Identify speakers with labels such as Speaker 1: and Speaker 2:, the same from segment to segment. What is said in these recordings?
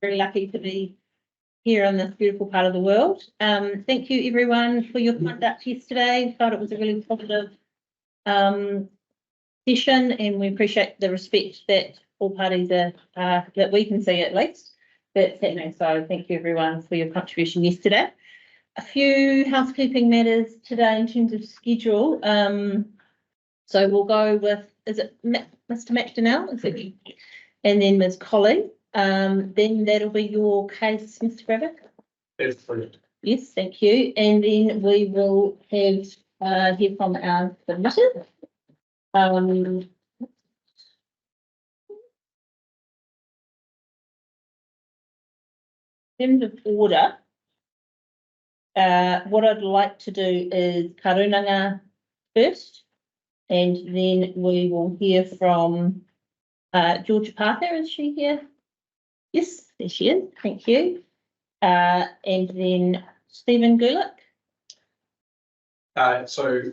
Speaker 1: very lucky to be here on this beautiful part of the world. Thank you everyone for your conduct yesterday. I thought it was a really positive session, and we appreciate the respect that all parties are, that we can see at least, that's happening. So thank you everyone for your contribution yesterday. A few housekeeping matters today in terms of schedule. So we'll go with, is it Mr. McDonnell? Is it? And then Ms. Colley. Then that'll be your case, Mr. Gravick.
Speaker 2: That's brilliant.
Speaker 1: Yes, thank you. And then we will have hear from our submitters. In terms of order, what I'd like to do is karunanga first, and then we will hear from Georgia Parker. Is she here? Yes, there she is. Thank you. And then Stephen Gulick.
Speaker 2: So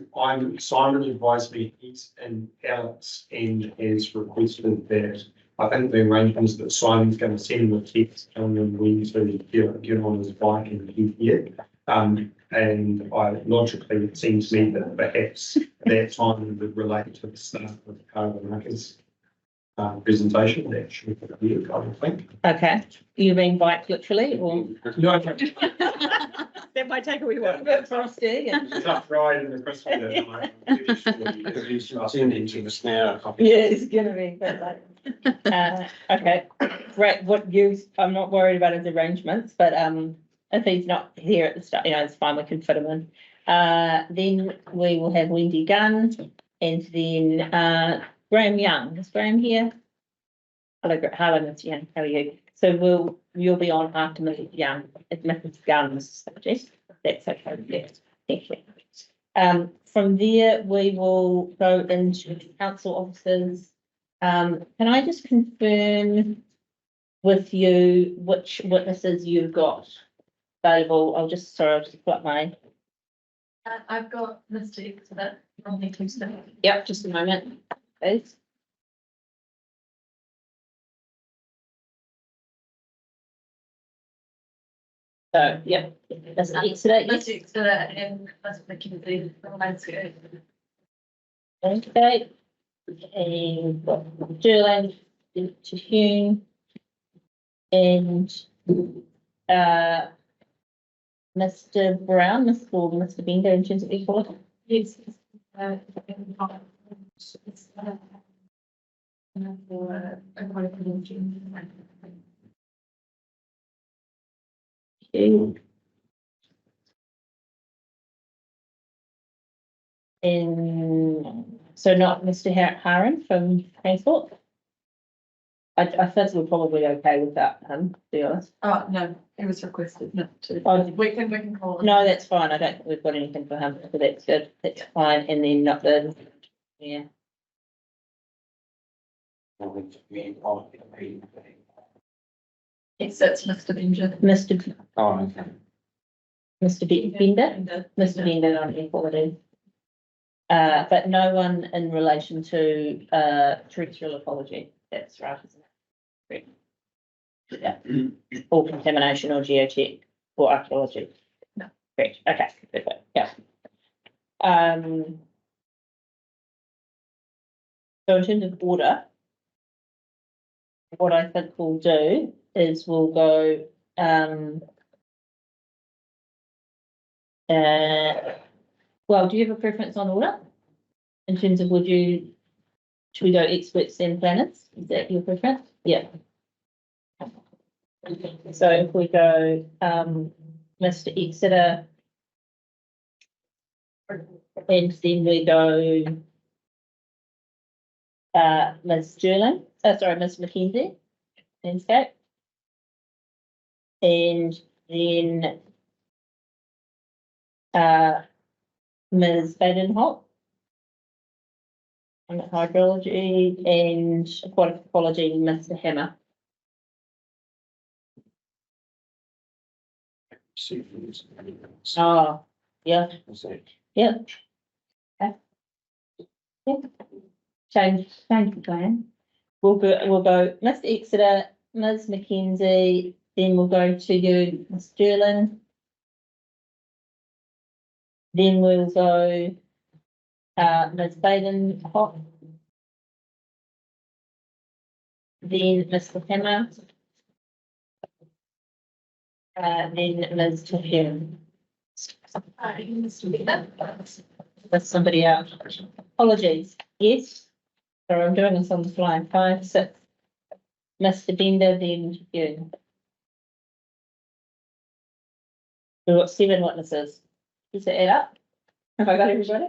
Speaker 2: Simon advised me he's in Alex and has requested that I think the arrangement is that Simon's going to send the text and then we to get on his bike and head here. And logically it seems to me that perhaps that time would relate to the start of the Karawanaka's presentation. That should be I would think.
Speaker 1: Okay. You mean bike literally or?
Speaker 2: No,
Speaker 1: That might take a wee while. A bit frosty.
Speaker 2: it's up right in the Christmas day.
Speaker 1: Yeah, it's gonna be. But okay, great. I'm not worried about his arrangements, but if he's not here at the start, it's fine. We can fit him in. Then we will have Wendy Gunn, and then Graham Young. Is Graham here? Hello, Mr. Young. How are you? So you'll be on after Mrs. Young. It's Mrs. Gunn's subject. That's okay. Yes. Thank you. From there, we will go into council officers. Can I just confirm with you which witnesses you've got available? I'll just pull up my.
Speaker 3: I've got Mr. Exeter from the Tuesday.
Speaker 1: Yep, just a moment, please. So, yep, that's the Exeter. Yes.
Speaker 3: Mr. Exeter and Mr. McKenzie from landscape.
Speaker 1: Okay. And Durland to Hume and Mr. Brown, Mr. Bender in terms of equality.
Speaker 3: Yes.
Speaker 1: And so not Mr. Haran from Transport. I think we're probably okay with that, to be honest.
Speaker 3: Oh, no, it was requested not to.
Speaker 1: Oh,
Speaker 3: We can call it.
Speaker 1: no, that's fine. I don't think we've got anything for him, so that's good. That's fine. And then not the, yeah.
Speaker 3: Yes, that's Mr. Bender.
Speaker 1: Mr.
Speaker 4: Oh, okay.
Speaker 1: Mr. Bender. Mr. Bender on equality. But no one in relation to terrestrial ecology. That's right, isn't it? Correct. Yeah. Or contamination or geotech or archaeology.
Speaker 3: No.
Speaker 1: Correct. Okay. Perfect. Yeah. So in terms of order, what I think we'll do is we'll go well, do you have a preference on order? In terms of should we go experts and planners? Is that your preference? Yeah. So if we go Mr. Exeter, and then we go Ms. Durland, Ms. McKenzie, landscape. And then Ms. Baden-Holt on hydrology, and aquatic ecology, Mr. Hammer. Oh, yeah. Yeah. Okay. Yeah. Change the plan. We'll go Mr. Exeter, Ms Mackenzie, then we'll go to you, Ms Sterling. Then we'll go, Ms Baden Hock. Then Mr Hammer. Then Ms Tahir. With somebody else. Apologies. Yes. Sorry, I'm doing this on the fly. 5, 6. Mr Bender, then you. We've got 7 witnesses. Does it add up? Have I got everybody?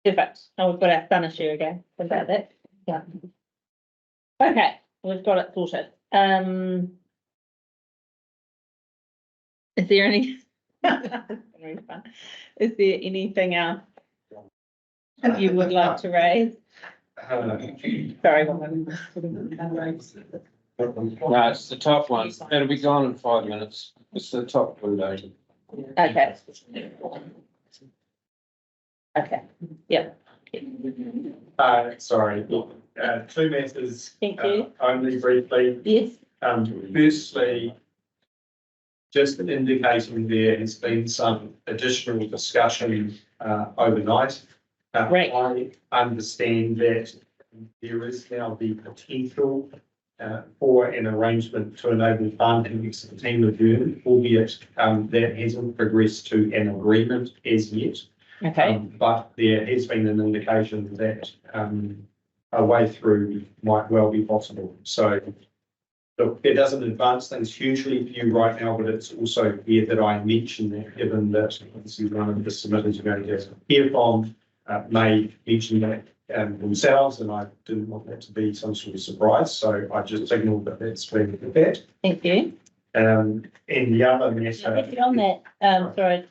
Speaker 1: Perfect. Oh, we've got our fun issue again. What about that? Yeah. Okay, we've got it sorted. Is there any? Really fun. Is there anything else you would like to raise? Sorry, woman.
Speaker 4: No, it's the top one. It'll be gone in 5 minutes. It's the top window.
Speaker 1: Okay. Okay, yeah.
Speaker 2: Sorry, 2 matters.
Speaker 1: Thank you.
Speaker 2: Only briefly.
Speaker 1: Yes,
Speaker 2: Firstly, just indicating there has been some additional discussion overnight.
Speaker 1: Right.
Speaker 2: I understand that there is now the potential for an arrangement to enable planting next to the team of Burn, albeit that hasn't progressed to an agreement as yet.
Speaker 1: okay,
Speaker 2: But there has been an indication that a way through might well be possible. So look, it doesn't advance things hugely for you right now, but it's also here that I mention that, given that obviously one of the submitters you're going to hear from may mention that themselves, and I didn't want that to be some sort of surprise, so I just signalled that that's been prepared.
Speaker 1: thank you.
Speaker 2: And the other matter.
Speaker 1: On that, sorry,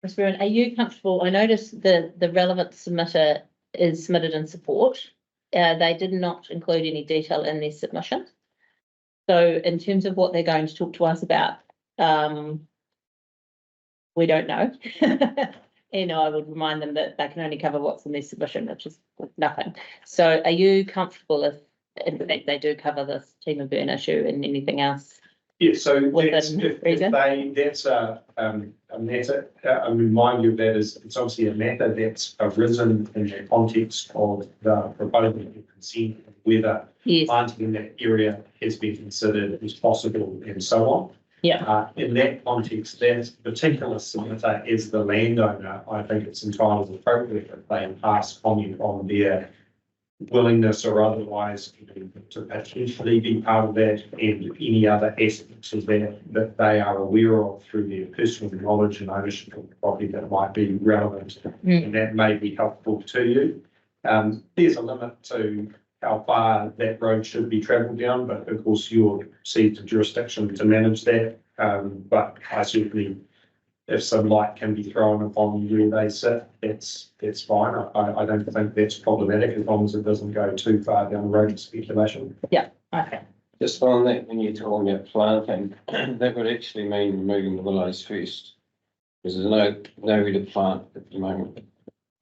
Speaker 1: Ms. Burn, are you comfortable? I noticed the relevant submitter is submitted in support. They did not include any detail in their submission. So in terms of what they're going to talk to us about, we don't know. And I would remind them that they can only cover what's in their submission, which is nothing. So are you comfortable if, in fact, they do cover this team of burn issue and anything else?
Speaker 2: Yeah, so
Speaker 1: Within
Speaker 2: that's, if
Speaker 1: reason?
Speaker 2: that's a matter, I remind you of that is, it's obviously a matter that's arisen in the context of the proposal of consent, whether
Speaker 1: Yes,
Speaker 2: planting in that area has been considered as possible and so on.
Speaker 1: yeah,
Speaker 2: In that context, that particular submitter is the landowner. I think it's entirely appropriate that they pass comment on their willingness or otherwise to potentially be part of that, and any other aspects of that they are aware of through their personal knowledge and ownership of the property that might be relevant, and that may be helpful to you. There's a limit to how far that road should be travelled down, but of course you'll see the jurisdiction to manage that. But I certainly, if some light can be thrown upon where they sit, that's fine. I don't think that's problematic as long as it doesn't go too far down the road of speculation.
Speaker 1: okay,
Speaker 4: Just on that, when you're talking about planting, that would actually mean removing the willows first. Because there's nowhere to plant at the moment.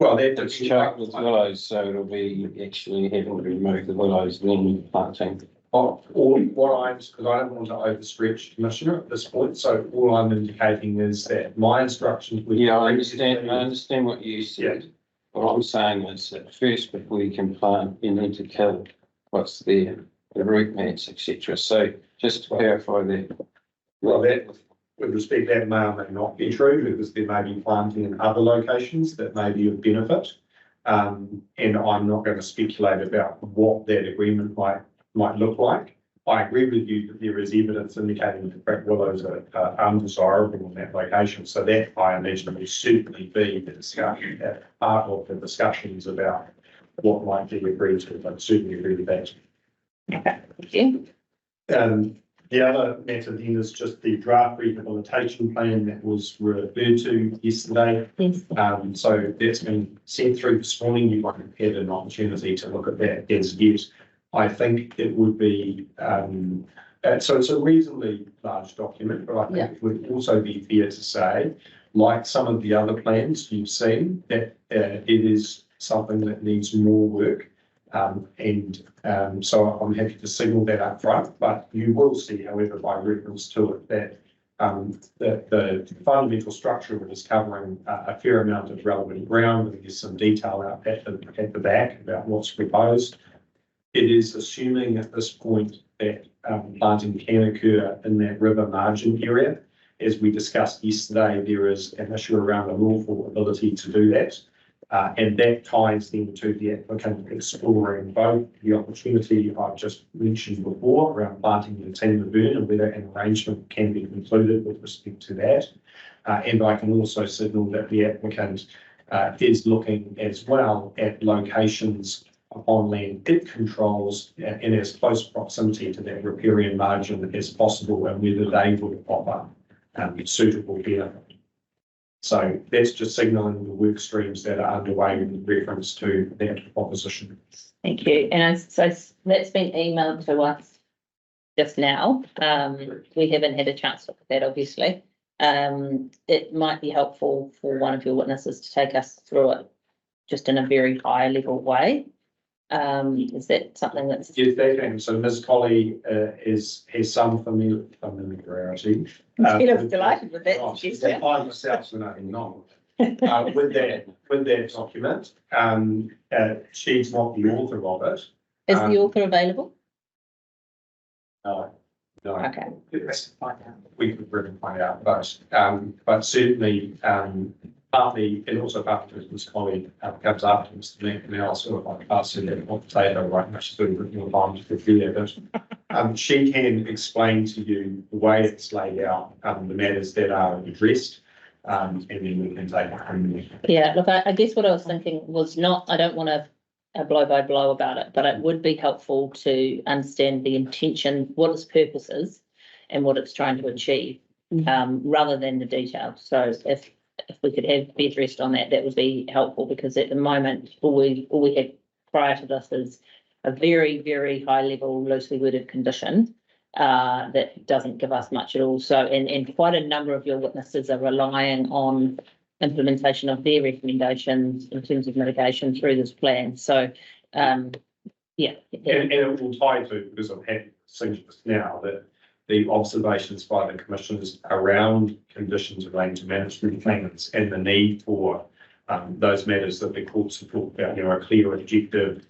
Speaker 2: Well, that
Speaker 4: It's choked with willows, so it'll be actually having to remove the willows and then planting.
Speaker 2: because I don't want to overstretch Commissioner at this point, so all I'm indicating is that my instructions. would-
Speaker 4: Yeah, I understand what you said. What I'm saying is that first, before you can plant, you need to kill what's there, the root mats, etc. So just to clarify that.
Speaker 2: Well, that, with respect, that may or may not be true, because there may be planting in other locations that may be of benefit. And I'm not going to speculate about what that agreement might look like. I agree with you that there is evidence indicating that crack willows are undesirable in that location. So that, I imagine, will certainly be the discussion, part of the discussions about what might be agreed to. But certainly agree with that.
Speaker 1: okay, thank you.
Speaker 2: The other matter then is just the draft rehabilitation plan that was referred to yesterday.
Speaker 1: Yes,
Speaker 2: So that's been sent through this morning. You might have had an opportunity to look at that as yet. I think it would be, so it's a reasonably large document, but I think it would also be fair to say, like some of the other plans you've seen, that it is something that needs more work. So I'm happy to signal that up front, but you will see, however, by reference to it, that the fundamental structure of it is covering a fair amount of relevant ground, and there's some detail out at the back about what's proposed. It is assuming at this point that planting can occur in that river margin area. As we discussed yesterday, there is an issue around the lawful ability to do that. And that ties then to the applicant exploring both the opportunity I've just mentioned before around planting the timber burn and whether an arrangement can be concluded with respect to that. And I can also signal that the applicant is looking as well at locations on land it controls in as close proximity to that riparian margin as possible, and whether they would offer suitable benefit. So that's just signalling the work streams that are underway with reference to that proposition.
Speaker 1: Thank you. And so that's been emailed to us just now. We haven't had a chance to look at that, obviously. It might be helpful for one of your witnesses to take us through it just in a very high level way. Is that something that's...
Speaker 2: Yes, they can. So Ms. Colley has some familiarity.
Speaker 1: I was delighted with that.
Speaker 2: I
Speaker 1: suggestion.
Speaker 2: find myself nothing wrong. With that document. She's not the author of it.
Speaker 1: Is the author available?
Speaker 2: No.
Speaker 1: Okay.
Speaker 2: We could really find out, but certainly, partly, and also partly because Ms. Colley comes after Mr. McNally, sort of like passing that potato, right? Now she's doing your time to prepare, but she can explain to you the way it's laid out, the matters that are addressed, and then we can take it from there.
Speaker 1: Yeah, look, I guess what I was thinking was not, I don't want to blow by blow about it, but it would be helpful to understand the intention, what its purpose is, and what it's trying to achieve, rather than the detail. So if we could be addressed on that, that would be helpful, because at the moment, all we had prior to this is a very, very high level, loosely worded condition that doesn't give us much at all. So, and quite a number of your witnesses are relying on implementation of their recommendations in terms of mitigation through this plan. So, yeah.
Speaker 2: And it will tie to, because I've had seen just now, that the observations by the commissioners around conditions relating to management plans and the need for those matters that the courts have talked about, a clear objective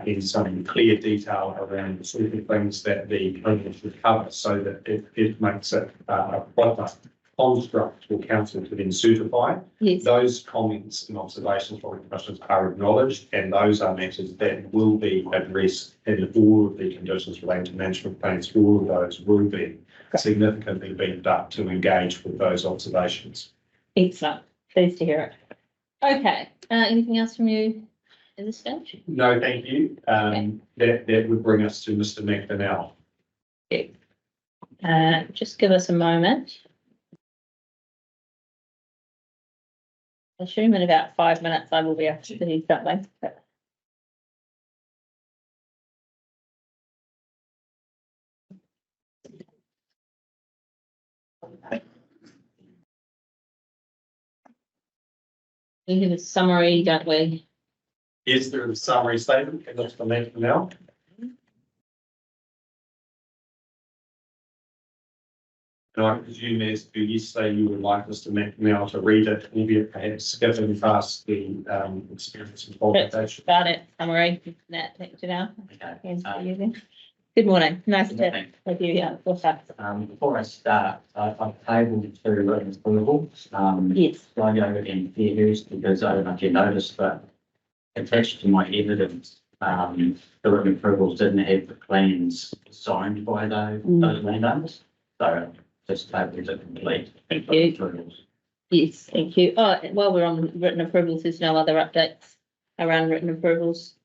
Speaker 2: in some clear detail around the sort of things that the plan should cover, so that it makes it a proper construct for council to then certify.
Speaker 1: Yes.
Speaker 2: Those comments and observations from the commissioners are acknowledged, and those are matters that will be addressed in all of the conditions relating to management plans. All of those will be significantly beefed up to engage with those observations.
Speaker 1: Excellent. Pleased to hear it. Okay. Anything else from you at this stage?
Speaker 2: No, thank you. That would bring us to Mr. McDonnell.
Speaker 1: Yeah. Just give us a moment. I assume in about 5 minutes I will be able to do something. We have a summary, don't we?
Speaker 2: Is there a summary statement? And that's for McDonnell. And I presume, as to yesterday, you would like Mr. McNally to read it, albeit perhaps skipping past the experience and qualification.
Speaker 1: About it, summary, that, thank you now.
Speaker 5: Okay.
Speaker 1: Good morning, nice to have you here. What's up?
Speaker 5: Before I start, I've tabled 2 written approvals.
Speaker 1: Yes.
Speaker 5: I go in Fairhurst because I don't know if you noticed, but attached to my evidence, the written approvals didn't have the plans signed by those landowners. So just tabled to complete.
Speaker 1: Thank you.
Speaker 5: Approvals.
Speaker 1: Yes, thank you. Oh, while we're on written approvals, there's no other updates around written approvals?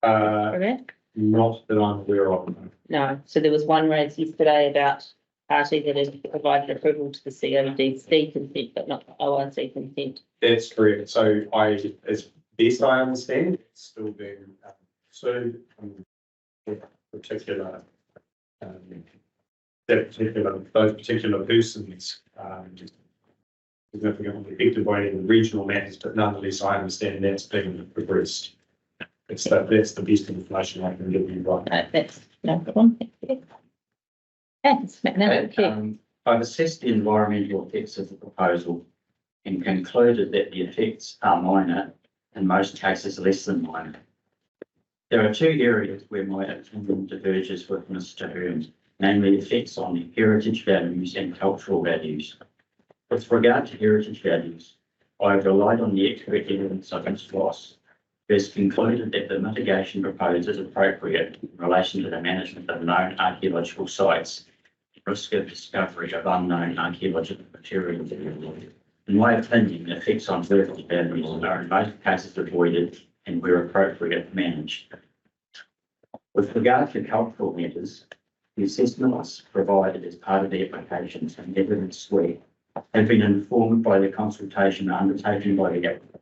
Speaker 1: Correct?
Speaker 2: Not that I'm aware of.
Speaker 1: No, so there was one raised yesterday about party that had provided approval to the CODC consent, but not the ORC consent.
Speaker 2: That's correct. So as best I understand, it's still being sued those particular persons significantly affected by any regional matters, but nonetheless, I understand that's being progressed. That's the best information I can give you, right?
Speaker 1: No, that's no problem. Thank you. Thanks, thank you.
Speaker 5: I've assessed the environmental effects of the proposal and concluded that the effects are minor, in most cases less than minor. There are two areas where my opinion diverges with Mr. Hearn, namely effects on heritage values and cultural values. With regard to heritage values, I have relied on the expert evidence of its loss, who has concluded that the mitigation proposed is appropriate in relation to the management of known archaeological sites, risk of discovery of unknown archaeological materials. In my opinion, effects on heritage values are in most cases avoided and, where appropriate, managed. With regard to cultural matters, the assessments provided as part of the applications and evidence suite have been informed by the consultation undertaken by the applicant,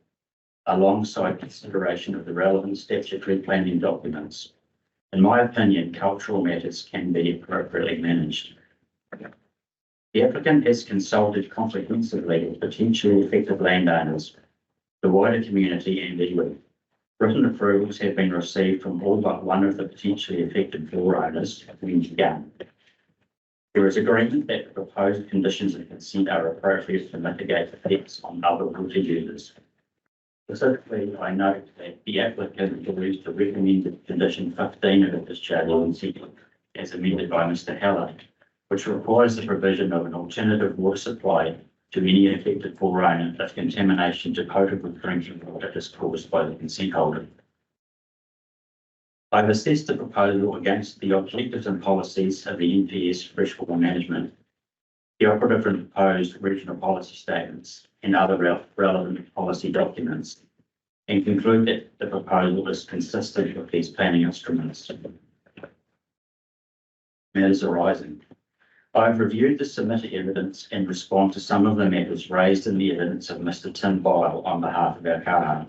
Speaker 5: alongside consideration of the relevant statutory planning documents. In my opinion, cultural matters can be appropriately managed. The applicant has consulted comprehensively with potentially affected landowners, the wider community and iwi. Written approvals have been received from all but one of the potentially affected floor owners when begun. There is agreement that the proposed conditions of consent are appropriate to mitigate effects on other water users. Specifically, I note that the applicant believes the recommended condition 15 of the discharge consent, as amended by Mr. Heller, which requires the provision of an alternative water supply to any affected floor owner if contamination to potable drinking water is caused by the consent holder. I've assessed the proposal against the objectives and policies of the NPS freshwater management, the operative and proposed regional policy statements, and other relevant policy documents, and conclude that the proposal is consistent with these planning instruments. Matters arising. I have reviewed the submitted evidence and respond to some of the matters raised in the evidence of Mr. Tim Bile on behalf of our kaha.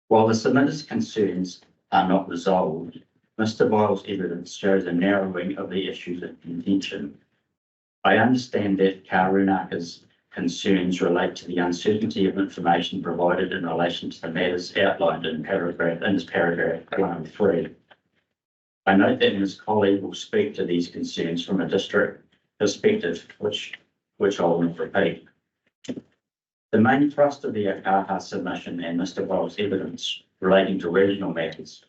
Speaker 5: While the submitted concerns are not resolved, Mr. Bile's evidence shows a narrowing of the issues of contention. I understand that Karunaka's concerns relate to the uncertainty of information provided in relation to the matters outlined in paragraph 103. I note that Ms. Colley will speak to these concerns from a district perspective, which I will not repeat. The main thrust of the AHA submission and Mr. Bile's evidence relating to regional matters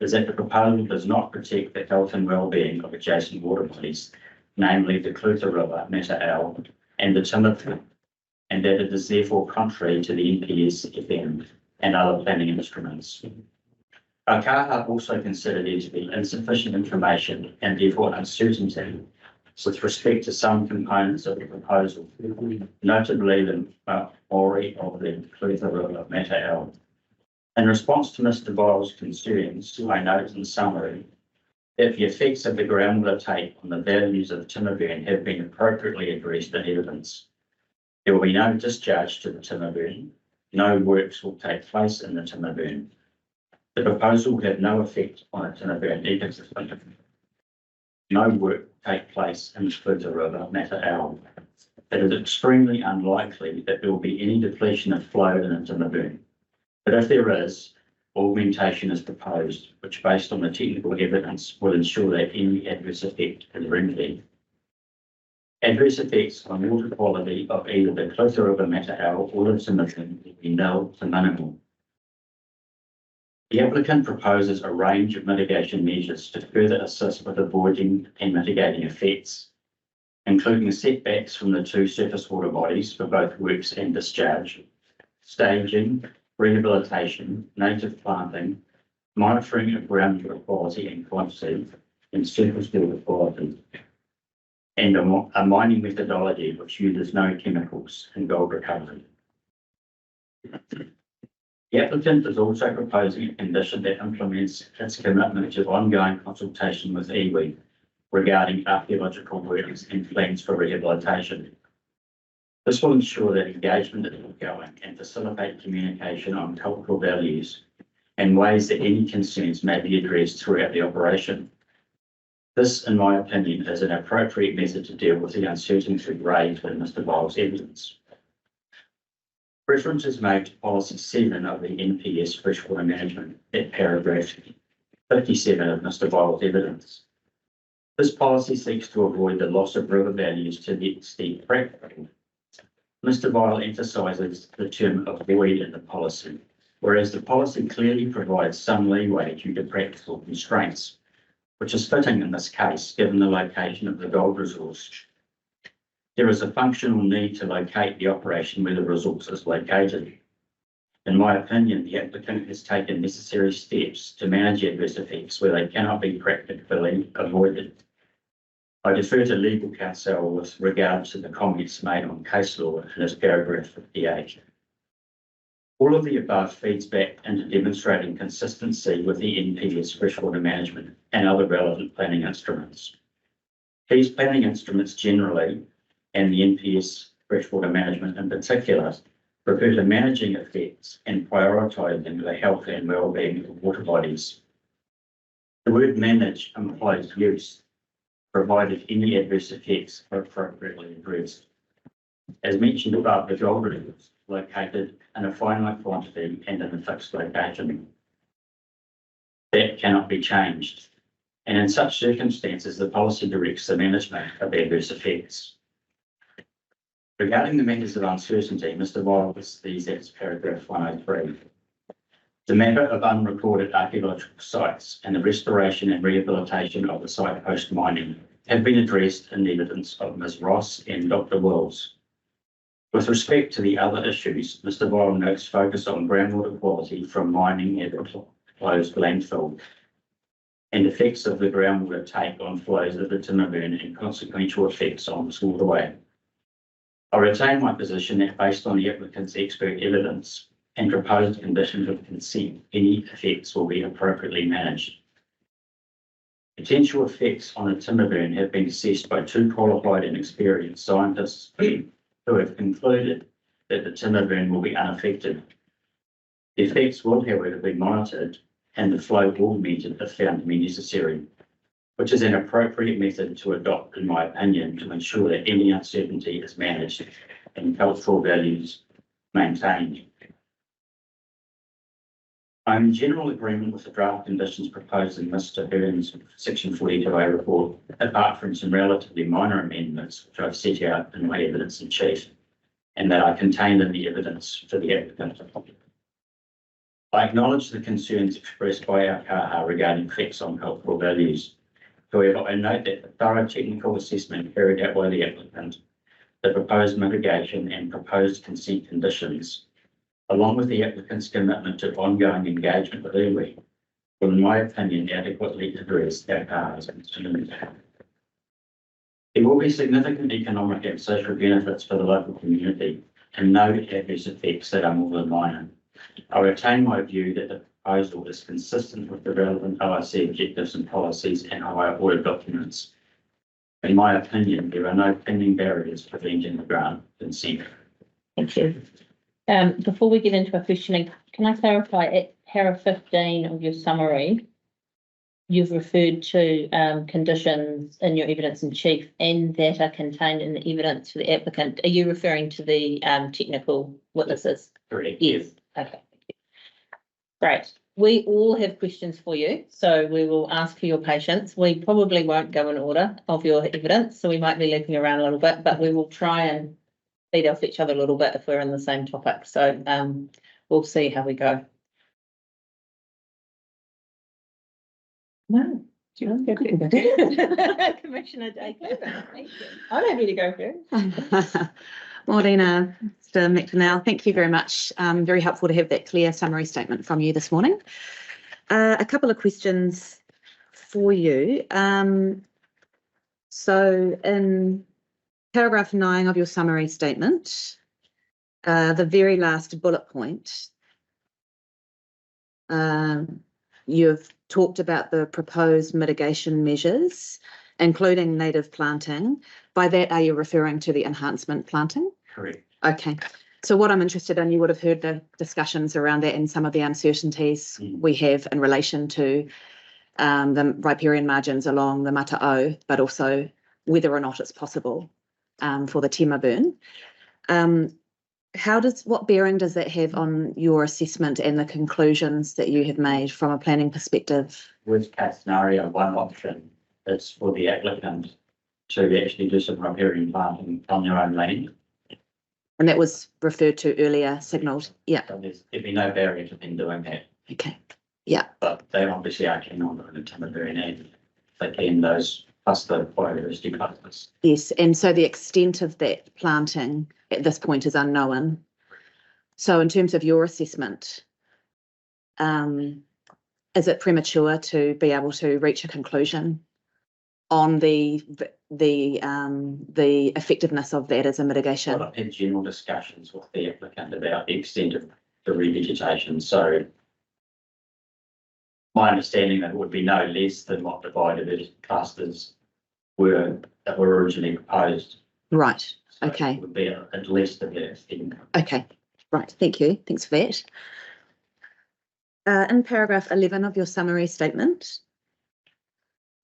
Speaker 5: is that the proposal does not protect the health and well-being of adjacent water bodies, namely the Clutha River, Meta-Al, and the Timothy, and that it is therefore contrary to the NPS FM and other planning instruments. Our kaha also considered there to be insufficient information and therefore uncertainty with respect to some components of the proposal, notably the Maori of the Clutha River, Meta-Al. In response to Mr. Bile's concerns, I note in summary that the effects of the groundwater take on the values of the Timberburn have been appropriately addressed in evidence. There will be no discharge to the Timberburn. No works will take place in the Timberburn. The proposal will have no effect on the Timberburn ecosystem. No work will take place in the Clutha River, Meta-Al. It is extremely unlikely that there will be any depletion of flow in the Timberburn. But if there is, augmentation is proposed, which based on the technical evidence will ensure that any adverse effect is remedied. Adverse effects on water quality of either the Clutha River, Meta-Al or the Timberburn will be nil to minimal. The applicant proposes a range of mitigation measures to further assist with avoiding and mitigating effects, including setbacks from the two surface water bodies for both works and discharge, staging, rehabilitation, native planting, monitoring of groundwater quality and quantity, and surface water quality, and a mining methodology which uses no chemicals in gold recovery. The applicant is also proposing a condition that implements its commitment to ongoing consultation with iwi regarding archaeological works and plans for rehabilitation. This will ensure that engagement is ongoing and facilitate communication on cultural values and ways that any concerns may be addressed throughout the operation. This, in my opinion, is an appropriate method to deal with the uncertainty raised in Mr. Bile's evidence. Reference is made to policy 7 of the NPS freshwater management at paragraph 57 of Mr. Voil's evidence. This policy seeks to avoid the loss of river values to the extent practical. Mr. Weil emphasises the term avoid in the policy, whereas the policy clearly provides some leeway due to practical constraints, which is fitting in this case, given the location of the gold resource. There is a functional need to locate the operation where the resource is located. In my opinion, the applicant has taken necessary steps to manage adverse effects where they cannot be practically avoided. I defer to legal counsel with regard to the comments made on case law in this paragraph 58. All of the above feeds back into demonstrating consistency with the NPS freshwater management and other relevant planning instruments. These planning instruments generally, and the NPS freshwater management in particular, refer to managing effects and prioritising the health and well-being of water bodies. The word manage implies use, provided any adverse effects are appropriately addressed. As mentioned above, the gold reserves located in a finite quantity and in a fixed location. That cannot be changed, and in such circumstances, the policy directs the management of adverse effects. Regarding the matters of uncertainty, Mr. Weil lists these as paragraph 103. The matter of unrecorded archaeological sites and the restoration and rehabilitation of the site post-mining have been addressed in the evidence of Ms. Ross and Dr. Wills. With respect to the other issues, Mr. Weil notes focus on groundwater quality from mining at the closed landfill and effects of the groundwater take on flows of the Timberburn and consequential effects on this waterway. I retain my position that based on the applicant's expert evidence and proposed conditions of consent, any effects will be appropriately managed. Potential effects on the Timberburn have been assessed by 2 qualified and experienced scientists who have concluded that the Timberburn will be unaffected. The effects will, however, be monitored and the flow augmented if found to be necessary, which is an appropriate method to adopt, in my opinion, to ensure that any uncertainty is managed and cultural values maintained. I'm in general agreement with the draft conditions proposed in Mr. Hearn's Section 42A report, apart from some relatively minor amendments, which I've set out in my evidence in chief, and that are contained in the evidence for the applicant. I acknowledge the concerns expressed by our kaha regarding effects on cultural values. However, I note that the thorough technical assessment carried out by the applicant, the proposed mitigation and proposed consent conditions, along with the applicant's commitment to ongoing engagement with iwi, will, in my opinion, adequately address our kaha's concerns. There will be significant economic and social benefits for the local community and no adverse effects that are more than minor. I retain my view that the proposal is consistent with the relevant ORC objectives and policies and higher order documents. In my opinion, there are no pending barriers preventing the grant consent.
Speaker 1: Thank you. Before we get into our questioning, can I clarify at para 15 of your summary, you've referred to conditions in your evidence in chief and that are contained in the evidence for the applicant. Are you referring to the technical witnesses?
Speaker 5: Correct.
Speaker 1: Yes. Okay. Thank you. Great. We all have questions for you, so we will ask for your patience. We probably won't go in order of your evidence, so we might be looping around a little bit, but we will try and feed off each other a little bit if we're in the same topic. So we'll see how we go. No, do you want to go first? Commissioner Dacre, thank you. I'm happy to go first.
Speaker 6: Morning, Mr. McDonnell. Thank you very much. Very helpful to have that clear summary statement from you this morning. A couple of questions for you. So in paragraph 9 of your summary statement, the very last bullet point, you've talked about the proposed mitigation measures, including native planting. By that, are you referring to the enhancement planting?
Speaker 5: Correct.
Speaker 6: Okay. So what I'm interested in, you would have heard the discussions around that and some of the uncertainties we have in relation to the riparian margins along the Mata'o, but also whether or not it's possible for the Timberburn. what bearing does that have on your assessment and the conclusions that you have made from a planning perspective?
Speaker 5: Worst case scenario, one option is for the applicant to actually do some riparian planting on their own land.
Speaker 6: And that was referred to earlier, signalled. Yeah,
Speaker 5: So there'd be no barrier to them doing that,
Speaker 6: okay.
Speaker 5: but they obviously are keen on doing a timber-bearing and they can those plus the biodiversity clusters.
Speaker 6: Yes, and so the extent of that planting at this point is unknown. So in terms of your assessment, is it premature to be able to reach a conclusion on the effectiveness of that as a mitigation?
Speaker 5: Well, I've had general discussions with the applicant about the extent of the revegetation, so my understanding that it would be no less than what the biodiversity clusters were that were originally proposed.
Speaker 6: Right,
Speaker 5: So
Speaker 6: okay.
Speaker 5: it would be at least to that extent.
Speaker 6: Okay, right, thank you. Thanks for that. In paragraph 11 of your summary statement,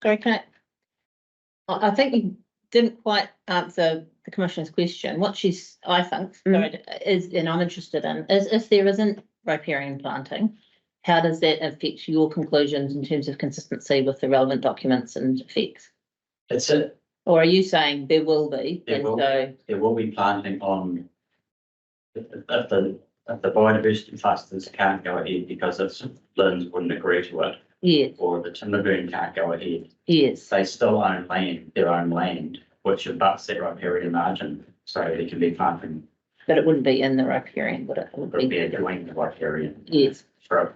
Speaker 1: Sorry, I think you didn't quite answer the Commissioner's question. What I think, sorry, is, and I'm interested in, is if there isn't riparian planting, how does that affect your conclusions in terms of consistency with the relevant documents and effects?
Speaker 5: That's it.
Speaker 1: Or are you saying there will be?
Speaker 5: There
Speaker 1: and
Speaker 5: will.
Speaker 1: so,
Speaker 5: There will be planting on if the biodiversity clusters can't go ahead because its limbs wouldn't agree to it,
Speaker 1: yes,
Speaker 5: or the timber-bearing can't go ahead.
Speaker 1: yes,
Speaker 5: They still own land, their own land, which abuts that riparian margin, so there can be planting.
Speaker 1: but it wouldn't be in the riparian, would it? It would
Speaker 5: Would be
Speaker 1: be,
Speaker 5: adjoining the riparian
Speaker 1: yes,
Speaker 5: shrub.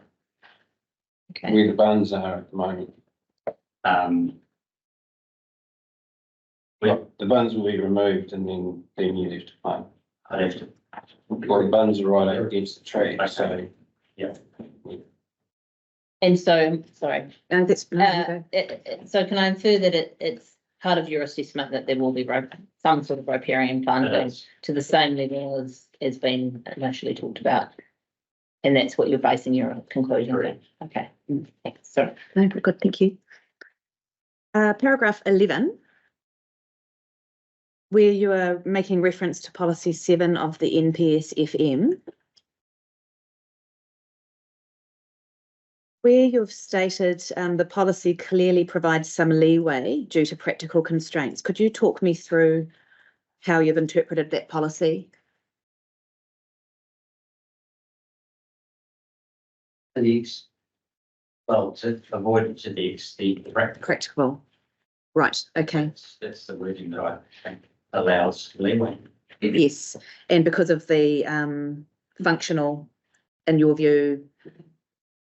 Speaker 1: okay.
Speaker 4: Where the buns are at the moment.
Speaker 5: Well,
Speaker 4: The buns will be removed and then you have to plant.
Speaker 5: I'd have to.
Speaker 4: Well, the buns are right up against the tree, so.
Speaker 1: And so, sorry,
Speaker 6: that's,
Speaker 1: so can I infer that it's part of your assessment that there will be some sort of riparian planting to the same level as been initially talked about? And that's what you're basing your conclusion on?
Speaker 5: Correct.
Speaker 1: Okay, thanks, sorry.
Speaker 6: no, good, thank you. Paragraph 11, where you are making reference to policy 7 of the NPS-FM, where you've stated the policy clearly provides some leeway due to practical constraints. Could you talk me through how you've interpreted that policy?
Speaker 5: Well, to avoid it to the extent practical.
Speaker 6: Practical. Right, okay.
Speaker 5: That's the wording that I think allows leeway.
Speaker 6: Yes, and because of the functional, in your view,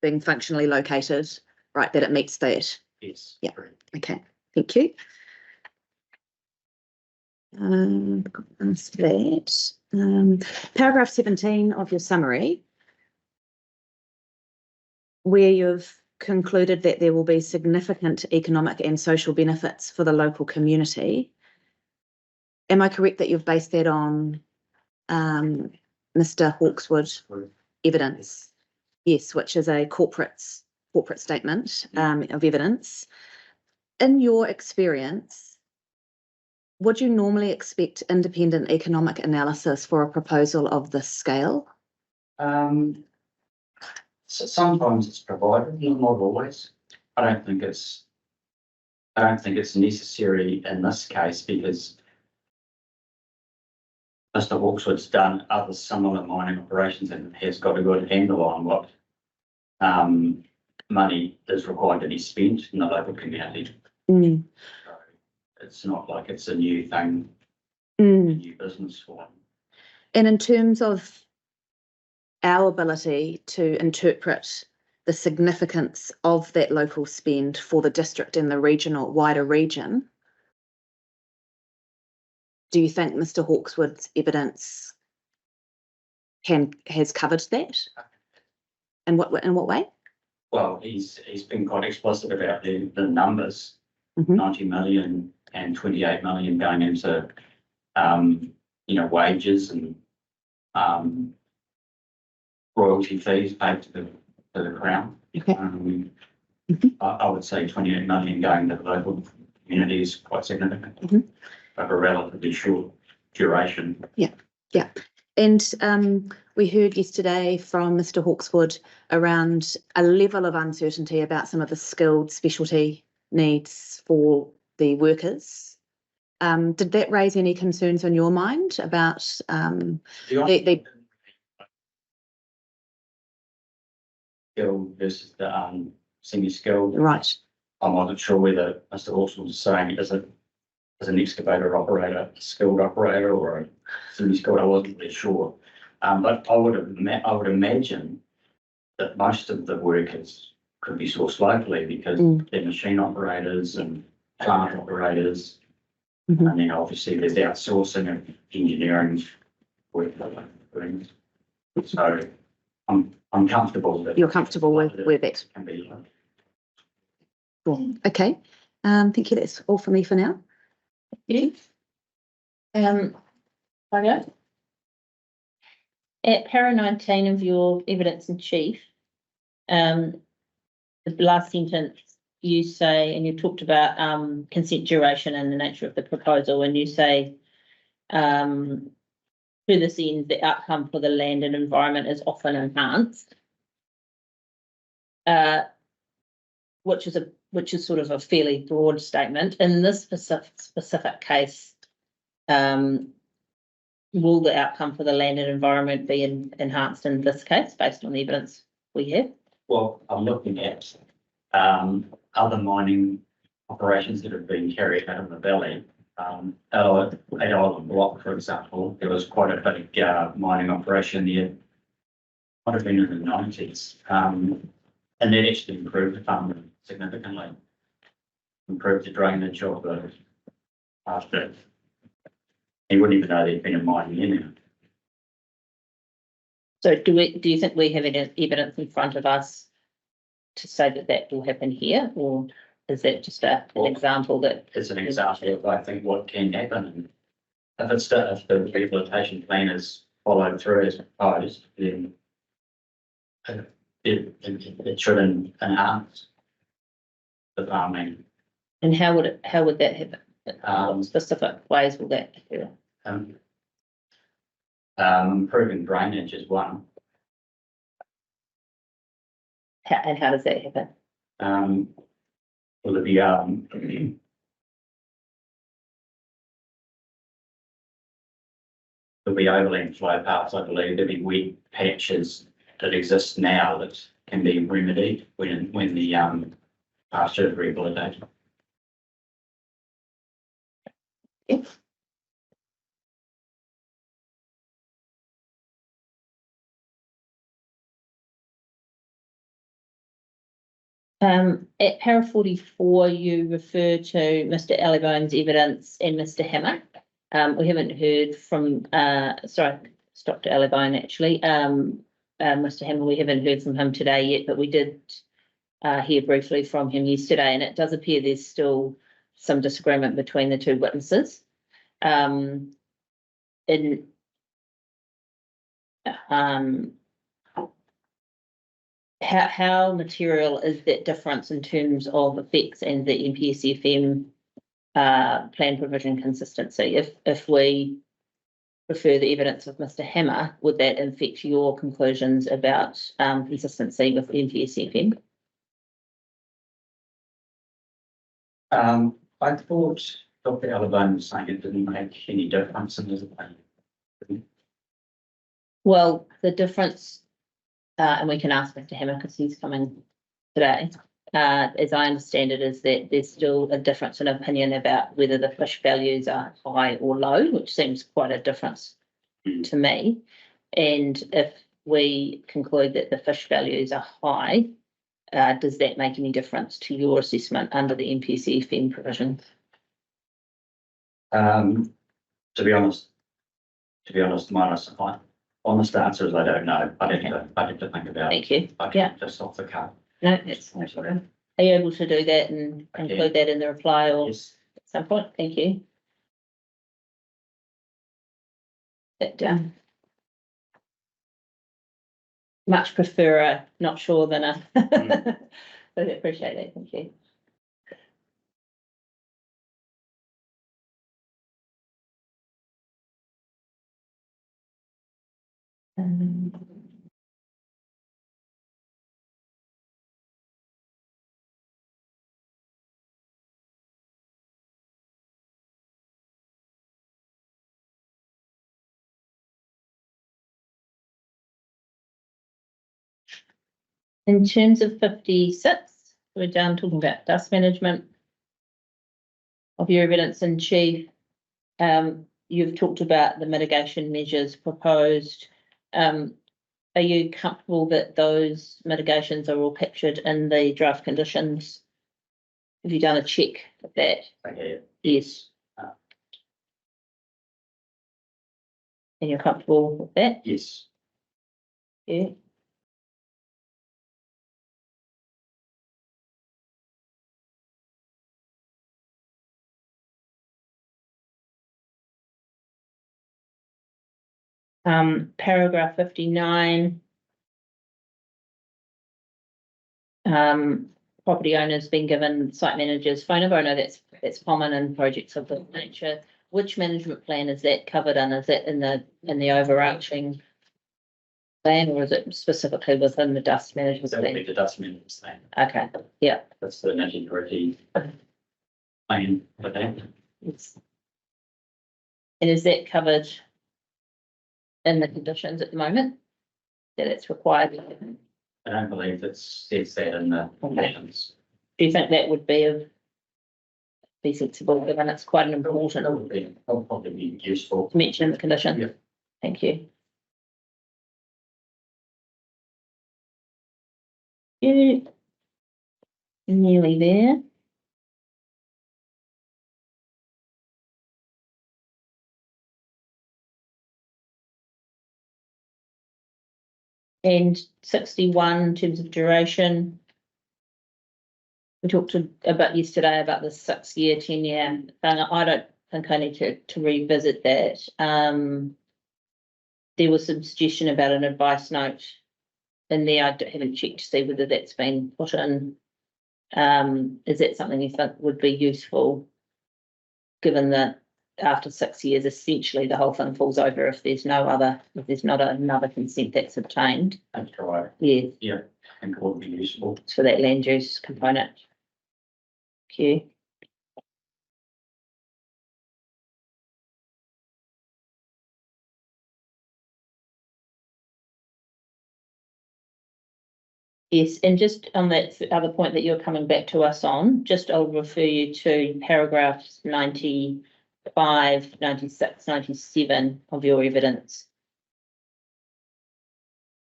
Speaker 6: being functionally located, right, that it meets that.
Speaker 5: Yes.
Speaker 6: Yeah.
Speaker 5: Correct.
Speaker 6: Okay, thank you. That's that. Paragraph 17 of your summary, where you've concluded that there will be significant economic and social benefits for the local community. Am I correct that you've based that on Mr. Hawkeswood evidence? Yes, which is a corporate statement of evidence. In your experience, would you normally expect independent economic analysis for a proposal of this scale?
Speaker 5: So sometimes it's provided, not always. I don't think it's necessary in this case because Mr. Hawkeswood's done other similar mining operations and has got a good handle on what money is required to be spent in the local community.
Speaker 6: Mm.
Speaker 5: So it's not like it's a new thing,
Speaker 6: Mm.
Speaker 5: a new business for him.
Speaker 6: And in terms of our ability to interpret the significance of that local spend for the district and the wider region, do you think Mr. Hawkeswood's evidence has covered that? In what way?
Speaker 5: Well, he's been quite explicit about the numbers,
Speaker 6: Mhm.
Speaker 5: 90 million and 28 million going into, wages and royalty fees paid to the Crown.
Speaker 6: Okay.
Speaker 5: I would say 28 million going to the local community is quite significant,
Speaker 6: Mhm.
Speaker 5: over a relatively short duration.
Speaker 6: And we heard yesterday from Mr. Hawkeswood around a level of uncertainty about some of the skilled specialty needs for the workers. Did that raise any concerns on your mind about the
Speaker 5: skilled versus the semi-skilled?
Speaker 6: right?
Speaker 5: I wasn't sure whether Mr. Hawkeswood was saying as an excavator operator, a skilled operator or a semi-skilled, I wasn't really sure. But I would imagine that most of the workers could be sourced locally because they're machine operators and plant operators.
Speaker 6: Mhm.
Speaker 5: And then obviously there's outsourcing of engineering work. So I'm comfortable that.
Speaker 6: You're comfortable with it.
Speaker 5: Can be.
Speaker 6: Cool. Okay. Thank you. That's all for me for now.
Speaker 1: You? Okay. At para 19 of your evidence in chief, the last sentence you say, and you talked about consent duration and the nature of the proposal, and you say to this end, the outcome for the land and environment is often enhanced, which is sort of a fairly broad statement. In this specific case, will the outcome for the land and environment be enhanced in this case based on the evidence we have?
Speaker 5: Well, I'm looking at other mining operations that have been carried out of the valley. At Island Block, for example, there was quite a big mining operation there. Might have been in the 90s. And that actually improved the farming significantly. Improved the drainage of the after. You wouldn't even know there'd been a mining in there.
Speaker 1: So do you think we have any evidence in front of us to say that that will happen here, or is that just an example that?
Speaker 5: It's an example of, I think, what can happen. And if the rehabilitation plan is followed through as proposed, then it should enhance the farming.
Speaker 1: And how would that happen? What specific ways will that occur?
Speaker 5: Improving drainage is one.
Speaker 1: And how does that happen?
Speaker 5: Will it be there'll be overland flow paths, I believe. There'll be wet patches that exist now that can be remedied when the pasture is rehabilitated.
Speaker 1: At para 44, you refer to Mr. Allybone's evidence and Mr. Hammer. We haven't heard from, Dr. Allybone actually. Mr. Hammer, we haven't heard from him today yet, but we did hear briefly from him yesterday, and it does appear there's still some disagreement between the two witnesses. How material is that difference in terms of effects and the NPSFM plan provision consistency? If we prefer the evidence of Mr. Hammer, would that affect your conclusions about consistency with NPSFM?
Speaker 5: I thought Dr. Allybone was saying it didn't make any difference in his opinion.
Speaker 1: Well, the difference, and we can ask Mr. Hammer because he's coming today, as I understand it, is that there's still a difference in opinion about whether the fish values are high or low, which seems quite a difference to me. And if we conclude that the fish values are high, does that make any difference to your assessment under the NPSFM provision?
Speaker 5: To be honest, my honest answer is I don't know. I'd have to think about it.
Speaker 1: Thank you. Yeah.
Speaker 5: Just off the cuff.
Speaker 1: No, that's no problem. Are you able to do that and include that in the reply or
Speaker 5: Yes.
Speaker 1: at some point? Thank you. That down. Much prefer a not sure than a. But I appreciate that. Thank you. Um, In terms of 56, we're down talking about dust management of your evidence in chief. You've talked about the mitigation measures proposed. Are you comfortable that those mitigations are all captured in the draft conditions? Have you done a check of that?
Speaker 5: Okay,
Speaker 1: Yes. And you're comfortable with that?
Speaker 5: yes.
Speaker 1: Yeah. Paragraph 59. Property owners being given site managers phone number. I know that's common in projects of this nature. Which management plan is that covered in? Is that in the overarching plan, or is it specifically within the dust management
Speaker 5: That would be
Speaker 1: plan?
Speaker 5: the dust management plan.
Speaker 1: Okay, yeah.
Speaker 5: That's the nitty-gritty plan for that.
Speaker 1: It's- And is that covered in the conditions at the moment? That it's required?
Speaker 5: I don't believe it says that in the conditions.
Speaker 1: Do you think that would be sensible, given it's quite an important
Speaker 5: It'll probably be useful.
Speaker 1: to mention in the condition?
Speaker 5: Yeah.
Speaker 1: Thank you. Yeah. Nearly there. And 61 in terms of duration. We talked about yesterday about the 6-year, 10-year, and I don't think I need to revisit that. There was some suggestion about an advice note in there. I haven't checked to see whether that's been put in. Is that something you think would be useful? Given that after 6 years, essentially the whole thing falls over if there's not another consent that's obtained.
Speaker 5: That's right.
Speaker 1: Yes,
Speaker 5: Yeah, I think it would be useful.
Speaker 1: for that land use component. Thank you. Yes, and just on that other point that you're coming back to us on, just I'll refer you to paragraphs 95, 96, 97 of your evidence.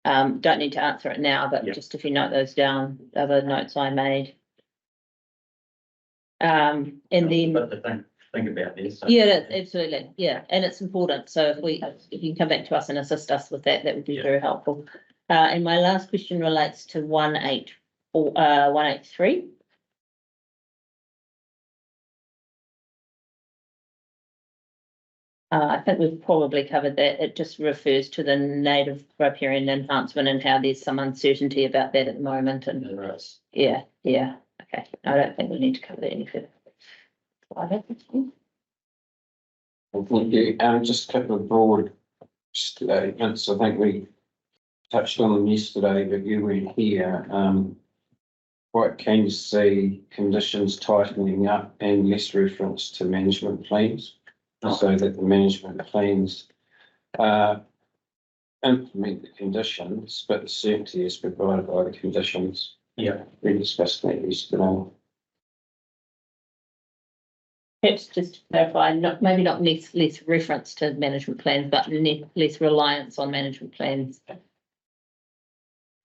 Speaker 1: Don't need to answer it now, but
Speaker 5: Yeah.
Speaker 1: just if you note those down, the other notes I made. And then,
Speaker 5: But the think about this.
Speaker 1: yeah, absolutely, yeah, and it's important. So if you can come back to us and assist us with that, that would be
Speaker 5: Yeah.
Speaker 1: very helpful. And my last question relates to 183. I think we've probably covered that. It just refers to the native riparian enhancement and how there's some uncertainty about that at the moment. And
Speaker 5: There is.
Speaker 1: yeah, okay. I don't think we need to cover that any further.
Speaker 4: Thank you. Just a couple of broad statements. I think we touched on them yesterday, but you weren't here. Quite keen to see conditions tightening up and less reference to management plans, so that the management plans implement the conditions, but the certainty is provided by the conditions.
Speaker 5: Yeah.
Speaker 4: We discussed that yesterday.
Speaker 1: Perhaps just to clarify, maybe not less reference to management plans, but less reliance on management plans.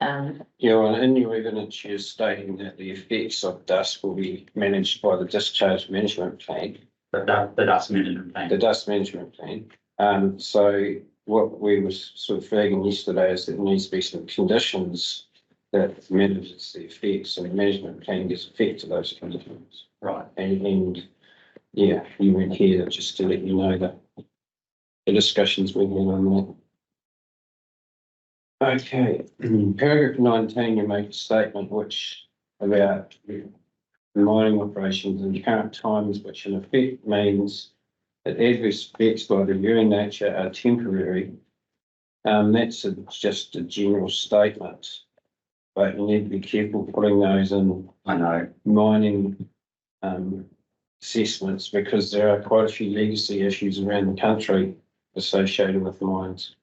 Speaker 4: Yeah, well, in your evidence, you're stating that the effects of dust will be managed by the discharge management plan.
Speaker 5: The dust management plan.
Speaker 4: The dust management plan. So what we were sort of flagging yesterday is that there needs to be some conditions that manages the effects, and the management plan gives effect to those conditions.
Speaker 5: Right.
Speaker 4: And yeah, you weren't here just to let you know that the discussions we had on that. Okay, paragraph 19, you make a statement which about mining operations and current times, which in effect means that adverse effects by the very nature are temporary That's just a general statement. But you need to be careful putting those in
Speaker 5: I know,
Speaker 4: mining assessments because there are quite a few legacy issues around the country associated with mines.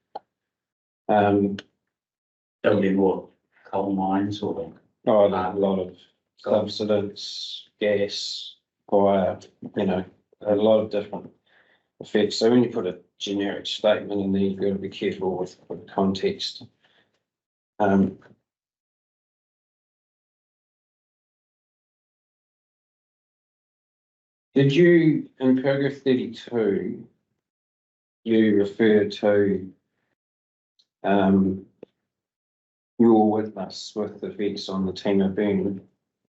Speaker 5: there'll be more coal mines or,
Speaker 4: Oh, a lot of subsidence, gas, fire, you know, a lot of different effects. So when you put a generic statement in there, you've got to be careful with context. Did you, in paragraph 32, you refer to your witness with the effects on the team of being,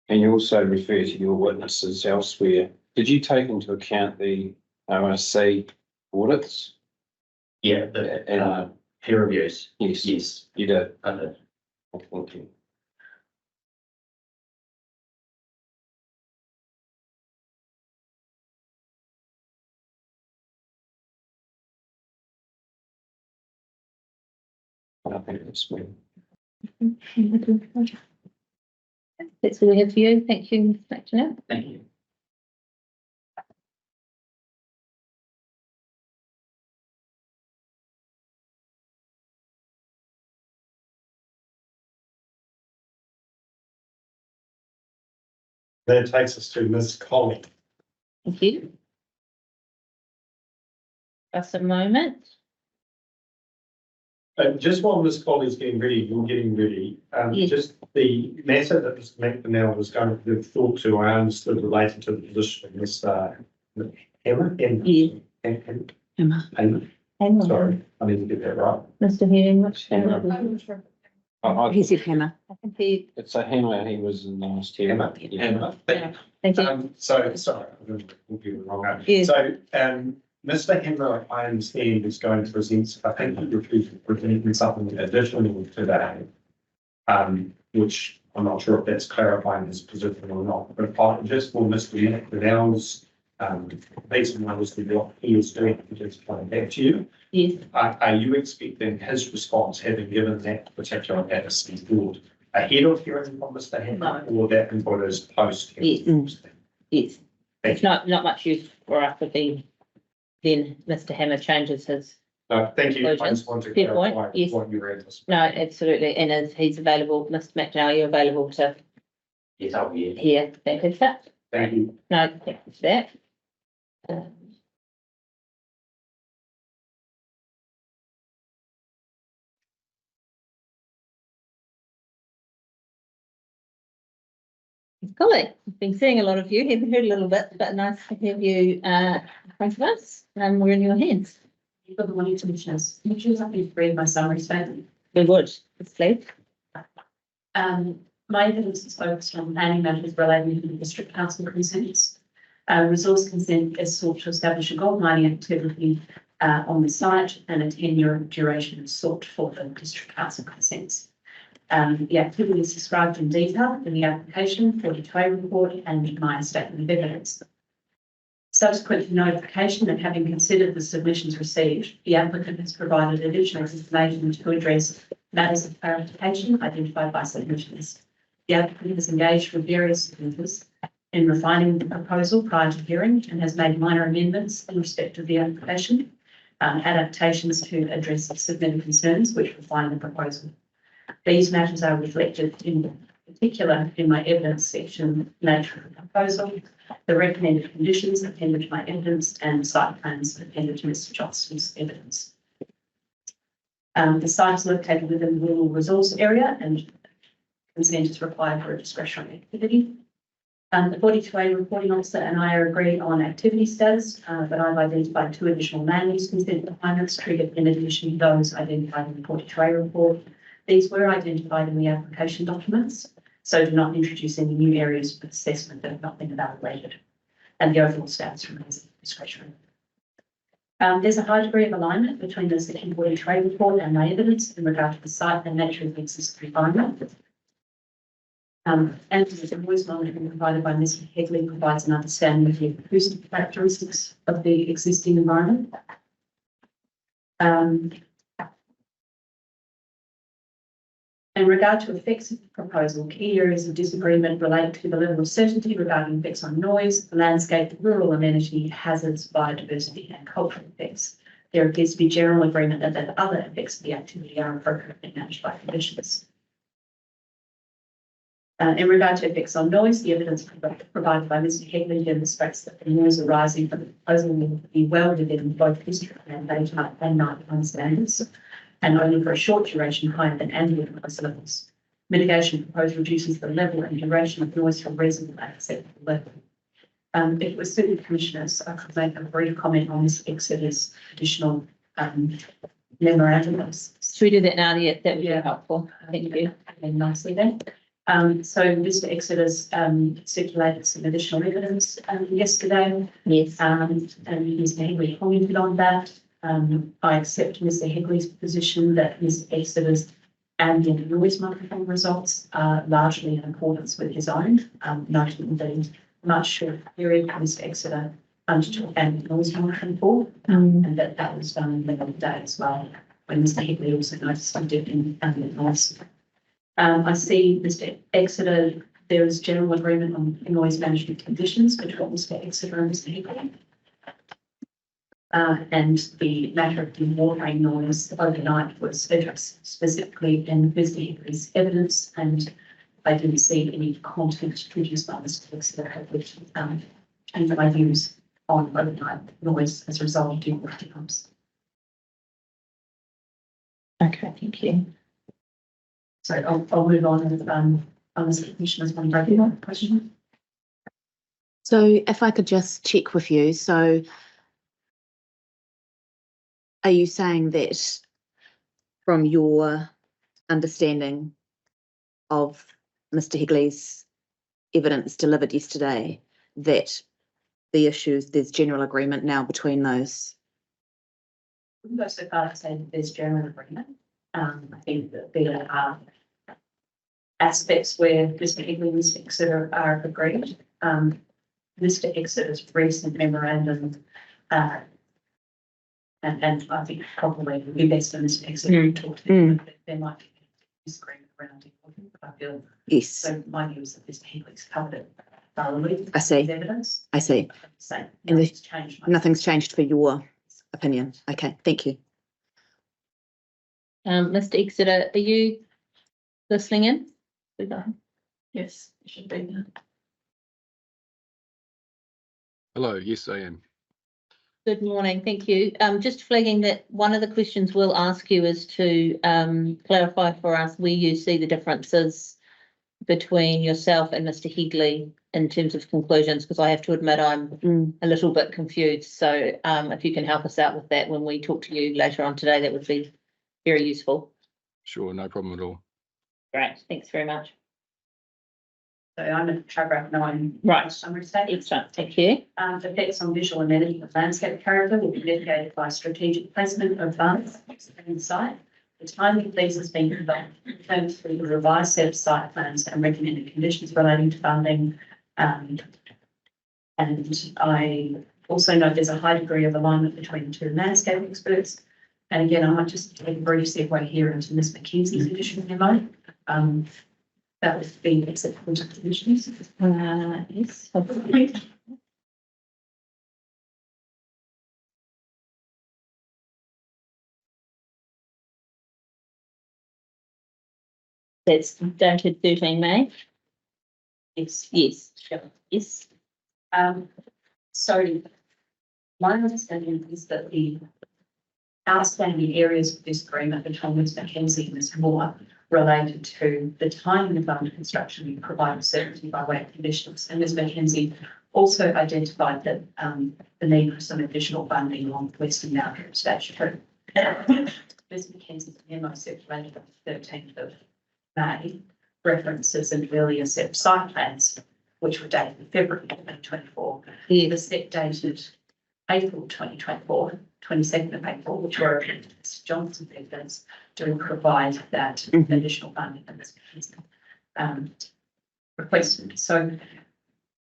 Speaker 4: and you also refer to your witnesses elsewhere. Did you take into account the ORC audits?
Speaker 5: yeah, the peer reviews.
Speaker 4: Yes,
Speaker 5: Yes,
Speaker 4: you did.
Speaker 5: I did.
Speaker 4: Thank you. I think that's me.
Speaker 1: That's all we have for you. Thank you, Mr. McNeil.
Speaker 5: Thank you.
Speaker 2: That takes us to Ms. Colley.
Speaker 1: Thank you. Just a moment.
Speaker 2: Just while Ms. Colley's getting ready, you're getting ready,
Speaker 1: Yes.
Speaker 2: just the matter that Mr. McNeil was going to give thought to, I understood related to the position of Mr. Hammer.
Speaker 1: Yes.
Speaker 6: Emma.
Speaker 2: Hammer.
Speaker 1: Hang on.
Speaker 2: Sorry, I need to get that right.
Speaker 1: Mr. Hearing, what's
Speaker 6: He said hammer.
Speaker 1: I can hear you.
Speaker 4: It's a hammer. He was in last year.
Speaker 2: Hammer.
Speaker 4: Yeah.
Speaker 2: Hammer.
Speaker 1: Thank you.
Speaker 2: So, sorry, I'm going to give you the wrong name.
Speaker 1: Yes.
Speaker 2: So, Mr. Hammer, I understand, is going to present, I think he refused to present something additional today. Which I'm not sure if that's clarifying his position or not, but just for Mr. McNeil's, based on what he is doing, just coming back to you.
Speaker 1: Yes.
Speaker 2: Are you expecting his response, having given that particular advocacy thought, ahead of hearing from Mr. Hammer, or that input is post?
Speaker 1: Yes. Yes. It's not much use for us if then Mr. Hammer changes his,
Speaker 2: No, thank you. I just want to
Speaker 1: Fair point,
Speaker 2: clarify
Speaker 1: yes.
Speaker 2: what you were anticipating.
Speaker 1: no, absolutely, and as he's available, Mr. McNeil, are you available to
Speaker 5: Yes, I'll be here.
Speaker 1: hear that input?
Speaker 2: Thank you.
Speaker 1: No, thank you for that. Golly, I've been seeing a lot of you, haven't heard a little bit, but nice to have you in front of us, and we're in your hands.
Speaker 3: For the money commissioners, would you like me to read my summary statement?
Speaker 1: We would, please.
Speaker 3: My evidence is focused on planning matters relating to the district council consents. Resource consent is sought to establish a gold mining activity on the site, and a 10-year duration is sought for the district council consents. The activity is described in detail in the application, 42A report, and my statement of evidence. Subsequent to notification and having considered the submissions received, the applicant has provided additional information to address matters of clarification identified by submissions. The applicant has engaged with various submitters in refining the proposal prior to hearing and has made minor amendments in respect of the application, adaptations to address submitted concerns which refine the proposal. These matters are reflected in particular in my evidence section, nature of the proposal, the recommended conditions appended to my evidence, and site plans appended to Mr. Johnston's evidence. The site is located within the rural resource area and consent is required for a discretionary activity. The 42A reporting officer and I are agreed on activity status, but I've identified 2 additional land use consent requirements triggered in addition to those identified in the 42A report. These were identified in the application documents, so do not introduce any new areas of assessment that have not been evaluated, and the overall status remains discretionary. There's a high degree of alignment between the Section 42A report and my evidence in regard to the site and nature of the existing environment. And the voice monitoring provided by Mr. Hegley provides an understanding of the acoustic characteristics of the existing environment. In regard to effects of the proposal, key areas of disagreement relate to the level of certainty regarding effects on noise, landscape, rural amenity, hazards, biodiversity and cultural effects. There appears to be general agreement that the other effects of the activity are appropriately managed by conditions. In regard to effects on noise, the evidence provided by Mr. Hegley demonstrates that the noise arising from the proposal will be well within both district and daytime and nighttime standards, and only for a short duration higher than ambient noise levels. Mitigation proposed reduces the level and duration of noise from reasonable at acceptable level. If it was suited commissioners, I could make a brief comment on Ms. Exeter's additional memorandum.
Speaker 1: Should we do that now? Yeah, that would be helpful. Thank you.
Speaker 3: And nicely then. So Mr. Exeter's circulated some additional evidence yesterday.
Speaker 1: Yes.
Speaker 3: And Mr. Hegley commented on that. I accept Mr. Hegley's position that Mr. Exeter's ambient noise microphone results are largely in accordance with his own, noting that in a much shorter period, Mr. Exeter undertook ambient noise monitoring for, and that was done in the middle of the day as well, when Mr. Hegley also noticed a dip in ambient noise. I see Mr. Exeter, there is general agreement on noise management conditions between Mr. Exeter and Mr. Hegley. And the matter of the watering noise overnight was addressed specifically in Mr. Hegley's evidence, and I didn't see any content produced by Mr. Exeter which changed my views on overnight noise as a result of dewater pumps.
Speaker 1: Okay, thank you.
Speaker 3: So I'll move on with unless the commissioners want to take a question.
Speaker 6: So if I could just check with you, so are you saying that from your understanding of Mr. Hegley's evidence delivered yesterday, that the issues, there's general agreement now between those?
Speaker 3: I wouldn't go so far as to say that there's general agreement. I think that there are aspects where Mr. Hegley and Mr. Exeter are agreed. Mr. Exeter's recent memorandum, and I think probably it would be best for Mr. Exeter to talk to him, but there might be disagreement around it. I feel
Speaker 6: Yes,
Speaker 3: so. My view is that Mr. Hegley's covered it thoroughly.
Speaker 6: I see.
Speaker 3: With evidence.
Speaker 6: I see.
Speaker 3: So
Speaker 6: And
Speaker 3: nothing's changed.
Speaker 6: Nothing's changed for your opinion. Okay, thank you.
Speaker 1: Mr. Exeter, are you listening in?
Speaker 3: Yes, it should be.
Speaker 7: Hello, yes, I am.
Speaker 1: Good morning, thank you. Just flagging that one of the questions we'll ask you is to clarify for us where you see the differences between yourself and Mr. Hegley in terms of conclusions, because I have to admit I'm a little bit confused. So if you can help us out with that when we talk to you later on today, that would be very useful.
Speaker 7: Sure, no problem at all.
Speaker 1: Great, thanks very much.
Speaker 3: So I'm at paragraph 9.
Speaker 1: Right.
Speaker 3: Summary statement.
Speaker 1: Excellent, thank you.
Speaker 3: Effects on visual amenity of landscape character will be mitigated by strategic placement of funds in the site. The timing of these has been confirmed through the revised set of site plans and recommended conditions relating to funding. And I also note there's a high degree of alignment between the two landscape experts. And again, I might just take a brief segue here into Ms. McKenzie's additional memo. That would be acceptable to the commissioners.
Speaker 1: Yes. That's dated 13 May.
Speaker 3: Yes.
Speaker 1: Yes.
Speaker 3: Sure.
Speaker 1: Yes.
Speaker 3: So my understanding is that the outstanding areas of disagreement between Ms. McKenzie and Ms. Moore related to the timing of under construction and providing certainty by way of conditions. And Ms. McKenzie also identified that the need for some additional funding along the western boundary of Station 2. Ms. McKenzie's memo circulated on the 13th of May references an earlier set of site plans, which were dated February 2024.
Speaker 1: Yeah.
Speaker 3: The set dated April 2024, 22nd of April, which were Mr. Johnson's evidence, to provide that additional funding that Ms. McKenzie requested. So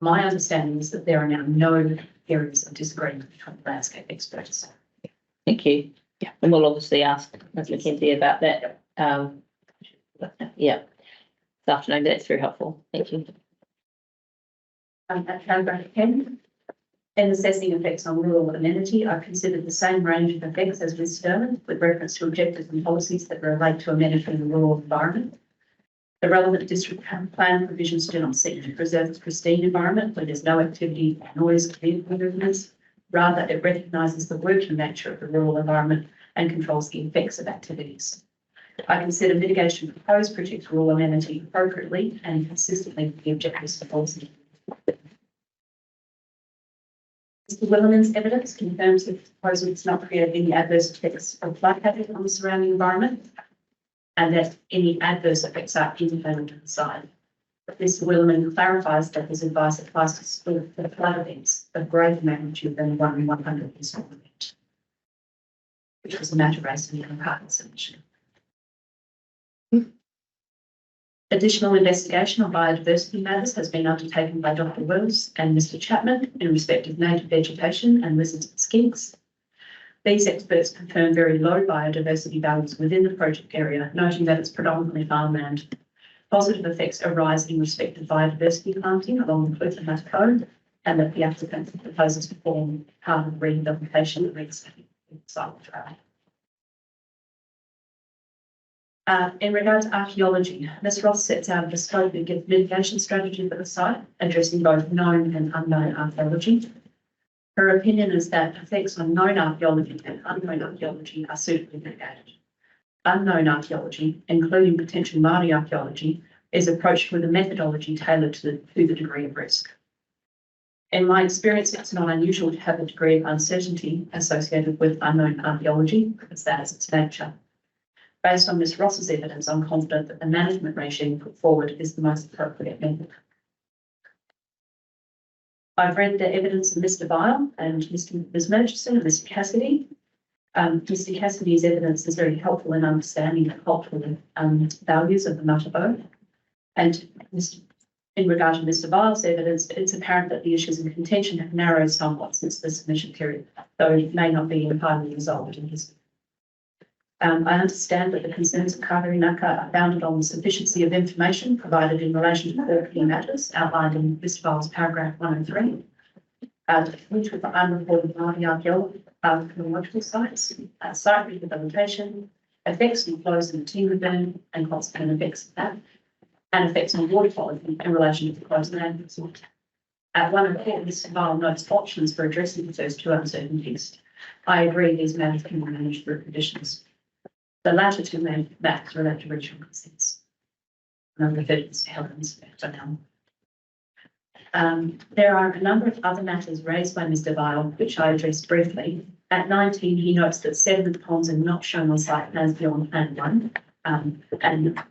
Speaker 3: my understanding is that there are now no areas of disagreement between the landscape experts.
Speaker 1: Thank you. Yeah. And we'll obviously ask Ms. McKenzie about that Yeah. This afternoon, that's very helpful. Thank you.
Speaker 3: At paragraph 10, in assessing effects on rural amenity, I've considered the same range of effects as with Sterling with reference to objectives and policies that relate to amenity in the rural environment. The relevant district plan provisions do not seek to preserve a pristine environment where there's no activity, noise, or vehicle movements. Rather, it recognises the working nature of the rural environment and controls the effects of activities. I consider mitigation proposed protects rural amenity appropriately and consistently with the objectives of policy. Mr. Williman's evidence confirms that the proposal does not create any adverse effects of flood hazard on the surrounding environment, and that any adverse effects are independent of the site. But Mr. Williman clarifies that his advice applies to flood events of greater magnitude than 1 in 100 years event, which was a matter raised in the apartment submission. Additional investigation on biodiversity matters has been undertaken by Dr. Wills and Mr. Chapman in respect of native vegetation and lizards and skinks. These experts confirm very low biodiversity values within the project area, noting that it's predominantly farmland. Positive effects arise in respect of biodiversity planting along the Cliff and Matacone, and that the applicant proposes to form part of the rehabilitation of the cycle trail. In regard to archaeology, Ms. Ross sets out a bespoke mitigation strategy for the site, addressing both known and unknown archaeology. Her opinion is that effects on known archaeology and unknown archaeology are suitably mitigated. Unknown archaeology, including potential Māori archaeology, is approached with a methodology tailored to the degree of risk. In my experience, it's not unusual to have a degree of uncertainty associated with unknown archaeology, because that is its nature. Based on Ms. Ross's evidence, I'm confident that the management regime put forward is the most appropriate method. I've read the evidence of Mr. Vile and Ms. Murchison and Mr. Cassidy. Mr. Cassidy's evidence is very helpful in understanding the cultural values of the Matabo. And in regard to Mr. Vile's evidence, it's apparent that the issues in contention have narrowed somewhat since the submission period, though it may not be entirely resolved in his. I understand that the concerns of Kātarinaka are founded on the sufficiency of information provided in relation to all key matters outlined in Mr. Vile's paragraph 103, which with the unreported Māori archaeological sites, site rehabilitation, effects on flows in the timber burn and consequent effects of that, and effects on water quality in relation to the closed land resort. At 104, Mr. Vile notes options for addressing the first two uncertainties. I agree these matters can be managed through conditions. The latter two matters relate to regional consents. And I'm referring to Mr. Helen's for now. There are a number of other matters raised by Mr. Vile, which I addressed briefly. At 19, he notes that sediment ponds are not shown on site plans beyond Plan 1. And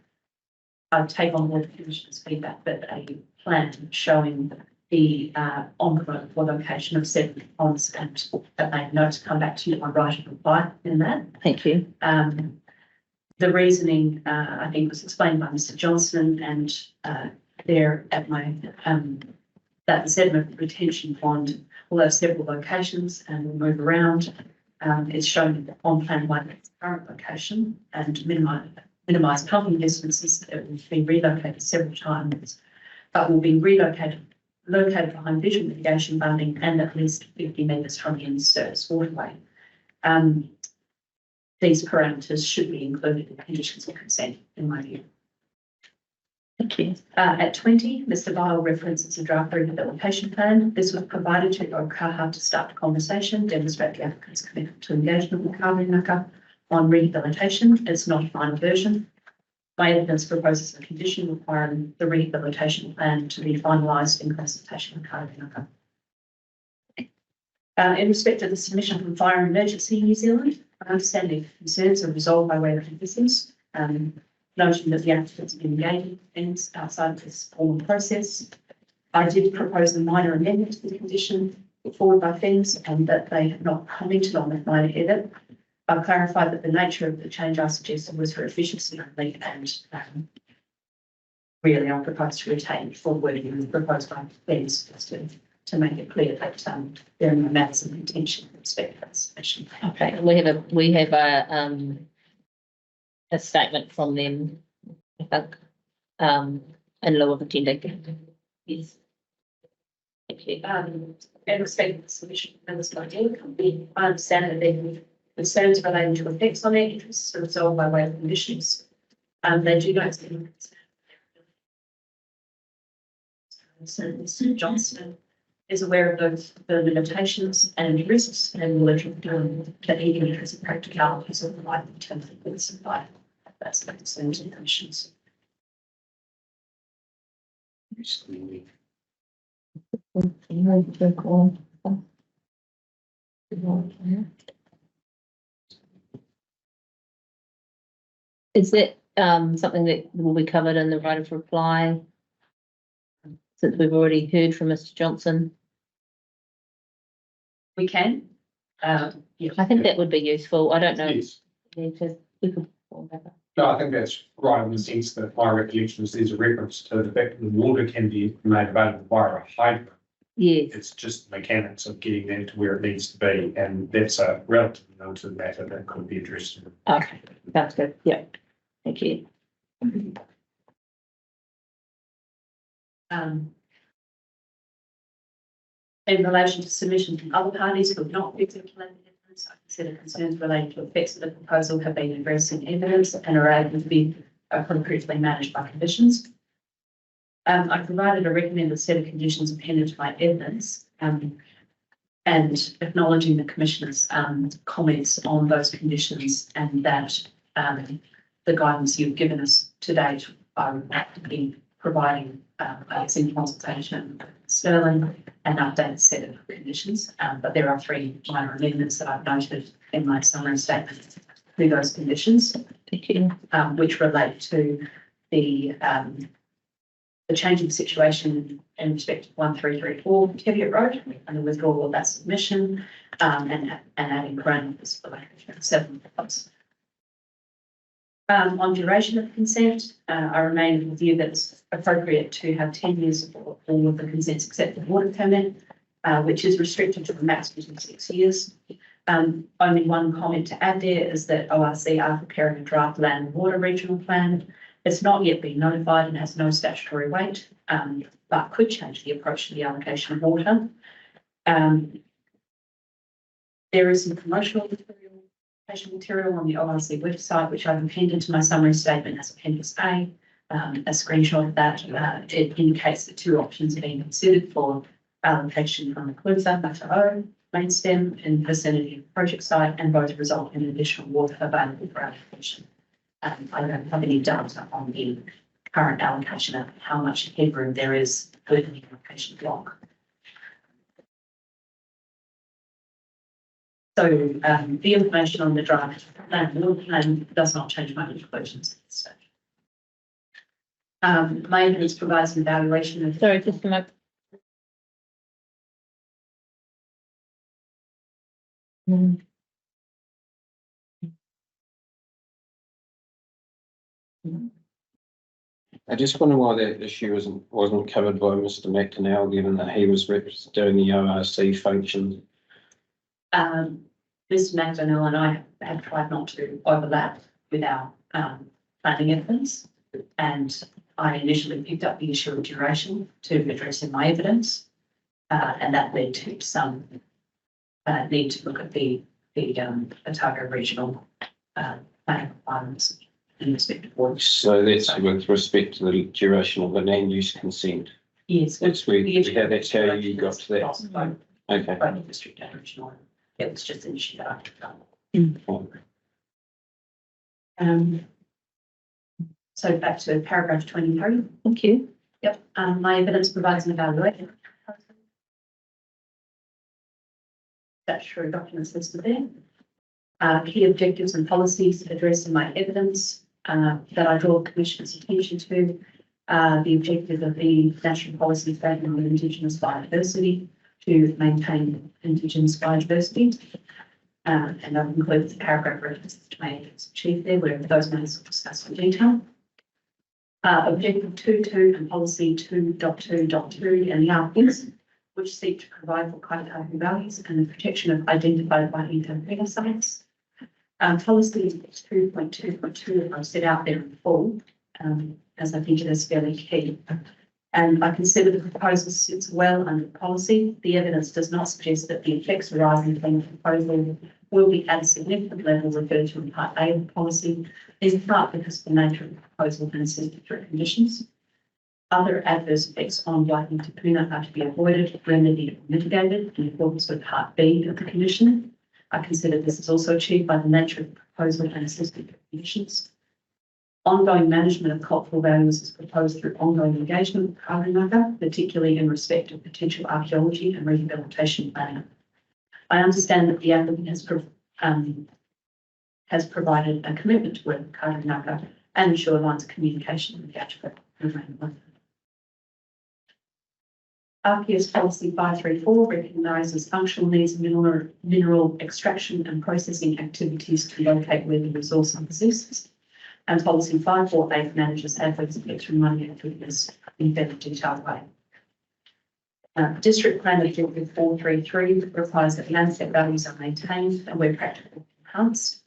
Speaker 3: I take on board the Commissioner's feedback that a plan showing the envelope for location of sediment ponds and that they note to come back to you on writing reply in that.
Speaker 1: Thank you.
Speaker 3: The reasoning, I think, was explained by Mr. Johnson, and there at my that the sediment retention pond will have several locations and will move around. It's shown on Plan 1 its current location and minimise pumping distances. It will be relocated several times, but will be located behind visual mitigation bunding and at least 50 metres from the in-service waterway. These parameters should be included in conditions of consent, in my view.
Speaker 1: Thank you.
Speaker 3: At 20, Mr. Vile references a draft rehabilitation plan. This was provided to OCAHA to start the conversation, demonstrate the applicant's commitment to engagement with Kātarinaka on rehabilitation. It's not a final version. My evidence proposes a condition requiring the rehabilitation plan to be finalised in consultation with Kātarinaka. In respect of the submission from Fire and Emergency New Zealand, I understand the concerns are resolved by way of emphasis, noting that the applicants have been engaging with things outside of this formal process. I did propose a minor amendment to the condition put forward by FENS and that they have not commented on that minor edit. I've clarified that the nature of the change I suggested was for efficiency only, and really I propose to retain full wording proposed by FENS to make it clear that there are no matters of intention in respect of that submission.
Speaker 1: Okay, we have a statement from them I think, in lieu of attending.
Speaker 3: Yes. Thank you. In respect of the submission of this idea, I understand that there are concerns relating to effects on their interests are resolved by way of conditions. They do not seem so Mr. Johnston is aware of both the limitations and risks and will that he can address the practicalities of the life in terms of this and life. That's the concerns and conditions.
Speaker 1: Is that something that will be covered in the right of reply? Since we've already heard from Mr. Johnson,
Speaker 3: We can. Yeah.
Speaker 1: I think that would be useful. I don't know.
Speaker 2: Yes.
Speaker 1: Because we could.
Speaker 2: No, I think that's right in the sense that my recollection is there's a reference to the fact that the water can be made available via a hydrant.
Speaker 1: Yes,
Speaker 2: It's just the mechanics of getting that to where it needs to be, and that's a relatively limited matter that could be addressed.
Speaker 1: okay, that's good. Yeah, thank you.
Speaker 3: In relation to submission from other parties who have not articulated evidence, I consider concerns relating to effects of the proposal have been addressed in evidence and are able to be appropriately managed by conditions. I provided a recommended set of conditions appended to my evidence, and acknowledging the Commissioner's comments on those conditions, and that the guidance you've given us to date, I would be providing, in consultation with Sterling, an updated set of conditions. But there are 3 minor amendments that I've noted in my summary statement to those conditions.
Speaker 1: Thank you.
Speaker 3: Which relate to the changing situation in respect of 1334 Teviot Road and the withdrawal of that submission, and adding parameters for like 7 plots. On duration of consent, I remain of the view that it's appropriate to have 10 years for all of the consents except the water permit, which is restricted to a maximum of 6 years. Only one comment to add there is that ORC are preparing a draft land and water regional plan. It's not yet been notified and has no statutory weight, but could change the approach to the allocation of water. There is some promotional material on the ORC website, which I've appended to my summary statement as Appendix A. A screenshot of that, it indicates that 2 options are being considered for allocation from the Clutha, Matter O, main stem in the vicinity of the project site, and both result in additional water available for allocation. I don't have any data on the current allocation of how much headroom there is for the allocation block. So the information on the draft land and water plan does not change my conclusions at this stage. My evidence provides an evaluation of.
Speaker 1: Sorry, just a moment.
Speaker 4: I just wonder why that issue wasn't covered by Mr. McDonnell, given that he was doing the ORC function.
Speaker 3: Mr. McDonnell and I have tried not to overlap with our planning evidence, and I initially picked up the issue of duration to address in my evidence, and that led to some need to look at the Otago regional planning requirements in respect of water.
Speaker 4: So that's with respect to the duration of the land use consent.
Speaker 3: Yes,
Speaker 4: That's where that's how you got to that. Okay.
Speaker 3: Both district and regional. It was just an issue that I took up. So back to paragraph 23.
Speaker 1: Thank you.
Speaker 3: Yep, my evidence provides an evaluation. Statutory documents listed there. Key objectives and policies addressed in my evidence that I draw the Commissioner's attention to. The objective of the national policy statement on Indigenous biodiversity to maintain Indigenous biodiversity. And I've included the paragraph references to my evidence achieved there, where those matters are discussed in detail. Objective 2.2 and policy 2.2.2 and the outputs, which seek to provide for kaitahu values and the protection of identified biodiversity sites. Policy 2.2.2 I've set out there in full, as I think it is fairly key. And I consider the proposal sits well under policy. The evidence does not suggest that the effects arising from the proposal will be at a significant level referred to in Part A of the policy, in part because of the nature of the proposal and statutory conditions. Other adverse effects on Waitangi Te Puna are to be avoided, remedied, or mitigated in accordance with Part B of the condition. I consider this is also achieved by the nature of the proposal and statutory conditions. Ongoing management of cultural values is proposed through ongoing engagement with Karanaka, particularly in respect of potential archaeology and rehabilitation planning. I understand that the applicant has provided a commitment to work with Karanaka and ensure lines of communication with the applicant remain. RPS Policy 534 recognises functional needs of mineral extraction and processing activities to locate where the resource exists. And Policy 548 manages adverse effects from mining activities in better detailed way. District Plan Objective 433 requires that landscape values are maintained and where practical enhanced.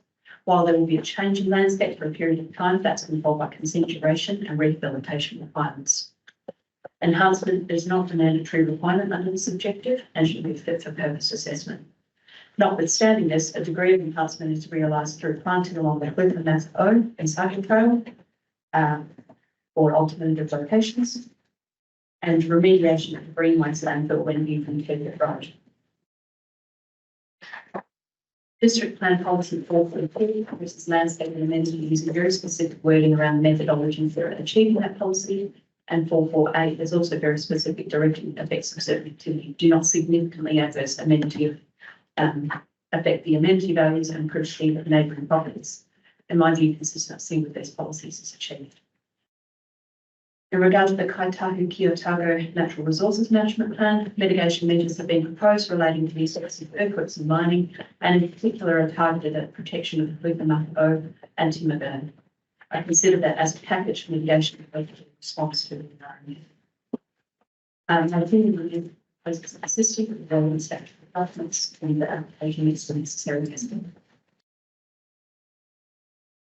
Speaker 3: While there will be a change in landscape for a period of time, that's controlled by consent duration and rehabilitation requirements. Enhancement is not a mandatory requirement under this objective and should be a fit for purpose assessment. Notwithstanding this, a degree of enhancement is realised through planting along the Hawkeswood and cycle trail or alternative locations, and remediation of the green waste landfill when viewed from Kirkwood Road. District Plan Policy 444 covers landscape and amenity using very specific wording around methodology for achieving that policy. And 448 is also very specific, directing effects of certain activity do not significantly adverse amenity affect the amenity values and crucially of neighbouring properties. In my view, consistency with these policies is achieved. In regard to the Kaitahu Ki Otago Natural Resources Management Plan, mitigation measures have been proposed relating to the effects of earthquakes and mining, and in particular are targeted at protection of the Hawkeswood and timber burn. I consider that as a package, mitigation is a response to the environment. My opinion is consistent with the relevant statutory requirements and the application is the necessary testing.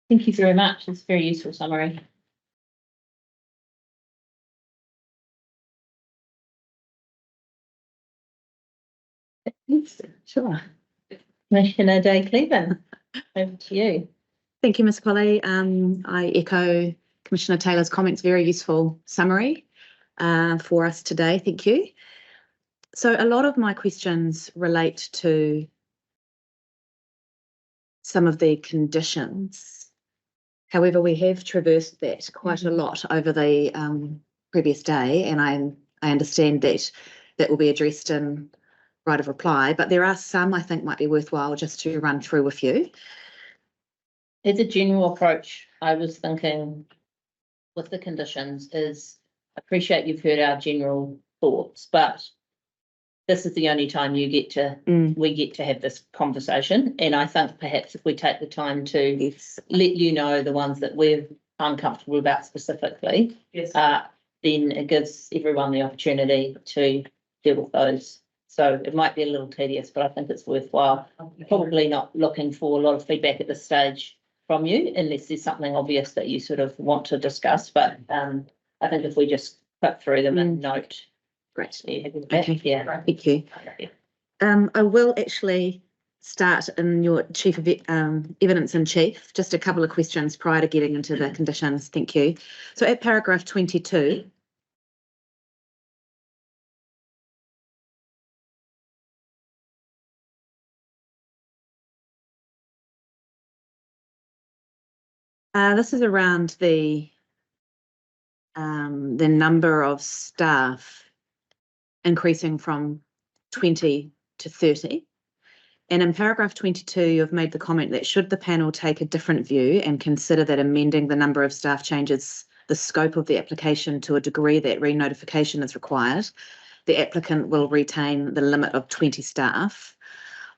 Speaker 1: Thank you very much. It's a very useful summary. Sure. Commissioner Day Cleveland, over to you.
Speaker 6: Thank you, Ms. Colley. I echo Commissioner Taylor's comments. Very useful summary for us today. Thank you. So a lot of my questions relate to some of the conditions. However, we have traversed that quite a lot over the previous day, and I understand that that will be addressed in right of reply, but there are some I think might be worthwhile just to run through with you.
Speaker 1: As a general approach, I was thinking with the conditions is appreciate you've heard our general thoughts, but this is the only time you get to we get to have this conversation. And I think perhaps if we take the time to let you know the ones that we're uncomfortable about specifically,
Speaker 3: Yes.
Speaker 1: Then it gives everyone the opportunity to deal with those. So it might be a little tedious, but I think it's worthwhile. Probably not looking for a lot of feedback at this stage from you, unless there's something obvious that you sort of want to discuss. But I think if we just click through them and note.
Speaker 6: Great.
Speaker 1: Okay. Yeah.
Speaker 6: Thank you. I will actually start in your Chief of Evidence in Chief, just a couple of questions prior to getting into the conditions. Thank you. So at paragraph 22, this is around the number of staff increasing from 20 to 30. And in paragraph 22, you've made the comment that should the panel take a different view and consider that amending the number of staff changes the scope of the application to a degree that re-notification is required, the applicant will retain the limit of 20 staff.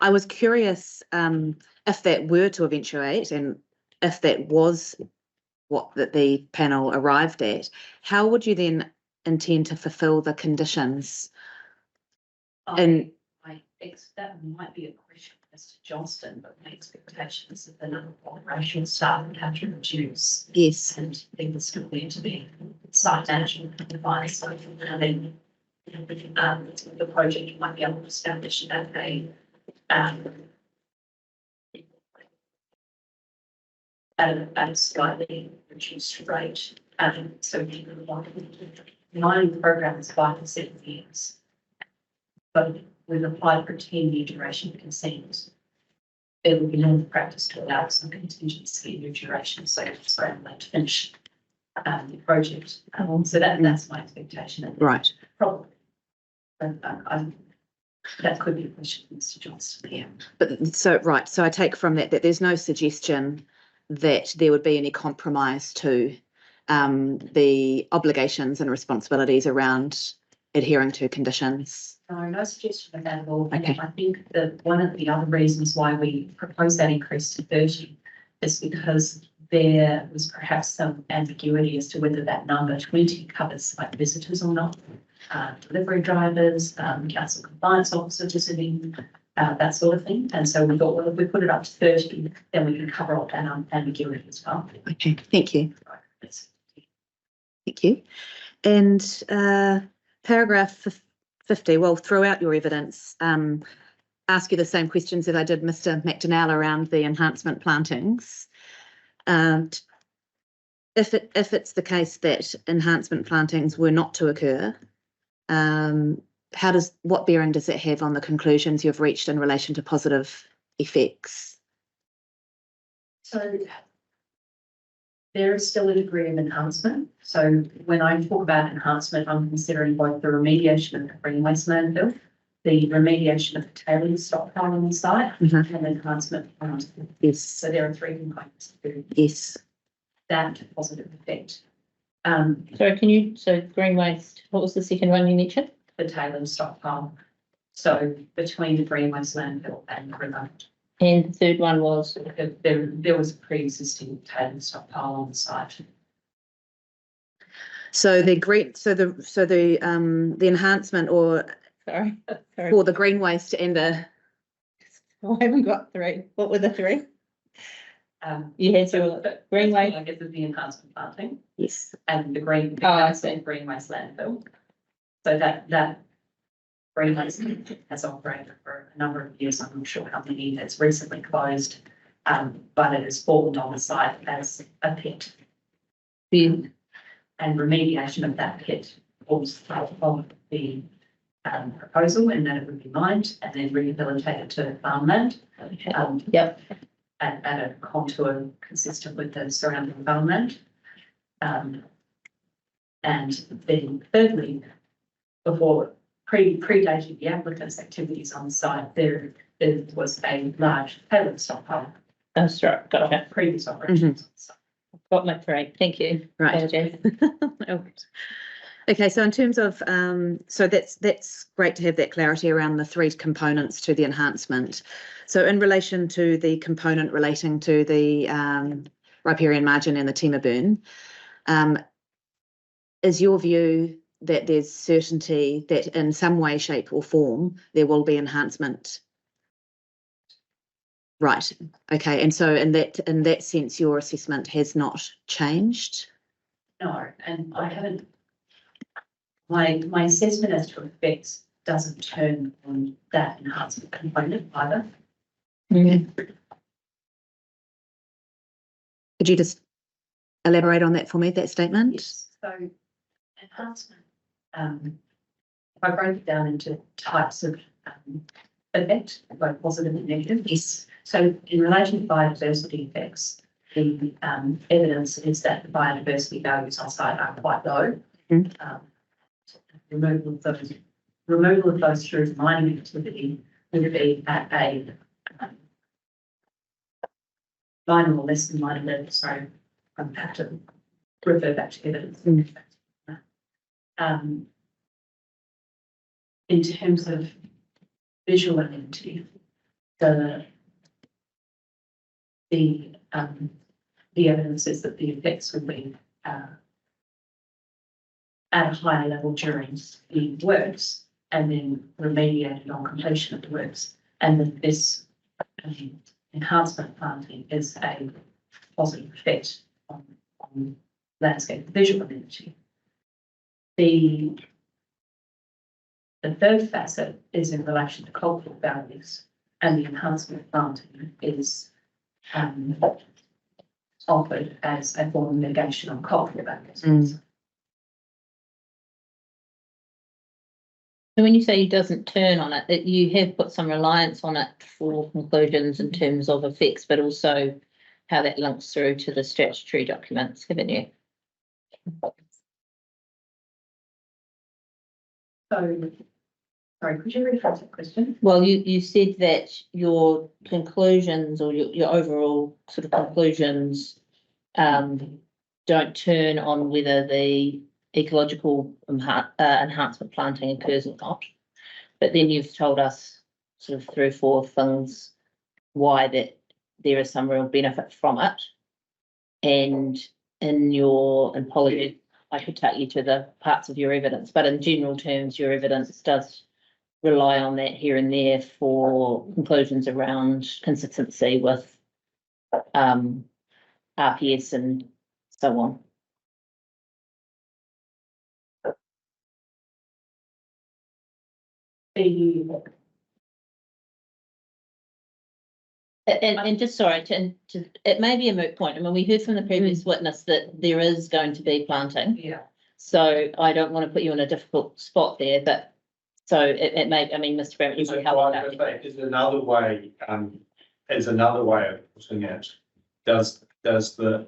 Speaker 6: I was curious if that were to eventuate and if that was what that the panel arrived at, how would you then intend to fulfil the conditions?
Speaker 3: That might be a question Mr. Johnston, but my expectation is that the number of operational staff would have to reduce.
Speaker 6: Yes.
Speaker 3: And there would still need to be site management advice. And then the project might be able to establish at a slightly reduced rate. So the mining program is 5 to 7 years, but we've applied for a 10-year duration of consent. It would be normal practice to allow some contingency in your duration, so I'm going to finish the project. So that's my expectation.
Speaker 6: Right.
Speaker 3: Probably. But that could be a question for Mr. Johnston. Yeah.
Speaker 6: But so, right, so I take from that there's no suggestion that there would be any compromise to the obligations and responsibilities around adhering to conditions.
Speaker 3: No suggestion of that at all.
Speaker 6: Okay.
Speaker 3: I think that one of the other reasons why we proposed that increase to 30 is because there was perhaps some ambiguity as to whether that number 20 covers like visitors or not, delivery drivers, council compliance officers visiting, that sort of thing. And so we thought, well, if we put it up to 30, then we can cover up that ambiguity as well.
Speaker 6: Okay, thank you.
Speaker 3: Right.
Speaker 6: Thank you. And paragraph 50, well, throughout your evidence, ask you the same questions that I did Mr. McDonnell around the enhancement plantings. And if it's the case that enhancement plantings were not to occur, what bearing does it have on the conclusions you've reached in relation to positive effects?
Speaker 3: So there is still a degree of enhancement. So when I talk about enhancement, I'm considering both the remediation of the green waste landfill, the remediation of the tailings stockpile on the site, and enhancement.
Speaker 6: Yes.
Speaker 3: So there are 3 components to
Speaker 6: Yes.
Speaker 3: that positive effect.
Speaker 1: So green waste, what was the second one you mentioned?
Speaker 3: The tailings stockpile. So between the green waste landfill and the river.
Speaker 1: And the third one was?
Speaker 3: There was a pre-existing tailings stockpile on the site.
Speaker 6: So the enhancement or
Speaker 1: Sorry.
Speaker 6: for the green waste and the
Speaker 1: I haven't got 3. What were the 3? You had your green waste.
Speaker 3: I guess is the enhancement planting.
Speaker 6: yes.
Speaker 3: And the green.
Speaker 1: I see.
Speaker 3: Green waste landfill. So that green waste has operated for a number of years. I'm not sure how many. It's recently closed, but it has fallen on the site as a pit.
Speaker 1: Yeah.
Speaker 3: And remediation of that pit was part of the proposal, and that it would be mined and then rehabilitated to farmland.
Speaker 1: Yep.
Speaker 3: At a contour consistent with the surrounding farmland. And then thirdly, before predating the applicant's activities on site, there was a large tailings stockpile.
Speaker 1: That's right. Gotcha.
Speaker 3: Previous operations.
Speaker 1: Got my 3. Thank you.
Speaker 6: Right.
Speaker 1: Apologies.
Speaker 6: Okay, so in terms of so that's great to have that clarity around the 3 components to the enhancement. So in relation to the component relating to the riparian margin and the timber burn, is your view that there's certainty that in some way, shape or form there will be enhancement? Right. Okay, and so in that sense, your assessment has not changed?
Speaker 3: No, and I haven't. My assessment as to effects doesn't turn on that enhancement component either.
Speaker 6: Could you just elaborate on that for me, that statement?
Speaker 3: Yes. So enhancement, if I break it down into types of effect, both positive and negative.
Speaker 6: Yes.
Speaker 3: So in relation to biodiversity effects, the evidence is that the biodiversity values on site are quite low. Removal of those through mining activity would be at a minor or less than minor level. So I'm have to refer back to evidence. In terms of visual amenity, the evidence is that the effects would be at a higher level during the works and then remediated on completion of the works. And that this enhancement planting is a positive effect on landscape visual amenity. The third facet is in relation to cultural values, and the enhancement planting is offered as a form of mitigation on cultural values.
Speaker 1: So when you say he doesn't turn on it, that you have put some reliance on it for conclusions in terms of effects, but also how that links through to the statutory documents, haven't you?
Speaker 3: So, sorry, could you rephrase that question?
Speaker 1: Well, you said that your conclusions or your overall sort of conclusions don't turn on whether the ecological enhancement planting occurs or not. But then you've told us sort of 3 or 4 things why that there is some real benefit from it. And in apology, I could take you to the parts of your evidence, but in general terms, your evidence does rely on that here and there for conclusions around consistency with RPS and so on. And just sorry, it may be a moot point. I mean, we heard from the previous witness that there is going to be planting.
Speaker 3: Yeah.
Speaker 1: So I don't want to put you in a difficult spot there, but so it may, I mean, Mr. Barrett, you might help out there.
Speaker 2: Is another way, is another way of putting it, is the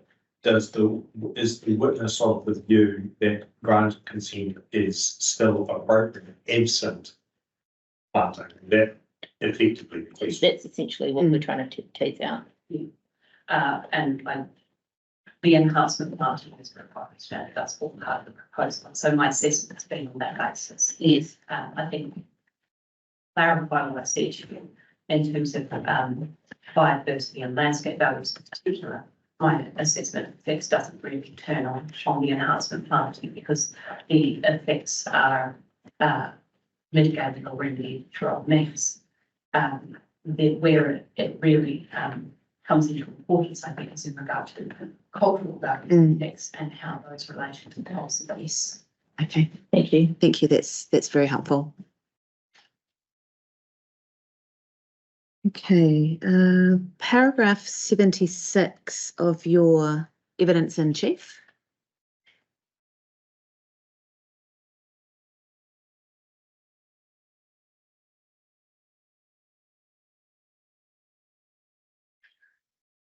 Speaker 2: witness of the view that granted consent is still appropriate absent planting? That effectively the question.
Speaker 1: That's essentially what we're trying to tease out.
Speaker 3: And the enhancement planting is proposed, and that's all part of the proposal. So my assessment has been on that basis.
Speaker 1: Yes.
Speaker 3: I think clarifying what I said to you in terms of biodiversity and landscape values in particular, my assessment of effects doesn't really turn on the enhancement planting because the effects are mitigated already through other means. Where it really comes into importance, I think, is in regard to cultural values effects and how those relate to policy.
Speaker 6: Yes. Okay.
Speaker 1: Thank you.
Speaker 6: Thank you. That's very helpful. Okay. Paragraph 76 of your evidence in chief.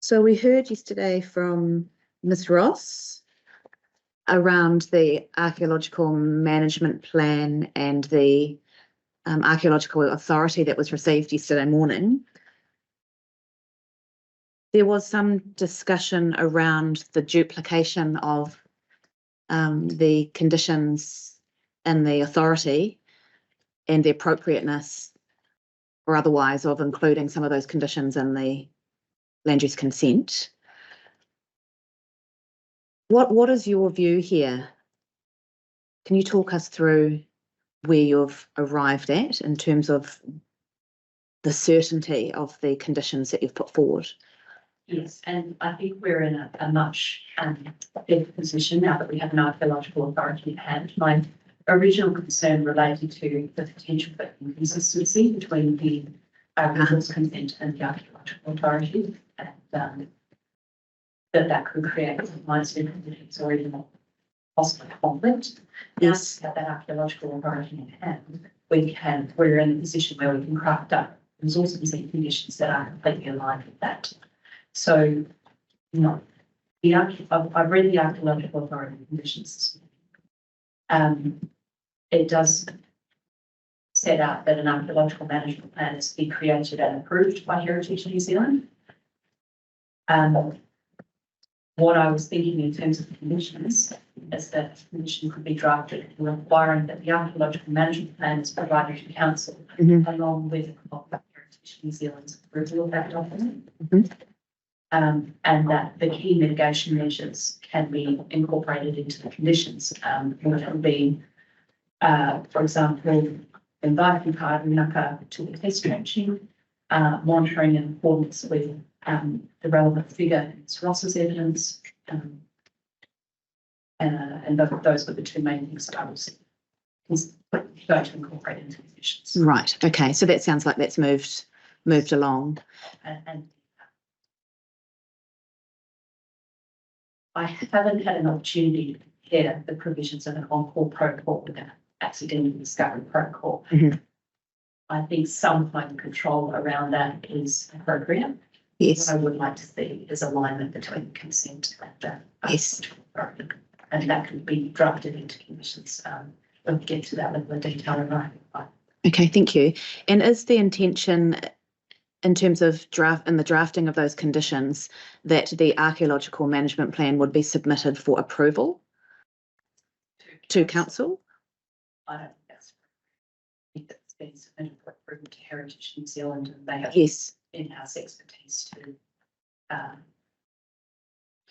Speaker 6: So we heard yesterday from Ms. Ross around the archaeological management plan and the archaeological authority that was received yesterday morning. There was some discussion around the duplication of the conditions in the authority and the appropriateness or otherwise of including some of those conditions in the land use consent. What is your view here? Can you talk us through where you've arrived at in terms of the certainty of the conditions that you've put forward?
Speaker 3: Yes, and I think we're in a much better position now that we have an archaeological authority at hand. My original concern related to the potential for inconsistency between the resource consent and the archaeological authority, and that could create compliance difficulties or even possible conflict.
Speaker 6: Yes.
Speaker 3: Now that archaeological authority at hand, we're in a position where we can craft up resource consent conditions that are completely aligned with that. So, I've read the archaeological authority conditions. It does set out that an archaeological management plan is to be created and approved by Heritage New Zealand. What I was thinking in terms of conditions is that the condition could be drafted requiring that the archaeological management plan is provided to council along with a copy of Heritage New Zealand's approval of that document. And that the key mitigation measures can be incorporated into the conditions, which would be, for example, inviting Kāinaka to the test trenching, monitoring in accordance with the relevant figure in Ross's evidence. And those were the two main things that I was going to incorporate into the conditions.
Speaker 6: Right, okay, so that sounds like that's moved along.
Speaker 3: And I haven't had an opportunity to compare the provisions of an on-call protocol with an accidental discovery protocol.
Speaker 6: Mhm.
Speaker 3: I think some kind of control around that is appropriate.
Speaker 6: Yes,
Speaker 3: What I would like to see is alignment between consent and
Speaker 6: Yes.
Speaker 3: and that could be drafted into conditions when we get to that level of detail.
Speaker 6: okay, thank you. And is the intention in terms of the drafting of those conditions that the archaeological management plan would be submitted for approval to council?
Speaker 3: I don't think that's. I think that's been submitted for approval to Heritage New Zealand, and they have
Speaker 6: Yes,
Speaker 3: in-house expertise to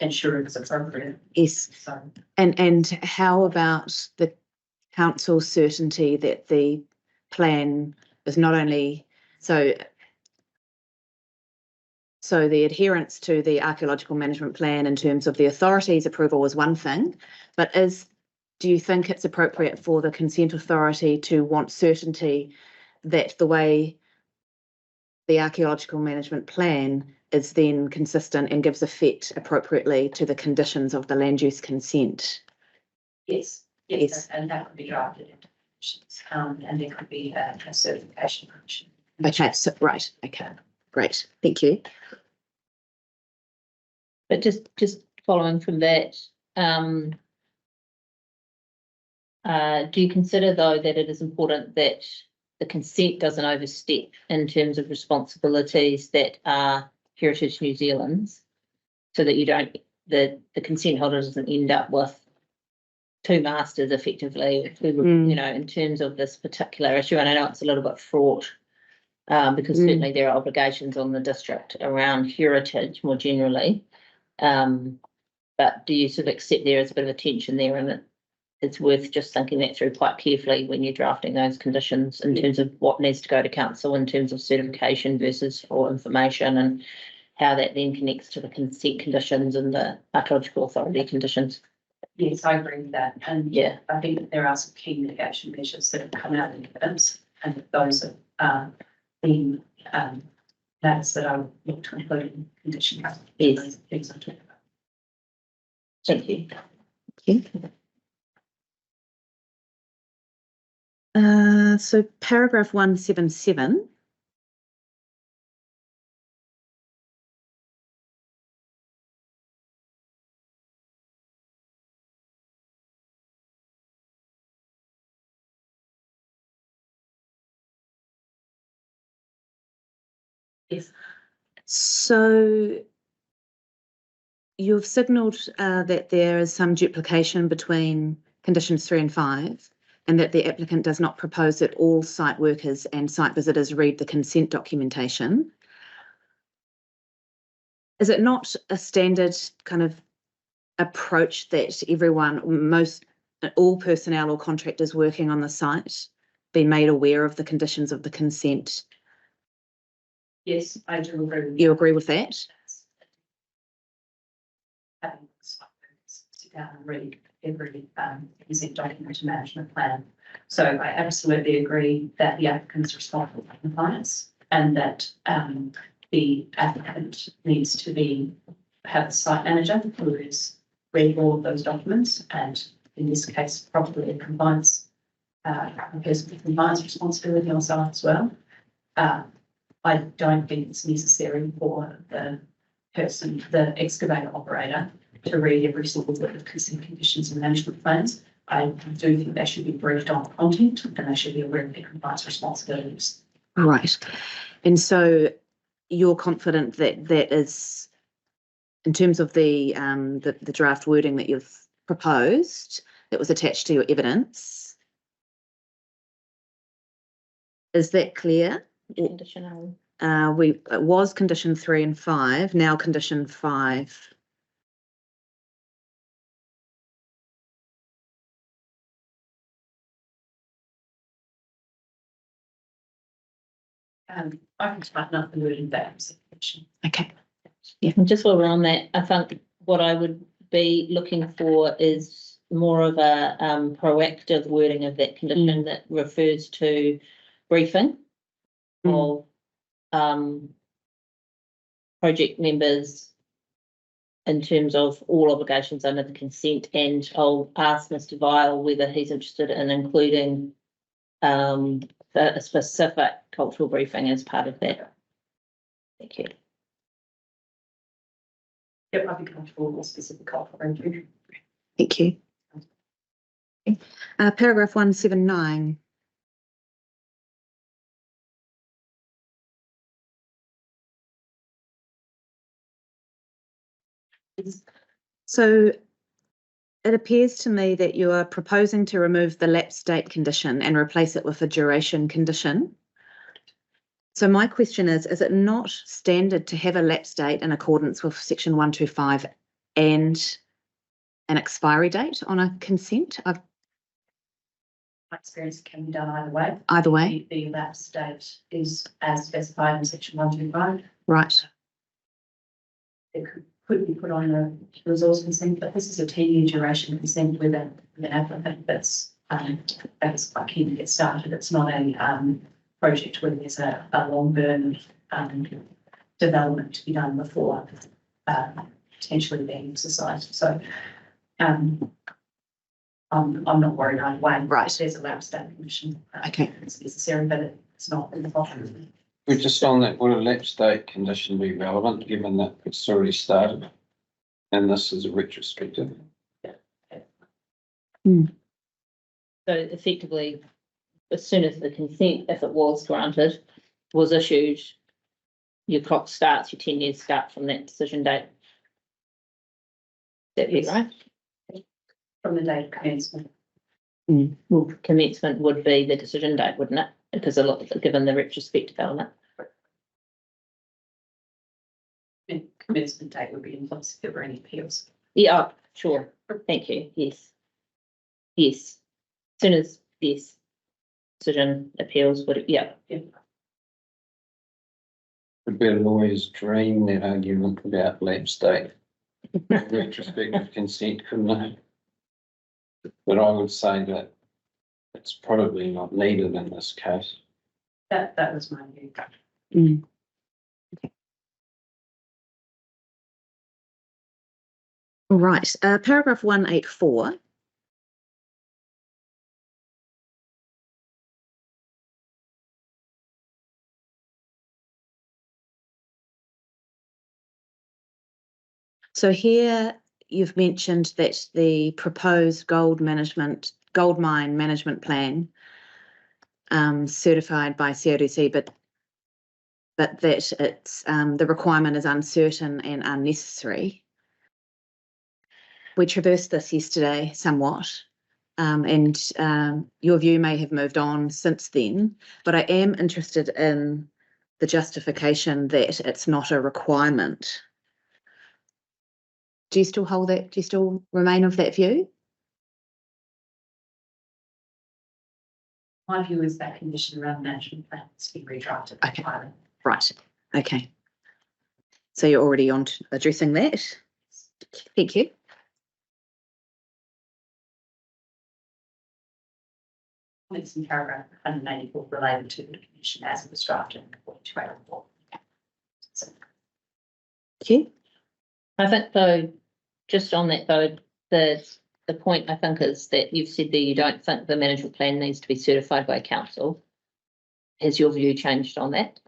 Speaker 3: ensure it's appropriate.
Speaker 6: yes.
Speaker 3: So
Speaker 6: And how about the council's certainty that the plan is not only so the adherence to the archaeological management plan in terms of the authority's approval was one thing, but do you think it's appropriate for the consent authority to want certainty that the way the archaeological management plan is then consistent and gives effect appropriately to the conditions of the land use consent?
Speaker 3: yes,
Speaker 6: Yes.
Speaker 3: and that could be drafted into conditions, and there could be a certification condition.
Speaker 6: Okay, so right, okay, great, thank you.
Speaker 1: But just following from that, do you consider though that it is important that the consent doesn't overstep in terms of responsibilities that are Heritage New Zealand's, so that you don't, the consent holder doesn't end up with two masters effectively, you know, in terms of this particular issue? And I know it's a little bit fraught, because certainly there are obligations on the district around heritage more generally. But do you sort of accept there is a bit of a tension there, and it's worth just thinking that through quite carefully when you're drafting those conditions in terms of what needs to go to council in terms of certification versus for information, and how that then connects to the consent conditions and the archaeological authority conditions?
Speaker 3: Yes, I agree with that. And
Speaker 1: Yeah.
Speaker 3: I think that there are some key mitigation measures that have come out in evidence, and that those are being matters that I would look to include in conditions.
Speaker 1: Yes.
Speaker 3: Those things I'm talking about.
Speaker 1: Thank you.
Speaker 6: So paragraph 177.
Speaker 3: Yes.
Speaker 6: So you've signalled that there is some duplication between conditions 3 and 5, and that the applicant does not propose that all site workers and site visitors read the consent documentation. Is it not a standard kind of approach that all personnel or contractors working on the site be made aware of the conditions of the consent?
Speaker 3: Yes, I do agree with
Speaker 6: You agree with that?
Speaker 3: having site workers sit down and read every consent document and management plan. So I absolutely agree that the applicant is responsible for compliance, and that the applicant needs to have a site manager who is read all of those documents, and in this case, probably a compliance a person with compliance responsibility on site as well. I don't think it's necessary for the excavator operator to read every single bit of consent conditions and management plans. I do think they should be briefed on content, and they should be aware of their compliance responsibilities.
Speaker 6: Right. And so you're confident that that is, in terms of the draft wording that you've proposed, that was attached to your evidence, is that clear?
Speaker 1: Conditional.
Speaker 6: It was condition 3 and 5, now condition 5.
Speaker 3: I can tighten up the wording back.
Speaker 6: Okay.
Speaker 1: And just while we're on that, I think what I would be looking for is more of a proactive wording of that condition that refers to briefing of project members in terms of all obligations under the consent, and I'll ask Mr. Vile whether he's interested in including a specific cultural briefing as part of that. Thank you.
Speaker 3: Yep, I'd be comfortable with specific cultural briefing.
Speaker 6: Thank you. Paragraph 179. So it appears to me that you are proposing to remove the lapse date condition and replace it with a duration condition. So my question is it not standard to have a lapse date in accordance with section 125 and an expiry date on a consent?
Speaker 3: My experience can be done either way.
Speaker 6: Either way?
Speaker 3: The lapse date is as specified in section 125.
Speaker 6: Right.
Speaker 3: It could be put on the resource consent, but this is a 10-year duration consent with an applicant that's quite keen to get started. It's not a project where there's a long burn development to be done before potentially being exercised. So I'm not worried either way.
Speaker 6: Right.
Speaker 3: There's a lapse date condition.
Speaker 6: Okay.
Speaker 3: It's necessary, but it's not in the bottom.
Speaker 4: We're just on that, would a lapse date condition be relevant, given that it's already started? And this is a retrospective.
Speaker 1: So effectively, as soon as the consent, if it was granted, was issued, your clock starts, your 10 years start from that decision date. That be right?
Speaker 3: From the date of commencement.
Speaker 1: Well, commencement would be the decision date, wouldn't it? Because a lot, given the retrospective element.
Speaker 3: And commencement date would be in place if there were any appeals.
Speaker 1: Yeah, oh, sure. Thank you. Yes. Yes. As soon as, yes. Decision appeals would, yeah.
Speaker 4: Would be a lawyer's dream, that argument about lapse date. Retrospective consent, couldn't it? But I would say that it's probably not needed in this case.
Speaker 3: That was my view.
Speaker 6: Okay. All right. Paragraph 184. So here you've mentioned that the proposed gold mine management plan certified by CODC, but that it's the requirement is uncertain and unnecessary. We traversed this yesterday somewhat, and your view may have moved on since then, but I am interested in the justification that it's not a requirement. Do you still hold that? Do you still remain of that view?
Speaker 3: My view is that condition around management plan has been redrafted.
Speaker 6: Okay. Right. Okay. So you're already on to addressing that. Thank you.
Speaker 3: It's in paragraph 184 related to the condition as it was drafted according to our report. So,
Speaker 6: Thank you.
Speaker 1: I think though, just on that though, the point I think is that you've said that you don't think the management plan needs to be certified by council. Has your view changed on that?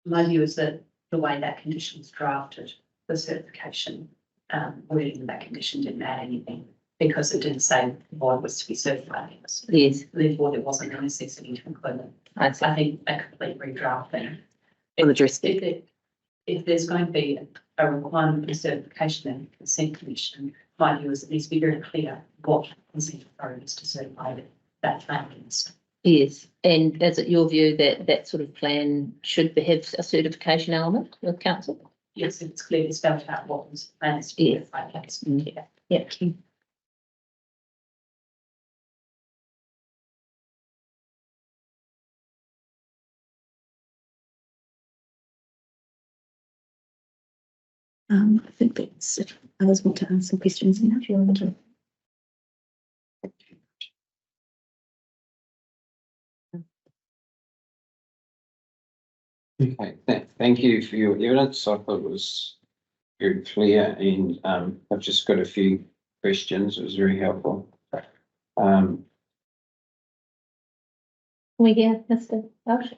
Speaker 3: my view is that the way that condition was drafted, the certification wording of that condition didn't add anything because it didn't say what was to be certified.
Speaker 1: Yes.
Speaker 3: Therefore, there wasn't a necessity to include it.
Speaker 1: I see.
Speaker 3: I think a complete redrafting.
Speaker 6: Will address that.
Speaker 3: If there's going to be a requirement for certification and consent commission, my view is it needs to be very clear what consent authority is to certify that plan is.
Speaker 1: Yes, and is it your view that that sort of plan should have a certification element with council?
Speaker 3: Yes, it's clearly spelled out what was planned to be
Speaker 1: Yeah.
Speaker 3: certified. Yes.
Speaker 1: Yeah.
Speaker 6: I think that's it. Others want to ask some questions now. If you want to.
Speaker 4: Okay, thank you for your evidence. I thought it was very clear and I've just got a few questions. It was very helpful.
Speaker 1: Can we hear Mr. Welsh?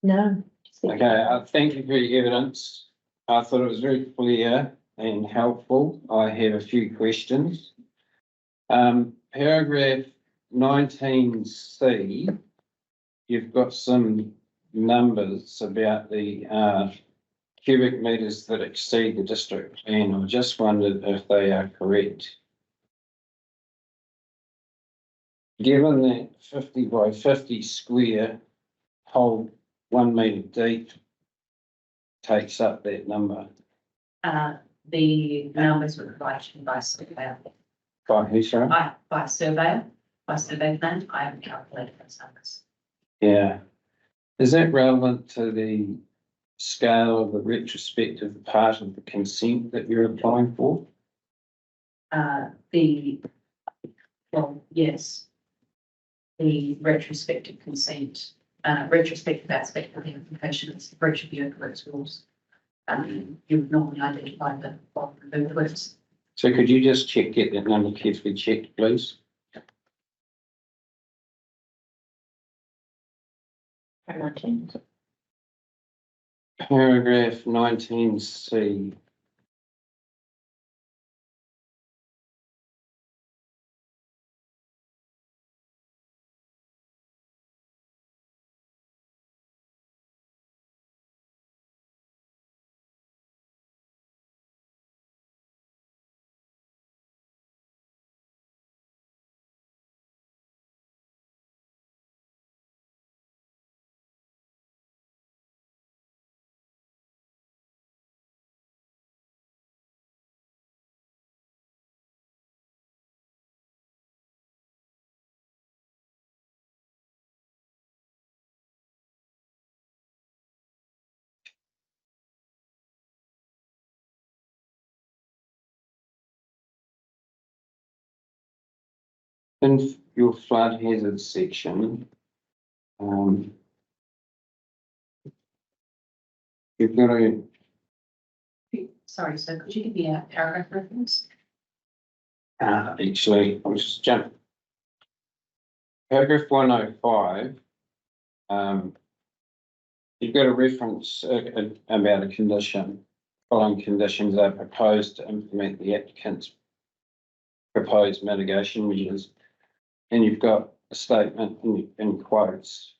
Speaker 1: No.
Speaker 4: Okay, thank you for your evidence. I thought it was very clear and helpful. I have a few questions. Paragraph 19C, you've got some numbers about the cubic meters that exceed the district plan. I just wondered if they are correct. Given that 50 by 50 square hole 1 metre deep takes up that number.
Speaker 3: The numbers were provided by surveyor.
Speaker 4: By who, sorry?
Speaker 3: By surveyor plan, I haven't calculated those numbers.
Speaker 4: Yeah. Is that relevant to the scale of the retrospective part of the consent that you're applying for?
Speaker 3: Yes. The retrospective consent, retrospective aspect of the application is the breach of the earthworks rules. You would normally identify the earthworks.
Speaker 4: So could you just get that number carefully checked, please? Paragraph 19C. In your flood hazard section, you've got a,
Speaker 3: Sorry, so could you give me a paragraph reference?
Speaker 4: actually, I'll just jump. Paragraph 105, you've got a reference about a condition. Following conditions are proposed to implement the applicant's proposed mitigation measures. And you've got a statement in quotes.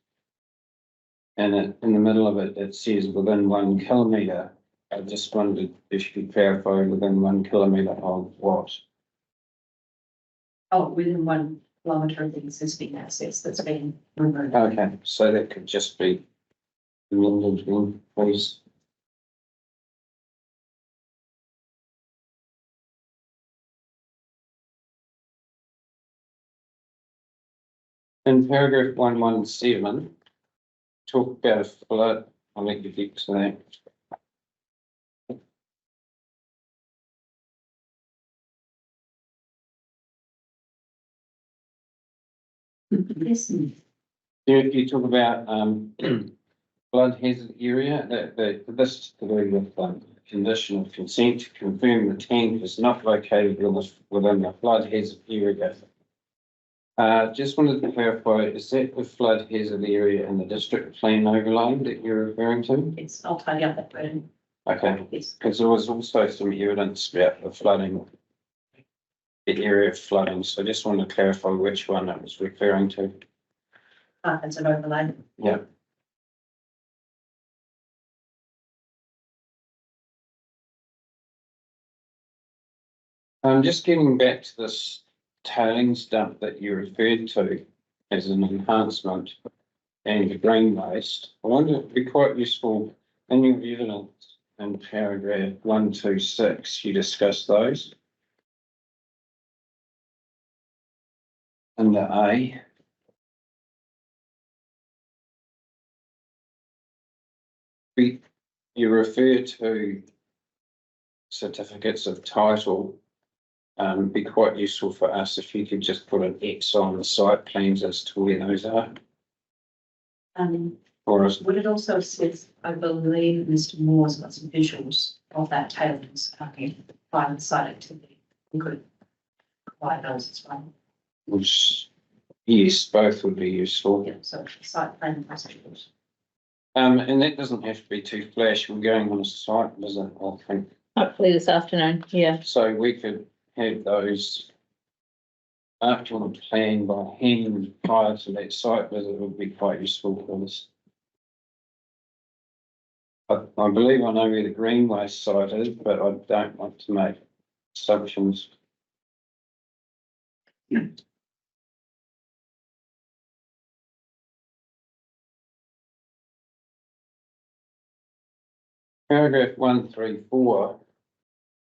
Speaker 4: And in the middle of it, it says within 1 kilometre. I just wondered if you could clarify within 1 kilometre of what?
Speaker 3: Oh, within 1 kilometre of the existing assets that's been removed.
Speaker 4: Okay, so that could just be amended then, please. In paragraph 117, talk about a flood. I'll let you get to that.
Speaker 3: Yes.
Speaker 4: You talk about flood hazard area, this is to do with condition of consent to confirm the tank is not located within the flood hazard area. Just wanted to clarify, is that the flood hazard area in the district plan overlay that you're referring to?
Speaker 3: It's, I'll tidy up that word.
Speaker 4: Okay,
Speaker 3: Yes.
Speaker 4: because there was also some evidence about the flooding, the area of flooding, so I just wanted to clarify which one it was referring to.
Speaker 3: It's an overlay.
Speaker 4: Yeah. Just getting back to this tailings dump that you referred to as an enhancement and the green waste. I wonder if it'd be quite useful in your evidence in paragraph 126, you discuss those. Under A. You refer to certificates of title, be quite useful for us if you could just put an X on the site plans as to where those are. Or as,
Speaker 3: Would it also says, I believe Mr. Moore's got some visuals of that tables, by the site activity. We could provide those as well.
Speaker 4: which, yes, both would be useful.
Speaker 3: Yeah, so site plan visuals.
Speaker 4: And that doesn't have to be too flash. We're going on a site visit, I think.
Speaker 1: Hopefully this afternoon, yeah.
Speaker 4: So we could have those up on a plan by hand prior to that site visit would be quite useful for us. I believe I know where the Greenway site is, but I don't want to make assumptions. Paragraph 134,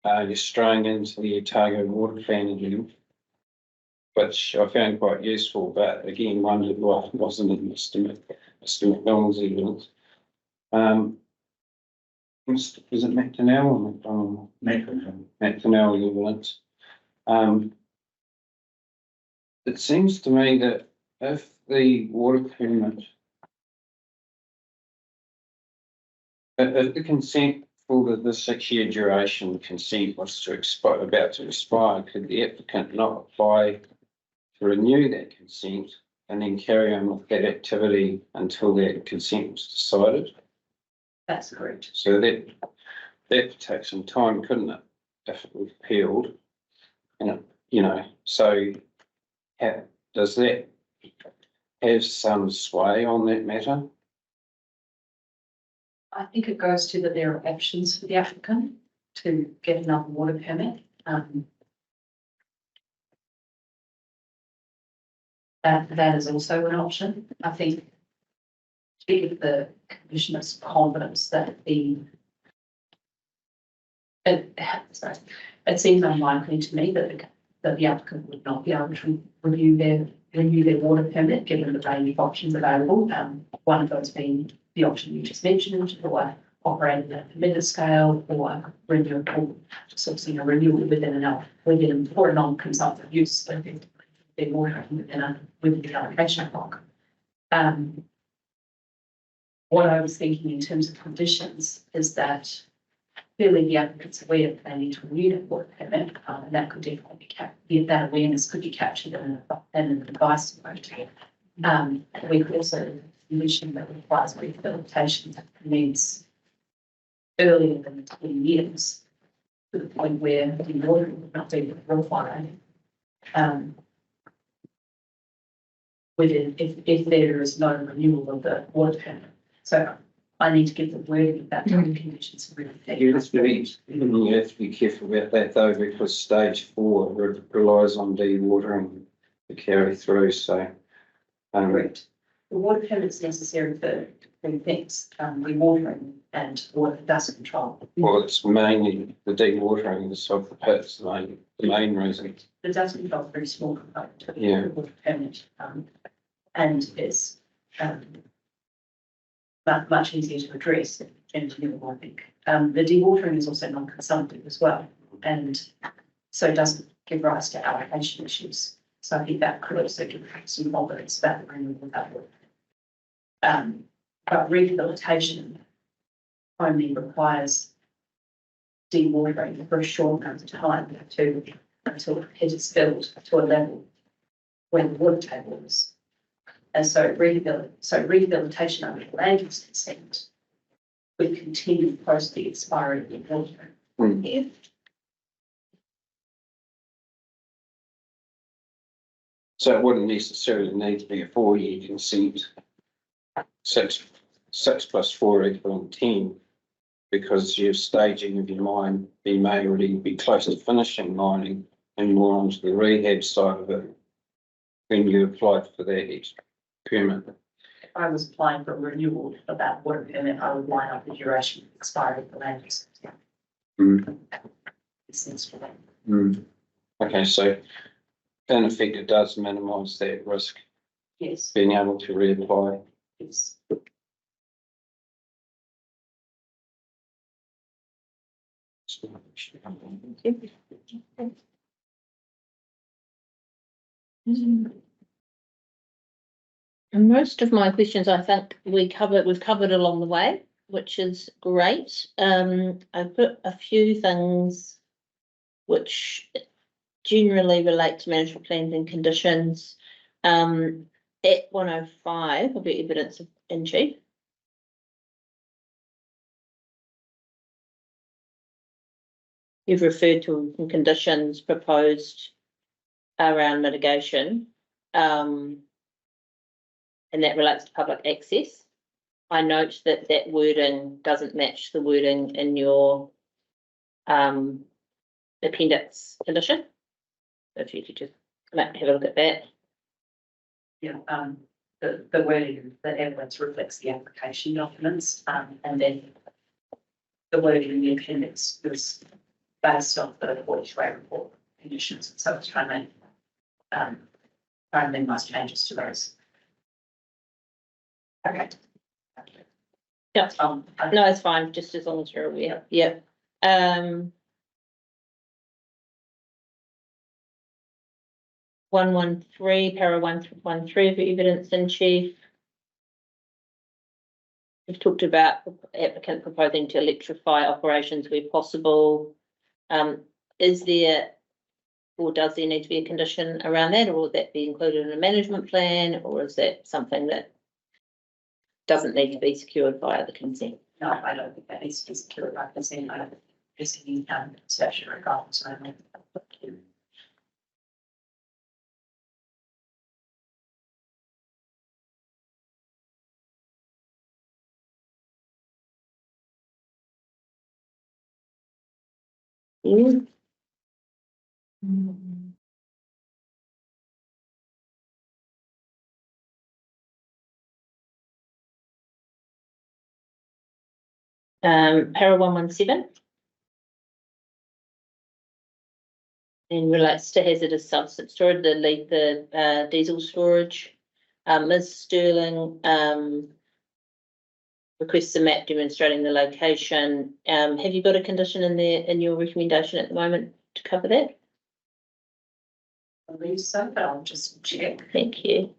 Speaker 4: you're straying into the Otago water plan again, which I found quite useful, but again wondered why it wasn't in Mr. McDonald's evidence. Is it McDonnell or McDonald? McDonnell evidence. It seems to me that if the water permit, if the consent for the 6-year duration consent was to expire, about to expire, could the applicant not apply to renew that consent and then carry on with that activity until that consent was decided?
Speaker 3: That's correct.
Speaker 4: So that would take some time, couldn't it, if it was appealed? And, so does that have some sway on that matter?
Speaker 3: I think it goes to that there are options for the applicant to get another water permit. That is also an option. I think to give the commissioners confidence that it seems unlikely to me that the applicant would not be able to renew their water permit, given the range of options available. One of those being the option you just mentioned, or operating at a permitted scale, or renewable, sourcing a renewal within for a non-consumptive use, but they're more within the allocation block. What I was thinking in terms of conditions is that clearly the applicant's aware that they need to renew that water permit, and that could definitely be that awareness could be captured in an advice note. We could also condition that requires rehabilitation that needs earlier than 10 years, to the point where the water would not be required. If there is no renewal of the water permit. So I need to give the wording of that kind of conditions really.
Speaker 4: You have to be careful about that though, because stage 4 relies on dewatering to carry through, so.
Speaker 3: Correct. The water permit is necessary for 3 things, dewatering and water dust control.
Speaker 4: Well, it's mainly the dewatering of the pits, the main reason.
Speaker 3: The dust control is a very small component of
Speaker 4: Yeah.
Speaker 3: the water permit, and it's much easier to address than engineering, I think. The dewatering is also non-consumptive as well, and so it doesn't give rise to allocation issues. So I think that could also give some confidence about the renewal of that water. But rehabilitation only requires dewatering for a short amount of time until the pit is filled to a level where the water table is. And so rehabilitation under the land use consent would continue post the expiry of the water.
Speaker 4: So it wouldn't necessarily need to be a 4-year consent. 6 plus 4 equaling 10, because your staging of your mine, you may already be close to finishing mining and more onto the rehab side of it when you applied for that permit.
Speaker 3: If I was applying for a renewal of that water permit, I would line up the duration of expiry of the land use consent. Sense for that.
Speaker 4: Okay, so in effect, it does minimise that risk,
Speaker 3: Yes,
Speaker 4: being able to reapply.
Speaker 3: yes.
Speaker 4: It's
Speaker 1: And most of my questions, I think we've covered along the way, which is great. I put a few things which generally relate to management plans and conditions. At 105 will be evidence of in chief. You've referred to some conditions proposed around mitigation. And that relates to public access. I note that that wording doesn't match the wording in your appendix condition. If you could just have a look at that.
Speaker 3: Yeah, the wording, the evidence reflects the application documents, and then the wording in the appendix is based on the Hawkeswood report conditions. So it's trying to minimize changes to those. Okay.
Speaker 1: Yeah. No, it's fine, just as long as you're aware. Yeah. 113, para 113 of evidence in chief. We've talked about applicant proposing to electrify operations where possible. Is there, or does there need to be a condition around that, or will that be included in a management plan, or is that something that doesn't need to be secured via the consent?
Speaker 3: No, I don't think that needs to be secured by consent. I don't think there's any statutory requirements.
Speaker 1: Mm. Para 117. And relates to hazardous substance storage, the diesel storage. Ms. Sterling, requests a map demonstrating the location. Have you got a condition in there in your recommendation at the moment to cover that?
Speaker 3: I believe so, but I'll just check.
Speaker 1: Thank you.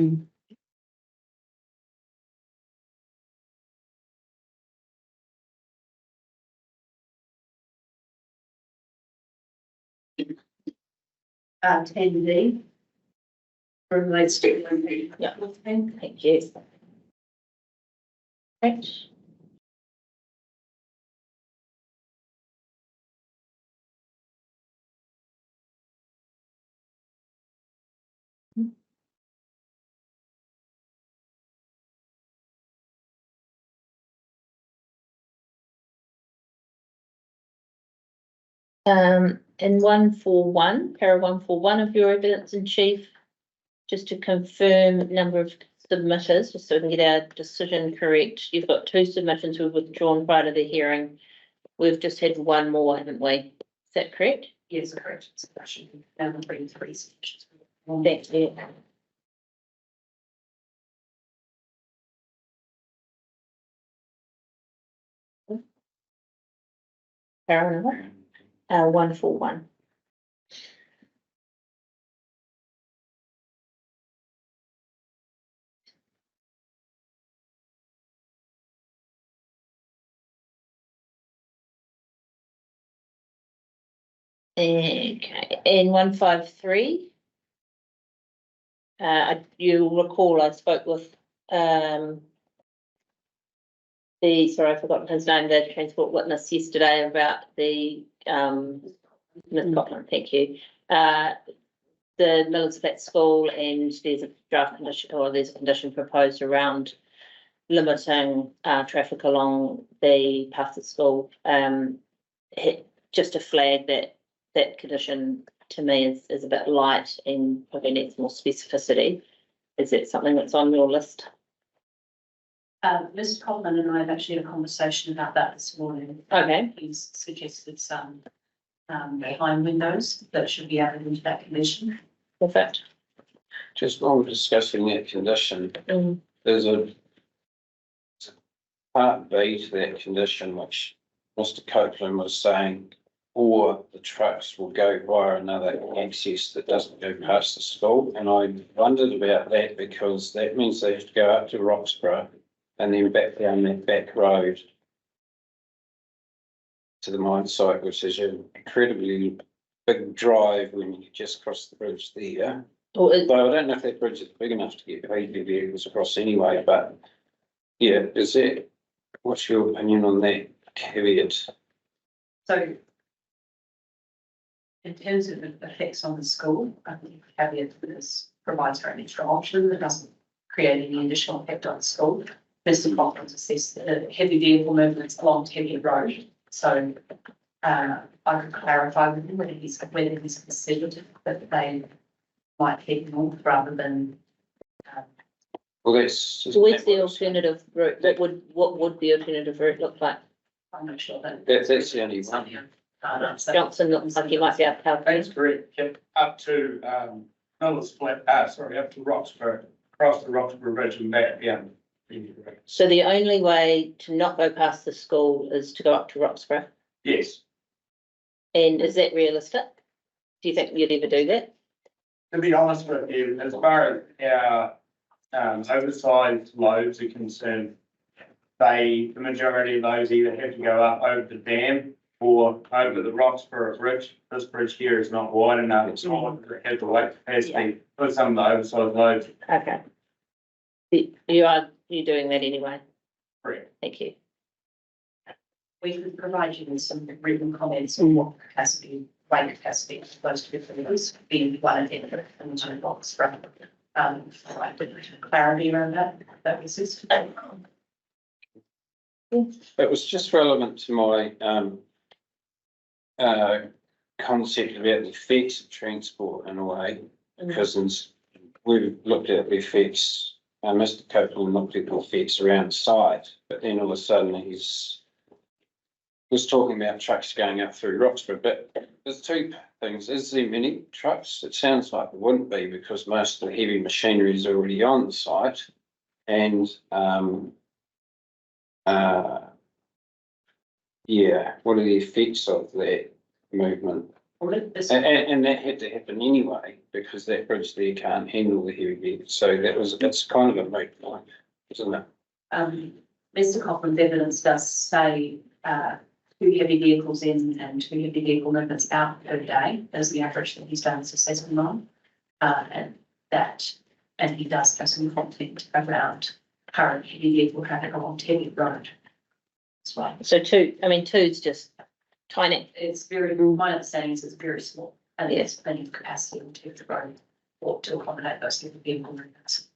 Speaker 6: Mm.
Speaker 3: 10D. Relates to.
Speaker 1: Yeah. Thank you. Right. In 141, para 141 of your evidence in chief, just to confirm number of submitters, just so we can get our decision correct. You've got 2 submissions who were withdrawn prior to the hearing. We've just had 1 more, haven't we? Is that correct?
Speaker 3: Yes, correct. So that should be 3 submissions.
Speaker 1: Thank you. Para number 141. Okay, in 153. You'll recall I spoke with sorry, I've forgotten his name, the transport witness yesterday about the Ms. Cotland, thank you. The Millers Flat School, and there's a draft condition, or there's a condition proposed around limiting traffic along the path to school. Just a flag that condition to me is a bit light and probably needs more specificity. Is that something that's on your list?
Speaker 3: Mr. Coleman and I have actually had a conversation about that this morning.
Speaker 1: Okay.
Speaker 3: He's suggested some time windows that should be added into that condition.
Speaker 1: Perfect.
Speaker 4: Just while we're discussing that condition,
Speaker 1: Mm.
Speaker 4: there's a part B to that condition, which Mr. Copeland was saying, or the trucks will go via another access that doesn't go past the school. And I wondered about that because that means they have to go up to Roxburgh and then back down that back road to the mine site, which is an incredibly big drive when you just cross the bridge there.
Speaker 1: Or is,
Speaker 4: Though I don't know if that bridge is big enough to get heavy vehicles across anyway, but yeah, what's your opinion on that caveat?
Speaker 3: So in terms of the effects on the school, I think the caveat for this provides for an extra option that doesn't create any additional effect on the school. Mr. Cochran's assessed the heavy vehicle movements along Heavy Road. So I could clarify with him whether he's considered that they might head north rather than.
Speaker 4: Well, that's.
Speaker 1: where's the alternative route? What would the alternative route look like?
Speaker 3: I'm not sure that.
Speaker 4: That's the only one.
Speaker 1: Johnson looks like he might be able to help.
Speaker 8: That's correct, yep, up to, up to Roxburgh, across the Roxburgh Bridge and back, yeah.
Speaker 1: So the only way to not go past the school is to go up to Roxburgh.
Speaker 8: Yes,
Speaker 1: And is that realistic? Do you think you'd ever do that?
Speaker 8: to be honest with you, as far as our, oversized loads are concerned, the majority of those either have to go up over the dam or over the Roxburgh Bridge. This bridge here is not wide enough, it's not, it has the weight capacity for some of the oversized loads.
Speaker 1: Okay. You're doing that anyway.
Speaker 8: Correct.
Speaker 1: Thank you.
Speaker 3: We could provide you with some written comments on what capacity, weight capacity of those two things, being one and two box from, clarity around that was just.
Speaker 4: It was just relevant to my concept about the effects of transport in a way, because we've looked at the effects, Mr. Copeland looked at the effects around the site, but then all of a sudden was talking about trucks going up through Roxburgh. But there's two things. Is there many trucks? It sounds like there wouldn't be because most of the heavy machinery is already on the site. And yeah, what are the effects of that movement? And that had to happen anyway, because that bridge there can't handle the heavy vehicles. So it's kind of a moot point, isn't it?
Speaker 3: Mr. Cochran's evidence does say, 2 heavy vehicles in and 2 heavy vehicle movements out per day as the average that he's done his assessment on. And he does have some content around current heavy vehicle traffic along Heavy Road as well.
Speaker 1: So two's just tiny.
Speaker 3: It's very, my understanding is it's very small and there's plenty of capacity on Heavy Road or to accommodate those heavy vehicle movements.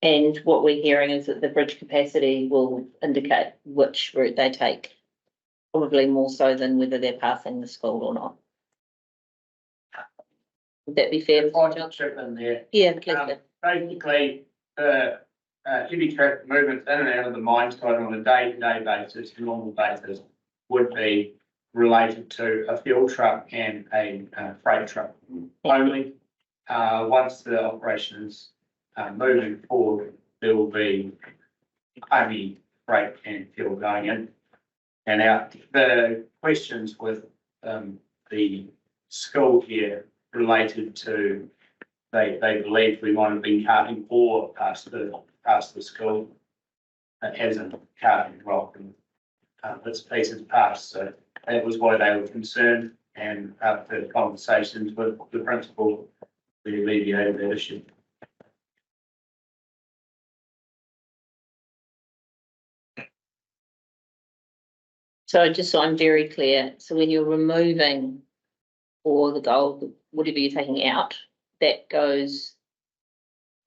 Speaker 1: And what we're hearing is that the bridge capacity will indicate which route they take. Probably more so than whether they're passing the school or not. Would that be fair?
Speaker 8: If I can chip in there.
Speaker 1: Yeah, please do.
Speaker 8: Basically, heavy traffic movements in and out of the mine site on a day-to-day basis, normal basis, would be related to a fuel truck and a freight truck only. Once the operation is moving forward, there will be only freight and fuel going in and out. The questions with the school here related to they believe we might have been carting ore past the school. It hasn't carting rock and bits and pieces past. So that was why they were concerned, and after conversations with the principal, we alleviated that issue.
Speaker 1: So just so I'm very clear, so when you're removing or the gold, whatever you're taking out, that goes,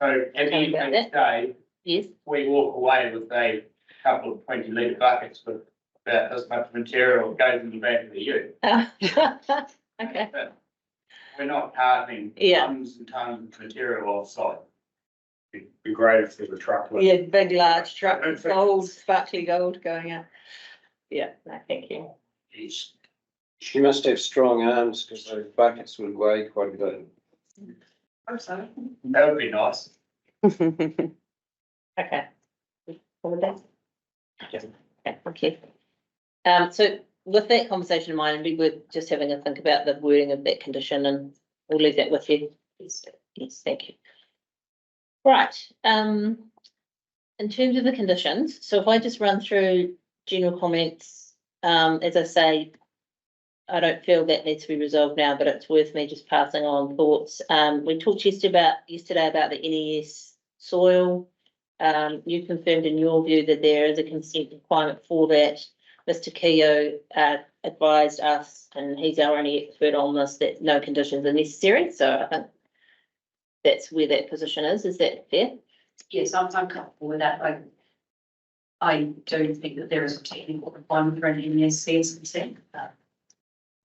Speaker 8: So at the end of the day,
Speaker 1: yes?
Speaker 8: we walk away with a couple of 20-litre buckets with about this much material goes in the back of the ute.
Speaker 1: Okay,
Speaker 8: We're not carting
Speaker 1: Yeah.
Speaker 8: tons and tons of material off site. It'd be great if there was a truck.
Speaker 1: yeah, big, large truck with gold, sparkly gold going out. Yeah, no, thank you.
Speaker 4: She must have strong arms because those buckets would weigh quite a bit.
Speaker 3: I'm sorry.
Speaker 8: That would be nice.
Speaker 1: Okay. Covered that? Okay, thank you. So with that conversation in mind, it'd be good just having a think about the wording of that condition, and we'll leave that with you. Yes, thank you. Right, in terms of the conditions, so if I just run through general comments, as I say, I don't feel that needs to be resolved now, but it's worth me just passing on thoughts. We talked yesterday about the NES soil. You confirmed in your view that there is a consent requirement for that. Mr. Keogh advised us, and he's our only expert on this, that no conditions are necessary. So I think that's where that position is. Is that fair?
Speaker 3: Yes, I'm comfortable with that. I do think that there is a technical requirement for an NSCS consent.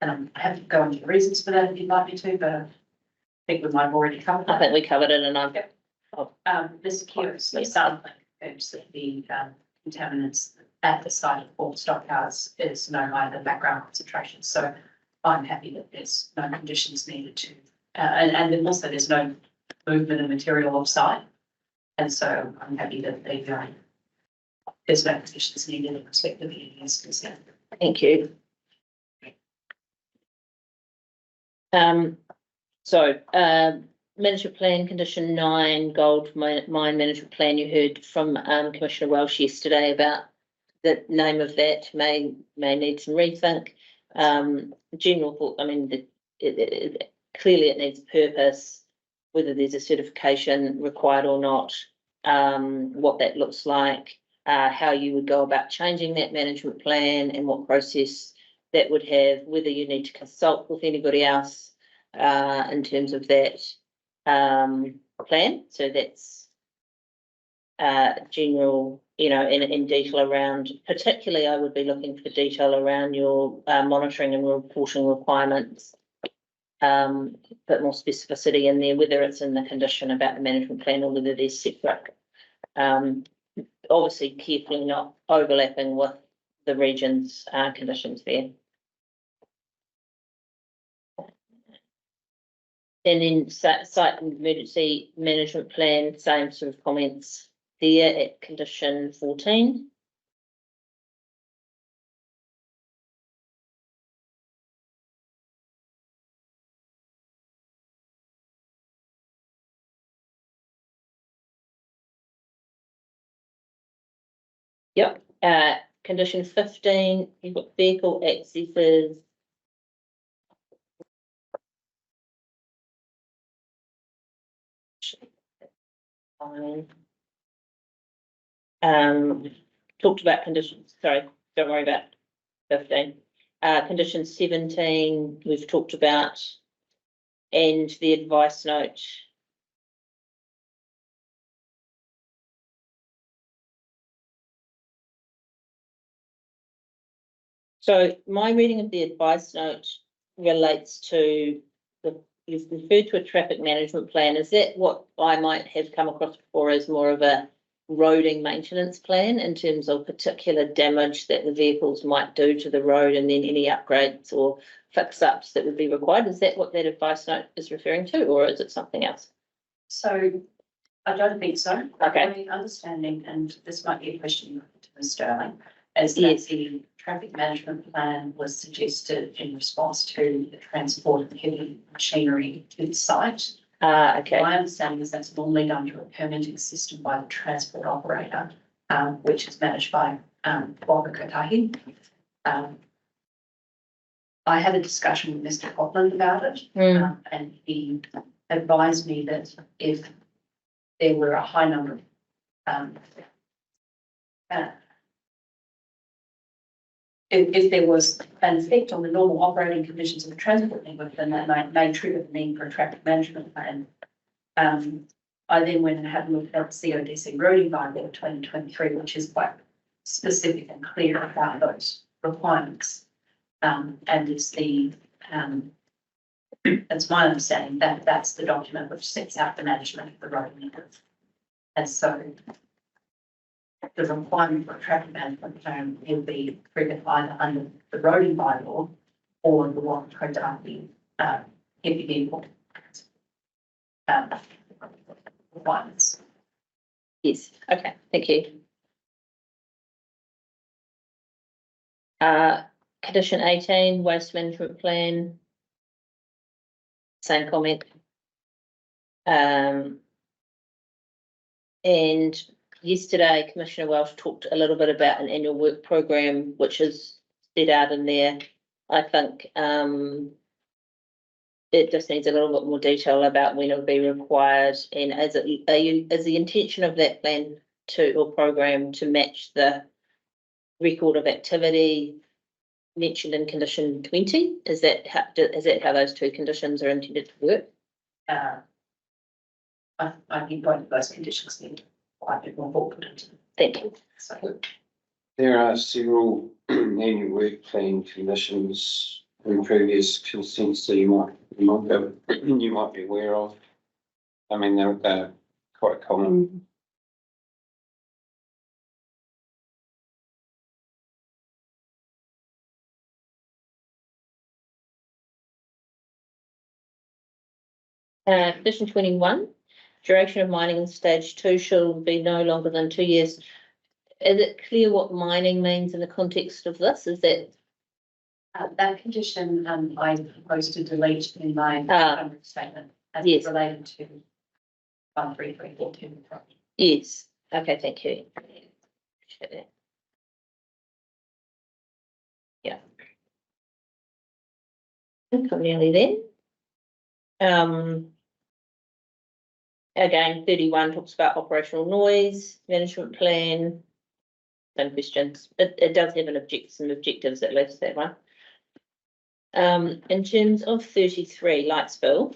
Speaker 3: And I have to go into the reasons for that if you'd like me to, but I think we might have already covered that.
Speaker 1: I think we covered it, and I'm.
Speaker 3: Yep. Mr. Keogh, so something confirms that the contaminants at the site of all stockhouse is no higher than background concentration. So I'm happy that there's no conditions needed to, and then also there's no movement of material off site. And so I'm happy that there's no conditions needed in respect of the NES consent.
Speaker 1: Thank you. Management plan condition 9, gold mine management plan. You heard from Commissioner Welsh yesterday about the name of that may need some rethink. General thought, I mean, clearly it needs purpose, whether there's a certification required or not, what that looks like, how you would go about changing that management plan and what process that would have, whether you need to consult with anybody else in terms of that plan. So that's general, in detail around, particularly I would be looking for detail around your monitoring and reporting requirements, bit more specificity in there, whether it's in the condition about the management plan or whether they're separate. Obviously carefully not overlapping with the region's conditions there. And then site emergency management plan, same sort of comments there at condition 14. Yep, condition 15, you've got vehicle accesses. Fine. Talked about conditions, sorry, don't worry about 15. Condition 17, we've talked about, and the advice note. So my reading of the advice note relates to you've referred to a traffic management plan. Is that what I might have come across before as more of a roading maintenance plan in terms of particular damage that the vehicles might do to the road and then any upgrades or fix-ups that would be required? Is that what that advice note is referring to, or is it something else?
Speaker 3: So I don't think so.
Speaker 1: Okay.
Speaker 3: My understanding, and this might be a question to Ms. Sterling, is that
Speaker 1: Yes.
Speaker 3: the traffic management plan was suggested in response to the transport of heavy machinery to the site.
Speaker 1: Okay.
Speaker 3: My understanding is that's normally done through a permitting system by the transport operator, which is managed by Waka Kotahi. I had a discussion with Mr. Copland about it, and he advised me that if there were a high number of if there was an effect on the normal operating conditions of the transport network, then that may trigger the need for a traffic management plan. I then went and had a look at the CODC roading bylaw 2023, which is quite specific and clear about those requirements. And it's it's my understanding that that's the document which sets out the management of the road network. And so the requirement for a traffic management plan will be triggered either under the roading bylaw or the Waka Kotahi heavy vehicle. requirements.
Speaker 1: Yes, okay, thank you. Condition 18, waste management plan. Same comment. And yesterday, Commissioner Welsh talked a little bit about an annual work program, which is set out in there. I think, it just needs a little bit more detail about when it'll be required, and is the intention of that plan or program to match the record of activity mentioned in condition 20? Is that how those two conditions are intended to work?
Speaker 3: I think both of those conditions need quite a bit more thought put into them.
Speaker 1: Thank you.
Speaker 3: So,
Speaker 4: There are several annual work plan conditions in previous consents that you might be aware of. I mean, they're quite common.
Speaker 1: Condition 21, duration of mining in stage 2 shall be no longer than 2 years. Is it clear what mining means in the context of this? Is that
Speaker 3: that condition, I propose to delete in my statement as
Speaker 1: yes.
Speaker 3: related to 133425.
Speaker 1: Yes, okay, thank you. Yeah. I think I'm nearly there. Again, 31 talks about operational noise, management plan. Same questions. It does have some objectives at least, that one. In terms of 33, light spill.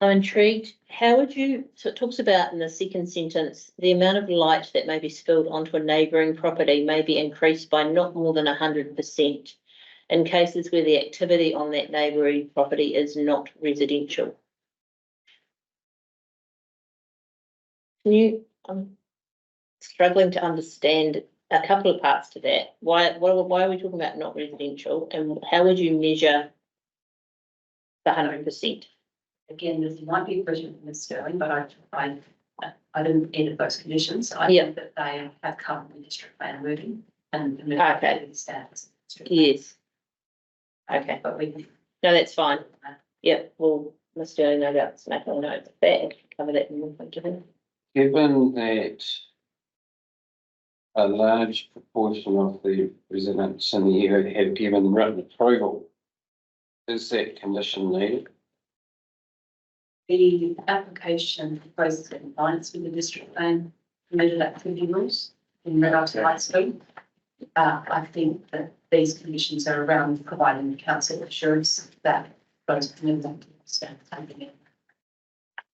Speaker 1: I'm intrigued. How would you, so it talks about in the second sentence, the amount of light that may be spilled onto a neighbouring property may be increased by not more than 100% in cases where the activity on that neighbouring property is not residential. I'm struggling to understand a couple of parts to that. Why are we talking about not residential, and how would you measure the 100%?
Speaker 3: Again, this might be a question for Ms. Sterling, but I didn't edit those conditions. I
Speaker 1: Yeah.
Speaker 3: think that they have covered the district plan moving and the
Speaker 1: Okay.
Speaker 3: status.
Speaker 1: Yes. Okay.
Speaker 3: But we can.
Speaker 1: No, that's fine. Yeah, well, Ms. Sterling, no doubt, making a note of that and cover that in more detail.
Speaker 4: Given that a large proportion of the residents in the area have given written approval, is that condition needed?
Speaker 3: The application proposes compliance with the district plan permitted activity rules in regard to light speed. I think that these conditions are around providing the council assurance that those permitted activities are taken in.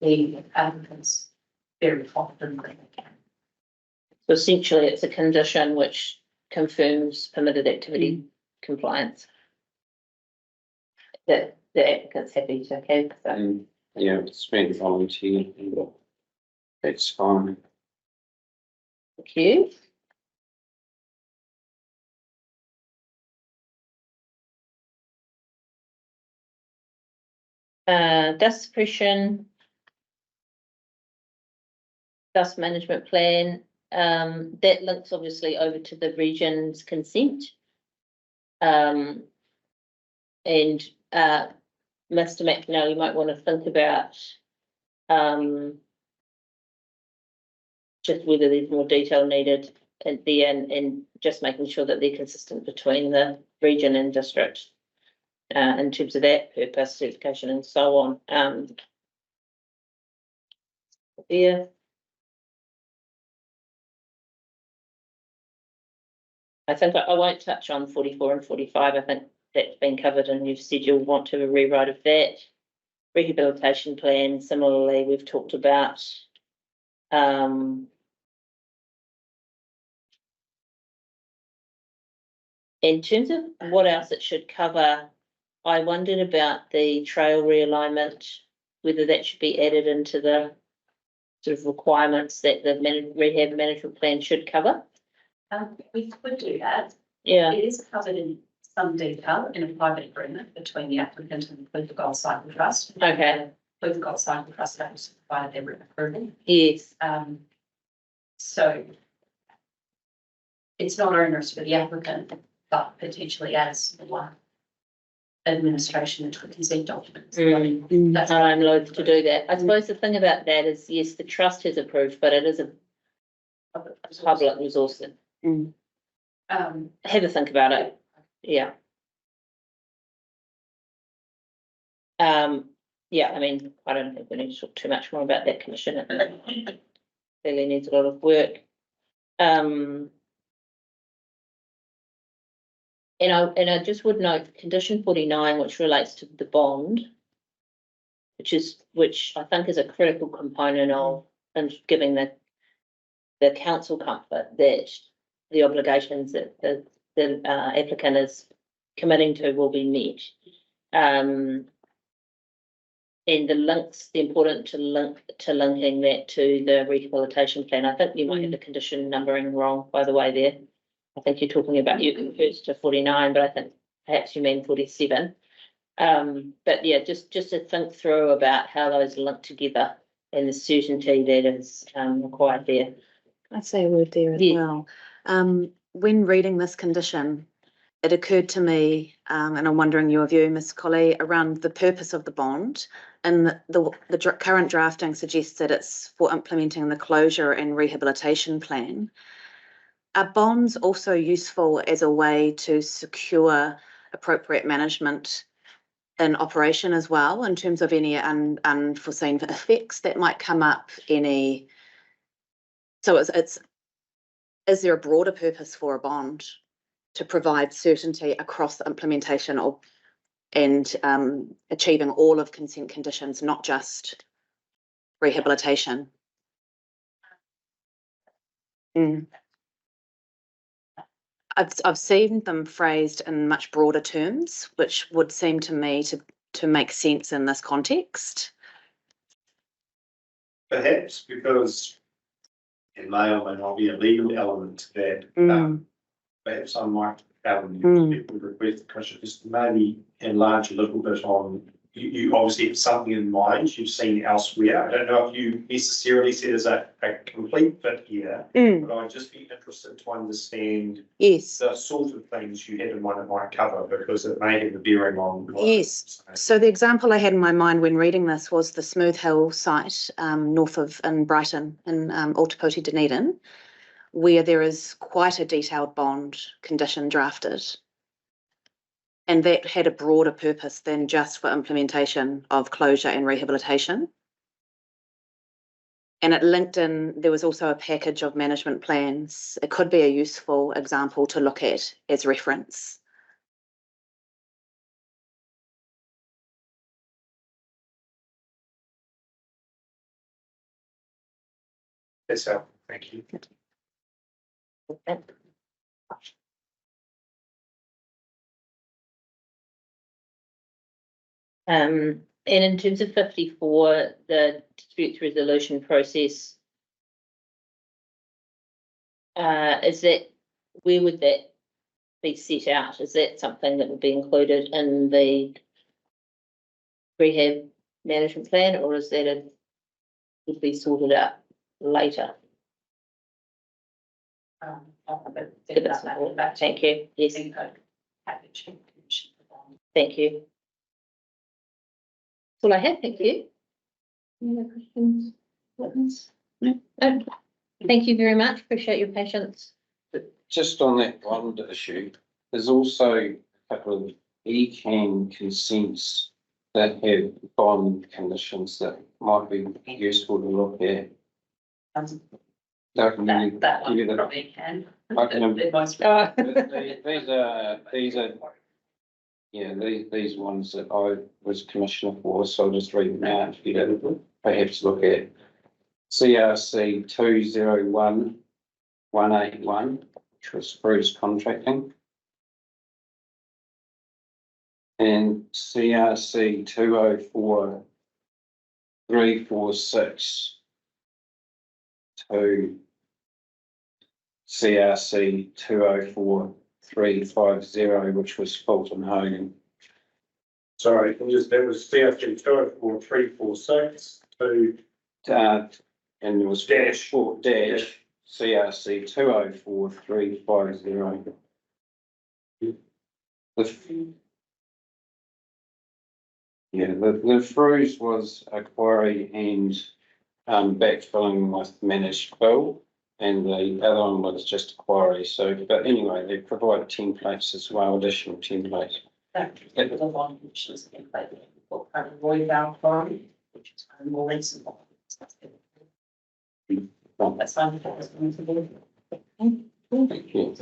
Speaker 3: The applicants very often bring they can.
Speaker 1: So essentially, it's a condition which confirms permitted activity compliance. That the applicant's happy to have, so.
Speaker 4: Yeah, it's been volunteer. That's fine.
Speaker 1: Thank you. Dust suppression. Dust management plan, that links obviously over to the region's consent. And Mr. McNally, you might want to think about just whether there's more detail needed at the end, and just making sure that they're consistent between the region and district in terms of that purpose, certification and so on. Yeah. I think I won't touch on 44 and 45. I think that's been covered, and you've said you'll want to have a rewrite of that. Rehabilitation plan, similarly, we've talked about. In terms of what else it should cover, I wondered about the trail realignment, whether that should be added into the sort of requirements that the rehab management plan should cover.
Speaker 3: We could do that.
Speaker 1: Yeah.
Speaker 3: It is covered in some detail in a private agreement between the applicant and the Gold Cycle Trust.
Speaker 1: Okay.
Speaker 3: The Gold Cycle Trust has provided their written approval.
Speaker 1: Yes.
Speaker 3: So it's not onerous for the applicant, but potentially as the one administration to consent documents. That's
Speaker 1: I'm loath to do that. I suppose the thing about that is, yes, the trust has approved, but it is a public resource. Have a think about it. Yeah. Yeah, I mean, I don't think we need to talk too much more about that commission. It clearly needs a lot of work. And I just would note condition 49, which relates to the bond, which I think is a critical component of and giving the council comfort that the obligations that the applicant is committing to will be met. And the important to linking that to the rehabilitation plan. I think you might have the condition numbering wrong, by the way, there. I think you're talking about, you confers to 49, but I think perhaps you mean 47. But yeah, just to think through about how those link together and the certainty that is required there.
Speaker 6: I'd say a word there as well. When reading this condition, it occurred to me, and I'm wondering your view, Ms. Colley, around the purpose of the bond. And the current drafting suggests that it's for implementing the closure and rehabilitation plan. Are bonds also useful as a way to secure appropriate management in operation as well, in terms of any unforeseen effects that might come up? So is there a broader purpose for a bond to provide certainty across the implementation of and achieving all of consent conditions, not just rehabilitation? I've seen them phrased in much broader terms, which would seem to me to make sense in this context.
Speaker 2: Perhaps because it may or may not be a legal element to that. Perhaps I might people request the question just maybe enlarge a little bit on, you obviously have something in mind you've seen elsewhere. I don't know if you necessarily see it as a complete fit here, but I'd just be interested to understand the sort of things you had in mind it might cover, because it may have a bearing on.
Speaker 6: So the example I had in my mind when reading this was the Smooth Hill site north of in Brighton in Ōtepoti Dunedin, where there is quite a detailed bond condition drafted. And that had a broader purpose than just for implementation of closure and rehabilitation. And it linked in, there was also a package of management plans. It could be a useful example to look at as reference.
Speaker 2: That's helpful, thank you.
Speaker 1: And in terms of 54, the dispute resolution process, is that, where would that be set out? Is that something that would be included in the rehab management plan, or is that would be sorted out later? Thank you. Yes. Thank you. That's all I had. Thank you. Any other questions? No. Thank you very much. Appreciate your patience.
Speaker 4: Just on that bond issue, there's also a couple of ECAN consents that have bond conditions that might be useful to look at.
Speaker 3: That one probably can.
Speaker 4: These ones that I was commissioner for, so I'll just read them out if you don't perhaps look at. CRC 201181, which was Spruce Contracting. And CRC 204346 to CRC 2043 RM230350, which was Fulton Hogan.
Speaker 2: Sorry, can you just, that was CRC 204346 to
Speaker 4: And it was
Speaker 2: Dash.
Speaker 4: short dash CRC 204350. The Fruze was a quarry and backfilling with managed fill, and the other one was just a quarry. So, but anyway, they provide templates as well, additional templates.
Speaker 3: That was a one which is in play for Roy Down Quarry, which is kind of more recent. That's fine.
Speaker 4: Thank you.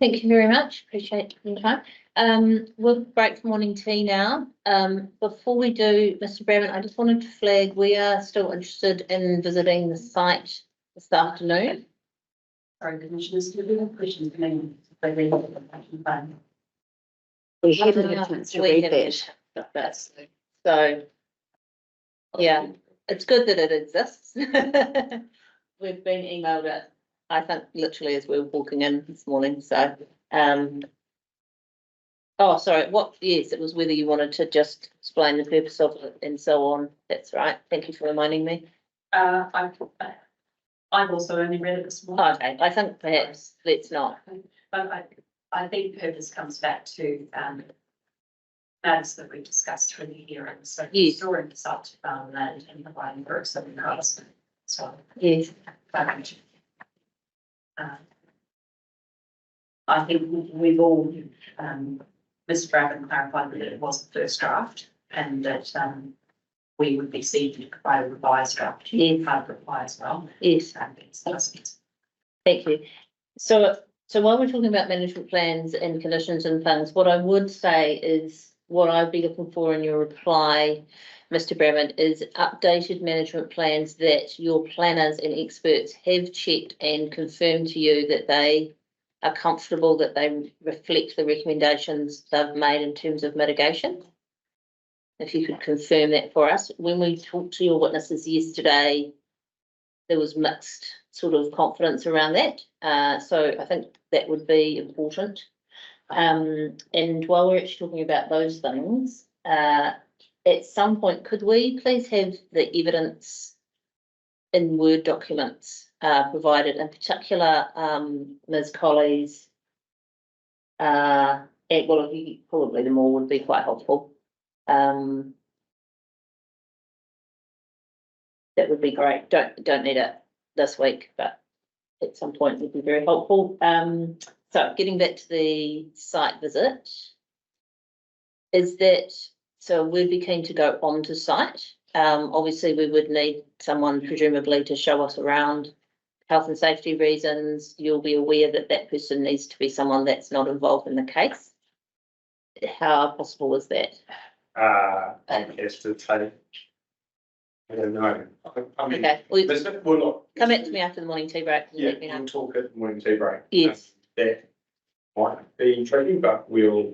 Speaker 1: Thank you very much. Appreciate your time. We'll break for morning tea now. Before we do, Mr. Bramman, I just wanted to flag, we are still interested in visiting the site this afternoon.
Speaker 3: Sorry, Commissioners, do you have questions for me?
Speaker 6: We haven't had a chance to read that.
Speaker 1: That's, so, yeah, it's good that it exists. We've been emailed it, I think, literally as we were walking in this morning, so, oh, sorry, yes, it was whether you wanted to just explain the purpose of it and so on. That's right. Thank you for reminding me.
Speaker 3: I've also only read it this morning.
Speaker 1: Okay, I think perhaps let's not.
Speaker 3: But I think purpose comes back to, matters that we discussed through the hearing. So
Speaker 1: Yes.
Speaker 3: storing the site to farmland and providing for some costs. So,
Speaker 1: Yes.
Speaker 3: I think we've all, Mr. Bracken clarified that it was the first draft and that, we would be seeking to provide a revised draft.
Speaker 1: Yes.
Speaker 3: Part of reply as well.
Speaker 1: Yes. Thank you. So while we're talking about management plans and conditions and things, what I would say is what I'd be looking for in your reply, Mr. Bramman, is updated management plans that your planners and experts have checked and confirmed to you that they are comfortable, that they reflect the recommendations they've made in terms of mitigation. If you could confirm that for us. When we talked to your witnesses yesterday, there was mixed sort of confidence around that. So I think that would be important. And while we're actually talking about those things, at some point, could we please have the evidence in Word documents provided, in particular, Ms. Colley's, well, probably them all would be quite helpful. That would be great. Don't need it this week, but at some point would be very helpful. So getting back to the site visit, is that, so we'd be keen to go onto site. Obviously we would need someone presumably to show us around. Health and safety reasons, you'll be aware that that person needs to be someone that's not involved in the case. How possible is that?
Speaker 2: I guess to take. I don't know. I mean,
Speaker 1: Okay, well,
Speaker 2: we're not.
Speaker 1: come back to me after the morning tea break. And
Speaker 2: Yeah,
Speaker 1: let me know.
Speaker 2: we'll talk at morning tea break.
Speaker 1: Yes.
Speaker 2: That might be tricky, but we'll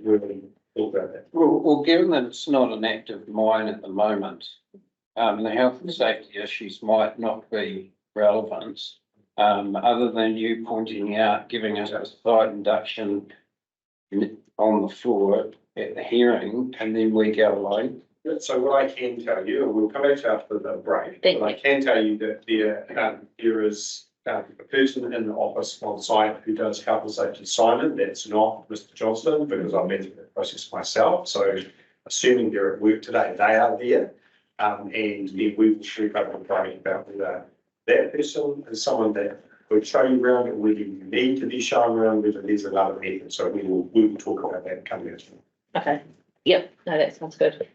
Speaker 2: talk about that.
Speaker 4: Well, given that it's not an active mine at the moment, the health and safety issues might not be relevant. Other than you pointing out, giving us a site induction on the floor at the hearing, and then we go away.
Speaker 2: So what I can tell you, and we'll come back to after the break,
Speaker 1: Thank
Speaker 2: but I
Speaker 1: you.
Speaker 2: can tell you that there is a person in the office on site who does health and safety assignment. That's not Mr. Johnston, because I've been through that process myself. So assuming they're at work today, they are there. And then we will speak up and break about whether that person is someone that could show you around, or whether you need to be shown around, whether there's another method. So we will talk about that coming out.
Speaker 1: Okay. Yep. No, that sounds good.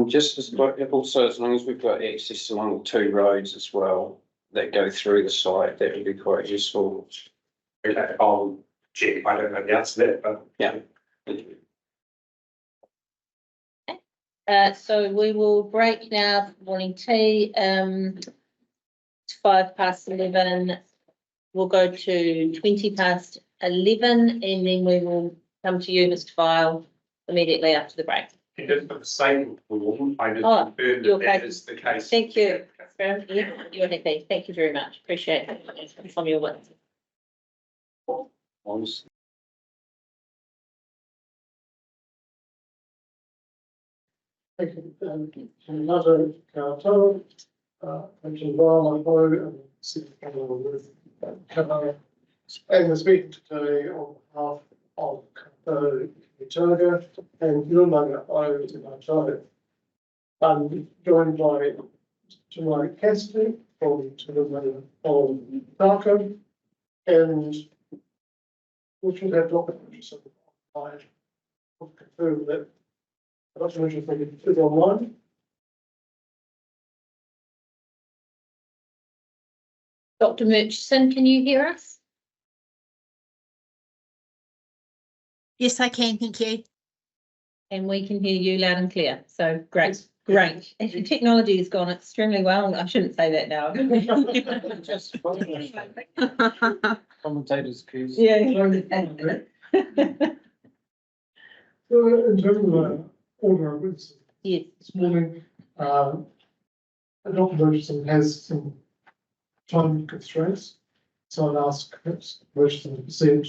Speaker 4: Just as, also as long as we've got access along 2 roads as well that go through the site, that would be quite useful.
Speaker 2: Okay, I'll check. I don't know the answer to that, but
Speaker 4: Yeah.
Speaker 1: So we will break now for morning tea. It's 11:05. We'll go to 11:20, and then we will come to you, Mr. File, immediately after the break.
Speaker 2: it is for the same form. I just
Speaker 1: Oh,
Speaker 2: confirm
Speaker 1: you're
Speaker 2: that that
Speaker 1: okay.
Speaker 2: is the case.
Speaker 1: Thank you. Hawkeswood. Yeah, you're happy. Thank you very much. Appreciate it from your words.
Speaker 4: Honestly.
Speaker 9: Another cartel, which is well, I know, and see with Canada. And we're speaking today on behalf of Targa and Yulunga O in Targa. I'm joined by July Cassidy from Yulunga on Targa, and we should have Dr. Richardson online. I'll confirm that Dr. Richardson is online.
Speaker 1: Dr. Murchison, can you hear us?
Speaker 10: Yes, I can, thank you.
Speaker 1: And we can hear you loud and clear. So great, great. And the technology has gone extremely well. I shouldn't say that now.
Speaker 4: Just commentators quiz.
Speaker 1: Yeah.
Speaker 9: So in terms of order of business,
Speaker 1: Yes.
Speaker 9: this morning, Dr. Murchison has some time constraints. So I'd ask Murchison to present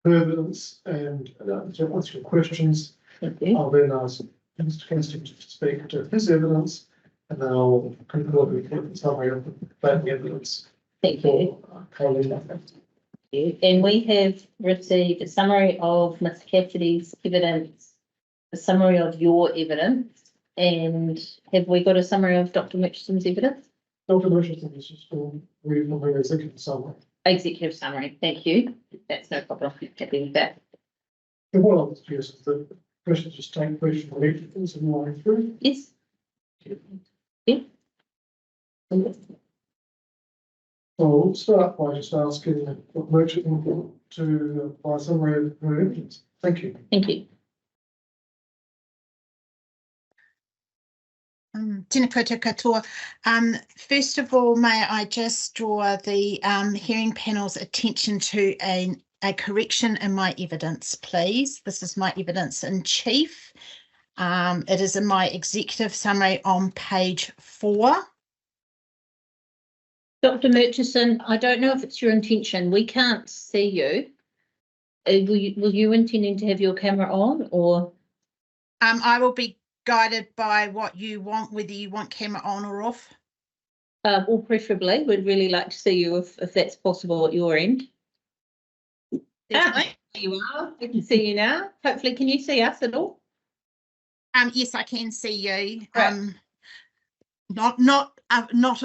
Speaker 9: her evidence and to answer your questions.
Speaker 1: Thank you.
Speaker 9: I'll then ask Mr. Kingston to speak to his evidence, and then I'll conclude with a summary of that evidence.
Speaker 1: Thank you. And we have received a summary of Ms. Cassidy's evidence, a summary of your evidence, and have we got a summary of Dr. Murchison's evidence?
Speaker 9: Dr. Murchison is just going to read from her executive summary.
Speaker 1: Executive summary, thank you. That's no problem. Happy with that.
Speaker 9: And what I'll suggest is that questions just take question on each of things and line through.
Speaker 1: Yes. Yeah.
Speaker 9: So we'll start by just asking Dr. Murchison to provide a summary of her evidence. Thank you.
Speaker 1: Thank you.
Speaker 10: Tēnā koutou katoa. First of all, may I just draw the hearing panel's attention to a correction in my evidence, please. This is my evidence in chief. It is in my executive summary on page 4.
Speaker 1: Dr. Murchison, I don't know if it's your intention. We can't see you. Will you intending to have your camera on, or?
Speaker 10: I will be guided by what you want, whether you want camera on or off.
Speaker 1: Or preferably, we'd really like to see you if that's possible at your end.
Speaker 10: Definitely.
Speaker 1: There you are. We can see you now. Hopefully, can you see us at all?
Speaker 10: Yes, I can see you.
Speaker 1: Right.
Speaker 10: Not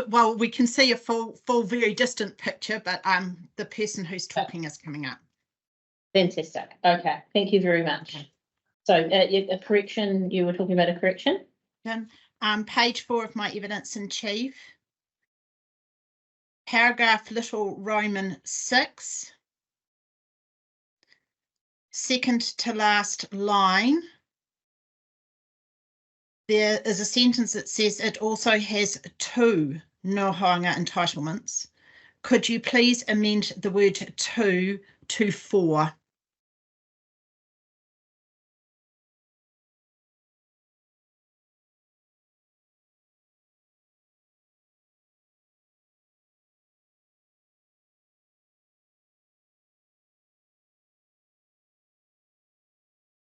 Speaker 10: well. We can see a full, very distant picture, but the person who's talking is coming up.
Speaker 1: Fantastic. Okay, thank you very much.
Speaker 10: Okay.
Speaker 1: So, a correction. You were talking about a correction.
Speaker 10: Page 4 of my evidence in chief. Paragraph little Roman 6. Second to last line. There is a sentence that says it also has 2 no hoanga entitlements. Could you please amend the word 2 to 4?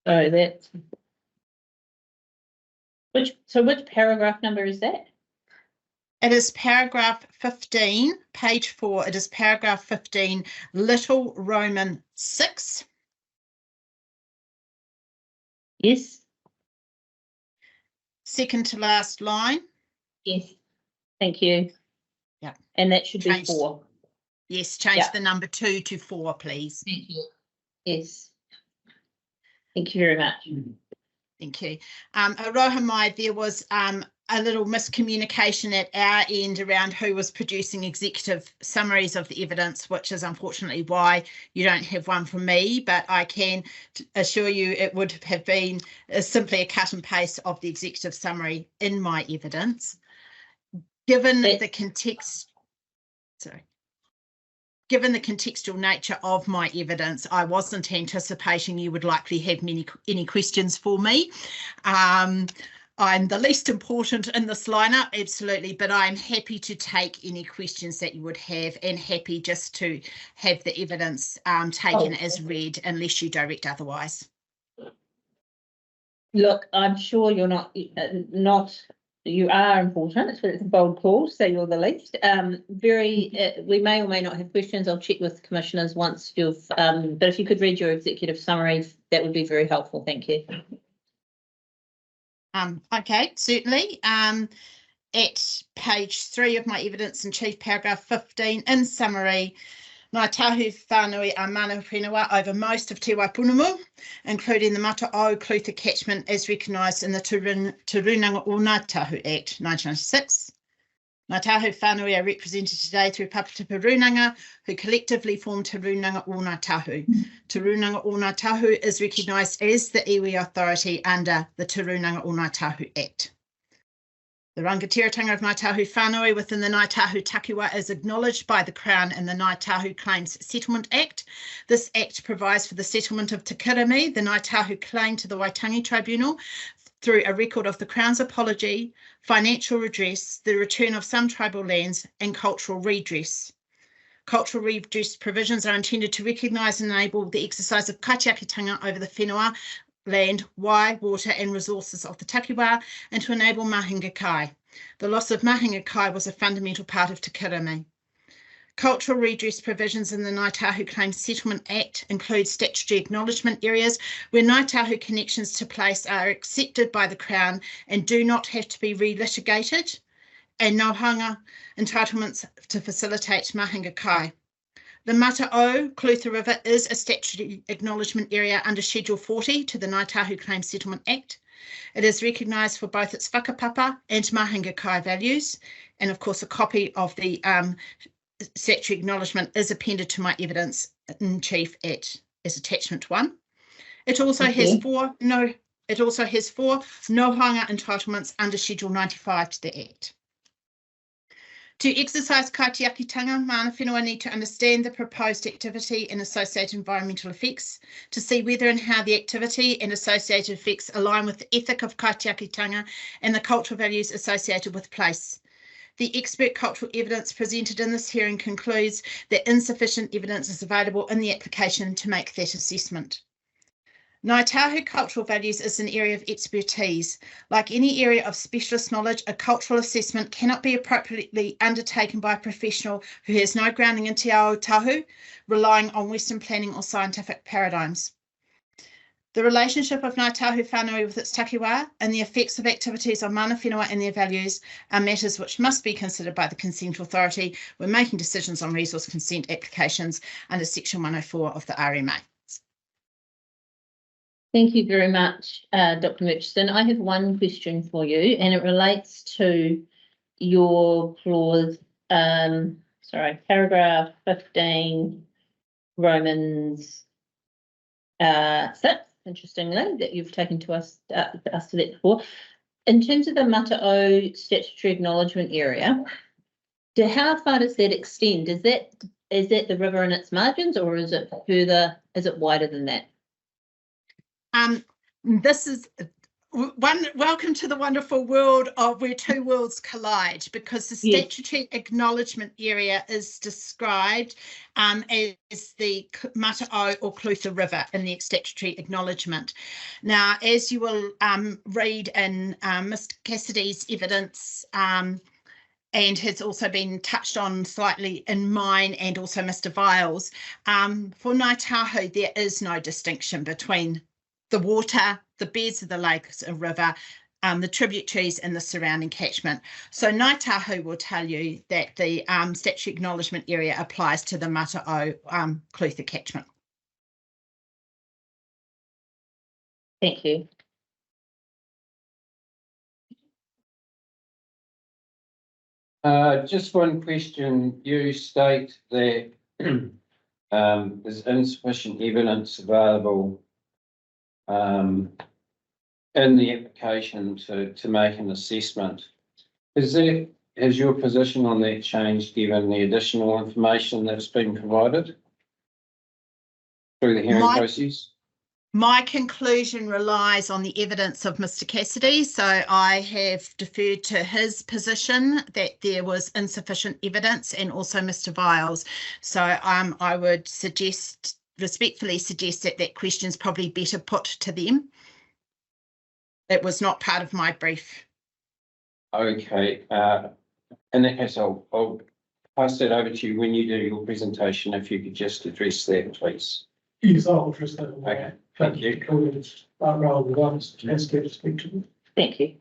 Speaker 1: So that's which paragraph number is that?
Speaker 10: It is paragraph 15, page 4. It is paragraph 15, little Roman 6.
Speaker 1: Yes.
Speaker 10: Second to last line.
Speaker 1: Yes. Thank you.
Speaker 10: Yeah.
Speaker 1: And that should
Speaker 10: Changed.
Speaker 1: be 4.
Speaker 10: Yes, change
Speaker 1: Yeah.
Speaker 10: the number 2 to 4, please.
Speaker 1: Thank you. Yes. Thank you very much.
Speaker 10: Thank you. Aroha mai, there was a little miscommunication at our end around who was producing executive summaries of the evidence, which is unfortunately why you don't have one from me, but I can assure you it would have been simply a cut and paste of the executive summary in my evidence. Given the context, given the contextual nature of my evidence, I wasn't anticipating you would likely have any questions for me. I'm the least important in this lineup, absolutely, but I'm happy to take any questions that you would have and happy just to have the evidence taken as read unless you direct otherwise.
Speaker 1: Look, I'm sure you're not, you are important, but it's a bold call, so you're the least. We may or may not have questions. I'll check with commissioners once you've, but if you could read your executive summaries, that would be very helpful. Thank you.
Speaker 10: Okay, certainly. At page 3 of my evidence in chief, paragraph 15, in summary, Ngā tahu whānui a mana whenua over most of Te Waipunamu, including the Mata O Clutha catchment as recognised in the Turunanga o Ngā Tahu Act 1996. Ngā tahu whānui are represented today through Papatipa Runanga, who collectively form Turunanga o Ngā Tahu. Turunanga o Ngā Tahu is recognised as the iwi authority under the Turunanga o Ngā Tahu Act. The rangatiratanga of Ngā Tahu Whānui within the Ngā Tahu Takiwa is acknowledged by the Crown in the Ngā Tahu Claims Settlement Act. This Act provides for the settlement of Te Kirimi, the Ngā Tahu claim to the Waitangi Tribunal, through a record of the Crown's apology, financial redress, the return of some tribal lands, and cultural redress. Cultural redress provisions are intended to recognise and enable the exercise of kaitiakitanga over the whenua, land, wai, water and resources of the takiwā, and to enable mahinga kai. The loss of mahinga kai was a fundamental part of Te Kirimi. Cultural redress provisions in the Ngā Tahu Claims Settlement Act include statutory acknowledgement areas where Ngā Tahu connections to place are accepted by the Crown and do not have to be re-litigated, and nohanga entitlements to facilitate mahinga kai. The Mata O Clutha River is a statutory acknowledgement area under Schedule 40 to the Ngā Tahu Claims Settlement Act. It is recognised for both its whakapapa and mahinga kai values, and of course a copy of the statutory acknowledgement is appended to my evidence in chief as attachment 1. It also has four nohanga entitlements under Schedule 95 to the Act. To exercise kaitiakitanga, mana whenua need to understand the proposed activity and associated environmental effects, to see whether and how the activity and associated effects align with the ethic of kaitiakitanga and the cultural values associated with place. The expert cultural evidence presented in this hearing concludes that insufficient evidence is available in the application to make that assessment. Ngā Tahu cultural values is an area of expertise. Like any area of specialist knowledge, a cultural assessment cannot be appropriately undertaken by a professional who has no grounding in te ao tahu, relying on Western planning or scientific paradigms. The relationship of Ngā Tahu Whānui with its takiwā and the effects of activities on mana whenua and their values are matters which must be considered by the consent authority when making decisions on resource consent applications under Section 104 of the RMA.
Speaker 1: Thank you very much, Dr. Murchison. I have one question for you, and it relates to your clause, paragraph 15, Romans 6, interestingly, that you've taken to us to that before. In terms of the Mata O statutory acknowledgement area, how far does that extend? Is that the river and its margins, or is it further, is it wider than that?
Speaker 10: This is welcome to the wonderful world of where two worlds collide, because the statutory acknowledgement area is described as the Mata O or Clutha River in the statutory acknowledgement. Now, as you will read in Mr. Cassidy's evidence, and has also been touched on slightly in mine and also Mr. Viles, for Ngā Tahu, there is no distinction between the water, the beds of the lakes and river, the tributaries and the surrounding catchment. So Ngā Tahu will tell you that the statutory acknowledgement area applies to the Mata O Clutha catchment.
Speaker 1: Thank you.
Speaker 4: Just one question. You state that there's insufficient evidence available in the application to make an assessment. Has your position on that changed given the additional information that's been provided through the hearing process?
Speaker 10: My conclusion relies on the evidence of Mr. Cassidy, so I have deferred to his position that there was insufficient evidence, and also Mr. Viles. So I would respectfully suggest that that question is probably better put to them. It was not part of my brief.
Speaker 4: Okay, in that case, I'll pass that over to you when you do your presentation, if you could just address that, please.
Speaker 9: Yes, I'll address that.
Speaker 4: Okay, thank you.
Speaker 9: Rather than others, let's get to speak to them.
Speaker 1: Thank you.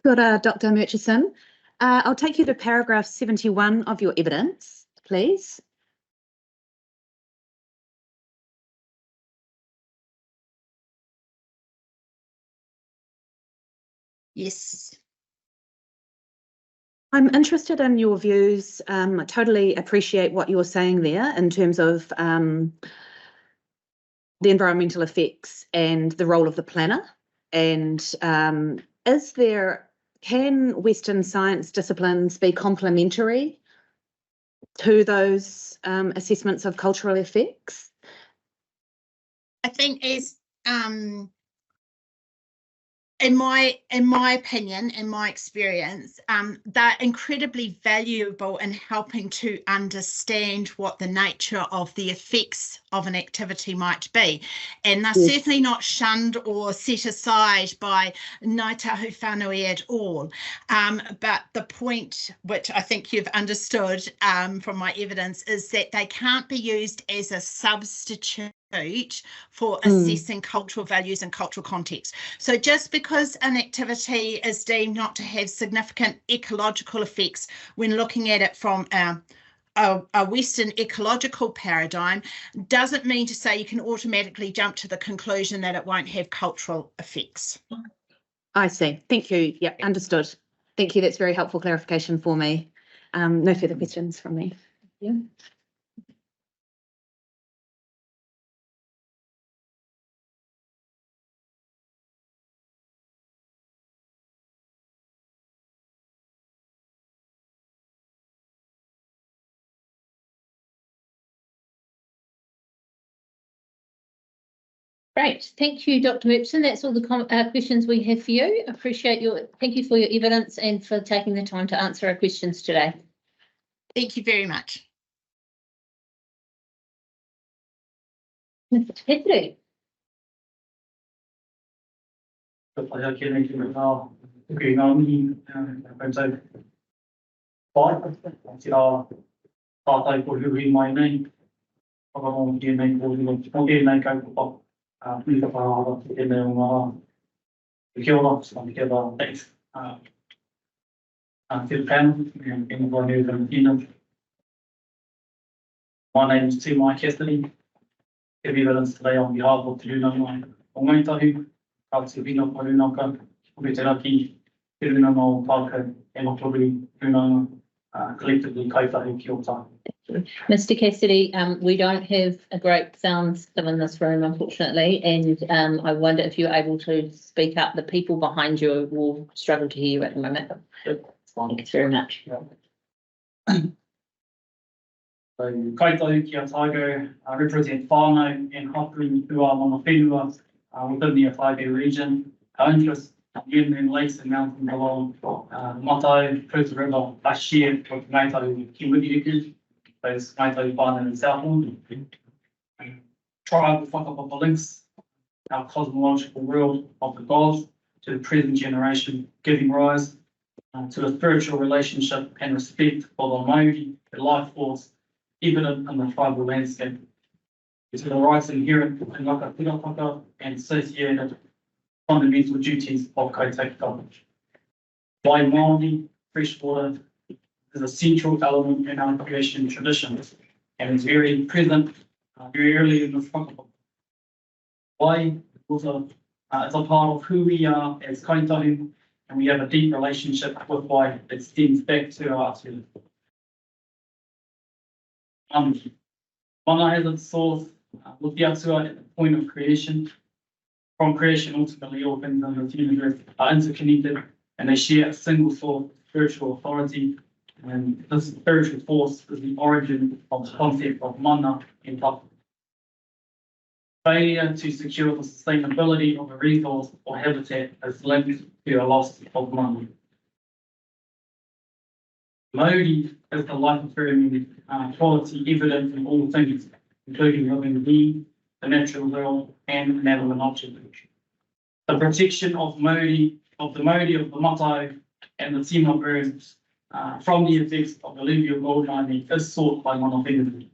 Speaker 6: Good, Dr. Murchison. I'll take you to paragraph 71 of your evidence, please.
Speaker 10: Yes.
Speaker 6: I'm interested in your views. I totally appreciate what you're saying there in terms of the environmental effects and the role of the planner. And can Western science disciplines be complementary to those assessments of cultural effects?
Speaker 10: I think as in my opinion, in my experience, they're incredibly valuable in helping to understand what the nature of the effects of an activity might be. And they're certainly not shunned or set aside by Ngāi Tahu Whānui at all. But the point, which I think you've understood from my evidence, is that they can't be used as a substitute for assessing cultural values and cultural context. So just because an activity is deemed not to have significant ecological effects when looking at it from a Western ecological paradigm doesn't mean to say you can automatically jump to the conclusion that it won't have cultural effects.
Speaker 6: I see. Thank you. Yep, understood. Thank you. That's very helpful clarification for me. No further questions from me. Yeah.
Speaker 1: Great, thank you, Dr. Murchison. That's all the questions we have for you. Thank you for your evidence and for taking the time to answer our questions today.
Speaker 10: Thank you very much.
Speaker 1: Mr. Cassidy.
Speaker 11: My name is Mike Cassidy. Give evidence today on behalf of Te Runa Mai o Ngāi Tahu, Kāti Vina Parunaka, Upeteraki, Te Runa Mau Pāka, e Matori Runa, collectively Kaitahi ki o tāu.
Speaker 1: Mr. Cassidy, we don't have a great sound system in this room, unfortunately, and I wonder if you're able to speak up. The people behind you will struggle to hear you at the moment. Thanks very much.
Speaker 11: So, Kaitahi ki a Otago, represent whānau and hapuri who are mana whenua within the Otago region. Our interest in the lakes and mountains along Matai, Cruise River, last year with Ngāi Tahu Kiwiri, those Ngāi Tahu whānau in Southland. Tribal whakapapa links our cosmological world of the gods to the present generation, giving rise to a spiritual relationship and respect for the Māori, the life force evident in the tribal landscape. To the rights inherent in Ngaka Tirapaka and associated fundamental duties of Kaitaki government. Wai Māori, freshwater, is a central element in our creation traditions and is very present very early in the whakapapa. Wai also is a part of who we are as Kaitahu, and we have a deep relationship with Wai that stems back to our atu. Mana has its source with the atua at the point of creation. From creation, ultimately, all things in the universe are interconnected and they share a single source of spiritual authority, And this spiritual force is the origin of the concept of mana in Tapu. Failure to secure the sustainability of a resource or habitat is linked to a loss of mana. Maori is the life-affirming quality evident in all things, including living being, the natural world, and inanimate objects. The protection of Maori, of the Matai, and the Tima birds from the effects of alluvial gold mining is sought by Monofengi.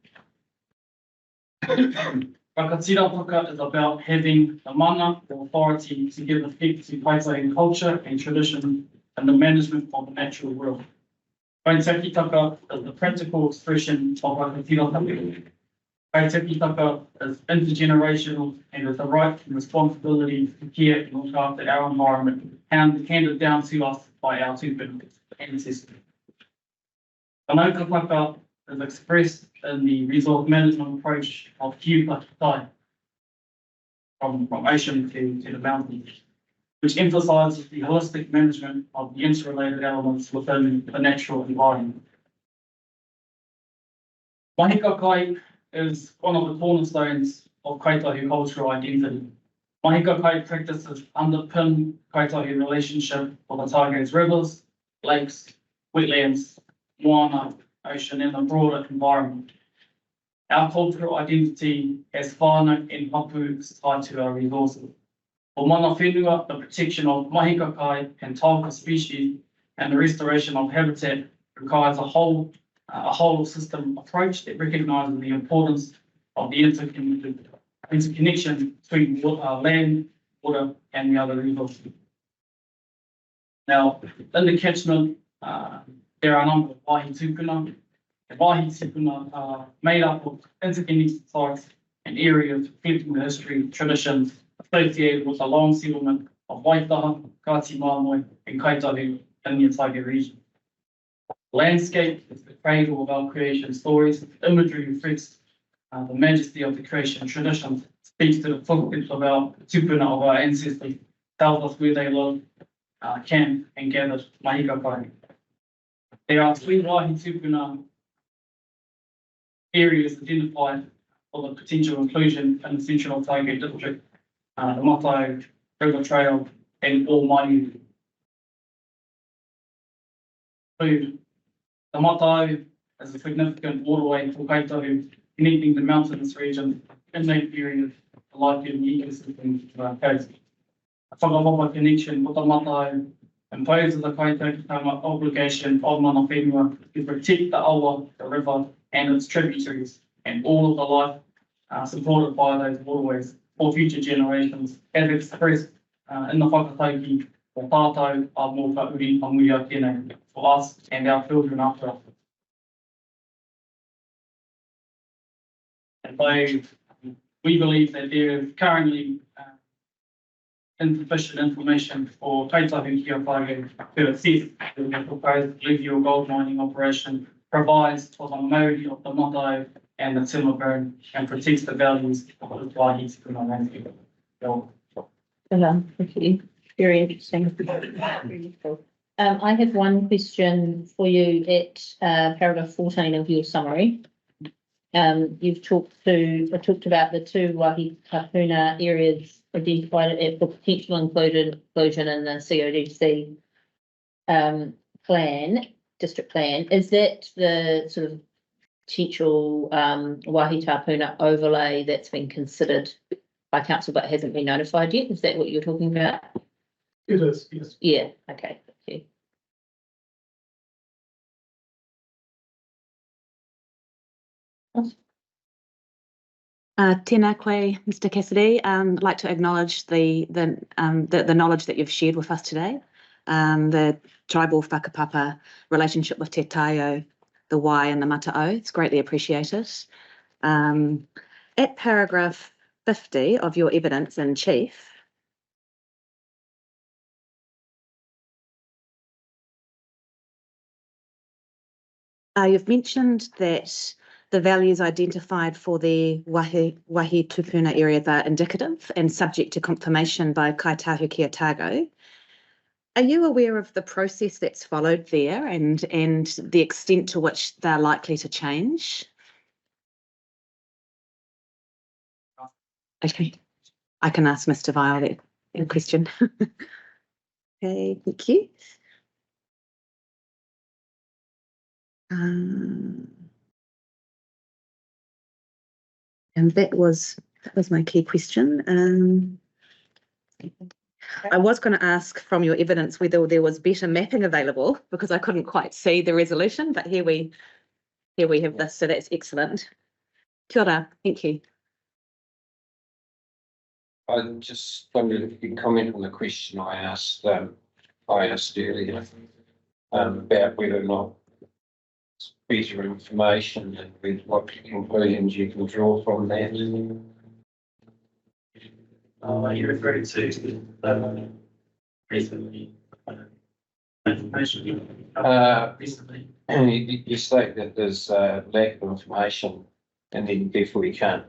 Speaker 11: Whakatira is about having the mana, the authority to give effect to Kaitahi culture and tradition and the management of the natural world. Kaitaki is the practical expression of Whakatira. Kaitaki is intergenerational and is the right and responsibility to care and look after our environment handed down to us by our tupuna ancestors. Whanaukapaka is expressed in the resource management approach of Kiupatai from ocean to the mountains, which emphasises the holistic management of the interrelated elements within the natural environment. Mahikakai is one of the cornerstones of Kaitahi cultural identity. Mahikakai practices underpin Kaitahi relationship with the Otago's rivers, lakes, wetlands, moana, ocean, and the broader environment. Our cultural identity as whānau and hapu is tied to our resources. For mana whenua, the protection of mahikakai and tauka species and the restoration of habitat requires a whole system approach that recognises the importance of the interconnection between land, water, and the other resources. Now, in the catchment, there are a number of wāhi tupuna. The wāhi tupuna are made up of interconnected sites and areas reflecting the history, traditions associated with the long settlement of Waitaha, Kati Māmoe, and Kaitahi in the Otago region. Landscape is the cradle of our creation stories. Imagery reflects the majesty of the creation traditions, speaks to the footprints of our tupuna of our ancestors, tells us where they live, camped, and gathered mahikakai. There are three wāhi tupuna areas identified for the potential inclusion in the Central Otago district, the Matai River Trail, and all Maiu. The Matai is a significant waterway for Kaitahi, connecting the mountainous region in that area to the life-giving ecosystem of our coast. A whakawapa connection with the Matai imposes the Kaitahi obligation of mana whenua to protect the awa, the river, and its tributaries, and all of the life supported by those waterways for future generations, as expressed in the whakataiki o tātou a mō ka uri a muia tēnei for us and our children after us. And we believe that there is currently insufficient information for Kaitahi Kia Whānau to assess whether the proposed alluvial gold mining operation provides for the Maori of the Matai and the timber burn and protects the values of the wāhi tupuna landscape.
Speaker 1: Thank you. Very interesting. Very useful. I have one question for you at paragraph 14 of your summary. You've talked about the two wāhi tapuna areas identified for potential inclusion in the CODC district plan. Is that the sort of potential wāhi tapuna overlay that's been considered by council but hasn't been notified yet? Is that what you're talking about?
Speaker 9: It is, yes.
Speaker 1: Yeah, okay, thank you.
Speaker 6: Tēnā koe, Mr. Cassidy. I'd like to acknowledge the knowledge that you've shared with us today. The tribal whakapapa relationship with Te Taio, the wai and the mata'o. It's greatly appreciated. At paragraph 50 of your evidence in chief, you've mentioned that the values identified for the wāhi tupuna areas are indicative and subject to confirmation by Kaitahi Ki Otago. Are you aware of the process that's followed there and the extent to which they're likely to change? Okay, I can ask Mr. Vile that question. Okay, thank you. And that was my key question. I was going to ask from your evidence whether there was better mapping available because I couldn't quite see the resolution, but here we have this, so that's excellent. Kia ora, thank you.
Speaker 4: I just wondered if you could comment on the question I asked earlier, about whether or not it's better information and with what conclusions you can draw from that.
Speaker 5: You're referring to recently information. Recently.
Speaker 4: You state that there's lack of information and then therefore you can't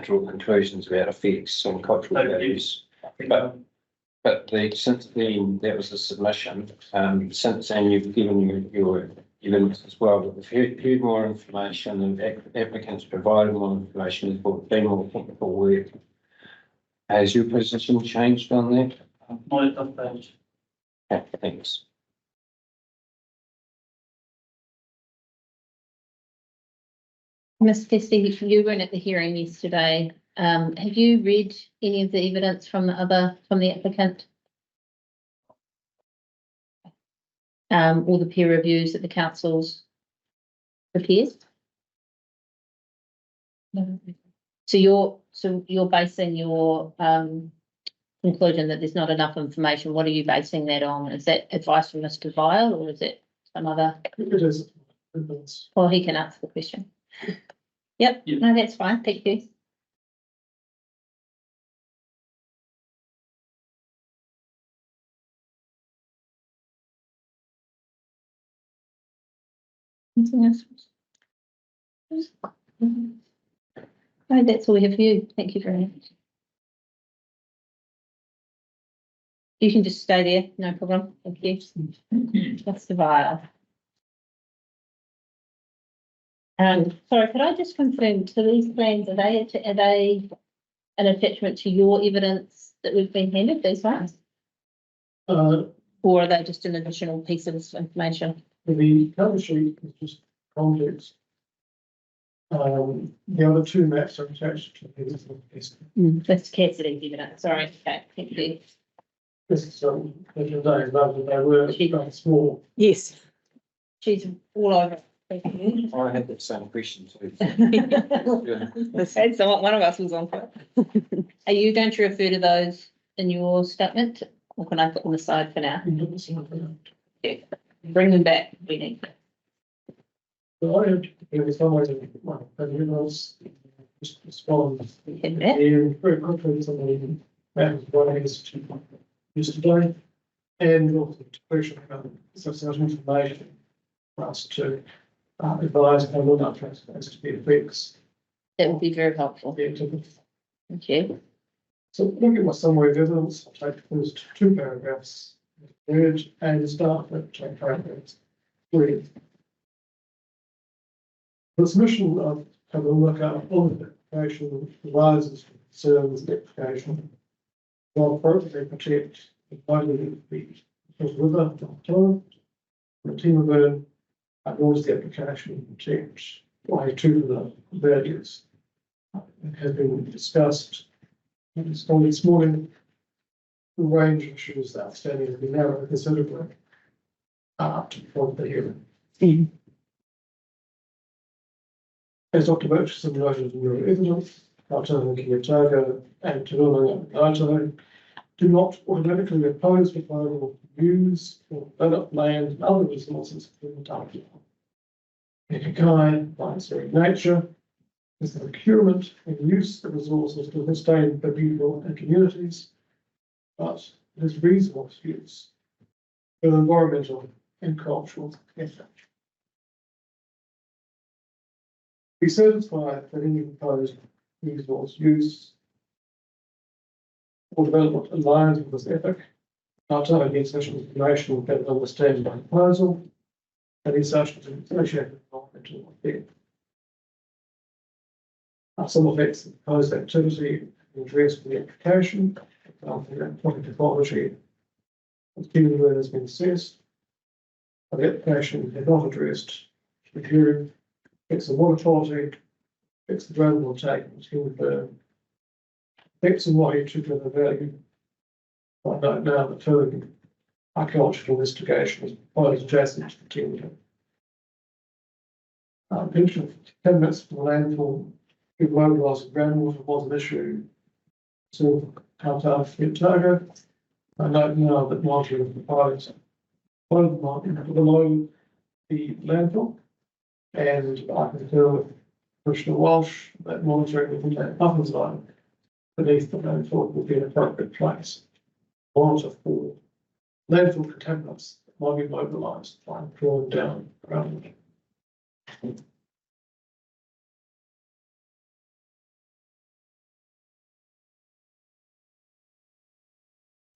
Speaker 4: draw conclusions about effects on cultural values. But since then, that was a submission. Since then, you've given your evidence as well. But if you heard more information and applicants provided more information, there's been more technical work. Has your position changed on that?
Speaker 11: Not at that stage.
Speaker 4: Okay, thanks.
Speaker 1: Ms. Festy, you weren't at the hearing yesterday. Have you read any of the evidence from the applicant? Or the peer reviews that the council's prepared? No. So you're basing your conclusion that there's not enough information. What are you basing that on? Is that advice from Mr. Vile or is it some other?
Speaker 9: It is.
Speaker 1: Well, he can answer the question. Yep, no, that's fine. Thank you. Anything else? No, that's all we have for you. Thank you very much. You can just stay there, no problem. Thank you. That's the Vile. Sorry, could I just confirm, so these plans, are they an attachment to your evidence that we've been handed, these ones? Or are they just an additional piece of information?
Speaker 9: The cover sheet is just context. The other two maps are attached to these.
Speaker 1: That's Cassidy's evidence, sorry, okay, thank you.
Speaker 9: This is they were small.
Speaker 6: Yes.
Speaker 1: She's all over. Thank you.
Speaker 4: I had that same question too.
Speaker 1: And so one of us was on for it. Are you going to refer to those in your statement, or can I put them aside for now? Yeah. Bring them back. We need.
Speaker 9: So I had, there was some way to my emails just respond.
Speaker 1: In that.
Speaker 9: And very quickly to somebody matters what I guess to yesterday, and also to question about certain information for us to advise how we're not as to the effects.
Speaker 1: That would be very helpful.
Speaker 9: The activity.
Speaker 1: Thank you.
Speaker 9: So looking at my summary of evidence, I'll take the first two paragraphs, third and start with paragraphs 3. The submission of have a look at all the application arises from concerns the application will appropriately protect the body of the river, the timber burn, and also the application protect by two of the values. It has been discussed this morning. The range of issues outstanding has been narrowed considerably up to the point of the hearing. As Dr. Murchison noted in your evidence, Kata and Kiyotaka and Tulunga and Kata do not automatically oppose proposal to use or develop land and other resources in the target. Ekikai, by its very nature, is the procurement and use of resources to sustain the people and communities, but it is resource use with environmental and cultural effort. Be satisfied that any proposed resource use or development aligns with this ethic, Cartel needs sufficient information to better understand the proposal, and these actions are associated with environmental effect. Some effects of the proposed activity addressed with the application, project quality of human word has been assessed. But the application had not addressed the hearing, affects the water quality, affects the drainable take, human burn, affects the way to the value. I don't know that further archaeological investigation is proposed adjacent to the timber. Pension of 10 minutes from the landfill, good mobilised groundwater was an issue. So, Cartel Togo. I note now that monitoring is proposed below the landfill, and I concur with Commissioner Walsh that monitoring within that buffer zone beneath the landfill will be an appropriate place. Monitor for landfill contaminants that might be mobilised by drawing down groundwater. In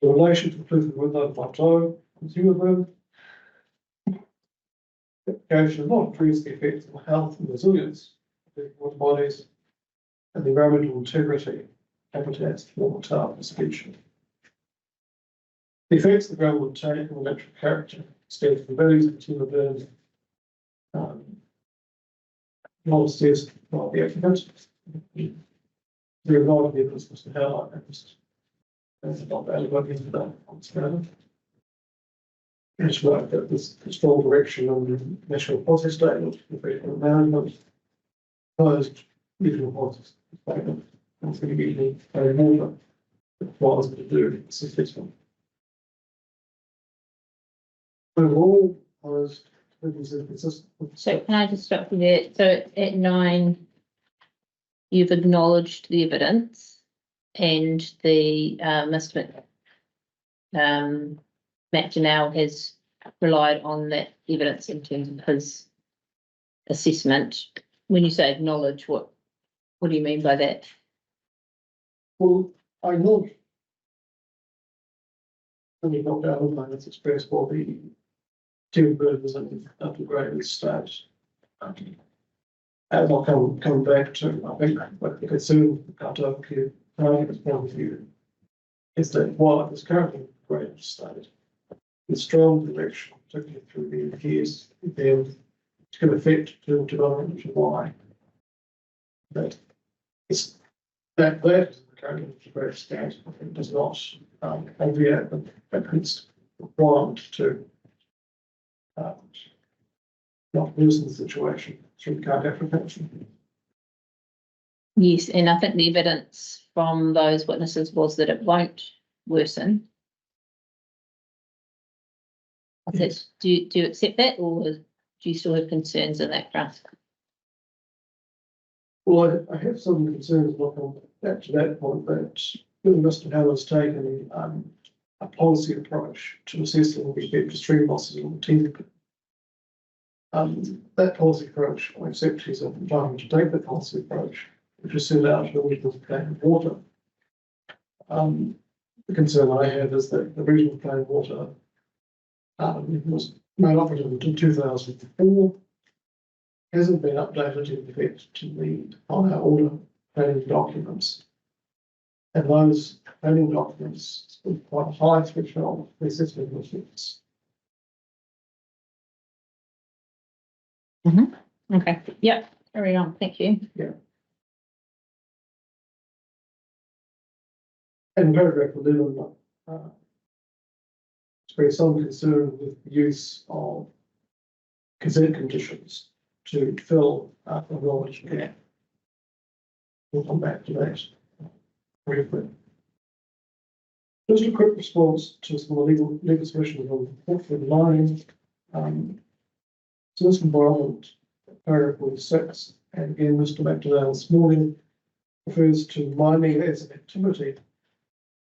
Speaker 9: relation to the Woodland Plateau consumer burn, the application does not address the effects on health and resilience of the water bodies and the environmental integrity, habitats, form type and species. The effects of the groundwater take and electric character extend from values of timber burns. Not assessed by the applicant. There are not evidence as to how that that's not adequate into that on scale. It's right that this strong direction on the national policy statement, the federal management, proposed regional policy statement, and for the evening, water requires me to do successful. Overall, proposed is consistent.
Speaker 1: So can I just stop you there? So at 9, you've acknowledged the evidence and the Mr. McDonnell has relied on that evidence in terms of his assessment. When you say acknowledge, what do you mean by that?
Speaker 9: Well, I know. I mean, not the outline that's expressed for the timber burns and upgraded state. As I'll come back to, I think what the concern cut off here, point of view, is that while it is currently upgraded state, the strong direction, particularly through the years, then it's going to affect the development, which is why that is that is the current upgraded state. I think does not obviate the applicant's requirement to not losing the situation through current application.
Speaker 1: Yes, and I think the evidence from those witnesses was that it won't worsen.
Speaker 9: Yes.
Speaker 1: Do you accept that, or do you still have concerns in that front?
Speaker 9: Well, I have some concerns looking back to that point that Mr. Howard's taken a policy approach to assessing the effect of stream losses on the timber. That policy approach, I accept he's trying to take that policy approach, which is set out in the regional plan of water. The concern I have is that the regional plan of water was made operative until 2004, hasn't been updated in effect to the higher order planning documents. And those planning documents with quite a high threshold for assessment of effects.
Speaker 1: Okay, yeah, carry on, thank you.
Speaker 9: Yeah. And paragraph 11, express some concern with the use of consent conditions to fill a knowledge gap. We'll come back to that briefly. Just a quick response to some of the legal submissions on Hawkeswood mining. So this environment, paragraph 46, and again, Mr. McDonnell this morning refers to mining as an activity.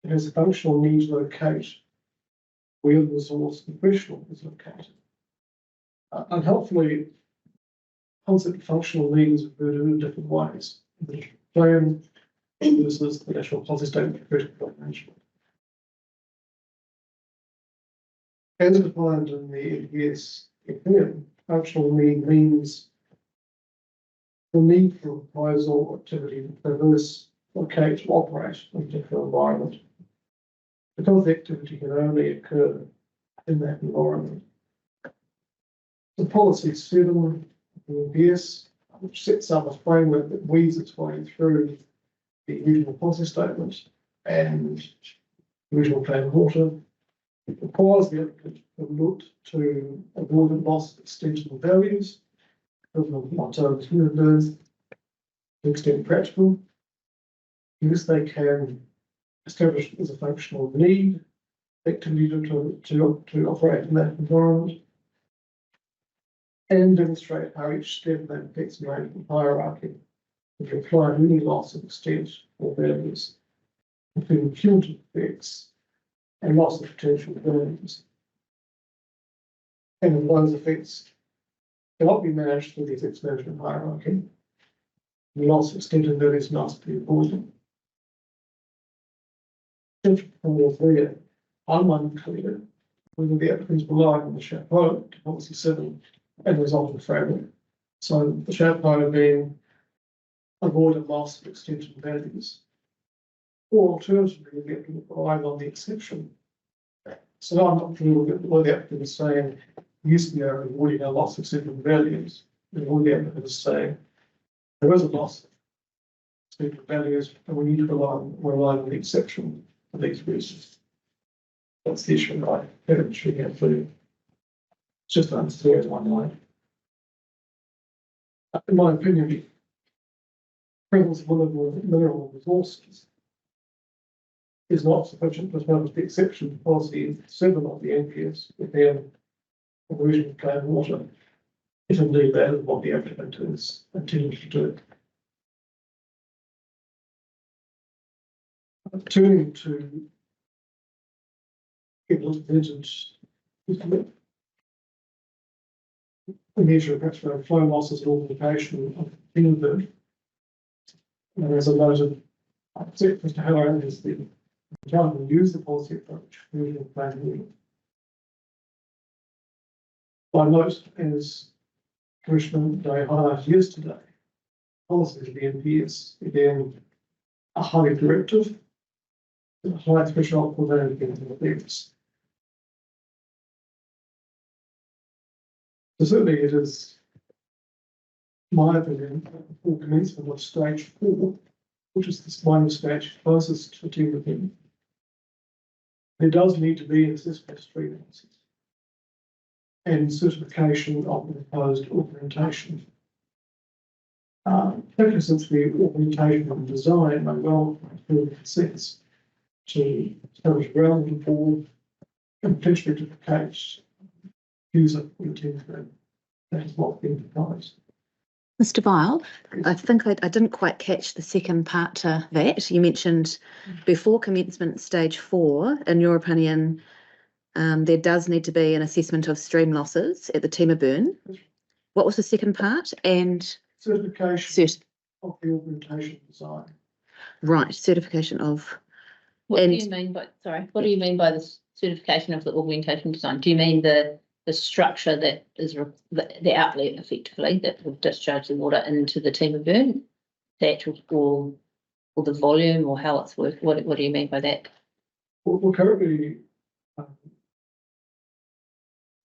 Speaker 9: It has a functional need to locate where the resource in question is located. Unhelpfully, concept of functional need is referred to in different ways. The plan versus the national policy statement for critical management. As defined in the NPS opinion, functional need means the need for proposal activity to traverse, locate, to operate in a particular environment. Because the activity can only occur in that environment. The policy 7 of the NPS, which sets up a framework that weaves its way through the regional policy statement and regional plan of water, it requires the applicant to look to avoid loss of extension values, equivalent Monto's human birds, to the extent practical. Yes, they can establish as a functional need activity to operate in that environment and demonstrate how each step of that affects management hierarchy if you apply any loss of extent or values, including cumulative effects and loss of potential values. And if those effects cannot be managed through the effects management hierarchy, the loss of extent and values must be avoided. There, I'm unclear whether the applicants rely on the chapeau to policy 7 and resultant framework. So the chapeau being avoid a loss of extension values, or alternatively, the applicant relying on the exception. So I'm not clear whether the applicant is saying yes, we are avoiding a loss of extension values, or the applicant is saying there is a loss of extension values, and we need to rely on the exception for these reasons. That's the issue, right? It's just unclear in my mind. In my opinion, the presence of mineral resources is not sufficient to establish the exception to policy 7 of the NPS within the regional plan water, if indeed that is what the applicant is intending to do. Turning to people's vengeance, the measure of perhaps flow losses and augmentation of inward. And as I noted, Mr. Halloran is the time to use the policy approach, regional plan water. By note, as Commissioner Day highlighted yesterday, policies of the NPS, again, are highly directive, and a high threshold for that against effects. So certainly it is my opinion for commencement of stage 4, which is this one stage closest to TMP. There does need to be an assessment of stream analysis and certification of the proposed augmentation. Particularly since the augmentation and design may well include consents to establish ground report and potentially to the case user intent that is what being proposed.
Speaker 6: Mr. Vile, I think I didn't quite catch the second part to that. You mentioned before commencement stage 4, in your opinion, there does need to be an assessment of stream losses at the Tema burn. What was the second part? And
Speaker 9: certification of the augmentation design.
Speaker 6: Right, certification of.
Speaker 1: What do you mean by, sorry, what do you mean by the certification of the augmentation design? Do you mean the structure that is the outlet effectively that will discharge the water into the Tema burn, the actual or the volume or how it's worked? What do you mean by that?
Speaker 9: Well, currently,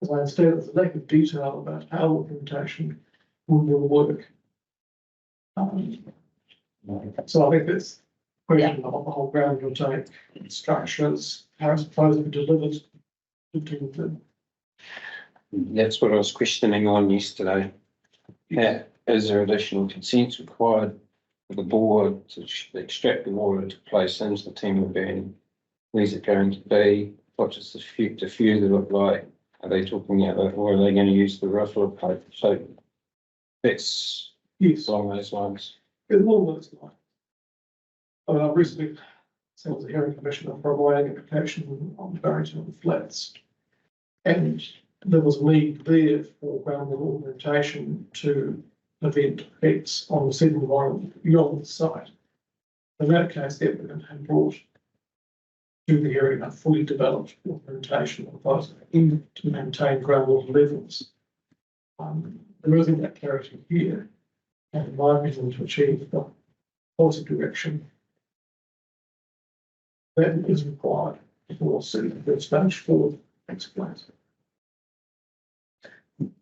Speaker 9: as I understand, there's a lack of detail about how augmentation will work. So I think that's a question of the whole ground will take structures, how it's supposed to be delivered to them.
Speaker 4: That's what I was questioning on yesterday. Yeah, is there additional consents required for the board to extract the water to place into the Tema burn? Where's it going to be? What does the diffuser look like? Are they talking about, or are they going to use the ruffler pipe? So that's along those lines.
Speaker 9: It's along those lines. I've recently sent the hearing commissioner for a writing application on Barrington Flats, and there was a need there for ground augmentation to prevent effects on the sediment environment beyond the site. In that case, the applicant had brought to the area fully developed implementation of those in to maintain groundwater levels. There isn't that clarity here, and in my opinion, to achieve the policy direction that is required for the stage 4 explains.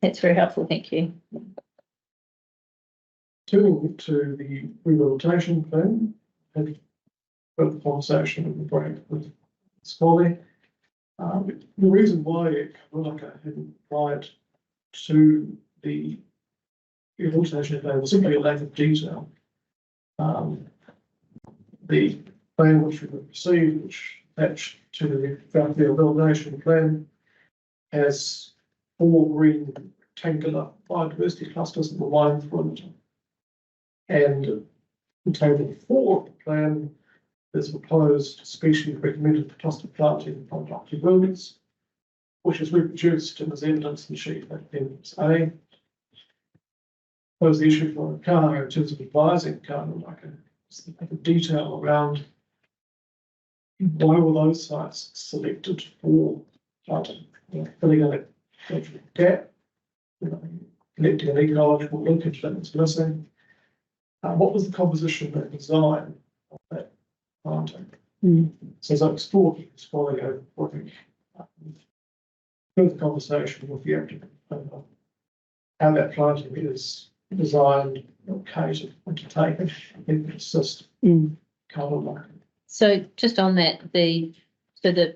Speaker 1: That's very helpful, thank you.
Speaker 9: Turning to the rehabilitation plan, had a conversation with Scully. The reason why Kamalaka hadn't applied to the rehabilitation plan was simply a lack of detail. The plan which we received, which attached to the rehabilitation plan, has 4 green rectangular biodiversity clusters that were lined through it. And in table 4 of the plan, there's a proposed species recommended for cluster planting on Dr. Williams, which is reproduced in as evidence in sheet appendix A. Pose the issue for Kano in terms of advising Kano, like a detail around why were those sites selected for planting, filling in a gap, connecting an ecological linkage that was missing. What was the composition and design of that planting? So as I explored this folio, further conversation with the applicant about how that planting is designed, located, undertaken, and assist carbon market.
Speaker 1: So just on that,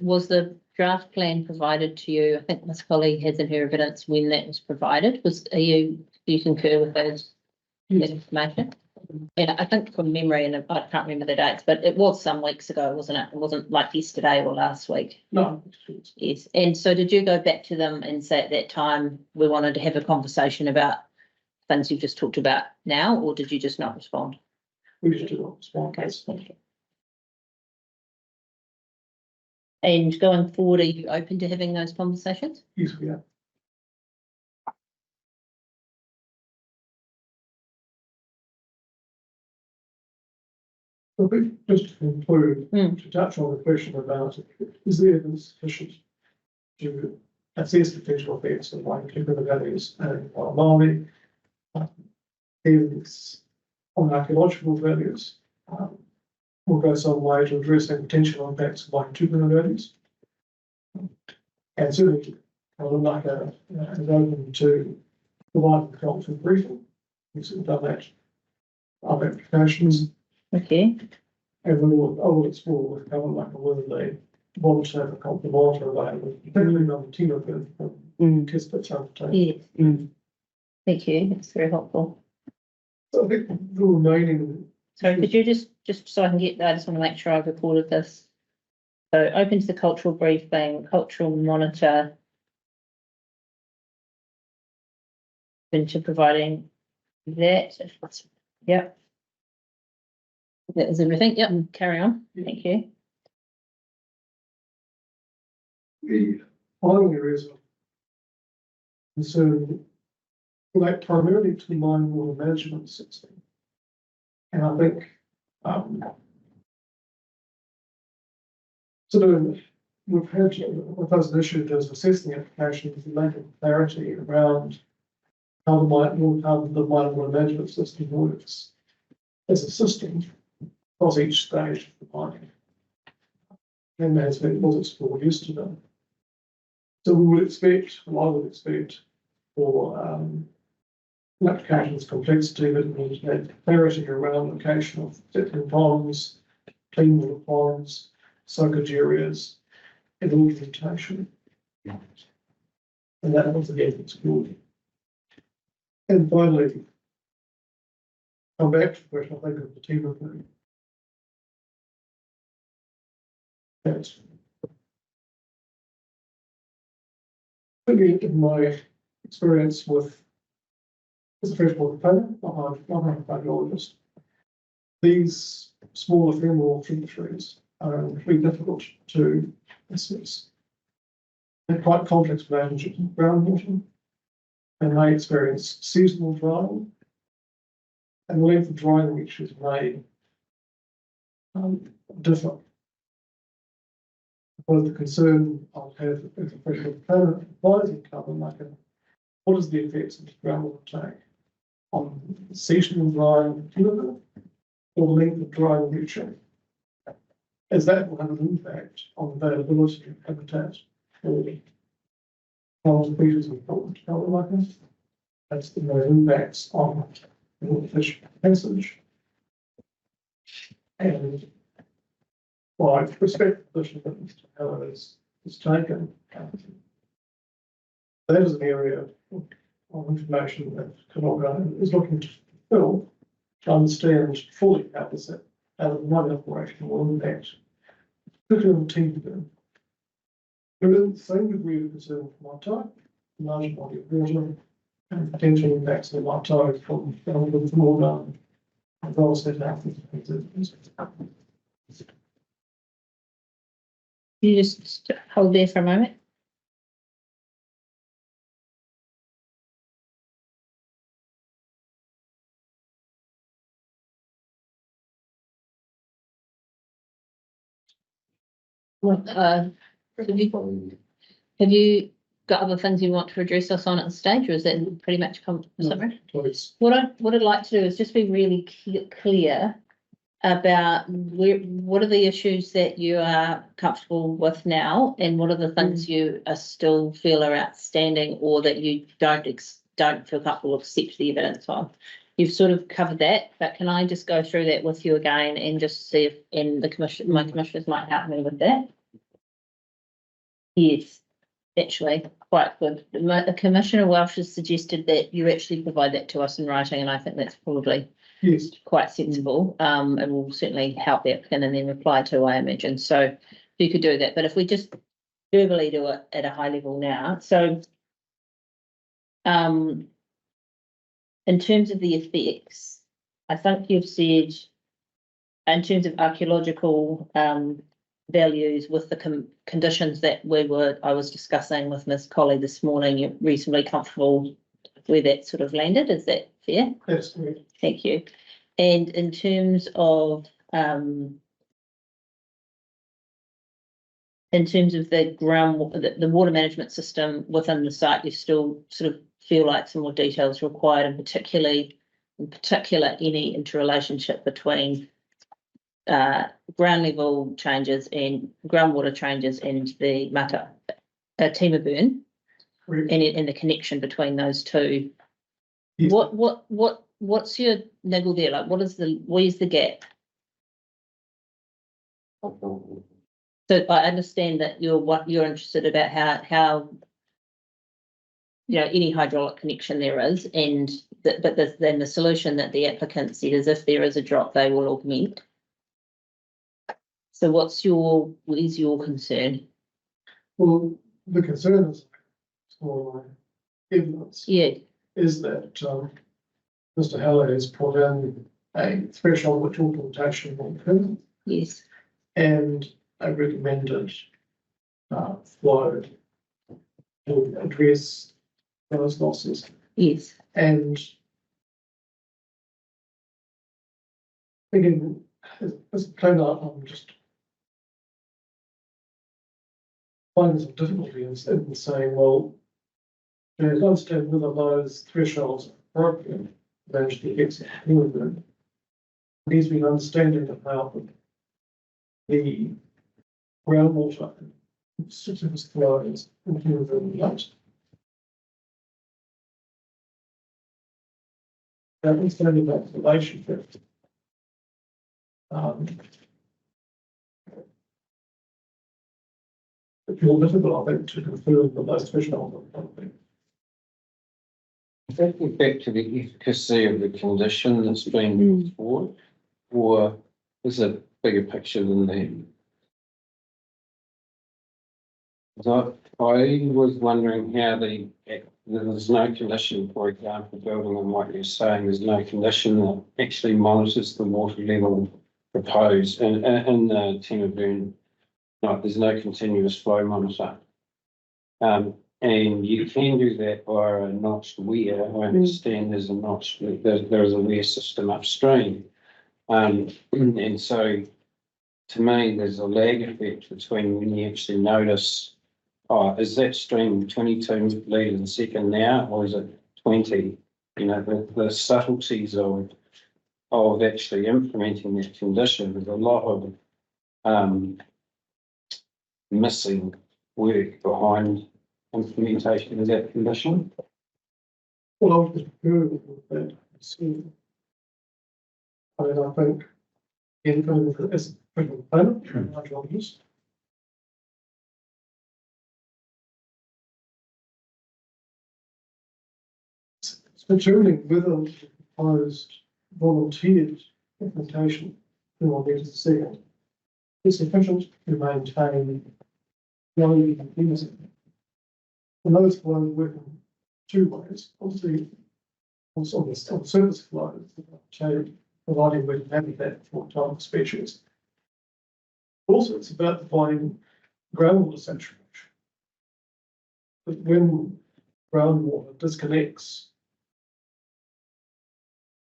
Speaker 1: was the draft plan provided to you? I think Ms. Collie has in her evidence when that was provided. Do you concur with that information? And I think from memory, and I can't remember the dates, but it was some weeks ago, wasn't it? It wasn't like yesterday or last week.
Speaker 9: No.
Speaker 1: Yes. And so did you go back to them and say at that time, we wanted to have a conversation about things you've just talked about now, or did you just not respond?
Speaker 9: We just did not respond.
Speaker 1: Okay, thank you. And going forward, are you open to having those conversations?
Speaker 9: Yes, we are. I think just to conclude, to touch on the question about is the evidence sufficient to assess the potential effects of like the values and Māori, evidence on archaeological values will go some way to addressing potential impacts of like values. And certainly, Kamalaka is open to providing the cultural briefing. We've done that. Other applications.
Speaker 1: Okay.
Speaker 9: And I will explore with Kamalaka whether they want to have a cultural monitor available, particularly on the timber test pits undertaken.
Speaker 1: Yes. Thank you. That's very helpful.
Speaker 9: So I think the remaining.
Speaker 1: So could you just so I can get, I just want to make sure I've recorded this. So open to the cultural briefing, cultural monitor. Into providing that. Yep. That is everything. Yep. Carry on. Thank you.
Speaker 9: The following areas of concern relate primarily to the mine water management system. And I think we've had with those initiatives assessing applications and making clarity around how the mine water management system works as a system across each stage of the mining. And as it was explored yesterday. So we would expect, I would expect for an application's complexity that means clarity around location of settling ponds, clean water ponds, soakage areas, and orientation. And that was again explored. And finally, come back to the question I think of the team of them. That's in my experience with as a freshwater planner, not a hydrologist, these small ephemeral tributaries are really difficult to assess. They're quite complex relationships with groundwater, and they experience seasonal drying, and the length of drying which is made differ. Well, the concern I'll have if a fresh water plan advising carbon market, what is the effects of the groundwater tank on seasonal drying timber or length of drying nutrient? As that will have an impact on availability of habitat for coral species important to carbon markets. That's the main impacts on fish passage. And well, I respect the position that Mr. Heller is taken. That is an area of information that Canolga is looking to fill to understand fully how the one operation will impact, particularly on team. There is the same degree of concern for my type, large body of water, and potential impacts on my type from more done. I've also set out.
Speaker 1: You just hold there for a moment. What, have you got other things you want to address us on at the stage, or is that pretty much summary?
Speaker 9: Please.
Speaker 1: What I'd like to do is just be really clear about what are the issues that you are comfortable with now, and what are the things you are still feel are outstanding, or that you don't feel comfortable accept the evidence on. You've sort of covered that, but can I just go through that with you again and just see if my commissioners might help me with that? Yes, actually, quite good. Commissioner Welsh has suggested that you actually provide that to us in writing, and I think that's probably quite sensible, and will certainly help the applicant and then reply to, I imagine. So you could do that, but if we just verbally do it at a high level now. So in terms of the effects, I think you've said in terms of archaeological values with the conditions that I was discussing with Ms. Colley this morning, you're reasonably comfortable where that sort of landed. Is that fair?
Speaker 9: That's correct.
Speaker 1: Thank you. And in terms of the water management system within the site, you still sort of feel like some more details required, and in particular, any interrelationship between ground level changes and groundwater changes and the Tima burn, and the connection between those two.
Speaker 9: Yes.
Speaker 1: What's your niggle there? Like, where's the gap? So I understand that you're interested about how any hydraulic connection there is, and then the solution that the applicant said is if there is a drop, they will augment. So where's your concern?
Speaker 9: Well, the concern is for evidence.
Speaker 1: Yeah.
Speaker 9: Is that Mr. Heller has put in a threshold which augmentation will occur.
Speaker 1: Yes.
Speaker 9: And a recommended flow to address those losses.
Speaker 1: Yes.
Speaker 9: And again, as a planner, I'm just finding some difficulty in saying, well, to understand whether those thresholds are appropriate, manage the effects of human. There needs to be an understanding of how the groundwater subsurface flows into the river lake. That understanding that relationship it's more difficult, I think, to confirm that those thresholds are appropriate.
Speaker 4: Thinking back to the efficacy of the condition that's been put forward, or is a bigger picture than that? So I was wondering how there's no condition, for example, building on what you're saying, there's no condition that actually monitors the water level proposed in the Tima burn. No, there's no continuous flow monitor. And you can do that via a notched weir. I understand there's a notched, there is a weir system upstream. And so to me, there's a lag effect between when you actually notice, oh, is that stream 22 litres a second now, or is it 20? You know, the subtleties of actually implementing that condition, there's a lot of missing work behind implementation of that condition.
Speaker 9: Well, I would agree with that. I mean, I think anything that is a component, my job is. It's determining whether the proposed volunteered implementation in 1 metre a second is sufficient to maintain flow in. And those flows work in two ways. Obviously, on the surface flow, providing we can habitat for type of species. Also, it's about defining groundwater saturation. But when groundwater disconnects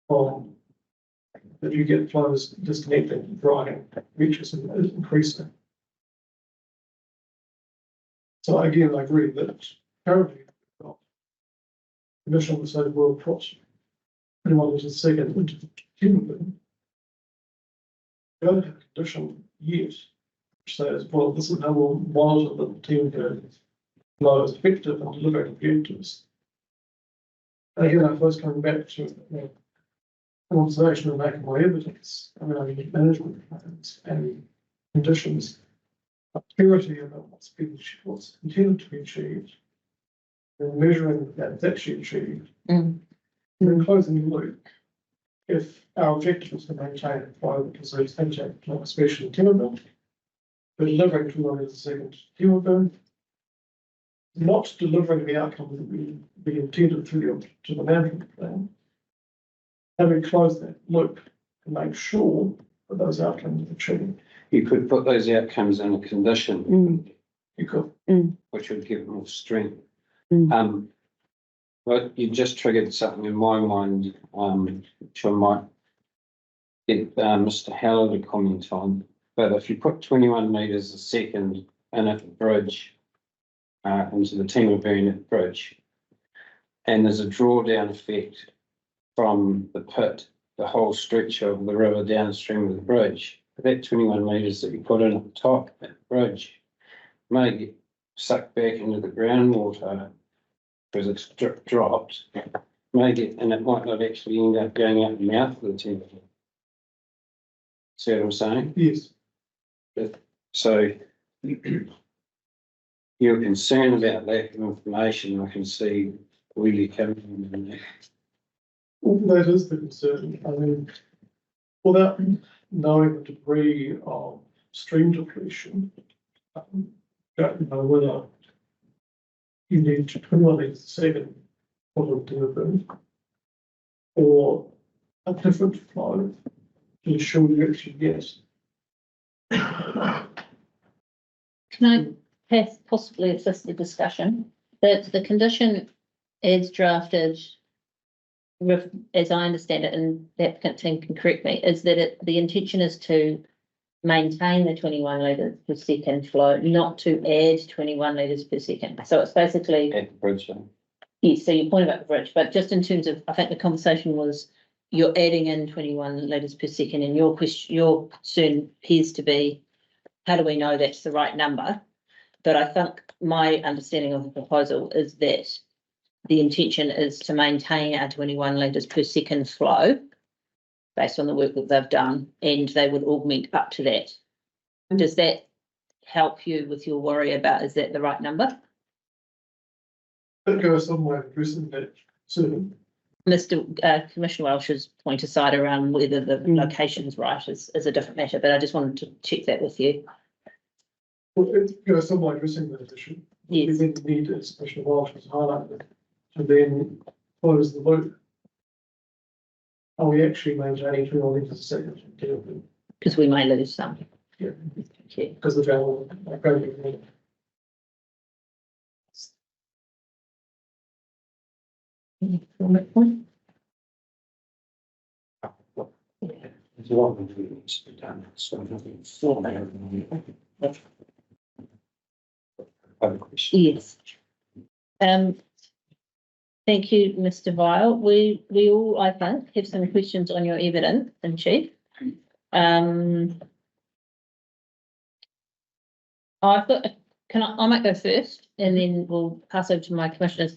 Speaker 9: from that, you get flows disconnecting, drying, reaches and increasing. So again, I agree that currently we've got emission that says we'll cross 21 litres a second into the cumulative. We don't have a condition yet which says, well, this is how we'll monitor that the team flow is effective and delivering objectives. And again, I first coming back to conversation and making my evidence around management plans and conditions, clarity about what's intended to be achieved, and measuring that it's actually achieved. And then closing the loop. If our objective is to maintain a flow that conserves habitat, like especially timber, but delivering 2 litres a second timber, not delivering the outcome that we intended through to the management plan. Having closed that loop and make sure that those outcomes are achieved.
Speaker 4: You could put those outcomes in a condition.
Speaker 9: You could.
Speaker 4: Which would give more strength. But you just triggered something in my mind, which I might get Mr. Heller to comment on. But if you put 21 metres a second in at the bridge, into the Timber Burn bridge, and there's a drawdown effect from the pit, the whole stretch of the river downstream of the bridge, that 21 metres that you put in at the top of that bridge may get sucked back into the groundwater because it's dropped, may get, and it might not actually end up going out the mouth of the timber. See what I'm saying?
Speaker 9: Yes.
Speaker 4: So you're concerned about lack of information. I can see where you're coming from there.
Speaker 9: Well, that is the concern. I mean, without knowing the degree of stream depletion, don't know whether you need 21 litres a second for the delivery or a different flow to ensure you actually get.
Speaker 1: Can I possibly assist the discussion? That the condition is drafted, as I understand it, and the applicant team can correct me, is that the intention is to maintain the 21 litres per second flow, not to add 21 litres per second. So it's basically
Speaker 4: At the bridge.
Speaker 1: yes. So your point about the bridge, but just in terms of, I think the conversation was you're adding in 21 litres per second, and your concern appears to be, how do we know that's the right number? But I think my understanding of the proposal is that the intention is to maintain our 21 litres per second flow based on the work that they've done, and they would augment up to that. Does that help you with your worry about, is that the right number?
Speaker 9: That goes some way of addressing that soon.
Speaker 1: Mr. Commissioner Welsh's point aside around whether the location's right is a different matter, but I just wanted to check that with you.
Speaker 9: Well, it goes some way addressing that issue.
Speaker 1: Yes.
Speaker 9: We then need, as Commissioner Welsh has highlighted, to then close the loop. Are we actually maintaining 21 litres a second?
Speaker 1: Because we may lose some.
Speaker 9: Yeah.
Speaker 1: Okay.
Speaker 9: Because the travel.
Speaker 4: There's a lot of it needs to be done, so I think for that. Other question.
Speaker 1: Yes. Thank you, Mr. Vile. We all, I think, have some questions on your evidence, and Chief. I've got, I might go first and then we'll pass over to my commissioners.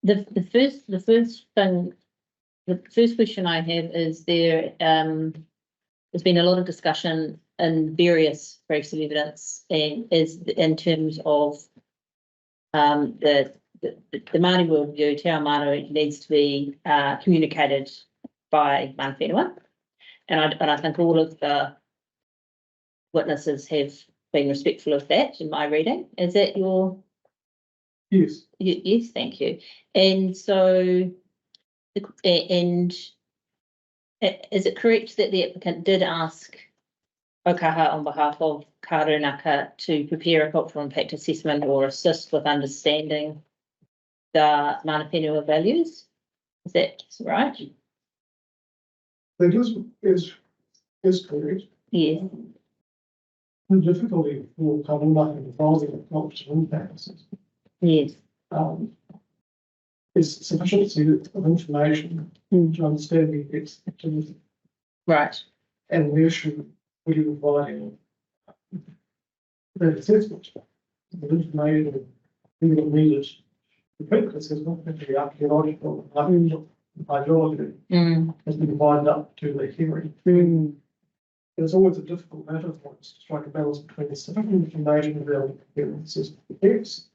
Speaker 1: The first question I have is there's been a lot of discussion in various breaks of evidence and is in terms of the Māori worldview, Te Ao Manu needs to be communicated by Mana Whenua. And I think all of the witnesses have been respectful of that in my reading. Is that your?
Speaker 9: Yes.
Speaker 1: Yes, thank you. And so, is it correct that the applicant did ask Okaha on behalf of Karunaka to prepare a cultural impact assessment or assist with understanding the Mana Whenua values? Is that right?
Speaker 9: That is correct.
Speaker 1: Yes.
Speaker 9: The difficulty for Karunaka in filing a cultural impact assessment
Speaker 1: Yes.
Speaker 9: is sufficiency of information to understand the effects of activity.
Speaker 1: Right.
Speaker 9: And the issue really providing that assessment, the information needed to prepare the assessment, the archaeological, hydrology, has been divided up to the hearing. It's always a difficult matter for us to strike a balance between the sufficient information available to prepare the assessment effects.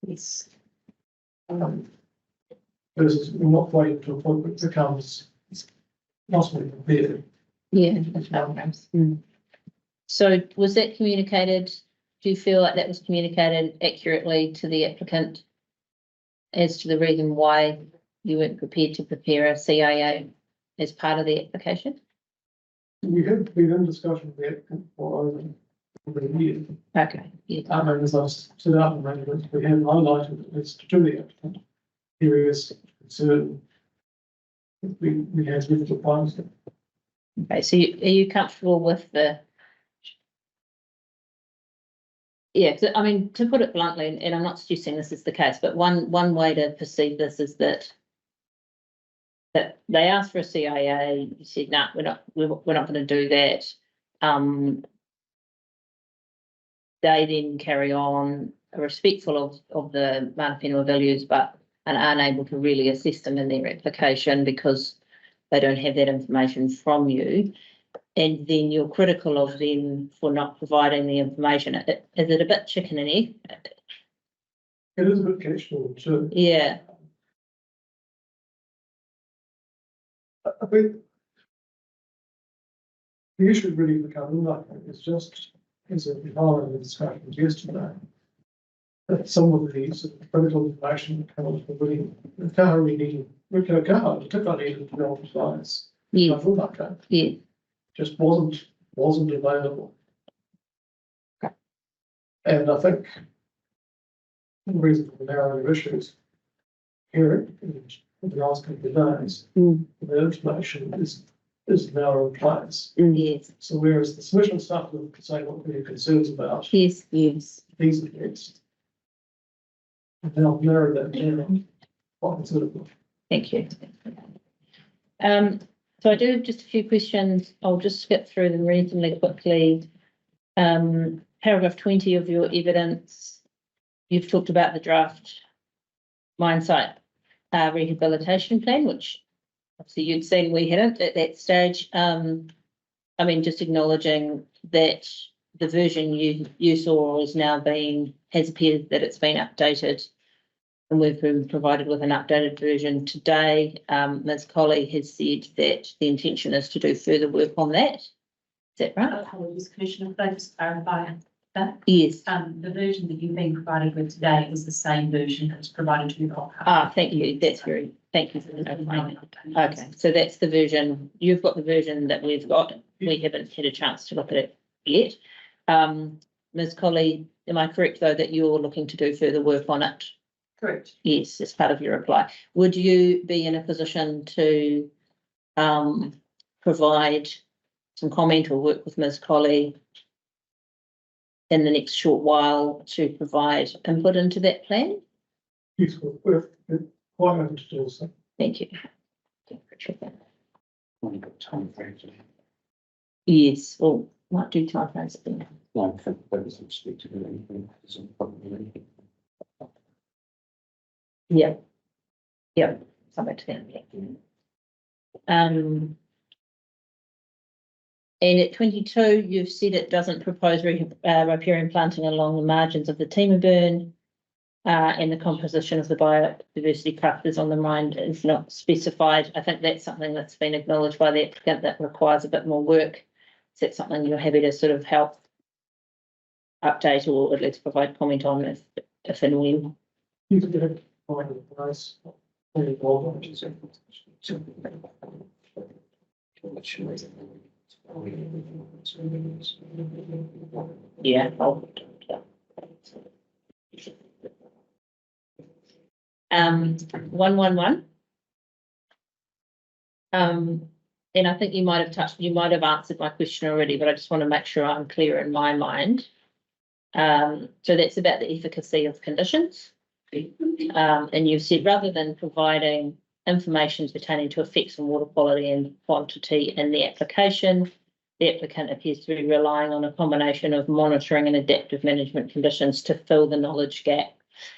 Speaker 1: Yes.
Speaker 9: Versus not waiting to a point where it becomes possibly prepared.
Speaker 1: Yeah. Programs. So was that communicated? Do you feel like that was communicated accurately to the applicant as to the reason why you weren't prepared to prepare a CIA as part of the application?
Speaker 9: We have been in discussion with the applicant for over a year.
Speaker 1: Okay. Yeah.
Speaker 9: And as I set out in arrangements, we have highlighted that it's to the applicant areas of concern. We have difficult ones.
Speaker 1: Okay. So are you comfortable with the? Yeah, so, I mean, to put it bluntly, and I'm not suggesting this is the case, but one way to perceive this is that they asked for a CIA. You said, no, we're not going to do that. They then carry on, are respectful of the Mana Whenua values, but are unable to really assess them in their application because they don't have that information from you. And then you're critical of them for not providing the information. Is it a bit chicken and egg?
Speaker 9: It is a bit questionable too.
Speaker 1: Yeah.
Speaker 9: I think the issue really for Karunaka is just, as we highlighted in the discussions yesterday, that some of these critical information that comes from really, Kaha needed, particularly needed to go to science.
Speaker 1: Yeah.
Speaker 9: Karunaka
Speaker 1: Yeah.
Speaker 9: just wasn't available.
Speaker 1: Okay.
Speaker 9: And I think the reason for the narrowing of issues here in the last couple of days, the information is now in place.
Speaker 1: Yes.
Speaker 9: So whereas the submission stuff will say what we're concerns about
Speaker 1: Yes. Yes.
Speaker 9: these effects, and now narrow that down quite considerably.
Speaker 1: Thank you. So I do have just a few questions. I'll just skip through them reasonably quickly. Paragraph 20 of your evidence, you've talked about the draft mine site rehabilitation plan, which obviously you'd seen, we hadn't at that stage. I mean, just acknowledging that the version you saw has appeared that it's been updated, and we've been provided with an updated version today. Ms. Colley has said that the intention is to do further work on that. Is that right?
Speaker 3: Apologies, Commissioner, could I just clarify that?
Speaker 1: Yes.
Speaker 3: The version that you've been provided with today is the same version that was provided to you.
Speaker 1: Thank you. Thank you for clarifying. Okay, so that's the version, you've got the version that we've got. We haven't had a chance to look at it yet. Ms. Colley, am I correct though that you're looking to do further work on it?
Speaker 3: Correct.
Speaker 1: Yes, as part of your reply. Would you be in a position to provide some comment or work with Ms. Colley in the next short while to provide input into that plan?
Speaker 9: Yes, we're quite open to do so.
Speaker 1: Thank you.
Speaker 4: Only got time for it.
Speaker 1: Yes, well, might do time frames then.
Speaker 4: No, I think that was expected. Isn't probably.
Speaker 1: Yeah. Yeah, something to that. And at 22, you've said it doesn't propose riparian planting along the margins of the timber burn. And the composition of the biodiversity clusters on the mine is not specified. I think that's something that's been acknowledged by the applicant that requires a bit more work. Is that something you're happy to sort of help update or at least provide comment on if and when?
Speaker 9: You can get it by the price.
Speaker 1: Yeah. 111. And I think you might have answered my question already, but I just want to make sure I'm clear in my mind. So that's about the efficacy of conditions. And you've said rather than providing information pertaining to effects on water quality and quantity in the application, the applicant appears to be relying on a combination of monitoring and adaptive management conditions to fill the knowledge gap.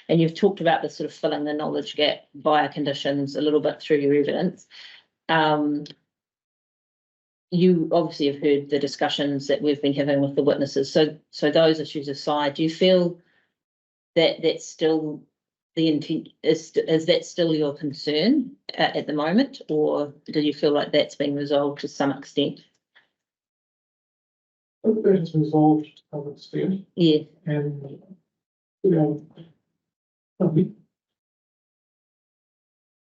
Speaker 1: And you've talked about the sort of filling the knowledge gap via conditions a little bit through your evidence. You obviously have heard the discussions that we've been having with the witnesses. So those issues aside, do you feel that that's still the intent? Is that still your concern at the moment, or do you feel like that's been resolved to some extent?
Speaker 9: That has resolved to some extent.
Speaker 1: Yeah.
Speaker 9: And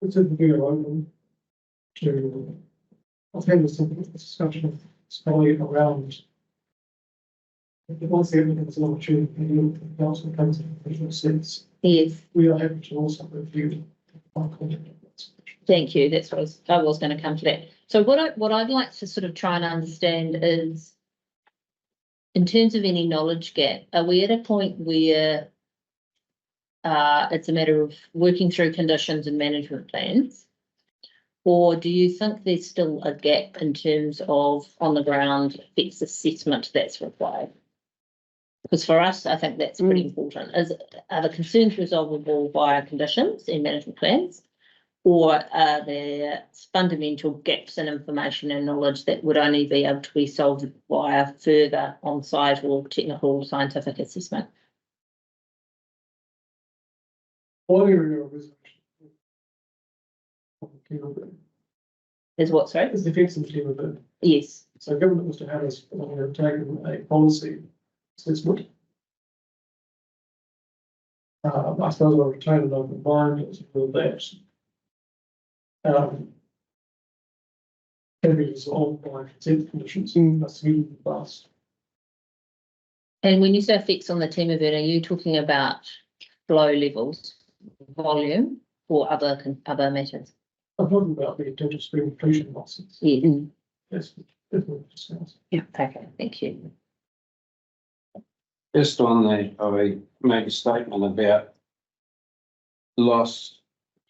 Speaker 9: it's a very open to. I've had this discussion with Scully around. Once the evidence is an opportunity, the council comes in a sense.
Speaker 1: Yes.
Speaker 9: We are happy to also review.
Speaker 1: Thank you. That's what I was going to come to that. So what I'd like to sort of try and understand is, in terms of any knowledge gap, are we at a point where it's a matter of working through conditions and management plans? Or do you think there's still a gap in terms of on the ground effects assessment that's required? Because for us, I think that's pretty important. Are the concerns resolvable via conditions and management plans? Or are there fundamental gaps in information and knowledge that would only be able to be solved via further on-site or technical scientific assessment?
Speaker 9: One area of research
Speaker 1: Is what, sorry?
Speaker 9: is the effects of timber burn.
Speaker 1: Yes.
Speaker 9: So given that Mr. Harris have taken a policy assessment, I suppose I'll retain an open mind as to that. Can be resolved by consent conditions. That's really fast.
Speaker 1: And when you say effects on the timber burn, are you talking about flow levels, volume, or other matters?
Speaker 9: I'm talking about the potential stream depletion losses.
Speaker 1: Yeah.
Speaker 9: Yes, definitely discussed.
Speaker 1: Yeah. Okay. Thank you.
Speaker 4: Just on that, I made a statement about loss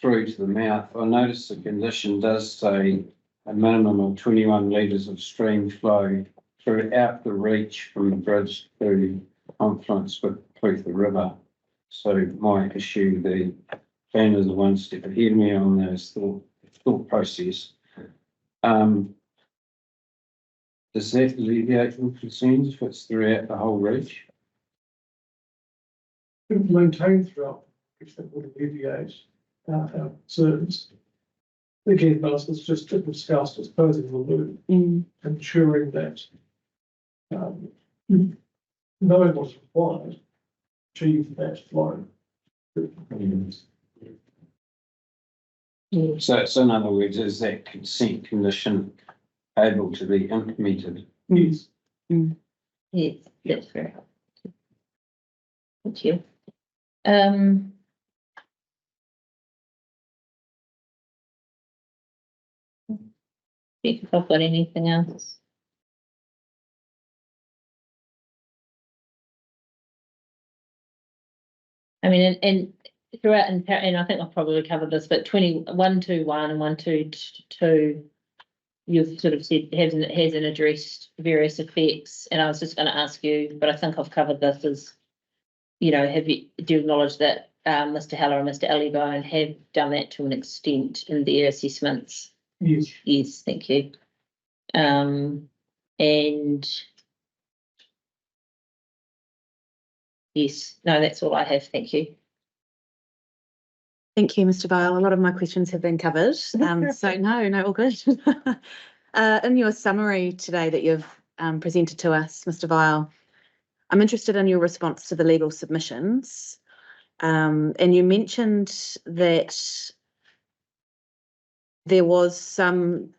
Speaker 4: through to the mouth. I noticed the condition does say a minimum of 21 litres of stream flow throughout the reach from the bridge to confluence with the river. So my issue, the planners are one step ahead of me on those thought process. Does that alleviate your concerns if it's throughout the whole reach?
Speaker 9: Maintained throughout, which that would alleviate our concerns. Again, but it's just discussed as closing the loop, ensuring that knowing what's required, achieve that flow.
Speaker 4: So in other words, is that consent condition able to be implemented?
Speaker 9: Yes.
Speaker 1: Yes, that's very helpful. Thank you. If I've got anything else. I mean, and throughout, and I think I've probably covered this, but 2121 and 122, you've sort of said hasn't addressed various effects, and I was just going to ask you, but I think I've covered this as, do you acknowledge that Mr. Heller and Mr. Allybone have done that to an extent in their assessments?
Speaker 9: Yes.
Speaker 1: Yes, thank you. And yes, no, that's all I have. Thank you.
Speaker 6: Thank you, Mr. Vile. A lot of my questions have been covered. So no, all good. In your summary today that you've presented to us, Mr. Vile, I'm interested in your response to the legal submissions. And you mentioned that there was some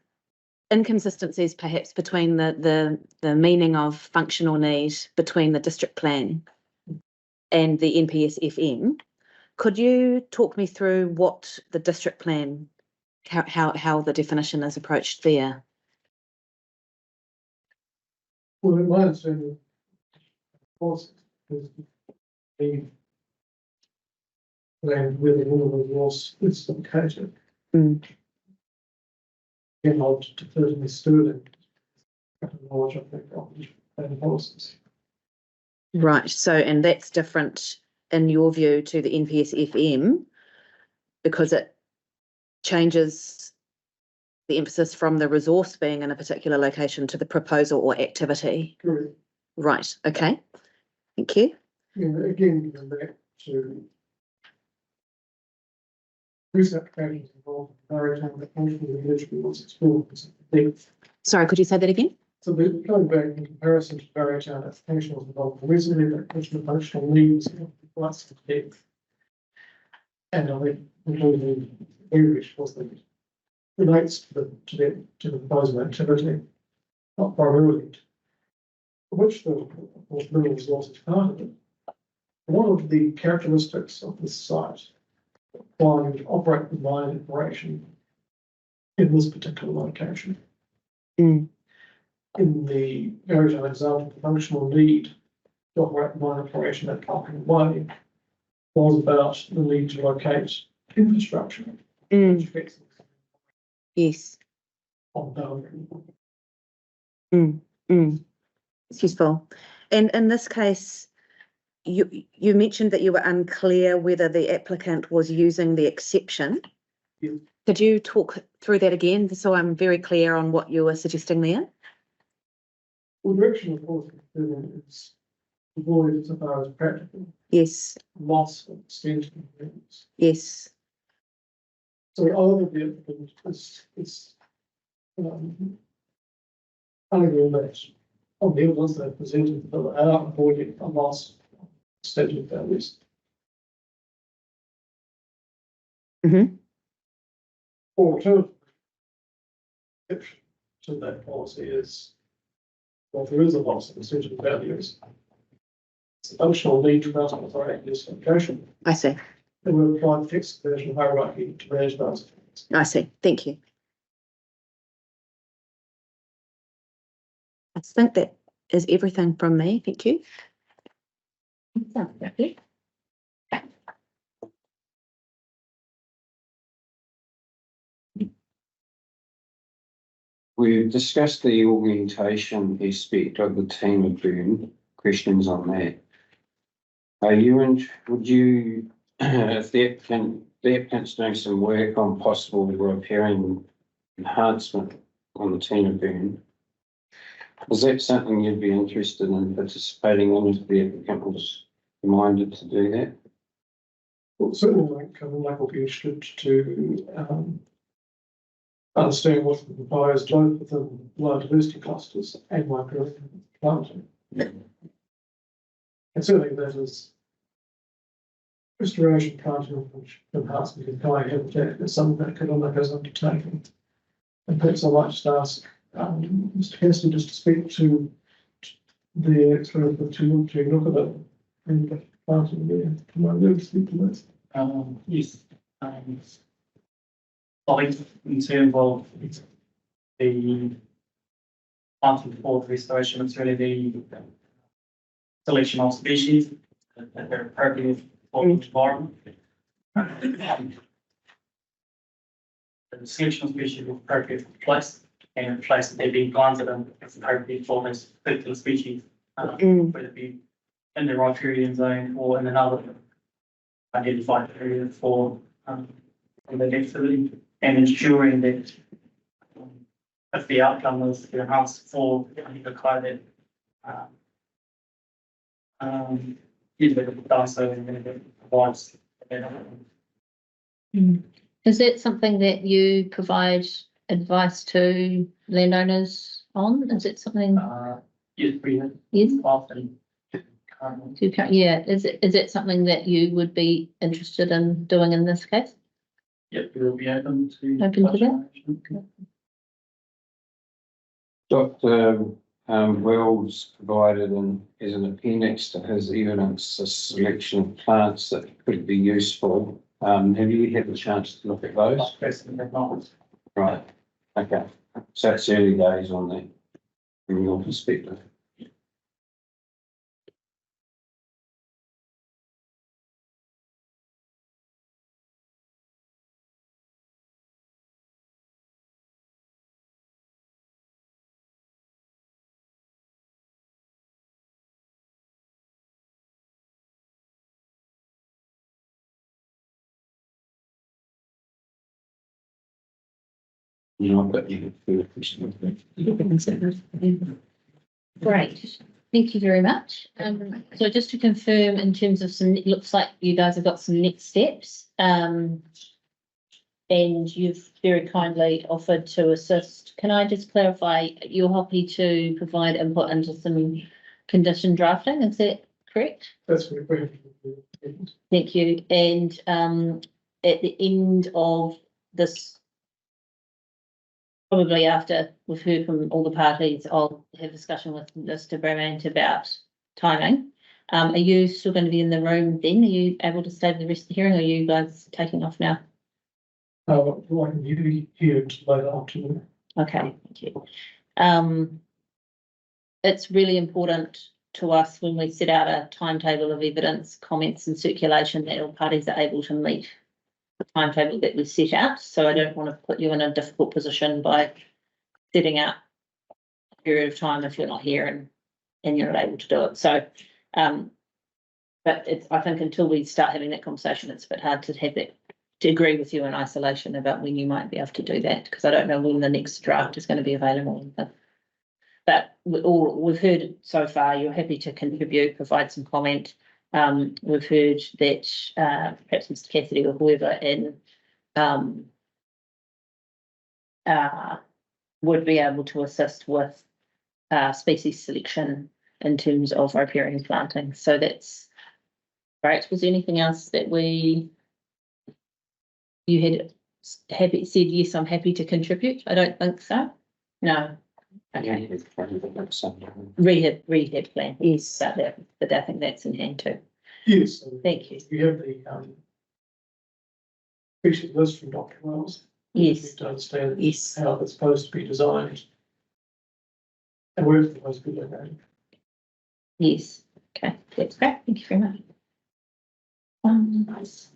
Speaker 6: inconsistencies perhaps between the meaning of functional need between the district plan and the NPS-FM. Could you talk me through what the district plan, how the definition is approached there?
Speaker 9: Well, in my understanding, was the land where the water was is located.
Speaker 6: Mm.
Speaker 9: And I'll defer to Ms. Sterling. Knowledge of the land policies.
Speaker 6: Right. So, and that's different in your view to the NPS-FM because it changes the emphasis from the resource being in a particular location to the proposal or activity.
Speaker 9: Correct.
Speaker 6: Right. Okay. Thank you.
Speaker 9: Yeah, again, going back to this application involved maritime functional eligibility was explored.
Speaker 6: Sorry, could you say that again?
Speaker 9: So going back in comparison to maritime application was involved recently, the functional needs quite some depth. And I think including English was that relates to the proposal activity, not primarily, which the mineral resource is part of it. One of the characteristics of this site requiring to operate the mine operation in this particular location.
Speaker 6: Mm.
Speaker 9: In the maritime example, the functional need to operate the mine operation at Parking Way was about the need to locate infrastructure.
Speaker 6: Mm.
Speaker 9: Which affects
Speaker 6: Yes.
Speaker 9: on boundary.
Speaker 6: It's useful. And in this case, you mentioned that you were unclear whether the applicant was using the exception.
Speaker 9: Yes.
Speaker 6: Could you talk through that again, so I'm very clear on what you were suggesting there?
Speaker 9: Well, the direction of course is avoid as far as practical
Speaker 6: Yes.
Speaker 9: loss of extension of things.
Speaker 6: Yes.
Speaker 9: So either the applicant is arguing that on the evidence they presented that they are avoiding a loss of extension values.
Speaker 6: Mm-hmm.
Speaker 9: Or alternative exception to that policy is, well, there is a loss of extension values. It's a functional need to not operate this location.
Speaker 6: I see.
Speaker 9: And we'll apply the fixed version hierarchy to manage those things.
Speaker 6: I see. Thank you. I think that is everything from me. Thank you.
Speaker 1: Thank you.
Speaker 4: We've discussed the augmentation aspect of the team of burn. Questions on that? Would you, if the applicant's doing some work on possible repairing enhancement on the team of burn, is that something you'd be interested in participating in if the applicant was minded to do that?
Speaker 9: Well, certainly, like will be interested to understand what's the proposed both within biodiversity clusters and micro planting. And certainly that is restoration, planting, enhancement of Kai habitat is something that Economic has undertaken. And perhaps I'd like to ask Mr. Cassidy just to speak to the expert to look at it and planting there. Can I really speak to this?
Speaker 11: Yes. I think in terms of the planting for restoration, it's really the selection of species that are appropriate for the environment. The selection of species is appropriate for the place, and the place that they're being planted in is appropriate for this particular species, whether it be in the riparian zone or in another identified area for that activity, and ensuring that if the outcome is the house for the climate, so and then it provides.
Speaker 1: Is that something that you provide advice to landowners on? Is it something?
Speaker 11: Yes, we have
Speaker 1: Yes.
Speaker 11: often.
Speaker 1: Yeah, is it something that you would be interested in doing in this case?
Speaker 11: Yep, we will be open to.
Speaker 1: Open to that?
Speaker 4: Dr. Wells provided as an appendix to his evidence a selection of plants that could be useful. Have you had the chance to look at those? Right, okay. So it's early days on that, from your perspective. You know, but you feel questions.
Speaker 1: Great, thank you very much. So just to confirm, in terms of some, it looks like you guys have got some next steps. And you've very kindly offered to assist. Can I just clarify, you're happy to provide input into some condition drafting, is that correct?
Speaker 9: That's what we're.
Speaker 1: Thank you. And at the end of this, probably after we've heard from all the parties, I'll have a discussion with Mr. Bramant about timing. Are you still going to be in the room then? Are you able to stay for the rest of the hearing, or are you guys taking off now?
Speaker 9: Like you here later afternoon.
Speaker 1: Okay, thank you. It's really important to us when we set out a timetable of evidence, comments and circulation that all parties are able to meet the timetable that we set out. So I don't want to put you in a difficult position by setting out a period of time if you're not here and you're not able to do it. So, but it's, I think until we start having that conversation, it's a bit hard to have that, to agree with you in isolation about when you might be able to do that, because I don't know when the next draft is going to be available. But we've heard so far, you're happy to contribute, provide some comment. We've heard that perhaps Mr. Cassidy or whoever in would be able to assist with species selection in terms of riparian planting. So that's great. Was there anything else that you had said, yes, I'm happy to contribute? I don't think so. No. Okay. Rehab plan. Yes, but I think that's in hand too.
Speaker 9: Yes.
Speaker 1: Thank you.
Speaker 9: We have the species list from Dr. Wells.
Speaker 1: Yes.
Speaker 9: To understand
Speaker 1: Yes.
Speaker 9: how it's supposed to be designed and where it's supposed to be located.
Speaker 1: Yes. Okay, that's great. Thank you very much. Nice.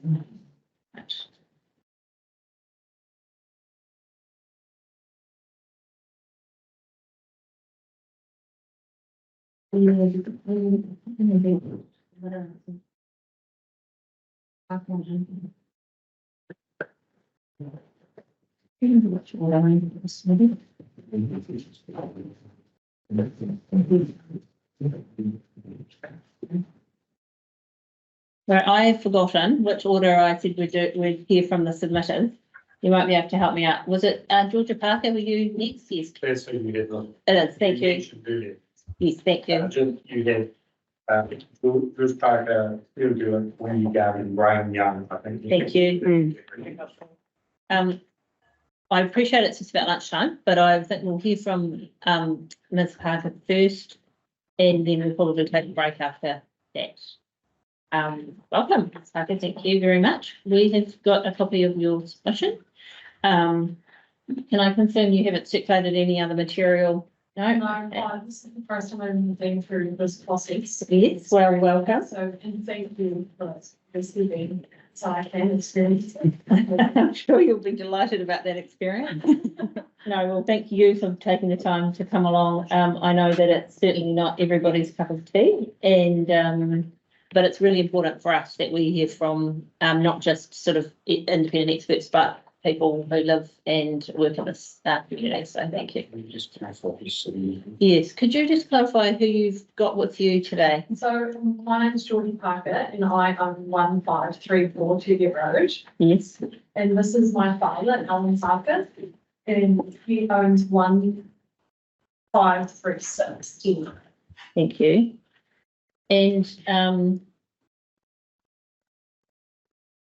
Speaker 1: Right, I've forgotten which order I said we'd hear from the submitters. You might be able to help me out. Was it Georgia Parker? Were you next? Yes.
Speaker 2: That's who you had.
Speaker 1: It is. Thank you.
Speaker 2: Should do that.
Speaker 1: Yes, thank you.
Speaker 2: You had, George Parker, still doing when you go in Brian Young, I think.
Speaker 1: Thank you. I appreciate it's just about lunchtime, but I think we'll hear from Ms. Parker first, and then we'll probably take a break after that. Welcome, Ms. Parker. Thank you very much. We have got a copy of your submission. Can I confirm you haven't circulated any other material? No.
Speaker 3: No, this is the first time I'm going through this process.
Speaker 1: Yes, well, welcome.
Speaker 3: So, and thank you for receiving, so I can experience it.
Speaker 1: I'm sure you'll be delighted about that experience. No, well, thank you for taking the time to come along. I know that it's certainly not everybody's cup of tea, and but it's really important for us that we hear from not just sort of independent experts, but people who live and work in this community. So thank you.
Speaker 4: Just clarify this, and
Speaker 1: Yes, could you just clarify who you've got with you today?
Speaker 3: So my name's Geordie Parker and I own 1534 Tudia Road.
Speaker 1: Yes.
Speaker 3: And this is my father, Alan Parker, and he owns 1536.
Speaker 1: Thank you. And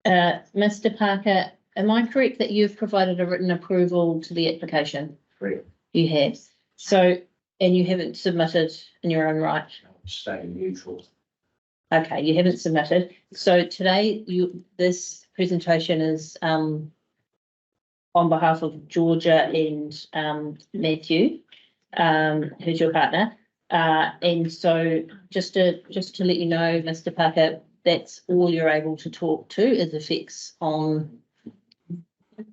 Speaker 1: Mr. Parker, am I correct that you've provided a written approval to the application?
Speaker 5: Correct.
Speaker 1: You have. So, and you haven't submitted in your own right?
Speaker 5: Staying neutral.
Speaker 1: Okay, you haven't submitted. So today this presentation is on behalf of Georgia and Matthew, who's your partner. And so just to let you know, Mr. Parker, that's all you're able to talk to is effects on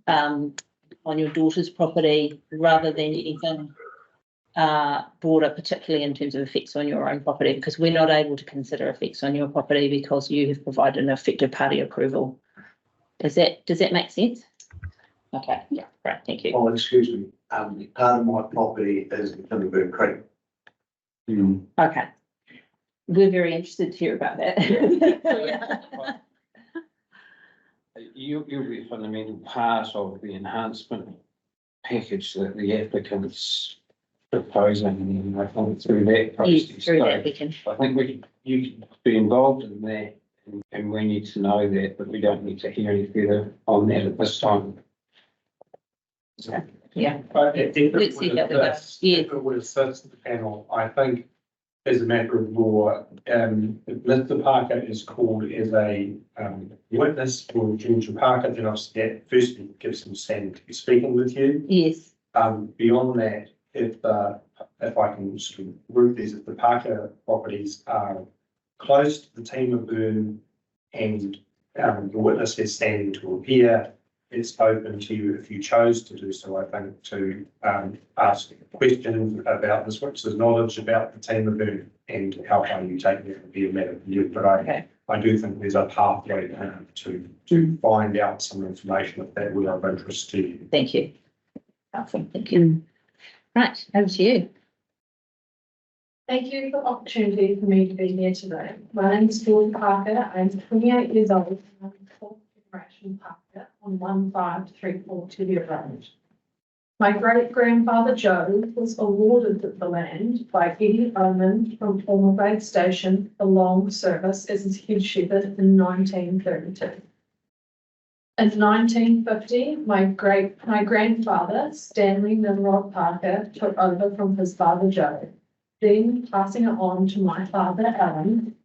Speaker 1: your daughter's property rather than anything broader, particularly in terms of effects on your own property, because we're not able to consider effects on your property because you have provided an effective party approval. Does that make sense? Okay, yeah, right, thank you.
Speaker 12: Oh, excuse me, part of my property is the Timberburn Creek.
Speaker 1: Okay. We're very interested to hear about that.
Speaker 4: you'll be a fundamental part of the enhancement package that the applicant's proposing, and I think through that process.
Speaker 1: Yes, through that we can.
Speaker 4: I think you can be involved in that, and we need to know that, but we don't need to hear any further on that at this time.
Speaker 1: Yeah.
Speaker 2: But if
Speaker 1: Let's see how that goes. Yeah.
Speaker 2: if it would assist the panel, I think as a matter of law, if Mr. Parker is called as a witness for Georgia Parker, then obviously that firstly gives him standing to be speaking with you.
Speaker 1: Yes.
Speaker 2: Beyond that, if I can sort of group these, if the Parker properties are close to the Timberburn and the witness is standing to appear, it's open to you if you chose to do so, I think, to ask questions about this witness's knowledge about the Timberburn and how far you take it would be a matter of you. But I do think there's a pathway to find out some information if that were of interest to you.
Speaker 1: Thank you. Helpful, thank you. Right, over to you.
Speaker 3: Thank you for the opportunity for me to be here today. My name is Georgie Parker. I'm 28 years old and I'm the fourth generation Parker on 1534 Tudia Road. My great-grandfather Joe was awarded the land by Eddie Oman from former Bade Station for long service as his head shepherd in 1932. In 1950, my grandfather, Stanley Nimrod Parker, took over from his father Joe, then passing it on to my father Alan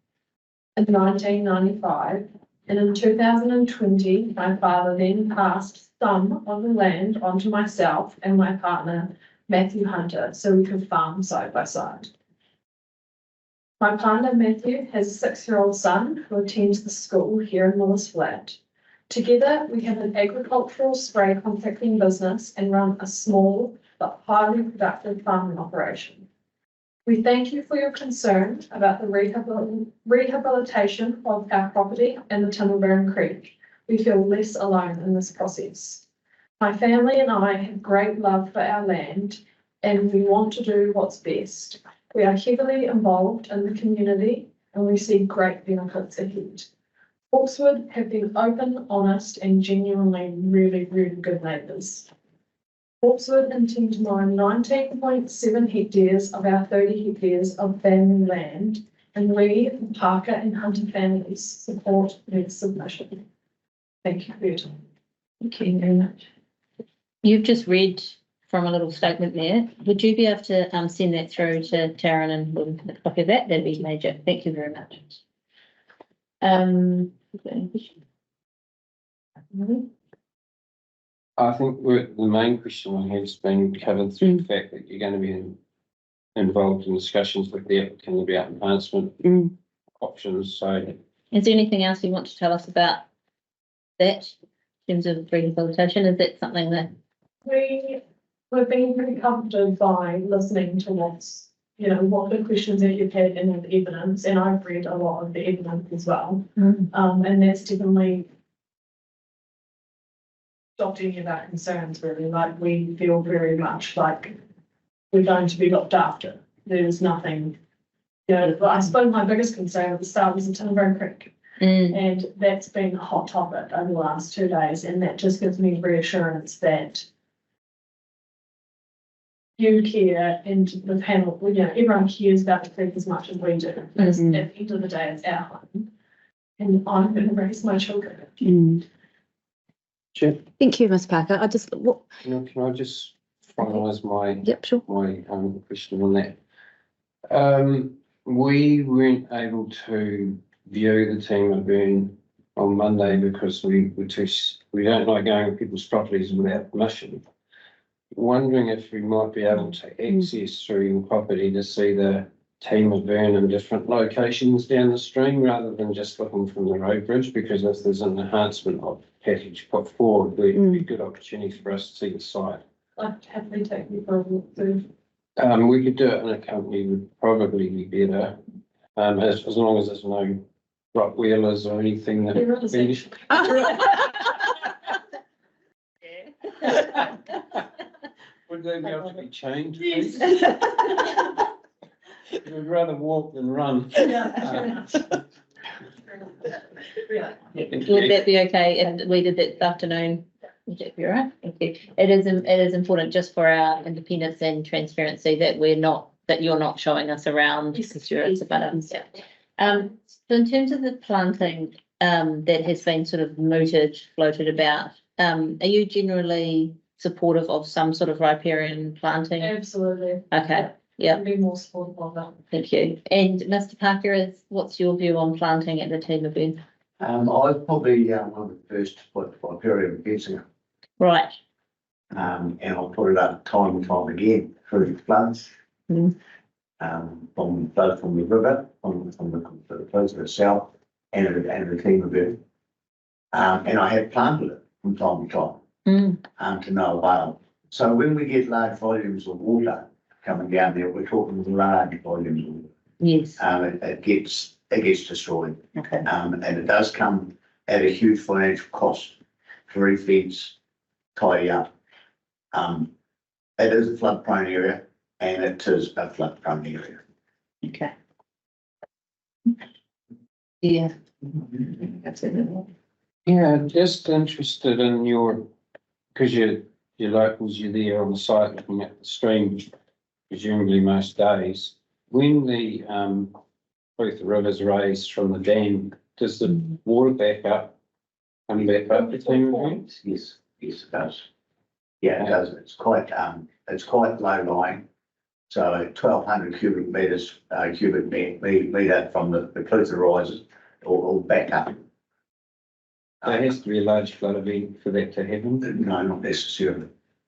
Speaker 3: in 1995. And in 2020, my father then passed some of the land onto myself and my partner, Matthew Hunter, so we could farm side by side. My partner, Matthew, has a 6-year-old son who attends the school here in Willis Flat. Together, we have an agricultural spray contracting business and run a small but highly productive farming operation. We thank you for your concern about the rehabilitation of our property and the Timberburn Creek. We feel less alone in this process. My family and I have great love for our land and we want to do what's best. We are heavily involved in the community and we see great benefits ahead. Hawkeswood have been open, honest and genuinely really good neighbours. Hawkeswood intend to mine 19.7 hectares of our 30 hectares of family land, and we, the Parker and Hunter families, support their submission. Thank you for your time.
Speaker 1: Thank you very much. You've just read from a little statement there. Would you be able to send that through to Taryn and we'll get a copy of that? That'd be major. Thank you very much.
Speaker 4: I think the main question one has been covered through the fact that you're going to be involved in discussions with the applicant about enhancement options. So
Speaker 1: Is there anything else you want to tell us about that in terms of rehabilitation? Is that something that?
Speaker 13: We've been pretty comforted by listening to what's, what the questions that you've had and the evidence, and I've read a lot of the evidence as well. And that's definitely stopped any of our concerns really. Like we feel very much like we're going to be looked after. There's nothing, I suppose my biggest concern at the start was the Timber Creek. And that's been a hot topic over the last 2 days, and that just gives me reassurance that you care and the panel, everyone cares about the creek as much as we do. Because at the end of the day, it's our home. And I'm going to raise my children.
Speaker 4: Sure.
Speaker 6: Thank you, Ms. Parker.
Speaker 4: Can I just finalise my
Speaker 6: Yep, sure.
Speaker 4: my question on that? We weren't able to view the team of Burn on Monday because we don't like going on people's properties without permission. Wondering if we might be able to access through your property to see the team of Burn in different locations down the stream rather than just looking from the road bridge, because if there's an enhancement of package put forward, it'd be a good opportunity for us to see the site.
Speaker 13: I'd happily take you for a walk through.
Speaker 4: We could do it in a company, would probably be better, as long as there's no rock wheelers or anything that. Would they be able to be chained?
Speaker 13: Yes.
Speaker 4: We'd rather walk than run.
Speaker 1: Would that be okay? And we did that this afternoon. Would that be all right? Thank you. It is important just for our independence and transparency that you're not showing us around because it's about us. Yeah. So in terms of the planting that has been sort of floated about, are you generally supportive of some sort of riparian planting?
Speaker 13: Absolutely.
Speaker 1: Okay. Yeah.
Speaker 13: Be more supportive of that.
Speaker 1: Thank you. And Mr. Parker, what's your view on planting at the Timber Burn?
Speaker 12: I was probably one of the first to put riparian fencing up.
Speaker 1: Right.
Speaker 12: And I'll put it up time and time again through the floods. From both from the river, from the closer to south and the Timber Burn. And I have planted it from time to time. To no avail. So when we get large volumes of water coming down there, we're talking large volumes of water.
Speaker 1: Yes.
Speaker 12: It gets destroyed.
Speaker 1: Okay.
Speaker 12: And it does come at a huge financial cost to refence, tidy up. It is a flood prone area and it is a flood prone area.
Speaker 1: Okay. Yeah. That's it.
Speaker 4: Yeah, just interested in because you're locals, you're there on the site looking at the stream, presumably most days. When both the rivers raised from the dam, does the water come back up the Timber Burn?
Speaker 12: Yes, it does. Yeah, it does. It's quite low lying. So 1,200 cubic meters, meter from the cliff rises or back up.
Speaker 4: There has to be a large flood event for that to happen?
Speaker 12: No, not necessarily.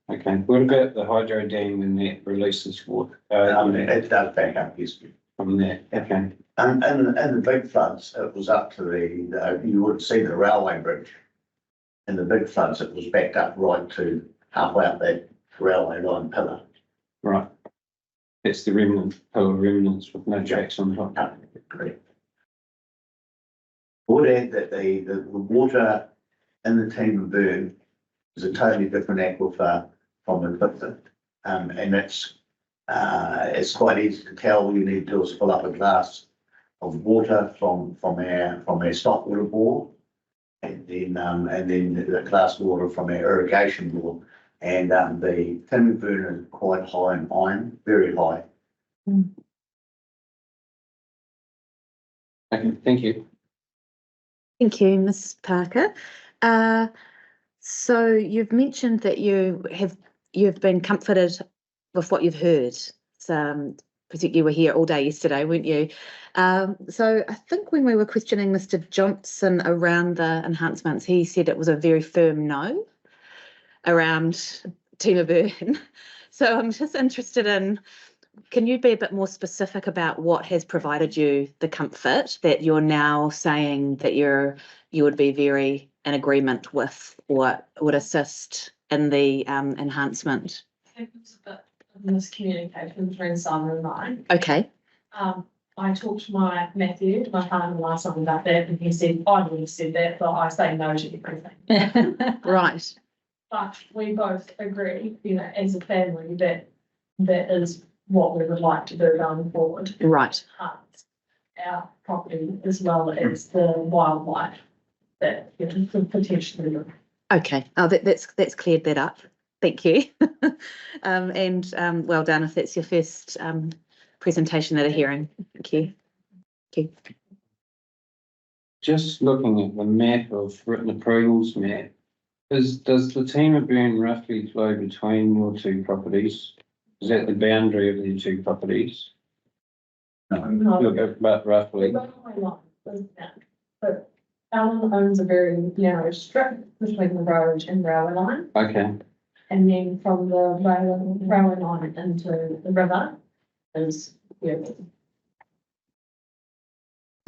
Speaker 4: Okay, what about the hydro dam when that releases water?
Speaker 12: It does back up, yes.
Speaker 4: From there, okay.
Speaker 12: And the big floods, it was up to you would see the railway bridge. In the big floods, it was backed up right to halfway up that railway line pillar.
Speaker 4: Right. That's the remnants with no tracks on top.
Speaker 12: Correct. Would add that the water in the Timber Burn is a totally different aquifer from the Clifton. And it's quite easy to tell. You need to do is fill up a glass of water from our stock water bore, and then the glass water from our irrigation bore. And the Timber Burn is quite high in iron, very high.
Speaker 4: Okay, thank you.
Speaker 6: Thank you, Ms. Parker. So you've mentioned that you've been comforted with what you've heard. So particularly you were here all day yesterday, weren't you? So I think when we were questioning Mr. Johnson around the enhancements, he said it was a very firm no around Timber Burn. So I'm just interested in can you be a bit more specific about what has provided you the comfort that you're now saying that you would be very in agreement with or would assist in the enhancement?
Speaker 13: I think it's a bit of miscommunication between Simon and I.
Speaker 6: Okay.
Speaker 13: I talked to Matthew, my partner last time about that, and he said, I would have said that, but I say no to everything.
Speaker 6: Right.
Speaker 13: But we both agree, as a family, that is what we would like to do going forward.
Speaker 6: Right.
Speaker 13: Our property as well as the wildlife that could potentially.
Speaker 6: Okay. Oh, that's cleared that up. Thank you. And well done if that's your first presentation at a hearing. Thank you. Thank you.
Speaker 4: Just looking at the map of written approvals map, does the Tema burn roughly flow between your two properties? Is that the boundary of the two properties?
Speaker 13: No.
Speaker 4: But roughly.
Speaker 13: But Alan owns a very narrow strip between the road and railway line.
Speaker 4: Okay.
Speaker 13: And then from the railway line into the river is,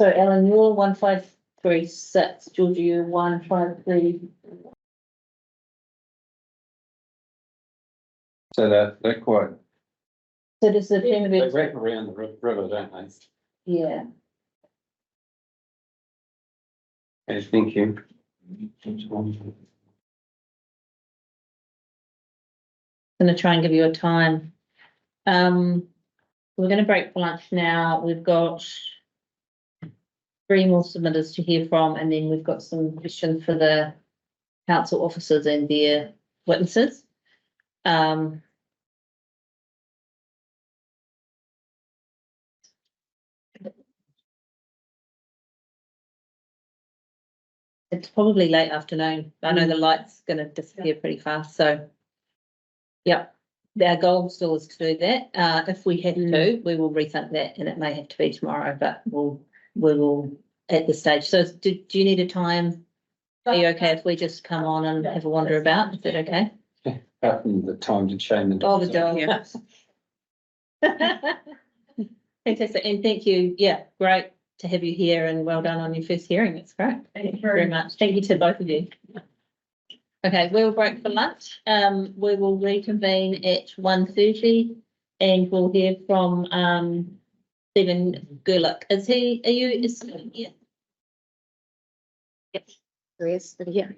Speaker 1: So Ellen, you're 1536, Georgia, you're 153.
Speaker 4: So they're quite,
Speaker 1: So does the Tema
Speaker 4: they
Speaker 1: burn?
Speaker 4: wrap around the river, don't they?
Speaker 1: Yeah.
Speaker 4: Okay, thank you.
Speaker 1: Gonna try and give you a time. We're gonna break for lunch now. We've got 3 more submitters to hear from, and then we've got some questions for the council officers and their witnesses. It's probably late afternoon. I know the light's gonna disappear pretty fast, so. Yep, our goal still is to do that. If we have to, we will rethink that, and it may have to be tomorrow, but we will at this stage. So do you need a time? Are you okay if we just come on and have a wander about? Is that okay?
Speaker 4: Apart from the time to change the.
Speaker 1: Oh, the dog. Fantastic, and thank you. Yeah, great to have you here, and well done on your first hearing. That's great. Thank you very much. Thank you to both of you. Okay, we'll break for lunch. We will reconvene at 1:30, and we'll hear from Stephen Gerlich. Is he yeah? Yep.
Speaker 6: There he is, over here.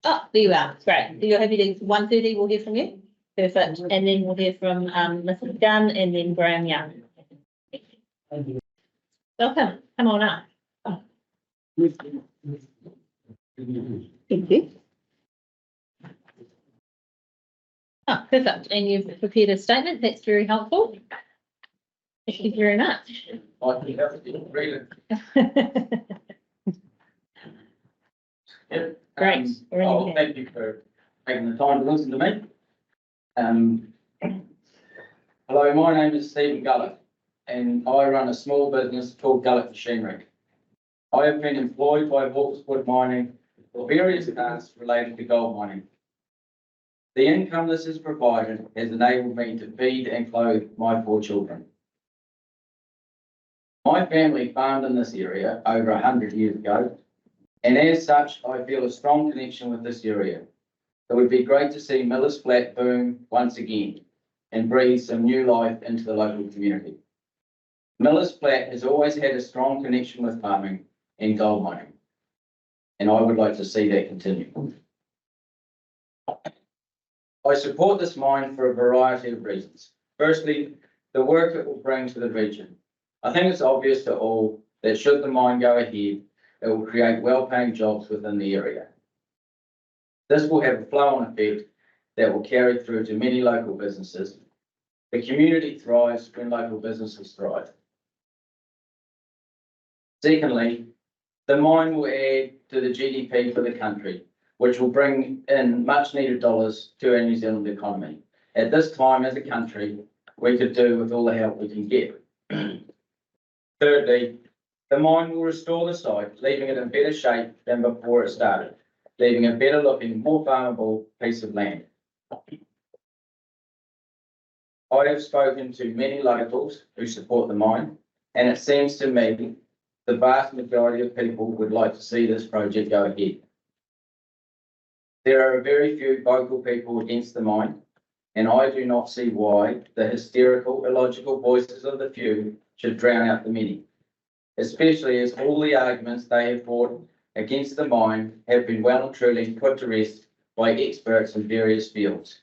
Speaker 1: Oh, there you are. Great. So you're happy to 1:30, we'll hear from you? Perfect. And then we'll hear from Mr. Dunn and then Graham Young. Welcome. Come on up. Thank you. Oh, perfect. And you've prepared a statement. That's very helpful. Thank you very much.
Speaker 5: I think that's read it. Yep.
Speaker 1: Great.
Speaker 5: Thank you for taking the time to listen to me. Hello, my name is Stephen Gullett, and I run a small business called Gullett Machinery. I have been employed by Hawkeswood Mining for various tasks related to gold mining. The income this has provided has enabled me to feed and clothe my 4 children. My family farmed in this area over 100 years ago, and as such, I feel a strong connection with this area. It would be great to see Miller's Flat boom once again and breathe some new life into the local community. Miller's Flat has always had a strong connection with farming and gold mining, and I would like to see that continue. I support this mine for a variety of reasons. Firstly, the work it will bring to the region. I think it's obvious to all that should the mine go ahead, it will create well-paying jobs within the area. This will have a flow-on effect that will carry through to many local businesses. The community thrives when local businesses thrive. Secondly, the mine will add to the GDP for the country, which will bring in much needed dollars to our New Zealand economy. At this time as a country, we could do with all the help we can get. Thirdly, the mine will restore the site, leaving it in better shape than before it started, leaving a better looking, more farmable piece of land.
Speaker 14: I have spoken to many locals who support the mine, and it seems to me the vast majority of people would like to see this project go ahead. There are very few vocal people against the mine, and I do not see why the hysterical, illogical voices of the few should drown out the many, especially as all the arguments they have brought against the mine have been well and truly put to rest by experts in various fields.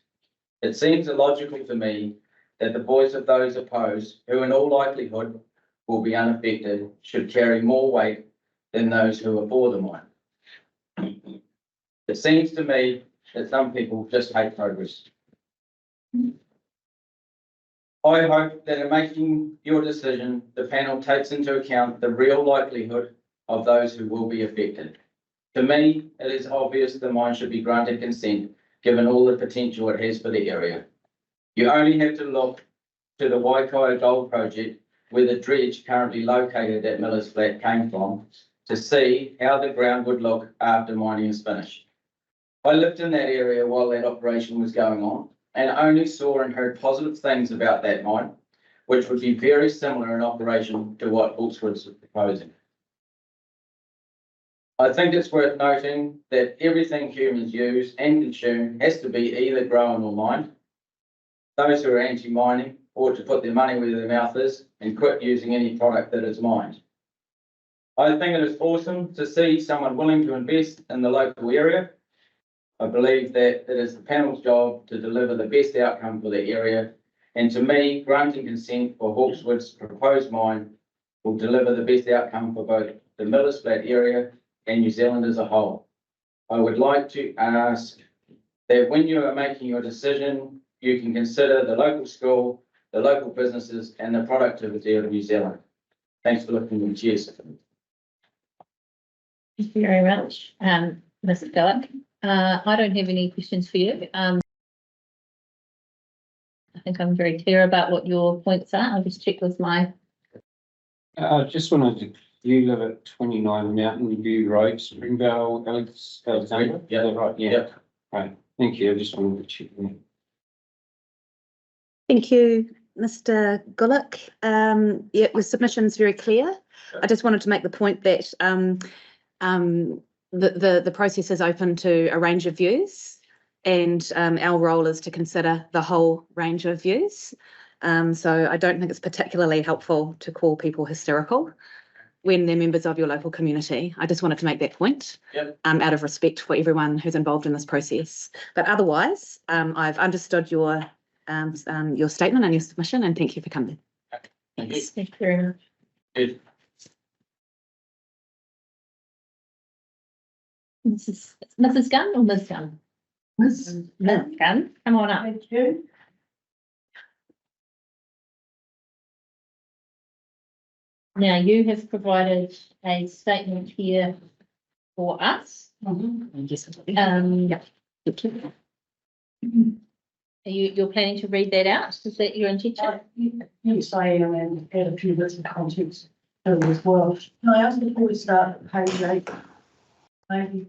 Speaker 14: It seems illogical to me that the voice of those opposed, who in all likelihood will be unaffected, should carry more weight than those who are for the mine. It seems to me that some people just hate progress. I hope that in making your decision, the panel takes into account the real likelihood of those who will be affected. To me, it is obvious the mine should be granted consent, given all the potential it has for the area. You only have to look to the Waikato Gold Project, where the dredge currently located at Miller's Flat came from, to see how the ground would look after mining is finished. I lived in that area while that operation was going on, and only saw and heard positive things about that mine, which would be very similar in operation to what Hawkeswood's proposing. I think it's worth noting that everything humans use and consume has to be either grown or mined. Those who are anti-mining ought to put their money where their mouth is and quit using any product that is mined. I think it is awesome to see someone willing to invest in the local area. I believe that it is the panel's job to deliver the best outcome for the area, and to me, granting consent for Hawkeswood's proposed mine will deliver the best outcome for both the Millers Flat area and New Zealand as a whole. I would like to ask that when you are making your decision, you can consider the local school, the local businesses, and the productivity of New Zealand. Thanks for listening. Cheers.
Speaker 1: Thank you very much, Mr. Gullock. I don't have any questions for you. I think I'm very clear about what your points are. I'll just check with my.
Speaker 4: I just wanted to, you live at 29 Mountain View Road, Springvale, Alexandra?
Speaker 14: Yeah,
Speaker 4: right, yeah.
Speaker 14: Yep.
Speaker 4: Right, thank you, I just wanted to check.
Speaker 6: Thank you, Mr. Gullock. Yeah, your submission's very clear. I just wanted to make the point that the process is open to a range of views, and our role is to consider the whole range of views. So I don't think it's particularly helpful to call people hysterical when they're members of your local community. I just wanted to make that point.
Speaker 14: Yep.
Speaker 6: Out of respect for everyone who's involved in this process. But otherwise, I've understood your statement and your submission, and thank you for coming. Thanks.
Speaker 1: Thank you very much.
Speaker 14: Good.
Speaker 1: Mrs. Gunn or Ms. Gunn? Ms. Gunn, come on up.
Speaker 13: Thank you.
Speaker 1: Now, you have provided a statement here for us.
Speaker 6: Yes.
Speaker 1: Yeah. You're planning to read that out? Is that your intention?
Speaker 13: Yes, I am, and add a few bits of context to it as well. Can I ask before we start at page 8, maybe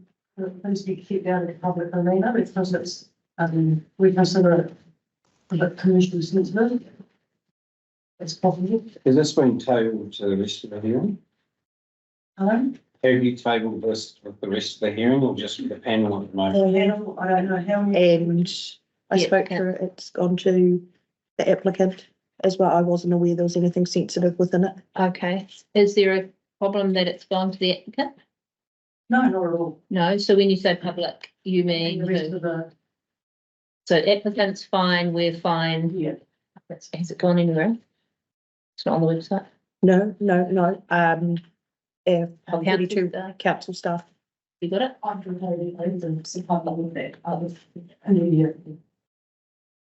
Speaker 13: please be kept out of the public arena, because it's, we consider it a bit commercially sensitive. It's possible.
Speaker 4: Has this been tabled to the rest of the hearing?
Speaker 13: Hello?
Speaker 4: Have you tabled this with the rest of the hearing or just with the panel at the moment?
Speaker 13: I don't know how many.
Speaker 15: And I spoke to her, it's gone to the applicant as well. I wasn't aware there was anything sensitive within it.
Speaker 1: Okay. Is there a problem that it's gone to the applicant?
Speaker 13: No, not at all.
Speaker 1: No. So when you say public, you mean
Speaker 13: The rest
Speaker 1: who?
Speaker 13: of the,
Speaker 1: So applicant's fine, we're fine.
Speaker 13: yeah.
Speaker 1: Has it gone anywhere? It's not on the website.
Speaker 15: No.
Speaker 1: Council
Speaker 15: 32
Speaker 1: staff.
Speaker 15: council staff.
Speaker 1: You got it?
Speaker 13: I'm completely open to public with that.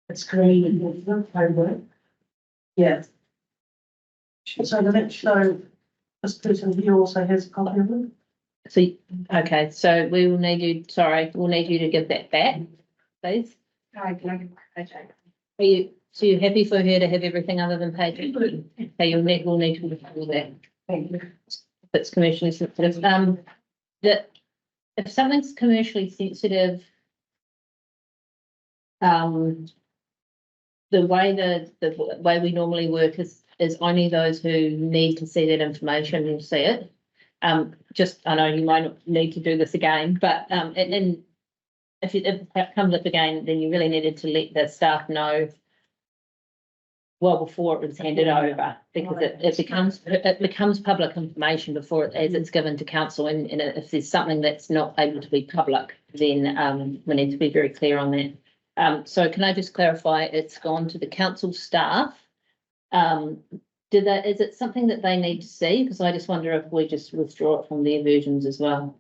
Speaker 13: It's green and the homework. Yeah. So the next, so this person here also has a copy of it.
Speaker 1: So, okay, so we will need you, sorry, we'll need you to give that back, please.
Speaker 13: Okay.
Speaker 1: Are you, so you're happy for her to have everything other than pages? So we'll need to recall that.
Speaker 13: Thank you.
Speaker 1: If it's commercially sensitive. That if something's commercially sensitive, the way we normally work is only those who need to see that information will see it. Just, I know you might not need to do this again, but, and if it comes up again, then you really needed to let the staff know well before it was handed over, because it becomes public information before as it's given to council, and if there's something that's not able to be public, then we need to be very clear on that. So can I just clarify, it's gone to the council staff. Is it something that they need to see? Because I just wonder if we just withdraw it from their versions as well.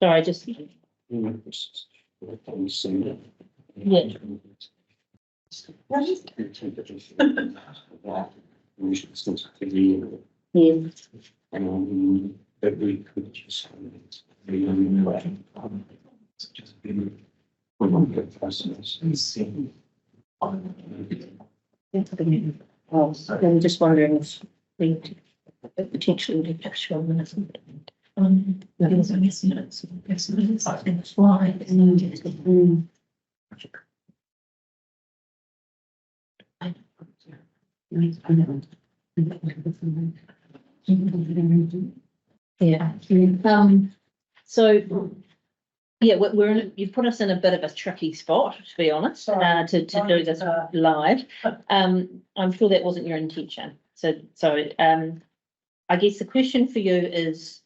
Speaker 1: Sorry, just. Yeah.
Speaker 4: That we could just.
Speaker 1: Well, I'm just wondering if we potentially would have shown minutes. Because I guess minutes, I think slide and then yeah. So yeah, you've put us in a bit of a tricky spot, to be honest, to do this live. I'm sure that wasn't your intention. So I guess the question for you is,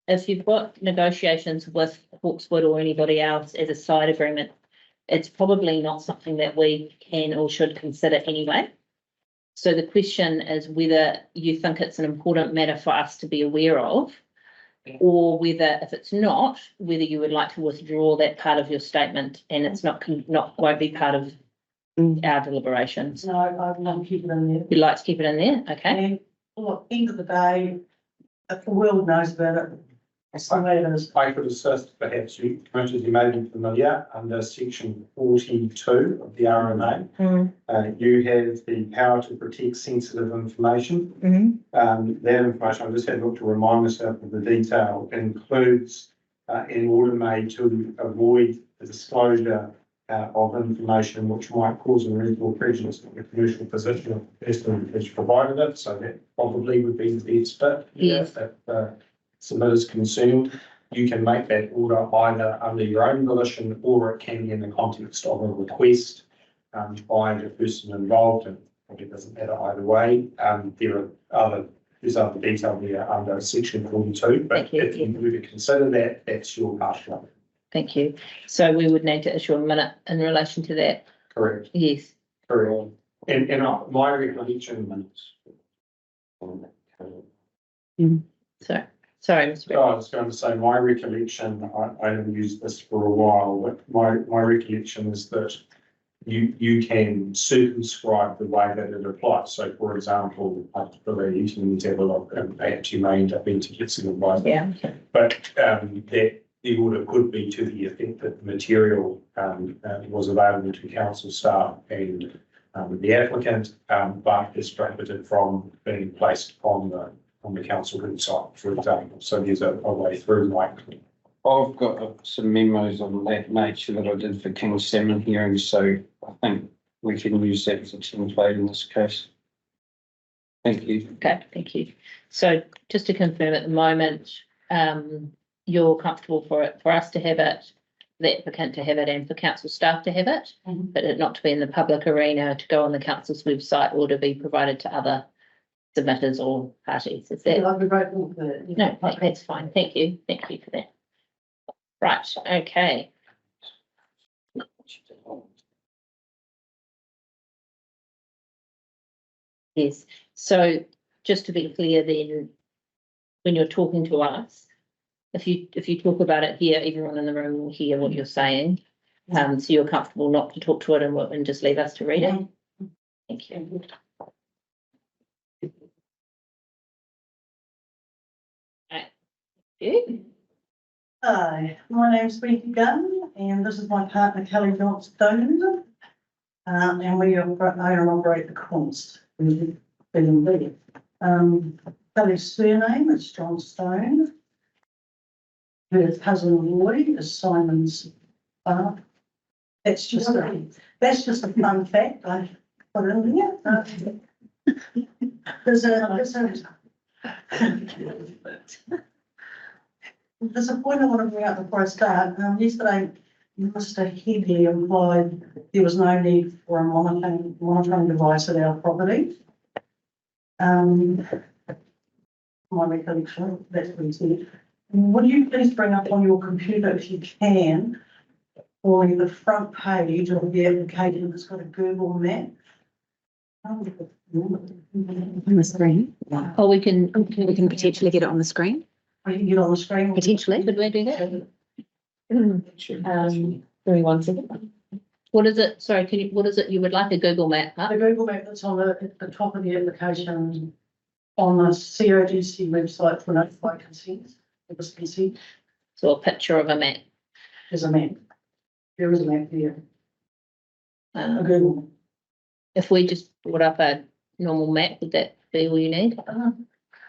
Speaker 1: if you've got negotiations with Hawkeswood or anybody else as a side agreement, it's probably not something that we can or should consider anyway. So the question is whether you think it's an important matter for us to be aware of, or whether, if it's not, whether you would like to withdraw that part of your statement and it's won't be part of our deliberations.
Speaker 16: No, I'd like to keep it in there.
Speaker 1: You'd like to keep it in there, okay?
Speaker 16: And look, end of the day, if the world knows about it, it's the way it is.
Speaker 2: I could assist, perhaps you, commissioners, you may be familiar, under section 42 of the RMA. You have the power to protect sensitive information. That information, I just had a look to remind myself of the detail, includes an order made to avoid the disclosure of information which might cause unreasonable prejudice in the commercial position of the person who's provided it. So that probably would be the best fit.
Speaker 1: Yes.
Speaker 2: If submitter's concerned, you can make that order either under your own volition, or it can be in the context of a request by the person involved, and it doesn't matter either way. There's other detail there under section 42, but if you were to consider that, that's your partial.
Speaker 1: Thank you. So we would need to issue a minute in relation to that.
Speaker 2: Correct.
Speaker 1: Yes.
Speaker 2: Correct. And my recollection.
Speaker 1: Sorry, Mr.
Speaker 2: I was going to say, my recollection, I haven't used this for a while, but my recollection is that you can circumscribe the way that it applies. So, for example, I believe you need to have a look, and perhaps you may end up being to get some advice.
Speaker 1: Yeah.
Speaker 2: But that the order could be to the effect that the material was available to council staff and the applicant, but is prohibited from being placed on the council website, for example. So there's a way through likely.
Speaker 4: I've got some memos on that nature that I did for King's Salmon hearings, so I think we can use that as a template in this case. Thank you.
Speaker 1: Okay, thank you. So just to confirm, at the moment, you're comfortable for us to have it, the applicant to have it, and for council staff to have it, but it not to be in the public arena, to go on the council's website, or to be provided to other submitters or parties. Is that?
Speaker 16: I'd be grateful for that.
Speaker 1: No, that's fine. Thank you. Thank you for that. Right, okay. Yes, so just to be clear then, when you're talking to us, if you talk about it here, everyone in the room will hear what you're saying. So you're comfortable not to talk to it and just leave us to read it? Thank you.
Speaker 16: Hi, my name's Becky Gunn, and this is my partner Kelly Johnson, and we own and operate the Const. Kelly's surname is John Stone, her cousin Roy is Simon's father. That's just a fun fact I put in there. There's a point I want to bring up before I start. Yesterday, Mr. Headley implied there was no need for a monitoring device at our property. My recollection, that's what he said. Would you please bring up on your computer, if you can, or the front page of the application that's got a Google map?
Speaker 6: On the screen. Oh, we can potentially get it on the screen.
Speaker 16: We can get on the screen.
Speaker 6: Potentially, could we do that?
Speaker 1: Give me 1 second. What is it? Sorry, what is it you would like, a Google map? Huh?
Speaker 16: The Google map that's on the top of the application on the CODC website for notified consent.
Speaker 1: So a picture of a map.
Speaker 16: There's a map. There is a map there. A Google map.
Speaker 1: If we just put up a normal map, would that be all you need?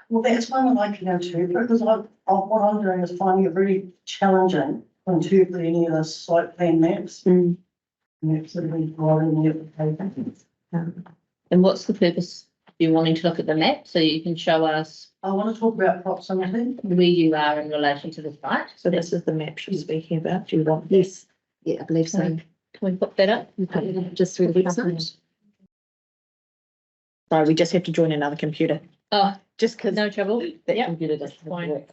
Speaker 16: Well, that's one that I can interpret, because what I'm doing is finding it very challenging to interpret any of the site plan maps. Maps that have been provided in the application.
Speaker 1: And what's the purpose? You wanting to look at the map so you can show us?
Speaker 16: I want to talk about proximity.
Speaker 1: Where you are in relation to the site.
Speaker 15: So this is the map she's speaking about. Do you want?
Speaker 6: Yes. Yeah, I believe so.
Speaker 1: Can we put that up?
Speaker 6: Just through the website.
Speaker 15: Sorry, we just have to join another computer.
Speaker 1: Oh,
Speaker 15: Just because
Speaker 1: no trouble.
Speaker 15: that
Speaker 1: Yep,
Speaker 15: computer doesn't
Speaker 1: fine.
Speaker 15: work.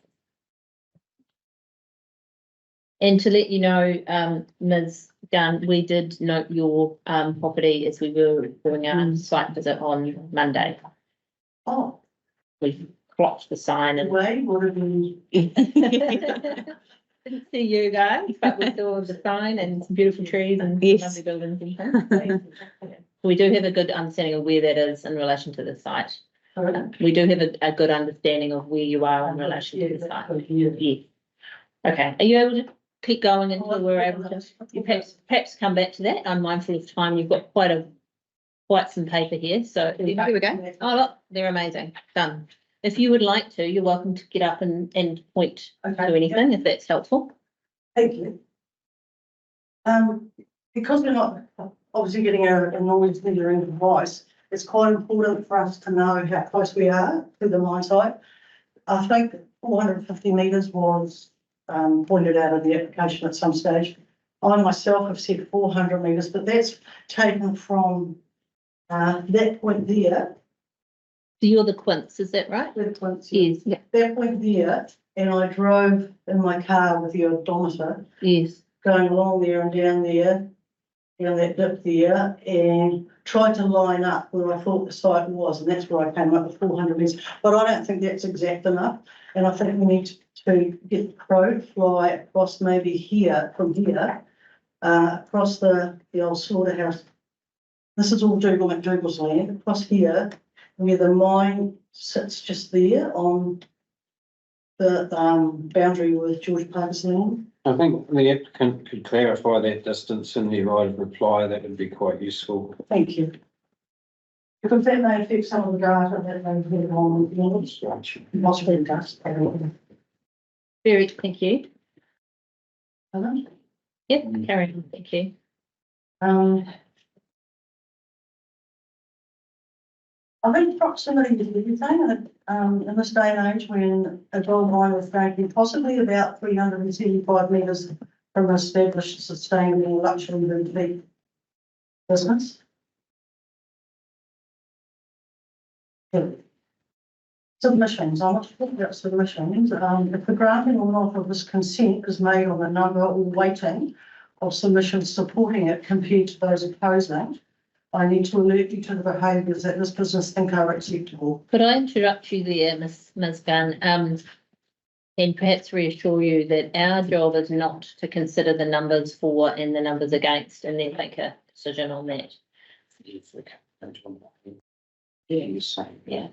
Speaker 1: And to let you know, Ms. Gunn, we did note your property as we were doing our site visit on Monday.
Speaker 16: Oh,
Speaker 1: We clocked the sign and
Speaker 16: way would have been.
Speaker 1: didn't see you guys, but we saw the sign and some beautiful trees and
Speaker 6: Yes.
Speaker 1: lovely buildings and things. We do have a good understanding of where that is in relation to the site. We do have a good understanding of where you are in relation to the site. Yeah. Okay, are you able to keep going until we're able to? You perhaps come back to that. I'm mindful of time. You've got quite some paper here, so.
Speaker 6: Here we go.
Speaker 1: Oh, look, they're amazing. Done. If you would like to, you're welcome to get up and point to anything if that's helpful.
Speaker 16: Thank you. Because we're not obviously getting a noise measuring device, it's quite important for us to know how close we are to the mine site. I think 450 metres was pointed out in the application at some stage. I myself have said 400 metres, but that's taken from that point there.
Speaker 1: So you're the Quince, is that right?
Speaker 16: The Quince,
Speaker 1: yes. Yeah.
Speaker 16: That point there, and I drove in my car with the odometer.
Speaker 1: Yes.
Speaker 16: Going along there and down there, down that dip there, and tried to line up where I thought the site was, and that's where I came up with 400 metres. But I don't think that's exact enough, and I think we need to get the crow fly across maybe here, from here, across the old slaughterhouse. This is all Dougal McDougall's land, across here, where the mine sits just there on the boundary with George Parker's land.
Speaker 4: I think the applicant could clarify that distance in the right of reply. That would be quite useful.
Speaker 16: Thank you. Because that may affect some of the data that they've had on the image. Possibly does.
Speaker 1: Very, thank you.
Speaker 16: Helen?
Speaker 1: Yep, carry on, thank you.
Speaker 16: I think proximity is everything, in this day and age when a gold mine was going to be possibly about 375 metres from an established sustainable luxury boutique business. Submissions, I want to talk about submissions. If the granting or not of this consent is made on the number or weighting of submissions supporting it compared to those opposing, I need to alert you to the behaviours that this business think are acceptable.
Speaker 1: Could I interrupt you there, Ms. Gunn, and perhaps reassure you that our job is not to consider the numbers for and the numbers against and then make a decision on that. Yeah.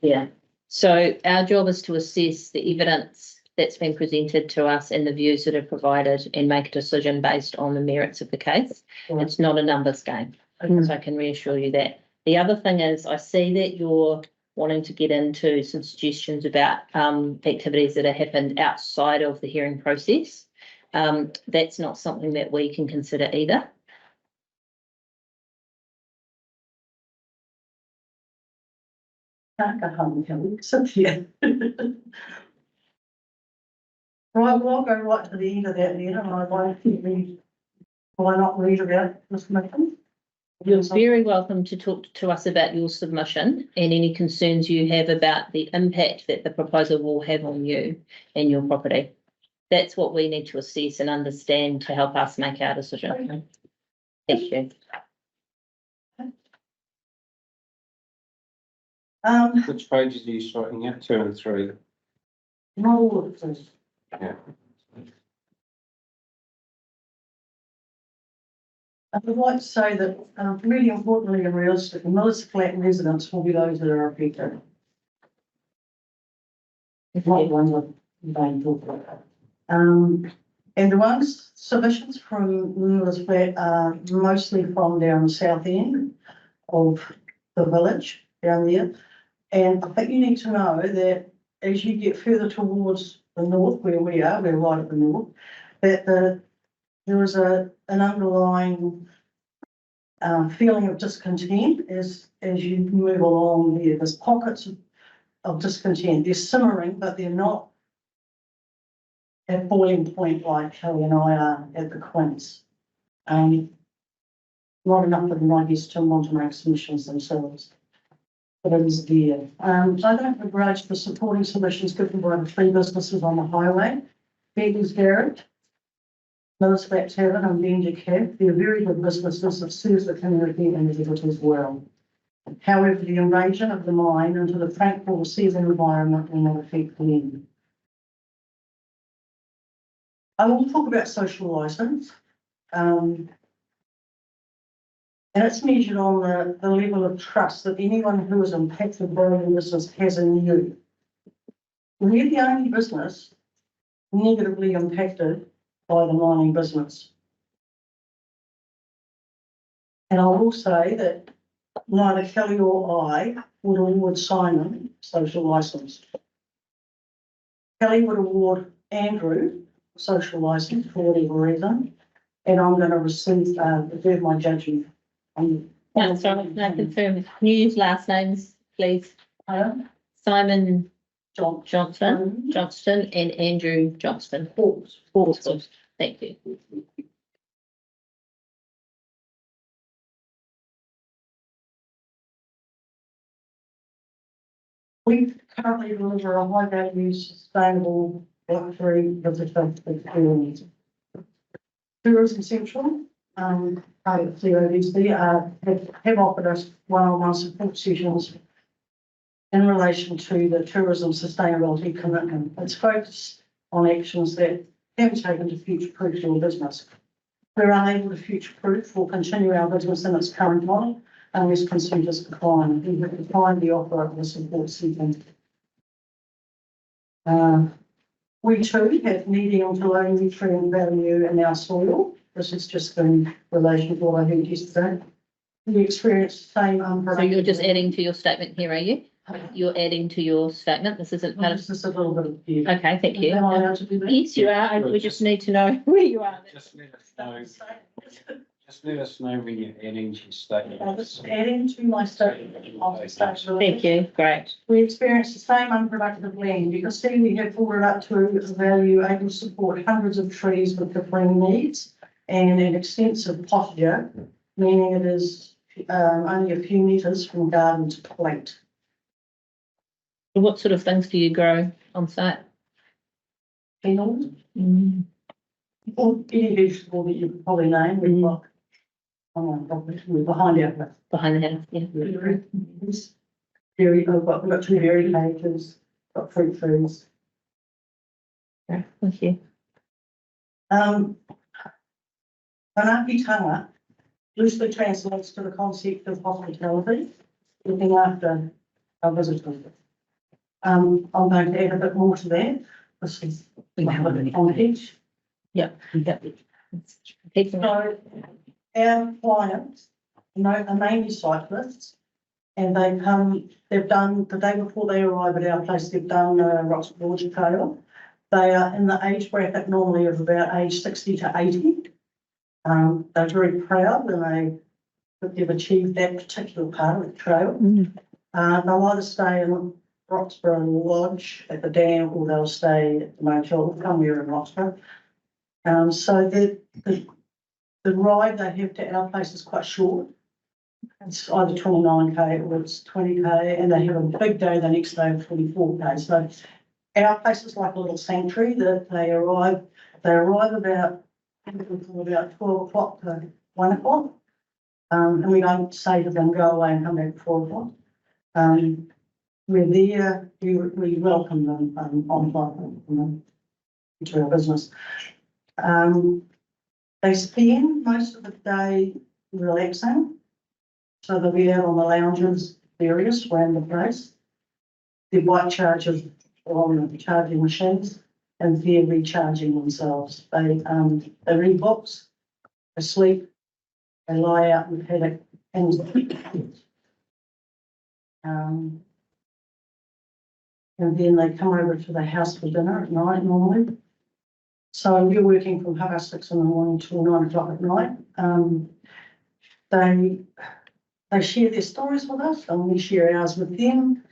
Speaker 1: Yeah. So our job is to assess the evidence that's been presented to us and the views that are provided and make a decision based on the merits of the case. Yeah. It's not a numbers game. So I can reassure you that. The other thing is I see that your wanting to get into some suggestions about activities that have happened outside of the hearing process. That's not something that we can consider either.
Speaker 16: Can't go home, can we? Cynthia. Right, well, I'll go right to the end of that then, and I won't read, why not read about this mission?
Speaker 1: You're very welcome to talk to us about your submission and any concerns you have about the impact that the proposal will have on you and your property. That's what we need to assess and understand to help us make our decision.
Speaker 16: Okay.
Speaker 1: Thank you.
Speaker 4: Which pages are you striking at? 2 and 3?
Speaker 16: Not all of this.
Speaker 4: Yeah.
Speaker 16: I would like to say that, really importantly in real estate, Miller's flat residents will be those that are affected. If not the ones that you don't talk about. And the ones submissions from Miller's flat are mostly from down the south end of the village down there. And I think you need to know that as you get further towards the north, where we are, we're right at the north, that there is an underlying feeling of discontent as you move along there. There's pockets of discontent. They're simmering, but they're not at boiling point like Kelly and I are at the Quince. Not enough of them, I guess, to want to make submissions themselves. But it is there. I don't begrudge the supporting submissions given by the 3 businesses on the highway. Beggars Garage, Miller's Flat Tavern and Benja Cab. They're very good businesses that serve the community and visitors well. However, the invasion of the mine into the tranquil season environment will not affect them. I will talk about social licence. And it's measured on the level of trust that anyone who is impacted by the business has in you. We're the only business negatively impacted by the mining business. And I will say that neither Kelly or I would award Simon social licence. Kelly would award Andrew social licence for whatever reason, and I'm going to reserve my judgment.
Speaker 1: That's right. Can I confirm? Can you use last names, please? Simon Johnston and Andrew Johnston. Hawkeswood. Thank you.
Speaker 16: We currently deliver a high value, sustainable luxury visitor experience. Tourism Central, part of the CODC, have offered us one-on-one support sessions in relation to the tourism sustainability commitment. It's focused on actions that can be taken to future-proof your business. We're unable to future-proof or continue our business in its current model unless consumers decline. We have declined the offer of the support seeking. We too have medium to low nutrient value in our soil. This is just in relation to what I heard yesterday. We experience the same unproductive.
Speaker 1: So you're just adding to your statement here, are you? You're adding to your statement. This isn't part of.
Speaker 16: This is a little bit of.
Speaker 1: Okay, thank you.
Speaker 16: Am I allowed to do that?
Speaker 1: Yes, you are. We just need to know where you are.
Speaker 4: Just let us know. Just let us know when you're adding to your statement.
Speaker 16: I'm just adding to my statement.
Speaker 1: Thank you. Great.
Speaker 16: We experience the same unproductive land. You can see we have brought it up to a value able to support hundreds of trees with differing needs and an extensive posture, meaning it is only a few metres from garden to plate.
Speaker 1: What sort of things do you grow on site?
Speaker 16: Fennel. Or any vegetable that you could probably name. We've got we're behind our house.
Speaker 1: Behind the house, yeah.
Speaker 16: We've got 2 dairy cages, got fruit trees.
Speaker 1: Okay, thank you.
Speaker 16: Whanakitanga loosely translates to the concept of hospitality, looking after our visitors. I'm going to add a bit more to that. This is on the edge.
Speaker 1: Yeah.
Speaker 16: So our clients, are mainly cyclists, And they've done, the day before they arrive at our place, they've done Hawkeswood trail. They are in the age bracket normally of about age 60 to 80. They're very proud and they've achieved that particular part of the trail. They'll either stay in Roxburgh Lodge at the dam, or they'll stay at the motel somewhere in Roxburgh. So the ride they have to our place is quite short. It's either 29k or it's 20k, and they have a big day the next day of 24k. So our place is like a little sanctuary that they arrive about 12 o'clock to 1 o'clock. And we don't say to them, go away and come back at 4 o'clock. We're there, we welcome them on site into our business. They spend most of the day relaxing. So they'll be out on the lounges, various around the place. Their bike chargers on the charging machines, and they're recharging themselves. They read books, they sleep, they lie out in the paddock, and then they come over to the house for dinner at night normally. So we're working from 6:30 in the morning till 9 o'clock at night. They share their stories with us, and we share ours with them.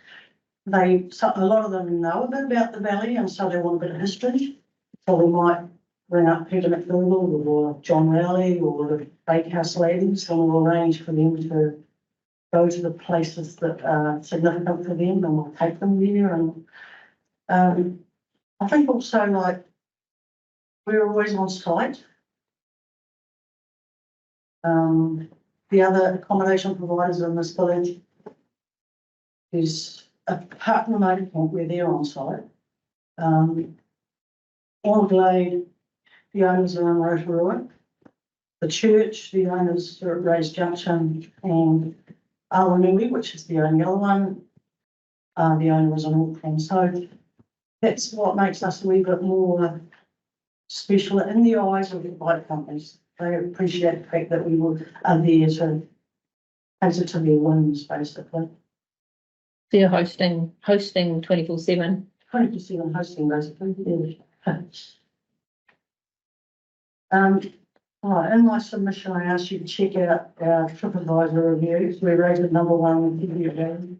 Speaker 16: A lot of them know a bit about the valley, and so they want a bit of history. So we might bring up Peter McDougall or John Rowley or the Bakehouse ladies, and we'll arrange for them to go to the places that are significant for them, and we'll take them there. And I think also, like, we're always on site. The other accommodation providers in this village is apart from the motor camp where they're on site. On Glade, the owners are in Rotorua. The church, the owners are at Rays Junction, and Awanui, which is the only other one, the owner is in Auckland. So that's what makes us a wee bit more special in the eyes of the bike companies. They appreciate the fact that we are there to cater to their whims, basically.
Speaker 1: So you're hosting 24/7?
Speaker 16: 24/7 hosting, basically, yeah. In my submission, I asked you to check out our TripAdvisor reviews. We're rated #1 with every day,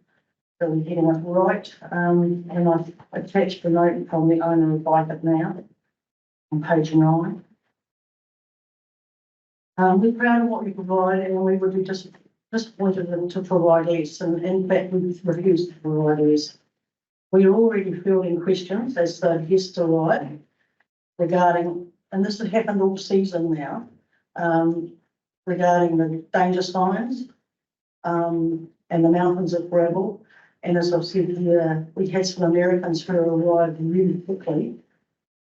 Speaker 16: so we're getting it right. And I've attached a note from the owner of Bike It Now on page 9. We're proud of what we provide, and we would be disappointed to provide less, and in fact, we refuse to provide less. We are already fielding questions as the guests arrive regarding, and this has happened all season now, regarding the danger signs and the mountains of gravel. And as I've said here, we had some Americans who arrived really quickly,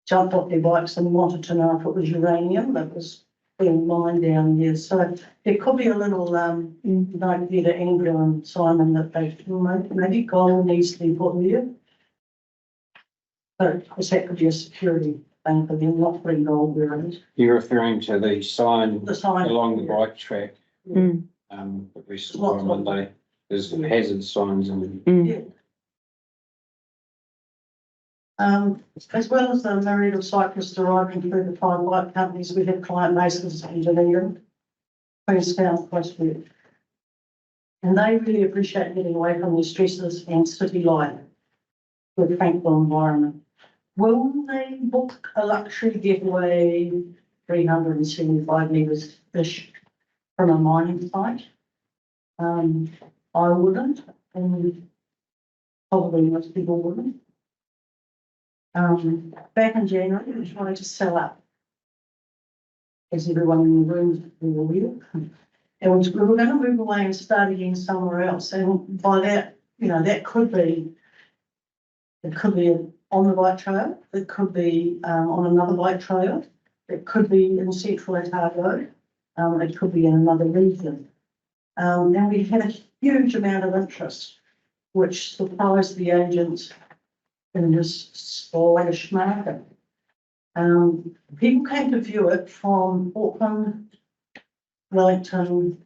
Speaker 16: jumped off their bikes and wanted to know if it was uranium that was being mined down here. So there could be a little note there to Andrew and Simon that they maybe gold needs to be put there. But of course that could be a security thing for them, not putting gold there in it.
Speaker 4: You're referring to the sign along the
Speaker 16: yeah.
Speaker 4: bike track. That we saw on Monday. There's hazard signs and.
Speaker 16: Yeah. As well as the myriad of cyclists arriving through the 5 bike companies, we have client bases in Dunedin, Queenstown, Hawkeswood. And they really appreciate getting away from their stresses and city life with a tranquil environment. Will they book a luxury getaway 375 metres-ish from a mining site? I wouldn't, and probably most people wouldn't. Back in January, we tried to sell up, as everyone in the room will aware. And we were going to move away and start again somewhere else. And by that, that could be, it could be on the bike trail, it could be on another bike trail, it could be in central Otago, it could be in another region. And we had a huge amount of interest, which surprised the agents in this sluggish market. People came to view it from Auckland, Wellington,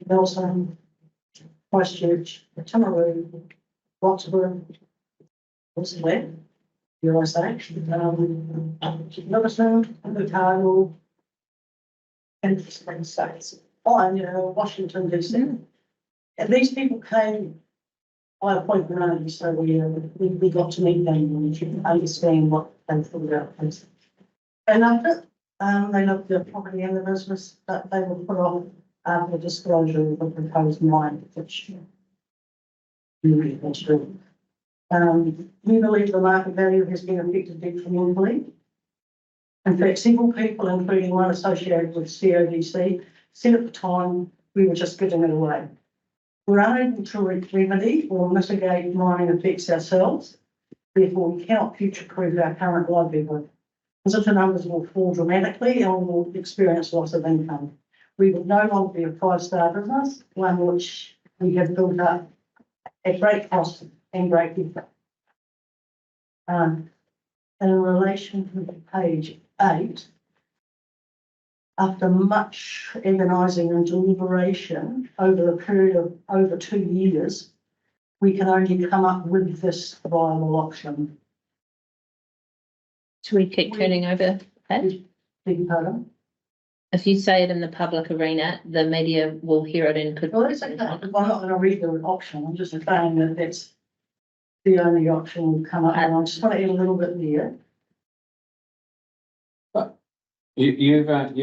Speaker 16: Nelson, Christchurch, Timaru, Roxburgh, what's the way? USA, Livingston, Otago, and the Spring States, Washington DC. And these people came by appointment only, so we got to meet them and understand what they thought about things. And after, they loved the property and the business, but they were put on the disclosure of the proposed mine, which really was true. We believe the market value has been affected detrimentally. In fact, several people, including one associated with CODC, said at the time we were just giving it away. We're unable to remedy or mitigate mining effects ourselves. Therefore, we cannot future-proof our current livelihood. Visitor numbers will fall dramatically and we will experience loss of income. We will no longer be a five-star business, one which we have built up at great cost and great effort. In relation to page 8, after much agonising and deliberation over a period of over 2 years, we can only come up with this viable option.
Speaker 1: Should we keep turning over the page?
Speaker 16: Beg pardon?
Speaker 1: If you say it in the public arena, the media will hear it and could.
Speaker 16: Well, that's okay. I'm not going to read the option. I'm just saying that that's the only option will come up. And I just want to add a little bit there.
Speaker 4: You have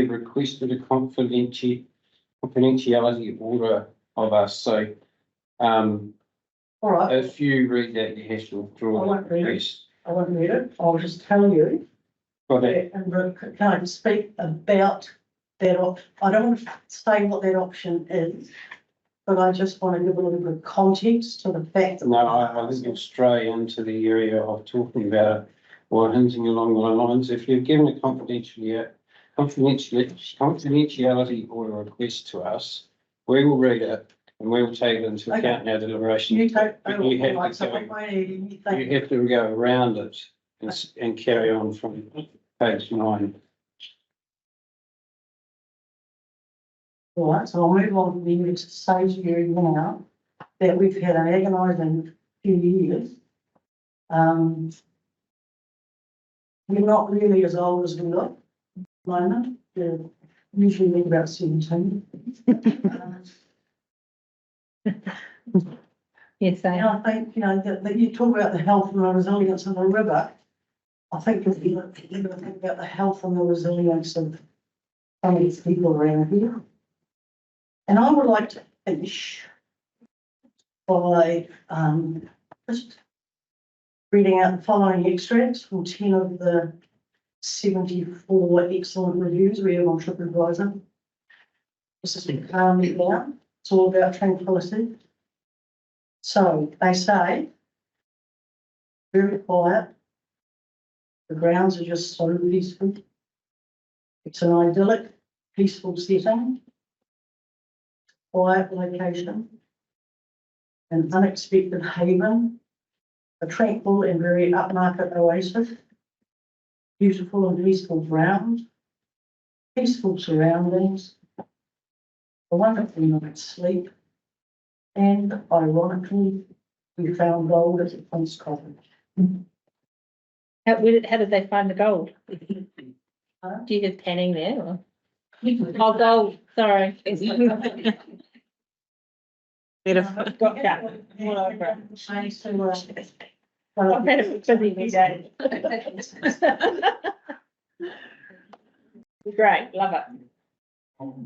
Speaker 4: requested a confidentiality order of us, so,
Speaker 16: All right.
Speaker 4: if you read that, you have to withdraw the request.
Speaker 16: I won't read it. I'll just tell you.
Speaker 4: Got
Speaker 16: it. And can I speak about that option? I don't want to say what that option is, but I just want to give a little bit of context to the fact that.
Speaker 4: No, I think you'll stray into the area of talking about it or hinting along the lines. If you've given a confidentiality order request to us, we will read it and we will take it into account in our deliberation. You have to go around it and carry on from page 9.
Speaker 16: All right, so I'll move on to say to you now that we've had an agonising few years. We're not really as old as we look at the moment. We're usually about 17.
Speaker 1: Yes,
Speaker 16: I think, that you talk about the health and the resilience of the river. I think if you think about the health and the resilience of some of these people around here. And I would like to finish by just reading out the following extracts from 10 of the 74 excellent reviews we have on TripAdvisor. This is to calm me down. It's all about tranquility. So they say, very quiet. The grounds are just so peaceful. It's an idyllic, peaceful setting. Quiet location. An unexpected haven. A tranquil and very upmarket oasis. Beautiful and peaceful ground. Peaceful surroundings. A wonderful night's sleep. And ironically, we found gold at the Prince Cottage.
Speaker 1: How did they find the gold? Do you have panning there? Or? Oh, gold, sorry. Gotcha. I've had a busy few days. Great, love it.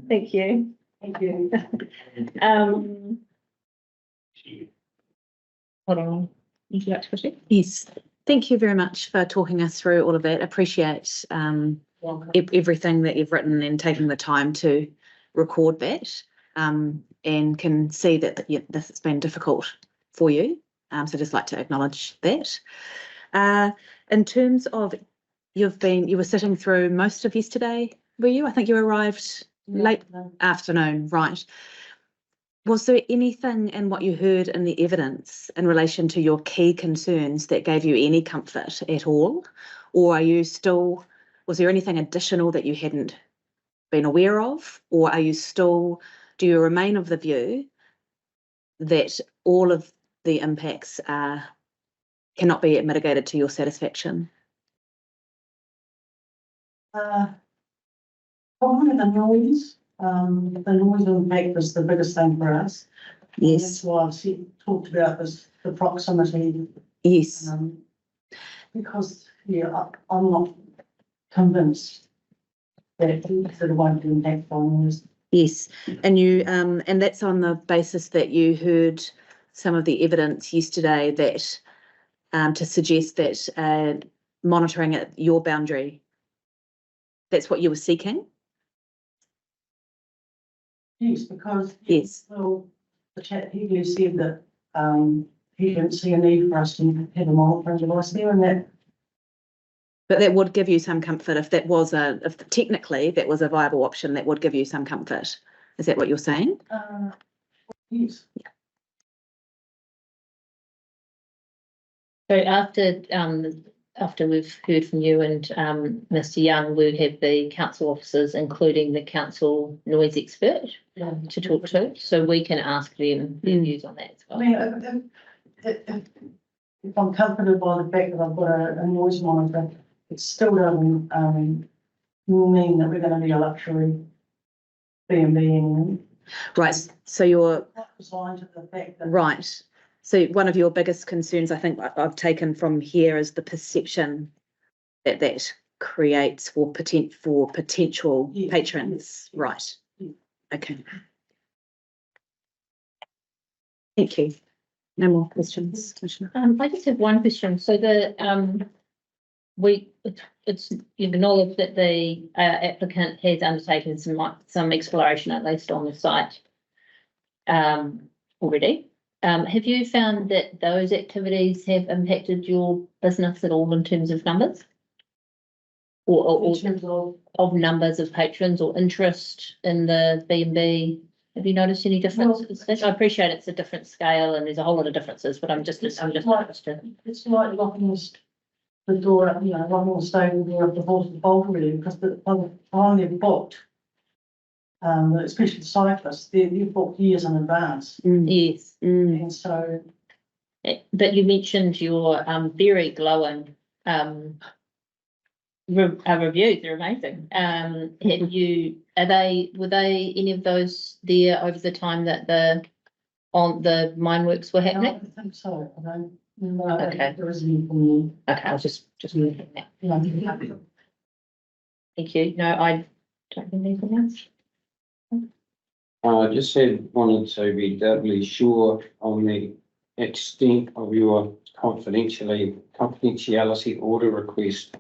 Speaker 1: Thank you.
Speaker 16: Thank you.
Speaker 1: Hold on. Would you like to proceed?
Speaker 6: Yes, thank you very much for talking us through all of that. Appreciate everything that you've written and taking the time to record that, and can see that this has been difficult for you. So just like to acknowledge that. In terms of you were sitting through most of yesterday, were you? I think you arrived late afternoon, right? Was there anything in what you heard in the evidence in relation to your key concerns that gave you any comfort at all? Or was there anything additional that you hadn't been aware of? Or do you remain of the view that all of the impacts cannot be mitigated to your satisfaction?
Speaker 16: Probably the noise impact was the biggest thing for us.
Speaker 6: Yes.
Speaker 16: That's why talked about this, the proximity.
Speaker 6: Yes.
Speaker 16: Because, I'm not convinced that it won't impact on noise.
Speaker 6: Yes, and you and that's on the basis that you heard some of the evidence yesterday that to suggest that monitoring at your boundary, that's what you were seeking?
Speaker 16: Yes, because.
Speaker 6: Yes.
Speaker 16: Well, the chap here said that he didn't see a need for us to have a monitoring device there, and that.
Speaker 6: But that would give you some comfort if that was if technically that was a viable option, that would give you some comfort. Is that what you're saying?
Speaker 16: Yes.
Speaker 6: Yeah.
Speaker 1: So after we've heard from you and Mr. Young, we have the council officers, including the council noise expert, to talk to. So we can ask them their views on that as well.
Speaker 16: I mean, if I'm comforted by the fact that I've got a noise monitor, it still doesn't mean that we're going to be a luxury B&B.
Speaker 6: Right. So you're
Speaker 16: resigned to the fact that.
Speaker 6: Right. So one of your biggest concerns, I think I've taken from here, is the perception that that creates for potential
Speaker 16: Yes.
Speaker 6: patrons.
Speaker 16: Yes.
Speaker 6: Right.
Speaker 16: Yes.
Speaker 6: Okay. Thank you. No more questions, Commissioner.
Speaker 1: I just have one question. So it's you've acknowledged that the applicant has undertaken some exploration, at least on the site, already. Have you found that those activities have impacted your business at all in terms of numbers? Or
Speaker 16: In terms
Speaker 1: of numbers of patrons or interest in the B&B? Have you noticed any differences? I appreciate it's a different scale and there's a whole lot of differences, but I'm just interested.
Speaker 16: It's like locking the door up, locking the stable door up the horse and bolt really, because by the time they've booked, especially the cyclists, they've booked years in advance.
Speaker 1: Yes.
Speaker 16: And so.
Speaker 1: But you mentioned your very glowing reviews, they're amazing. Were they any of those there over the time that the mine works were happening?
Speaker 16: No, I think so. I don't know.
Speaker 1: Okay.
Speaker 16: There isn't anything.
Speaker 1: Okay, I was just moving that.
Speaker 16: No.
Speaker 1: Thank you. No, I don't think anything else.
Speaker 4: I just wanted to be doubly sure on the extent of your confidentiality order request.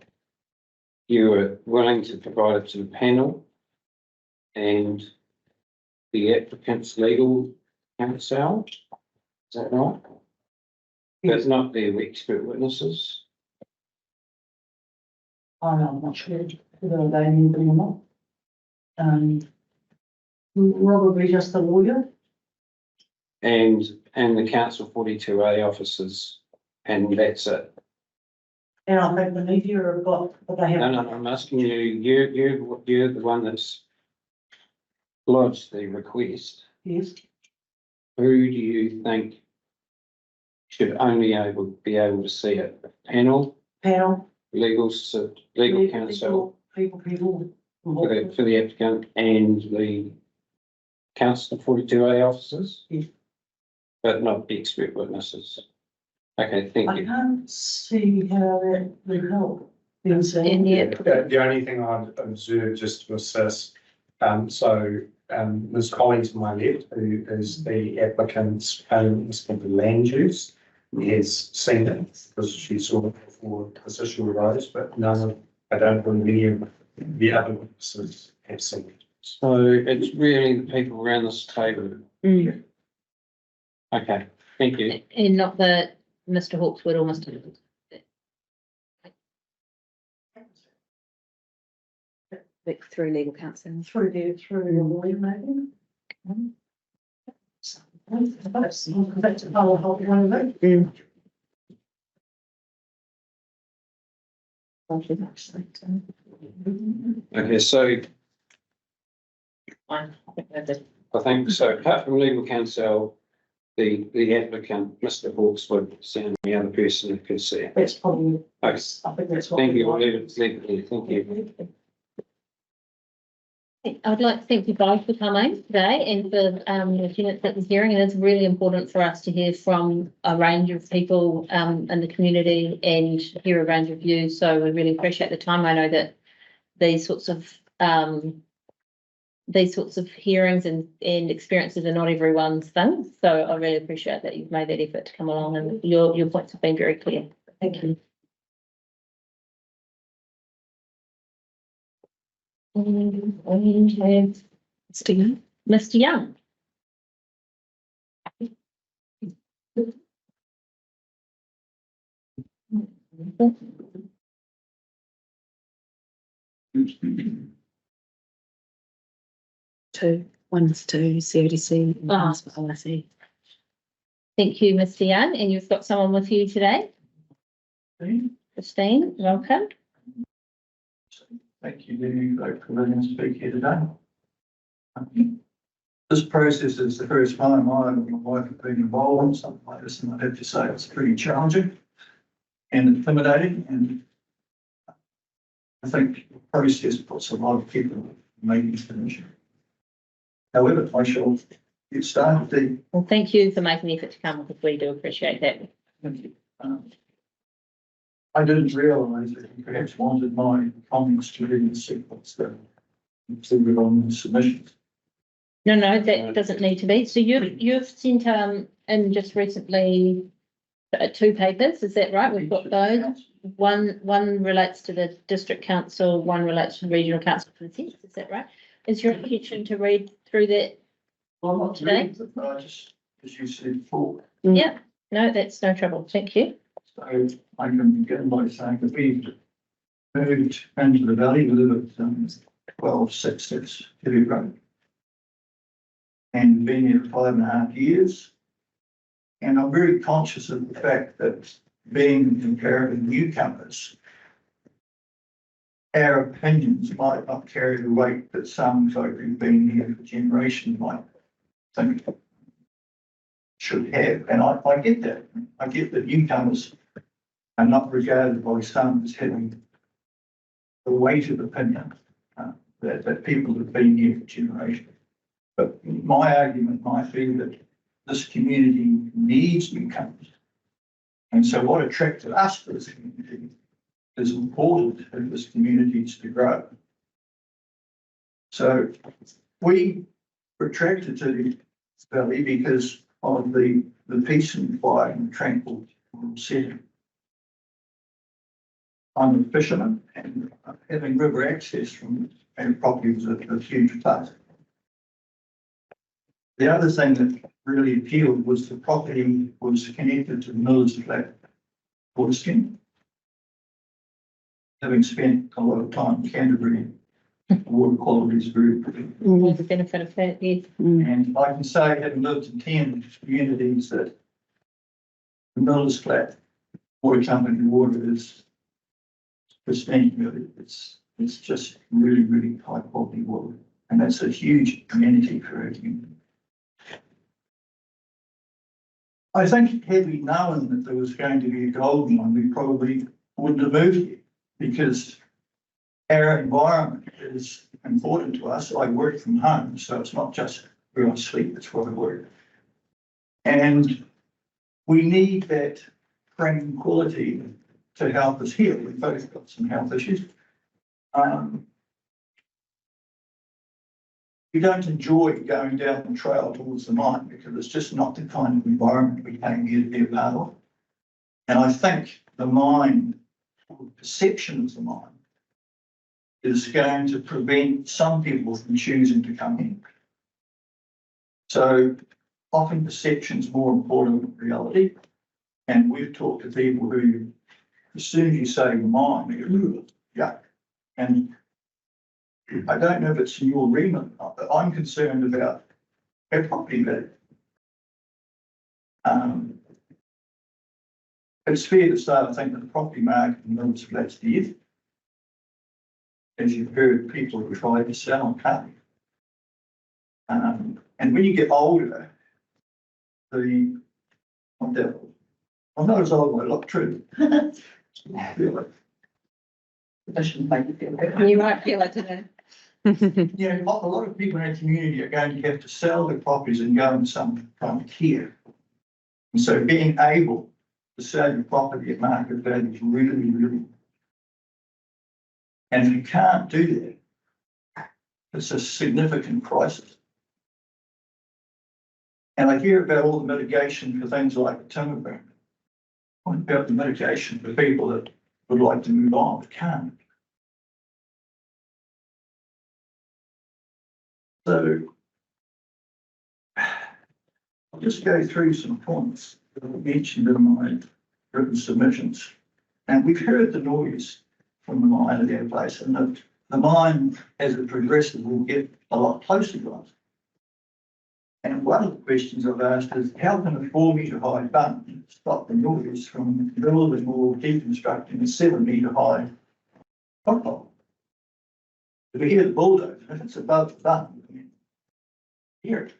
Speaker 4: You were willing to provide it to the panel and the applicant's legal counsel. Is that right? But not their expert witnesses.
Speaker 16: I'm not sure whether they need them or not. Probably just the lawyer.
Speaker 4: And the council 42A officers, and that's it.
Speaker 16: And I think the media have got, but they have.
Speaker 4: No, I'm asking you, you're the one that's lodged the request.
Speaker 16: Yes.
Speaker 4: Who do you think should only be able to see it? Panel, legal counsel
Speaker 16: People.
Speaker 4: for the applicant and the council 42A officers?
Speaker 16: Yes.
Speaker 4: But not the expert witnesses. Okay, thank
Speaker 16: I
Speaker 4: you.
Speaker 16: can't see how that would help.
Speaker 2: The only thing I'd observe just to assist, Ms. Colleen to my left, who is the applicant's for the land use, has seen it because she saw it before this issue arose, but I don't believe any of the other witnesses have seen it.
Speaker 4: So it's really the people around this table. Okay, thank you.
Speaker 1: And not the Mr. Hawkeswood or Mr.
Speaker 6: Through legal counsel.
Speaker 16: Through the lawyer maybe. That's a whole one of it.
Speaker 4: Okay, so
Speaker 1: Fine.
Speaker 4: I think so. Apart from legal counsel, the applicant, Mr. Hawkeswood, and the other person who could see it.
Speaker 16: That's probably,
Speaker 4: Okay,
Speaker 16: I think that's what.
Speaker 4: thank
Speaker 16: we
Speaker 4: you, we'll
Speaker 16: want.
Speaker 4: leave it, thank you.
Speaker 1: I'd like to thank you both for coming today and for the attendance at this hearing. And it's really important for us to hear from a range of people in the community and hear a range of views. So we really appreciate the time. I know that these sorts of hearings and experiences are not everyone's thing. So I really appreciate that you've made that effort to come along, and your points have been very clear. Thank you. And we have Mr. Young.
Speaker 6: One's to CODC,
Speaker 1: Ah.
Speaker 6: one's for LSE.
Speaker 1: Thank you, Mr. Young, and you've got someone with you today. Christine, welcome.
Speaker 17: Thank you for letting us speak here today. This process is the first time I and my wife have been involved in something like this, and I have to say it's pretty challenging and intimidating, and I think the process puts a lot of people making this decision. However, I shall get started.
Speaker 1: Well, thank you for making the effort to come, because we do appreciate that.
Speaker 17: Thank you. I didn't realise that you perhaps wanted my comments to be in the sequence that included on the submissions.
Speaker 1: No, that doesn't need to be. So you've sent in just recently 2 papers, is that right? We've got those. One relates to the district council, one relates to the regional council consents, is that right? Is your intention to read through that today?
Speaker 17: I just, as you said before.
Speaker 1: Yeah, no, that's no trouble. Thank you.
Speaker 17: So I can begin by saying that we've moved into the valley. We live at 1266 Heavy Road. And been here for 5.5 years. And I'm very conscious of the fact that being comparative newcomers, our opinions might not carry the weight that some folk who've been here for generations might think should have. And I get that. I get that newcomers are not regarded by some as having the weight of opinion that people have been here for generations. But my argument might be that this community needs newcomers. And so what attracted us to this community is important for this community to grow. So we were attracted to the valley because of the peace and quiet and tranquil setting. I'm a fisherman, and having river access from our property was a huge plus. The other thing that really appealed was the property was connected to the Miller's Flat water scheme. Having spent a lot of time in Canterbury, the water quality is very good.
Speaker 1: The benefit of that, yes.
Speaker 17: And I can say, having lived in 10 communities, that the Miller's Flat Water Company water is pristine, really. It's just really, really high quality water. And that's a huge amenity for our community. I think had we known that there was going to be a gold mine, we probably wouldn't have moved here, because our environment is important to us. I work from home, so it's not just where I sleep, it's where I work. And we need that tranquility to help us heal. We've both got some health issues. We don't enjoy going down the trail towards the mine because it's just not the kind of environment we came here to be a part of. And I think the mine, or the perception of the mine, is going to prevent some people from choosing to come in. So often perception is more important than reality. And we've talked to people who, as soon as you say the mine, they go, yeah. And I don't know if it's in your remit, but I'm concerned about our property value. It's fair to say, I think, that the property market in Miller's Flat's dead. As you've heard, people have tried to sell and can't. And when you get older, the, on that, I'm not as old, I look true.
Speaker 15: That shouldn't make you feel better.
Speaker 1: You might feel it today.
Speaker 17: You know, a lot of people in our community are going to have to sell their properties and go in some kind of care. And so being able to sell your property at market value is really, really. And if you can't do that, it's a significant crisis. And I hear about all the mitigation for things like timber burn. What about the mitigation for people that would like to move on but can't? So I'll just go through some points that I mentioned in my written submissions. And we've heard the noise from the mine at our place, and the mine, as it progresses, will get a lot closer to us. And one of the questions I've asked is, how can a 4 metre high bund stop the noise from building or deconstructing a 7 metre high stockpile? If we hear the bulldozer, if it's above the bund, I mean, hear it.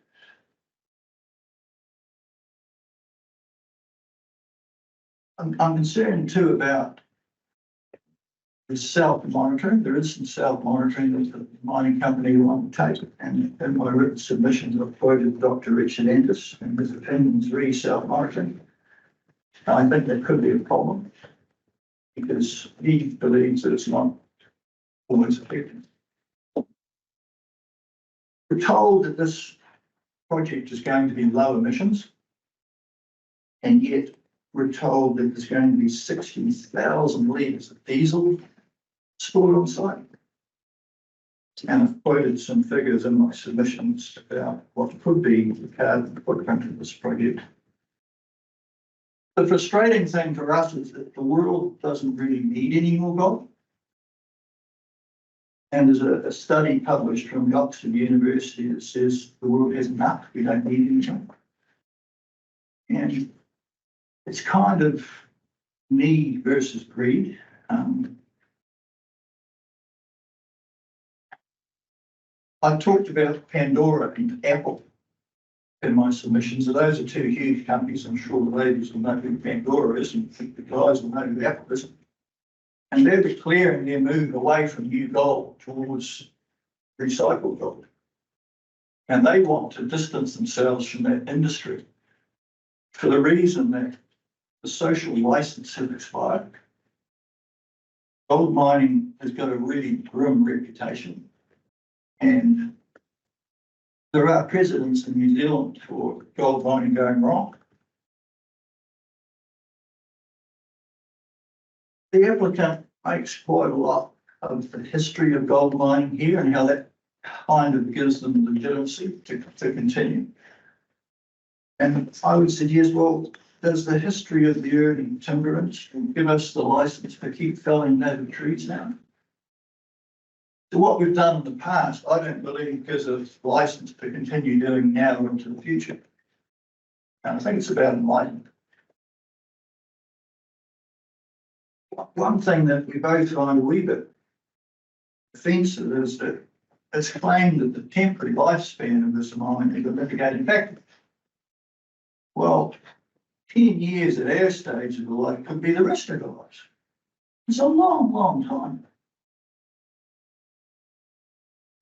Speaker 17: I'm concerned too about the self-monitoring. There is some self-monitoring that the mining company will undertake, and in my written submissions, I've quoted Dr. Richard Enders and his opinions re self-monitoring. I think that could be a problem because he believes that it's not always effective. We're told that this project is going to be low emissions, and yet we're told that there's going to be 60,000 litres of diesel stored on site. And I've quoted some figures in my submissions about what could be the carbon footprint of this project. The frustrating thing for us is that the world doesn't really need any more gold. And there's a study published from Hawkeswood University that says the world has enough, we don't need any more. And it's kind of need versus greed. I talked about Pandora and Apple in my submissions. So those are two huge companies. I'm sure the ladies will know who Pandora is, and the guys will know who Apple is. And they're declaring their move away from new gold towards recycled gold. And they want to distance themselves from that industry for the reason that the social license has expired. Gold mining has got a really grim reputation. And there are precedents in New Zealand for gold mining going wrong. The applicant makes quite a lot of the history of gold mining here and how that kind of gives them legitimacy to continue. And I would suggest, well, does the history of the early timber industry give us the license to keep felling native trees now? So what we've done in the past, I don't believe gives us license to continue doing now or into the future. And I think it's about enlightenment. One thing that we both find a wee bit offensive is that it's claimed that the temporary lifespan of this mine is a mitigating factor. Well, 10 years at our stage of the life could be the rest of our lives. It's a long, long time.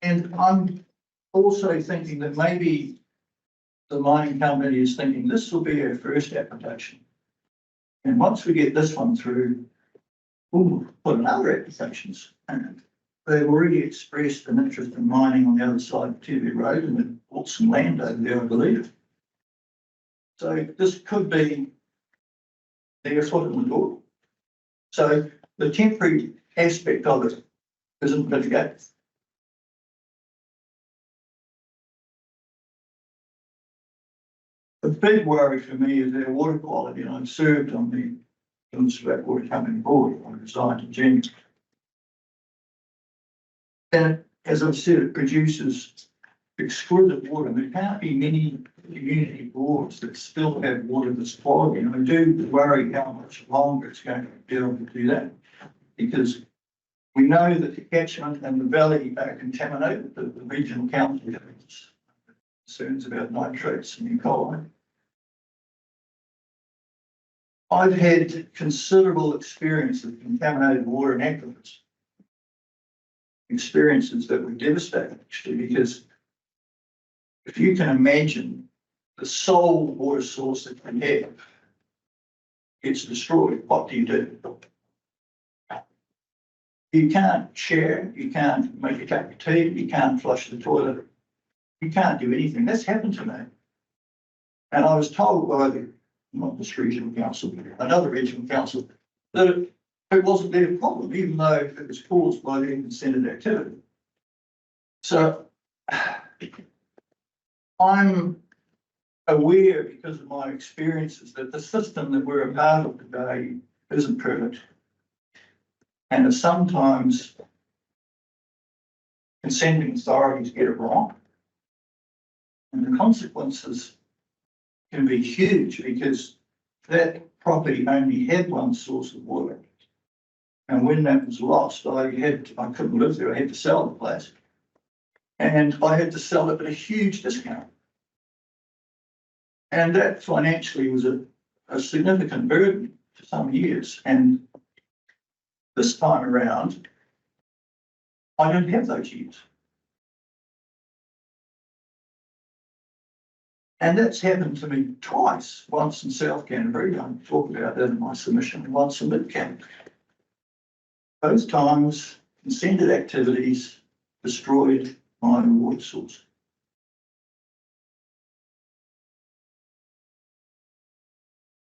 Speaker 17: And I'm also thinking that maybe the mining company is thinking this will be our first application. And once we get this one through, we'll put in other applications. And they've already expressed an interest in mining on the other side of Tevere Road, and they've bought some land over there, I believe. So this could be their foot in the door. So the temporary aspect of it isn't mitigated. The big worry for me is their water quality, and I've served on the Hawkeswood Water Company board. I resigned in January. And as I've said, it produces exquisite water. There can't be many community boards that still have water that's quality, and I do worry how much longer it's going to be able to do that, because we know that the catchment and the valley are contaminated. The regional council has concerns about nitrates and E. coli. I've had considerable experience of contaminated water in aquifers. Experiences that were devastating, actually, because if you can imagine the sole water source that you have gets destroyed, what do? You can't share, you can't make a cup of tea, you can't flush the toilet, you can't do anything. That's happened to me. And I was told by not this regional council, but another regional council, that it wasn't their problem, even though it was caused by their consented activity. So I'm aware, because of my experiences, that the system that we're a part of today isn't perfect. And sometimes consenting authorities get it wrong. And the consequences can be huge, because that property only had one source of water. And when that was lost, I couldn't live there. I had to sell the place. And I had to sell it at a huge discount. And that financially was a significant burden for some years. And this time around, I don't have those years. And that's happened to me twice, once in South Canterbury, I talk about that in my submission, and once in Mid Canterbury. Both times, consented activities destroyed my water source.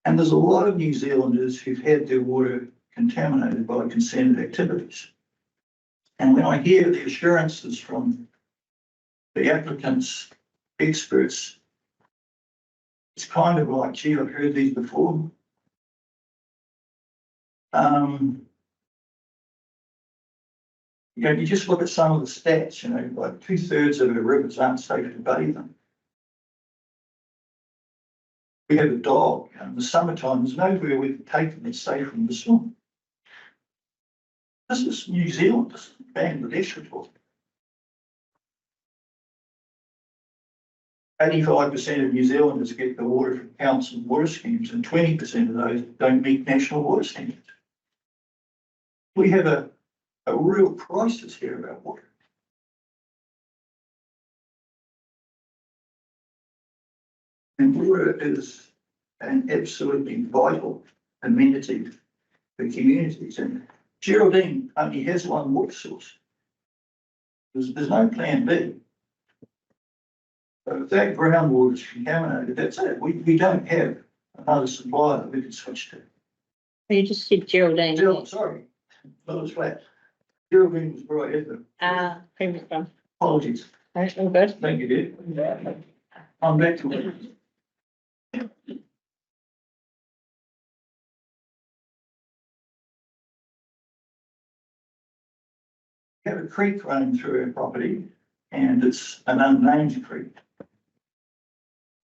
Speaker 17: And there's a lot of New Zealanders who've had their water contaminated by consented activities. And when I hear the assurances from the applicants, experts, it's kind of like, gee, I've heard these before. You just look at some of the stats, like 2/3 of the rivers aren't safe to bathe in. We have a dog, in the summertime, there's nowhere we can take them that's safe from the swim. This is New Zealand, this is Bangladesh we're talking. 85% of New Zealanders get the water from council water schemes, and 20% of those don't meet national water standards. We have a real crisis here about water. And water is an absolutely vital amenity for communities. And Geraldine only has one water source. There's no plan B. So if that groundwater is contaminated, that's it. We don't have another supplier that we can switch to.
Speaker 1: You just said Geraldine.
Speaker 17: Sorry, that was flat. Geraldine was right, isn't it?
Speaker 1: Previous one.
Speaker 17: Apologies.
Speaker 1: All good.
Speaker 17: Thank you, dear. I'm back to it. We have a creek running through our property, and it's an unnamed creek.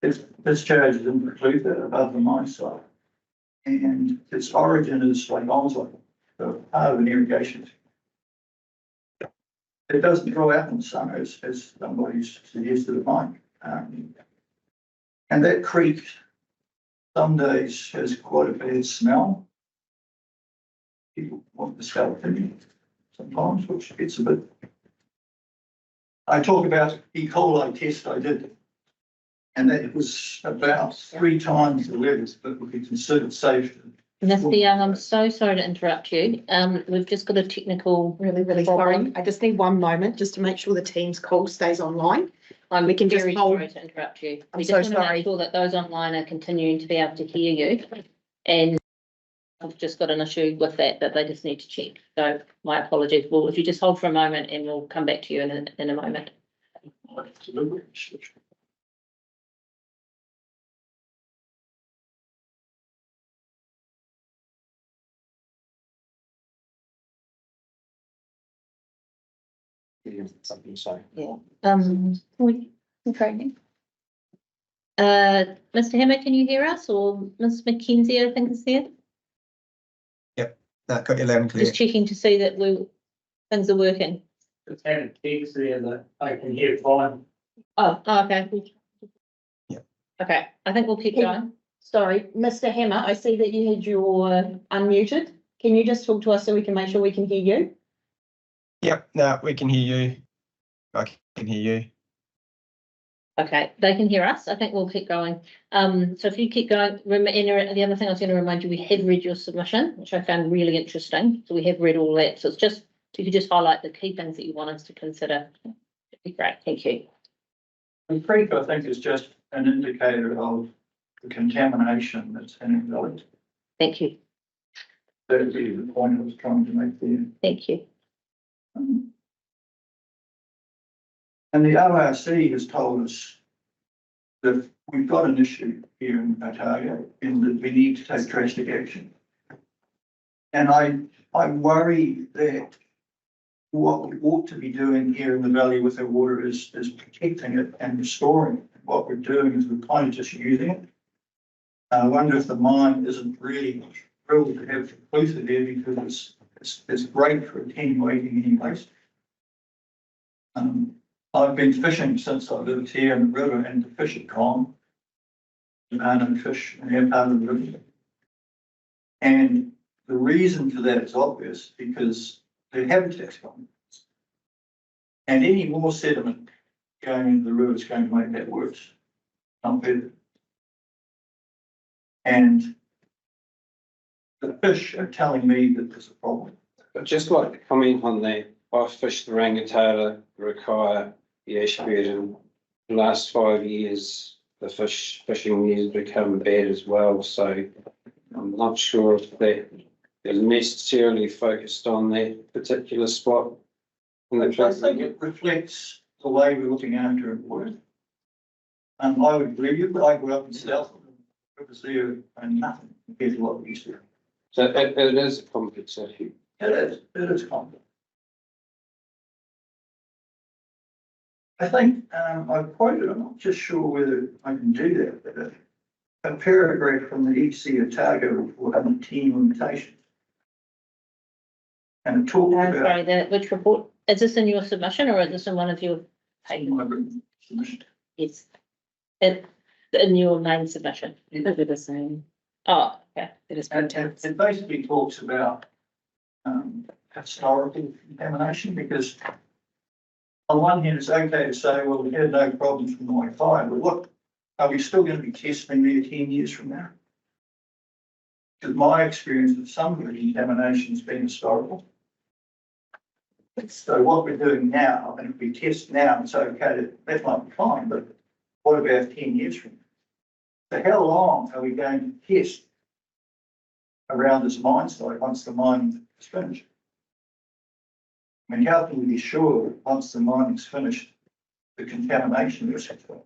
Speaker 17: Its discharges into Clutha above the mine site, and its origin is like Onslow, so part of an irrigation. It doesn't grow out in the summer, as somebody's suggested it might. And that creek some days has quite a bad smell. People want the skeleton sometimes, which gets a bit. I talk about E. coli test I did, and that was about 3 times the levels that would be considered safe.
Speaker 1: Mr. Young, I'm so sorry to interrupt you. We've just got a technical.
Speaker 15: Really sorry. I just need one moment just to make sure the Teams call stays online.
Speaker 1: We can
Speaker 15: just
Speaker 1: very
Speaker 15: hold.
Speaker 1: sorry to interrupt you.
Speaker 15: I'm
Speaker 1: We
Speaker 15: so
Speaker 1: just want to
Speaker 15: sorry.
Speaker 1: make sure that those online are continuing to be able to hear you. And I've just got an issue with that they just need to check. So my apologies. Well, if you just hold for a moment and we'll come back to you in a moment.
Speaker 4: Something to say.
Speaker 1: Yeah. Okay. Mr. Hammer, can you hear us, or Ms. Mackenzie, I think is there?
Speaker 18: Got you loud and clear.
Speaker 1: Just checking to see that things are working.
Speaker 8: Just had a text there that I can hear fine.
Speaker 1: Oh, okay.
Speaker 18: Yeah.
Speaker 1: Okay, I think we'll keep going.
Speaker 18: Sorry, Mr. Hammer, I see that you had your unmuted. Can you just talk to us so we can make sure we can hear you?
Speaker 19: Yep, no, we can hear you. I can hear you.
Speaker 1: Okay, they can hear us. I think we'll keep going. So if you keep going, the other thing I was going to remind you, we have read your submission, which I found really interesting. So we have read all that. So it's just, if you could just highlight the key things that you want us to consider. That'd be great. Thank you.
Speaker 17: The creek, I think, is just an indicator of the contamination that's in the village.
Speaker 1: Thank you.
Speaker 17: That would be the point I was trying to make there.
Speaker 1: Thank you.
Speaker 17: And the RRC has told us that we've got an issue here in Otago and that we need to take drastic action. And I worry that what we ought to be doing here in the valley with our water is protecting it and restoring it. What we're doing is we're kind of just using it. I wonder if the mine isn't really thrilled to have conclusive there because it's great for attenuating anyways. I've been fishing since I lived here in the river, and the fish are gone. And fish in our part of the river. And the reason for that is obvious because their habitat's gone. And any more sediment going into the river is going to make that worse, not better. And the fish are telling me that there's a problem.
Speaker 4: But just like to comment on that, I've fished the Rangitata, Rakaia, the Ashbird, and the last 5 years, the fishing has become bad as well. So I'm not sure if that is necessarily focused on that particular spot.
Speaker 17: I think it reflects the way we're looking after it. And I would agree with you, but I grew up in South, it was there and nothing compared to what we used to.
Speaker 4: So it is a complex issue.
Speaker 17: It is complex. I think I've quoted, I'm not just sure whether I can do that, but a paragraph from the EC Otago report on the team limitation. And it talks about.
Speaker 1: Sorry, which report? Is this in your submission or is this in one of your papers?
Speaker 17: Submission.
Speaker 1: Yes. In your main submission.
Speaker 6: They're the same.
Speaker 1: Oh, okay.
Speaker 6: It is
Speaker 17: It basically talks about historical contamination because on one hand, it's okay to say, well, we had no problems from my fire, but look, are we still going to be testing there 10 years from now? Because my experience with some of the contamination has been historical. So what we're doing now, and if we test now, it's okay, that might be fine, but what about 10 years from now? So how long are we going to test around this mine site once the mine is finished? I mean, how can we be sure that once the mining is finished, the contamination is controlled?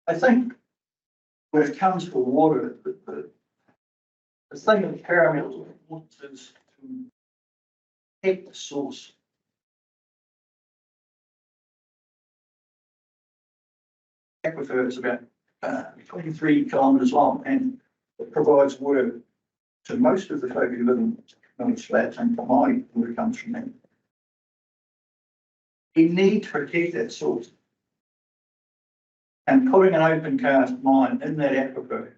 Speaker 17: I think when it comes to water, the thing of paramount importance is to protect the source. Aquifer is about 23 kilometres long and it provides water to most of the folk who live in village flats, and for my water comes from them. We need to protect that source. And putting an open cast mine in that aquifer,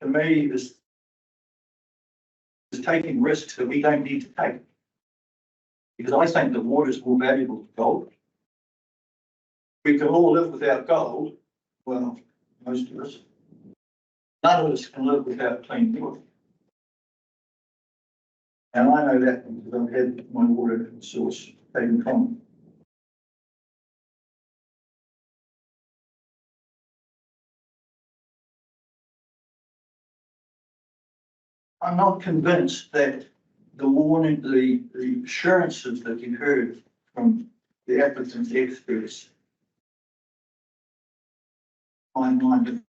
Speaker 17: to me, is taking risks that we don't need to take. Because I think that water is more valuable than gold. We can all live without gold. Well, most of us. None of us can live without clean water. And I know that because I've had my water source taken from me. I'm not convinced that the warning, the assurances that you heard from the applicant's experts, my mind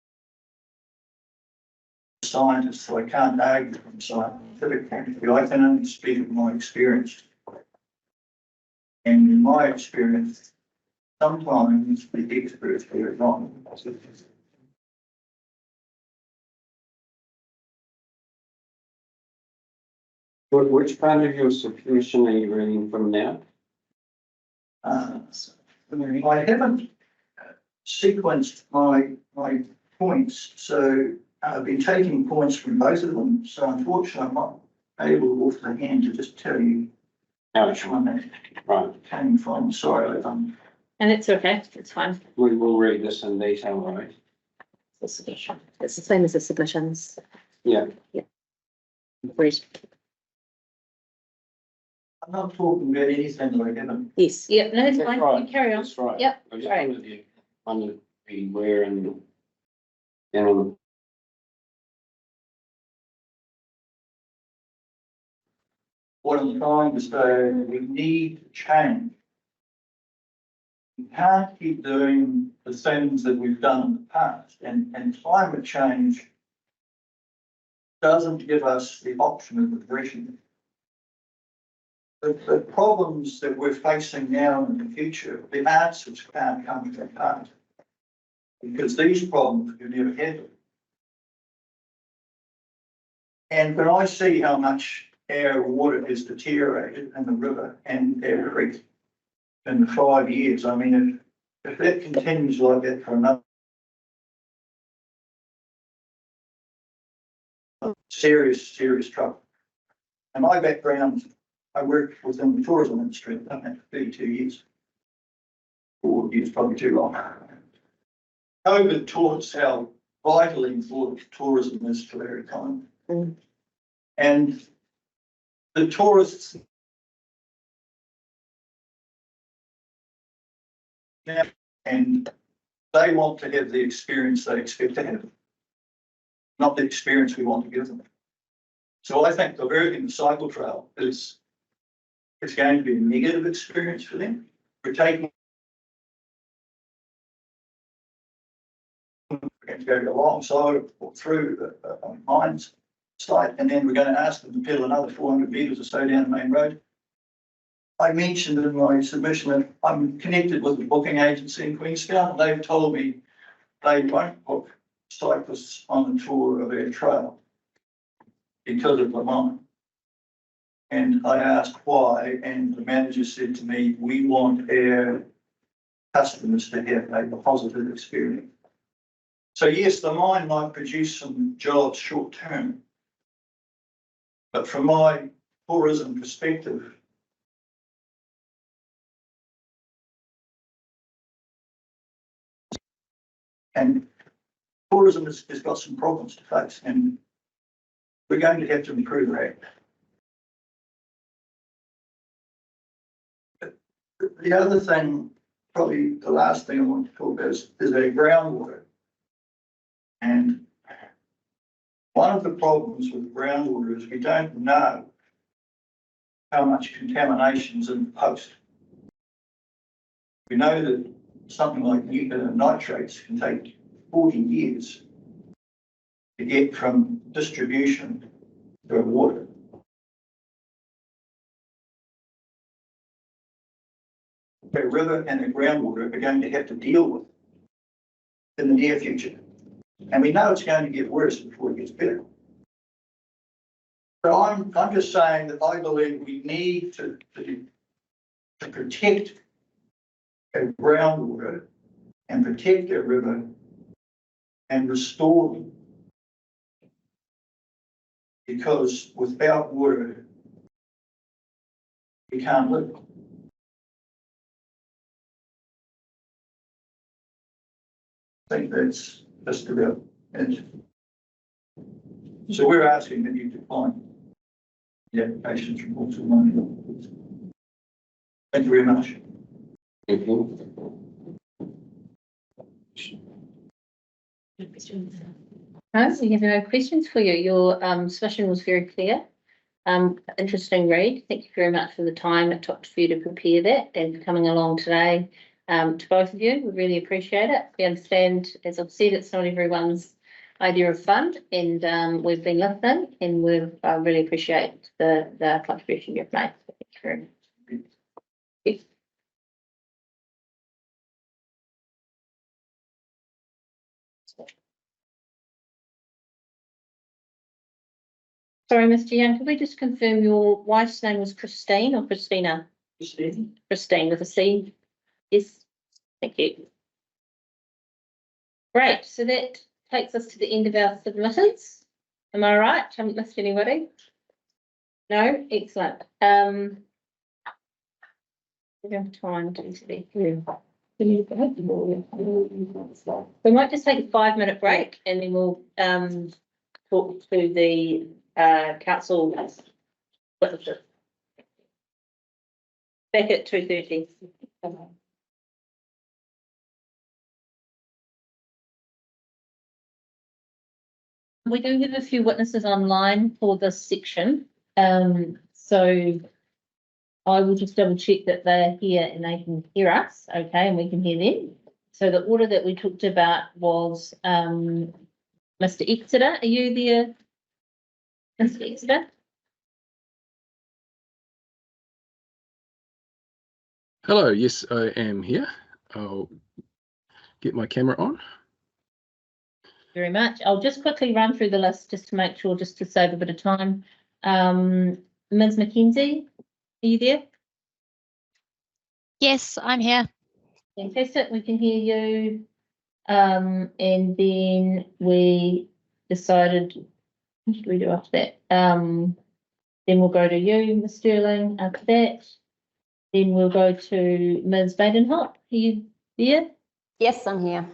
Speaker 17: scientists, so I can't argue from scientific point of view. I can only speak of my experience. And in my experience, sometimes the experts get it wrong.
Speaker 4: Which part of your submission are you reading from now?
Speaker 17: I haven't sequenced my points, so I've been taking points from both of them, so unfortunately I'm not able off the hand to just tell you which one that came from. Sorry,
Speaker 1: And it's okay, it's fine.
Speaker 4: We will read this in detail, right?
Speaker 6: The submission. It's the same as the submissions.
Speaker 4: Yeah.
Speaker 6: Yeah. Great.
Speaker 17: I'm not talking about anything that I haven't.
Speaker 6: Yes.
Speaker 1: Yep, no, it's
Speaker 4: That's
Speaker 1: fine,
Speaker 4: right,
Speaker 1: you carry on.
Speaker 4: That's right.
Speaker 1: Yep,
Speaker 4: I just
Speaker 1: right.
Speaker 4: wanted to be aware and on
Speaker 17: What I'm trying to say, we need change. We can't keep doing the things that we've done in the past, and climate change doesn't give us the option of regression. The problems that we're facing now and in the future, the answers can't come from the past. Because these problems we never had them. And when I see how much our water is deteriorated in the river and our creek in the 5 years, I mean, if that continues like that for another serious trouble. And my background, I worked within the tourism industry, I've done that for 32 years. 4 years, probably too long. COVID taught us how vitally important tourism is to our economy. And the tourists now, and they want to have the experience they expect to have, not the experience we want to give them. So I think diverting the cycle trail is going to be a negative experience for them. We're taking going to go alongside or through the mines site, and then we're going to ask them to pedal another 400 metres or so down the main road. I mentioned in my submission that I'm connected with a booking agency in Queenstown, and they've told me they won't book cyclists on the tour of our trail because of the mine. And I asked why, and the manager said to me, we want our customers to have a positive experience. So yes, the mine might produce some jobs short term, but from my tourism perspective, and tourism has got some problems to face, and we're going to have to improve that. The other thing, probably the last thing I want to talk about is our groundwater. And one of the problems with groundwater is we don't know how much contamination is in the post. We know that something like nitrates can take 40 years to get from distribution to water. The river and the groundwater are going to have to deal with in the near future. And we know it's going to get worse before it gets better. So I'm just saying that I believe we need to protect our groundwater and protect our river and restore them. Because without water, we can't live. I think that's just about it. So we're asking that you decline the applications from Hawkeswood Mining. Thank you very much.
Speaker 4: Thank you.
Speaker 1: No, we have no questions for you. Your submission was very clear. Interesting read. Thank you very much for the time it took for you to prepare that and for coming along today. To both of you, we really appreciate it. We understand, as I've said, it's not everyone's idea of fun, and we've been listening, and we really appreciate the contribution you've made. Thank you very much. Yes. Sorry, Mr. Young, could we just confirm your wife's name was Christine or Christina? Christine with a C. Yes, thank you. Great, so that takes us to the end of our submitters. Am I right? Haven't missed anybody? No, excellent. We don't have time to speak through. We might just take a 5-minute break and then we'll talk to the council witnesses. Back at 2:30. We do have a few witnesses online for this section. So I will just double check that they're here and they can hear us, okay, and we can hear them. So the order that we talked about was Mr. Exeter, are you there, Mr. Exeter?
Speaker 7: Hello, yes, I am here. I'll get my camera on.
Speaker 1: Very much. I'll just quickly run through the list just to make sure, just to save a bit of time. Ms. Mackenzie, are you there?
Speaker 20: Yes, I'm here.
Speaker 1: Fantastic, we can hear you. And then we decided, what should we do after that? Then we'll go to you, Ms. Sterling, after that. Then we'll go to Ms. Badenhop. Are you there?
Speaker 18: Yes, I'm here.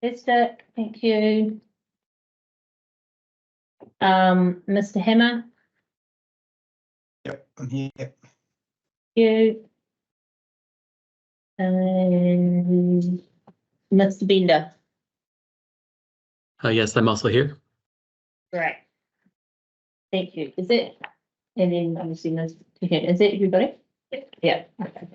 Speaker 1: Fantastic, thank you. Mr. Hammer.
Speaker 19: Yep, I'm here.
Speaker 1: Thank you. And Mr. Bender.
Speaker 21: Yes, I'm also here.
Speaker 1: Great. Thank you. Is it? And then obviously Ms. Tuhan. Is that everybody? Yeah. Okay.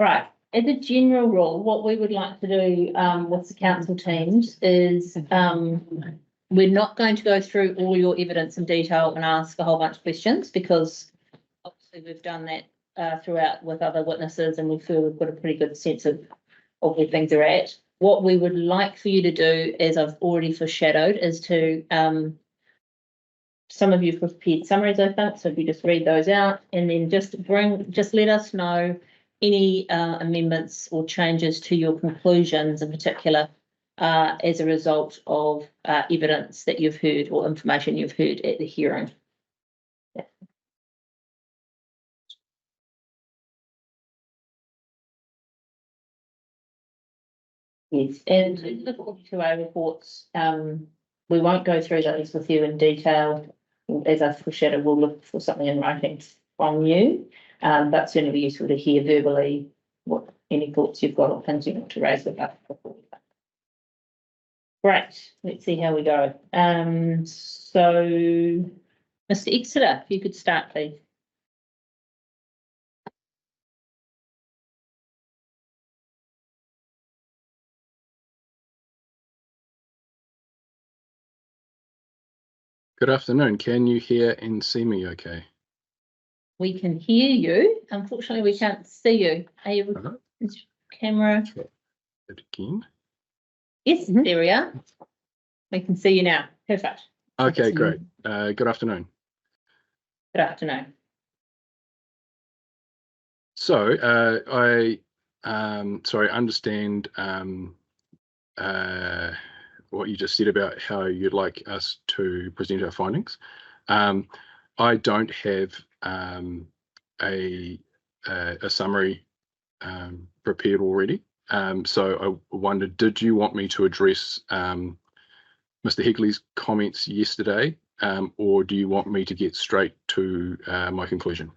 Speaker 1: Right. As a general rule, what we would like to do with the council teams is we're not going to go through all your evidence in detail and ask a whole bunch of questions because obviously we've done that throughout with other witnesses and we feel we've got a pretty good sense of where things are at. What we would like for you to do, as I've already foreshadowed, is to some of you have prepared summaries, I think, so if you just read those out and then just let us know any amendments or changes to your conclusions in particular as a result of evidence that you've heard or information you've heard at the hearing. Yeah. Yes, and the 42A reports, we won't go through those with you in detail. As I foreshadowed, we'll look for something in writing from you, but certainly be useful to hear verbally what any thoughts you've got or things you want to raise with us. Great, let's see how we go. So, Mr. Exeter, if you could start, please.
Speaker 7: Good afternoon. Can you hear and see me okay?
Speaker 1: We can hear you. Unfortunately, we can't see you. Are you camera?
Speaker 7: It again.
Speaker 1: Yes, there we are. We can see you now. Perfect.
Speaker 7: Okay, great. Good afternoon.
Speaker 1: Good afternoon.
Speaker 7: So I understand what you just said about how you'd like us to present our findings. I don't have a summary prepared already. So I wondered, did you want me to address Mr. Higley's comments yesterday, or do you want me to get straight to my conclusion?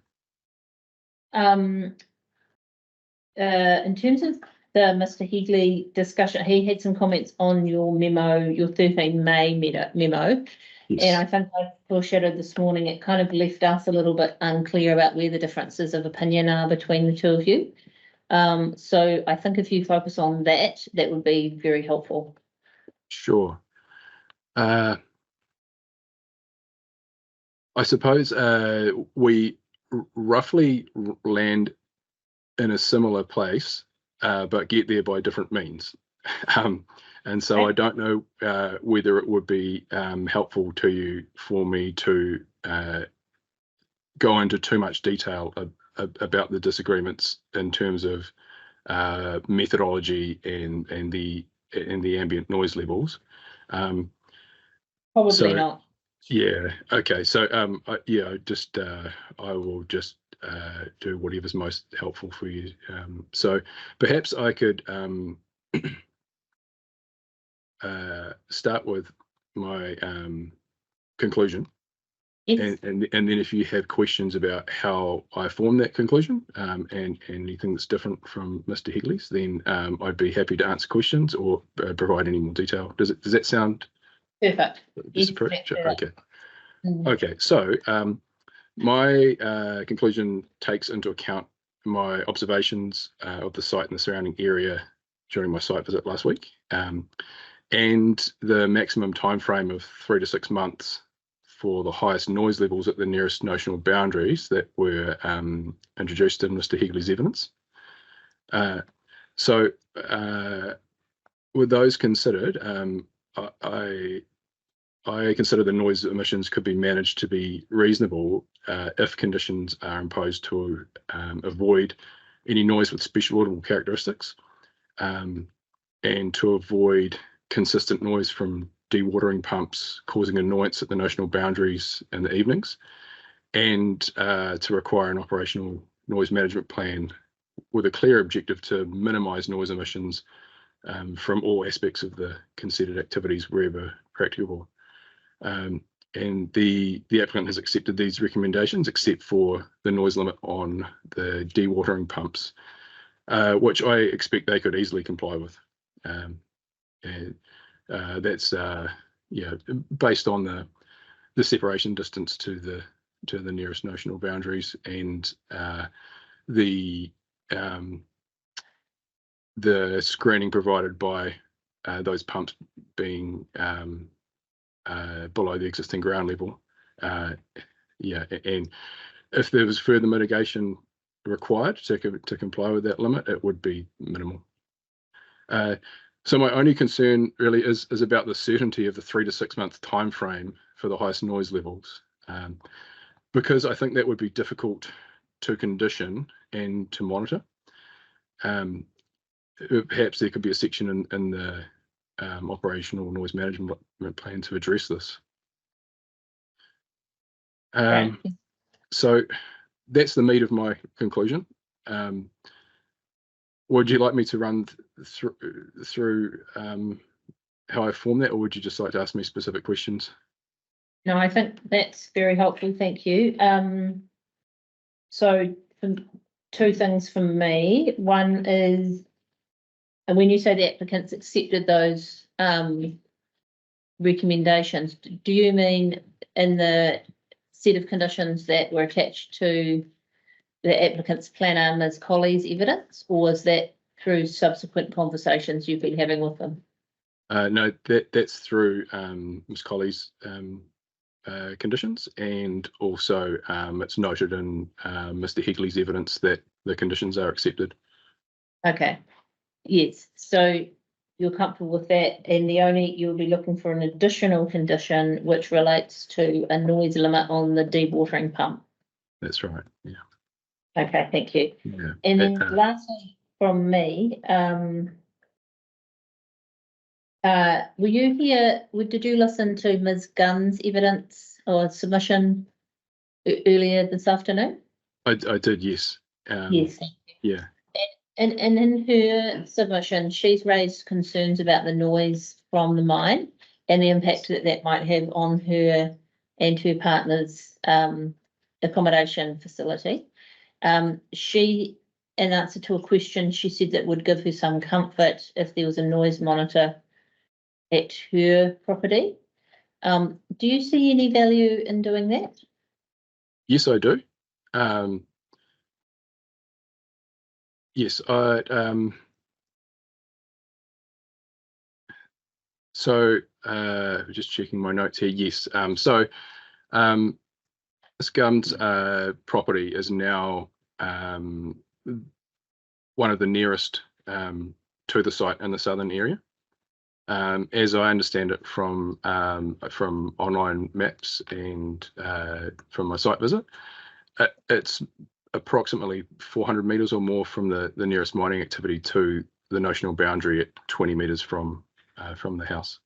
Speaker 1: In terms of the Mr. Higley discussion, he had some comments on your memo, your 13 May memo. Yes. And I think I foreshadowed this morning, it kind of left us a little bit unclear about where the differences of opinion are between the two of you. So I think if you focus on that, that would be very helpful.
Speaker 7: Sure. I suppose we roughly land in a similar place, but get there by different means. And so I don't know whether it would be helpful to you for me to go into too much detail about the disagreements in terms of methodology and the ambient noise levels.
Speaker 1: Probably not.
Speaker 7: Yeah. Okay. So I will just do whatever's most helpful for you. So perhaps I could start with my conclusion.
Speaker 1: Yes.
Speaker 7: And then if you have questions about how I formed that conclusion, and anything that's different from Mr. Hegley's, then I'd be happy to answer questions or provide any more detail. Does that sound
Speaker 1: Perfect? Yes,
Speaker 7: okay. Okay. So my conclusion takes into account my observations of the site and the surrounding area during my site visit last week, and the maximum time frame of 3 to 6 months for the highest noise levels at the nearest notional boundaries that were introduced in Mr. Hegley's evidence. So with those considered, I consider the noise emissions could be managed to be reasonable if conditions are imposed to avoid any noise with special audible characteristics, and to avoid consistent noise from dewatering pumps causing annoyance at the notional boundaries in the evenings, and to require an operational noise management plan with a clear objective to minimise noise emissions from all aspects of the considered activities wherever practicable. And the applicant has accepted these recommendations except for the noise limit on the dewatering pumps, which I expect they could easily comply with. And that's based on the separation distance to the nearest notional boundaries, and the screening provided by those pumps being below the existing ground level. And if there was further mitigation required to comply with that limit, it would be minimal. So my only concern really is about the certainty of the 3 to 6 month time frame for the highest noise levels, because I think that would be difficult to condition and to monitor. Perhaps there could be a section in the operational noise management plan to address this. So that's the meat of my conclusion. Would you like me to run through how I form that, or would you just like to ask me specific questions?
Speaker 1: No, I think that's very helpful. Thank you. So two things from me. One is, and when you say the applicants accepted those recommendations, do you mean in the set of conditions that were attached to the applicant's planner, Ms. Colley's evidence, or is that through subsequent conversations you've been having with them?
Speaker 7: No, that's through Ms. Colley's conditions, and also it's noted in Mr. Hegley's evidence that the conditions are accepted.
Speaker 1: Okay, yes, so you're comfortable with that, and you'll be looking for an additional condition which relates to a noise limit on the dewatering pump.
Speaker 7: That's right, yeah.
Speaker 1: Okay, thank you.
Speaker 7: Yeah.
Speaker 1: And then lastly from me, were you here, did you listen to Ms. Gunn's evidence or submission earlier this afternoon?
Speaker 7: I did, yes.
Speaker 1: Yes, thank you.
Speaker 7: Yeah.
Speaker 1: And in her submission, she's raised concerns about the noise from the mine and the impact that might have on her and her partner's accommodation facility. She, in answer to a question, she said that would give her some comfort if there was a noise monitor at her property. Do you see any value in doing that?
Speaker 7: Yes, I do. Yes, just checking my notes here. Yes, Ms. Gunn's property is now one of the nearest to the site in the southern area. As I understand it from online maps and from my site visit, it's approximately 400 meters or more from the nearest mining activity to the notional boundary at 20 meters from the house.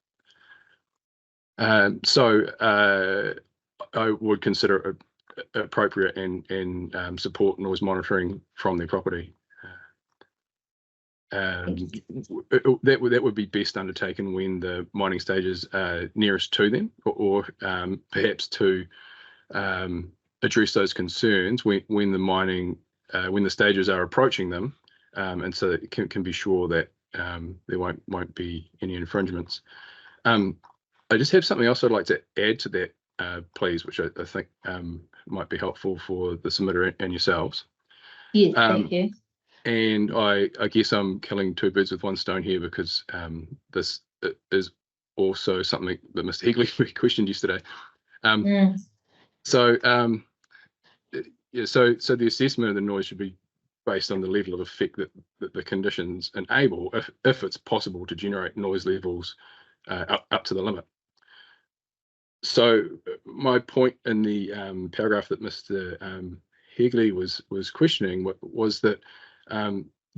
Speaker 7: So I would consider it appropriate and support noise monitoring from their property. That would be best undertaken when the mining stages are nearest to them, or perhaps to address those concerns when the mining, when the stages are approaching them, and so that it can be sure that there won't be any infringements. I just have something else I'd like to add to that, please, which I think might be helpful for the submitter and yourselves.
Speaker 1: Yes, thank you.
Speaker 7: And I guess I'm killing two birds with one stone here, because this is also something that Mr. Hegley questioned yesterday. So yeah, so the assessment of the noise should be based on the level of effect that the conditions enable, if it's possible to generate noise levels up to the limit. So my point in the paragraph that Mr. Hegley was questioning was that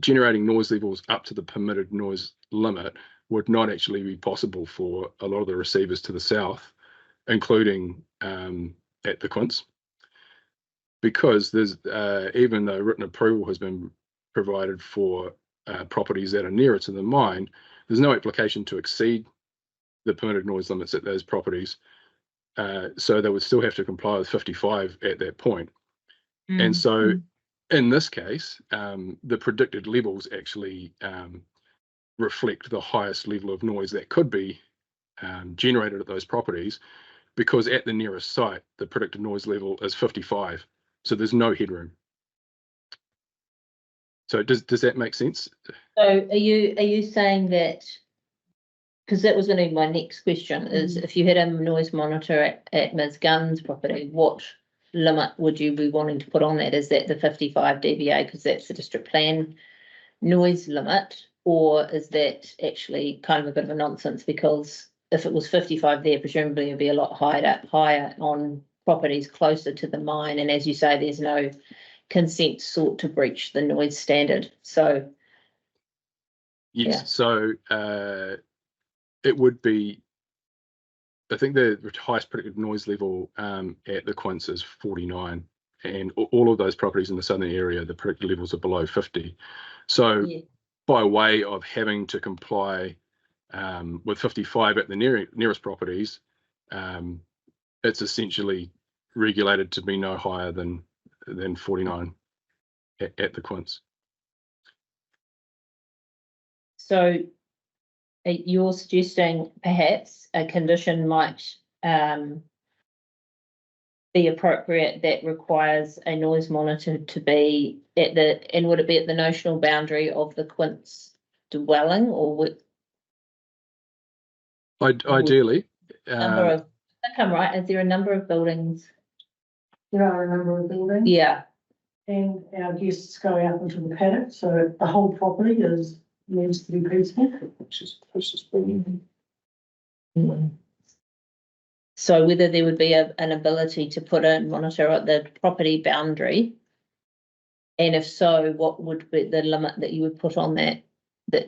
Speaker 7: generating noise levels up to the permitted noise limit would not actually be possible for a lot of the receivers to the south, including at the Quince, because there's even though written approval has been provided for properties that are nearer to the mine, there's no application to exceed the permitted noise limits at those properties. So they would still have to comply with 55 at that point. And so in this case, the predicted levels actually reflect the highest level of noise that could be generated at those properties, because at the nearest site, the predicted noise level is 55. So there's no headroom. So does that make sense?
Speaker 1: So are you saying that, because that was going to be my next question, is if you had a noise monitor at Ms. Gunn's property, what limit would you be wanting to put on that? Is that the 55 dBA because that's the district plan noise limit, or is that actually kind of a bit of a nonsense? Because if it was 55 there, presumably it'd be a lot higher on properties closer to the mine, and as you say, there's no consent sought to breach the noise standard. So
Speaker 7: yes,
Speaker 1: yeah.
Speaker 7: So it would be, I think the highest predicted noise level at the Quince is 49, and all of those properties in the southern area, the predicted levels are below 50. So yeah, by way of having to comply with 55 at the nearest properties, it's essentially regulated to be no higher than 49 at the Quince.
Speaker 1: So you're suggesting perhaps a condition might be appropriate that requires a noise monitor to be at and would it be at the notional boundary of the Quince dwelling, or would
Speaker 7: ideally
Speaker 1: number of, I think I'm right, is there a number of buildings?
Speaker 16: There are a number of buildings.
Speaker 1: Yeah.
Speaker 16: And our guests go out into the paddock, so the whole property needs to be peaceful. Which is the closest building.
Speaker 1: So whether there would be an ability to put a monitor at the property boundary, and if so, what would be the limit that you would put on that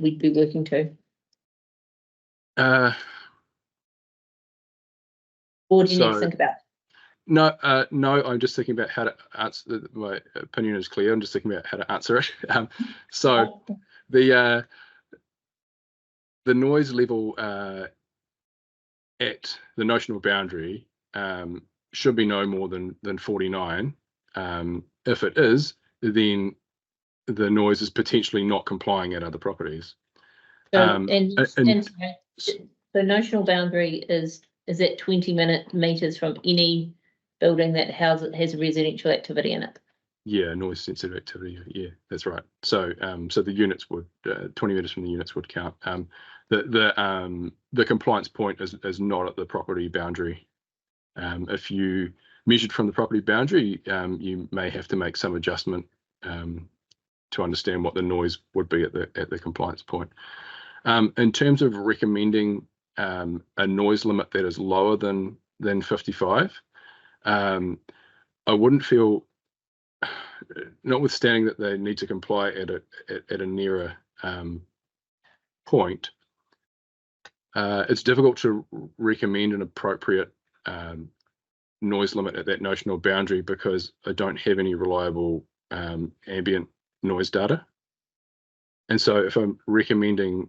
Speaker 1: we'd be working to? Or do you need to think about?
Speaker 7: No, I'm just thinking about how to answer. My opinion is clear. I'm just thinking about how to answer it. So the noise level at the notional boundary should be no more than 49. If it is, then the noise is potentially not complying at other properties.
Speaker 1: So, the notional boundary is at 20 meters from any building that has residential activity in it.
Speaker 7: Yeah, noise sensitive activity. Yeah, that's right. So so the units would 20 meters from the units would count. The compliance point is not at the property boundary. If you measured from the property boundary, you may have to make some adjustment to understand what the noise would be at the compliance point. In terms of recommending a noise limit that is lower than 55, I wouldn't feel notwithstanding that they need to comply at a nearer point, it's difficult to recommend an appropriate noise limit at that notional boundary because I don't have any reliable ambient noise data. And so if I'm recommending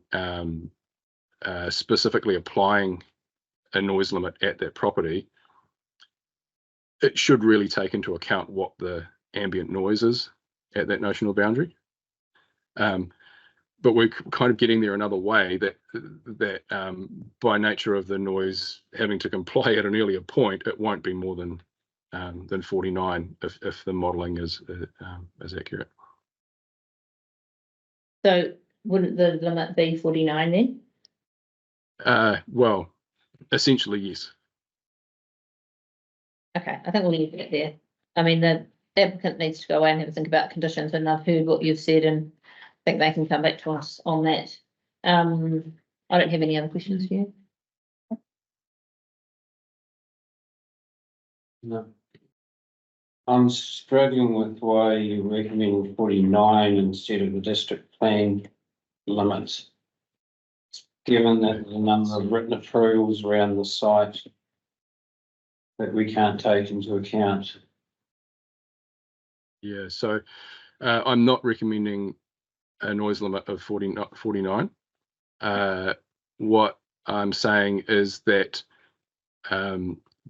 Speaker 7: specifically applying a noise limit at that property, it should really take into account what the ambient noise is at that notional boundary. But we're kind of getting there another way that by nature of the noise having to comply at an earlier point, it won't be more than 49 if the modelling is accurate.
Speaker 1: So wouldn't the limit be 49 then?
Speaker 7: Well, essentially, yes.
Speaker 1: Okay, I think we'll leave it there. I mean, the applicant needs to go away and have a think about conditions, and I've heard what you've said, and I think they can come back to us on that. I don't have any other questions for you.
Speaker 4: No. I'm struggling with why you recommend 49 instead of the district plan limits, given that the number of written approvals around the site that we can't take into account.
Speaker 7: Yeah, so I'm not recommending a noise limit of 49. What I'm saying is that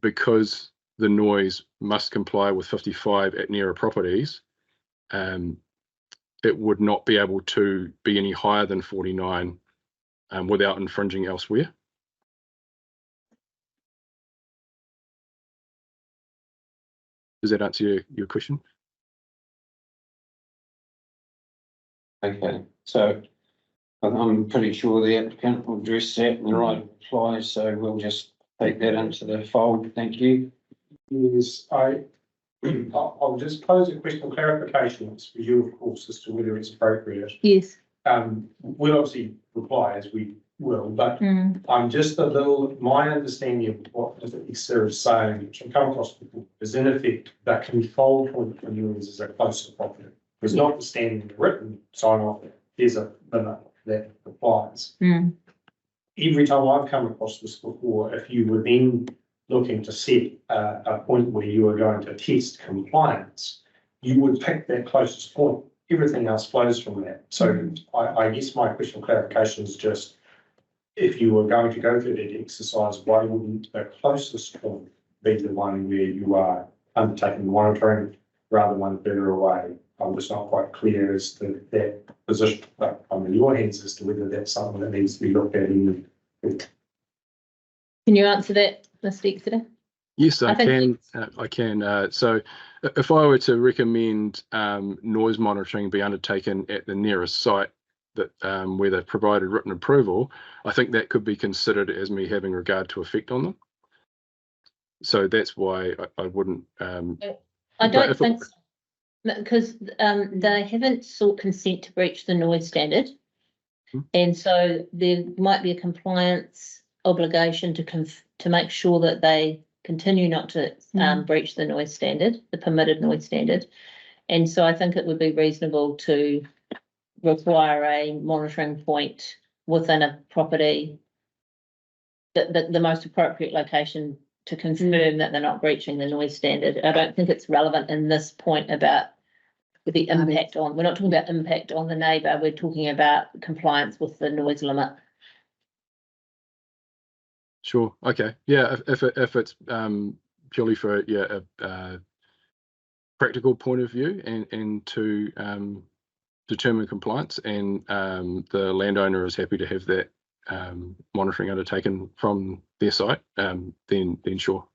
Speaker 7: because the noise must comply with 55 at nearer properties, it would not be able to be any higher than 49 without infringing elsewhere. Does that answer your question?
Speaker 4: Okay, so I'm pretty sure the applicant will address that in the right reply, so we'll just take that into the fold. Thank you.
Speaker 2: Yes, I'll just pose a question of clarification for you, of course, as to whether it's appropriate.
Speaker 1: Yes.
Speaker 2: We'll obviously reply as we will, but I'm just a little, my understanding of what the Sarah is saying, which I've come across before, is in effect that control point for yours is a closer property. Because notwithstanding the written sign off, there's a limit that applies. Every time I've come across this before, if you were then looking to set a point where you were going to test compliance, you would pick that closest point. Everything else flows from that. So I guess my question of clarification is just, if you were going to go through that exercise, why wouldn't the closest point be the one where you are undertaking the monitoring rather than one further away? I'm just not quite clear as to that position, but I'm in your hands as to whether that's something that needs to be looked at in.
Speaker 1: Can you answer that, Mr. Exeter?
Speaker 7: Yes, I can. I can. So if I were to recommend noise monitoring be undertaken at the nearest site that where they've provided written approval, I think that could be considered as me having regard to effect on them. So that's why I wouldn't.
Speaker 1: I don't think so, because they haven't sought consent to breach the noise standard. And so there might be a compliance obligation to make sure that they continue not to breach the noise standard, the permitted noise standard. And so I think it would be reasonable to require a monitoring point within a property, the most appropriate location to confirm that they're not breaching the noise standard. I don't think it's relevant in this point about the impact on, we're not talking about impact on the neighbour, we're talking about compliance with the noise limit.
Speaker 7: Sure. Okay. Yeah. If it's purely for a practical point of view and to determine compliance, and the landowner is happy to have that monitoring undertaken from their site, then sure.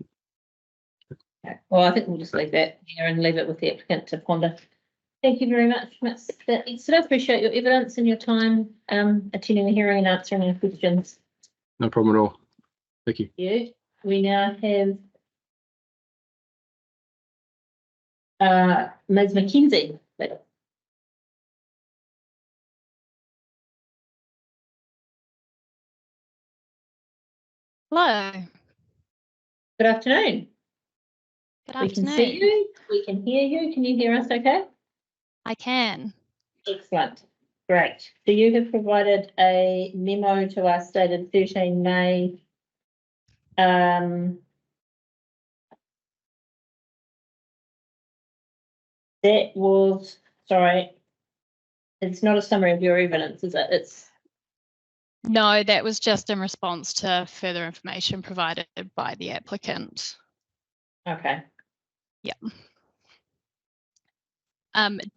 Speaker 1: Okay. Well, I think we'll just leave that here and leave it with the applicant to ponder. Thank you very much, Ms. Exeter. Appreciate your evidence and your time attending the hearing and answering any questions.
Speaker 7: No problem at all. Thank you.
Speaker 1: Yeah. We now have Ms. McKenzie.
Speaker 20: Hello.
Speaker 1: Good afternoon.
Speaker 20: Good
Speaker 1: We can
Speaker 20: afternoon.
Speaker 1: see you, we can hear you. Can you hear us okay?
Speaker 20: I can.
Speaker 1: Excellent, great. So you have provided a memo to us dated 13 May. That was, sorry, it's not a summary of your evidence, is it? It's
Speaker 20: No, that was just in response to further information provided by the applicant.
Speaker 1: okay.
Speaker 20: Yeah.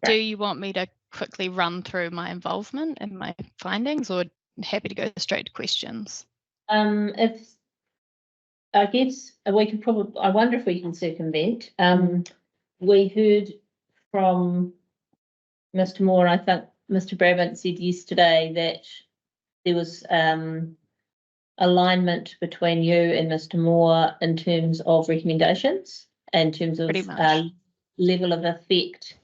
Speaker 20: Do you want me to quickly run through my involvement and my findings, or happy to go straight to questions?
Speaker 1: If I guess we could probably, I wonder if we can circumvent. We heard from Mr. Moore, and I think Mr. Brabant said yesterday that there was alignment between you and Mr. Moore in terms of recommendations, in terms of level of effect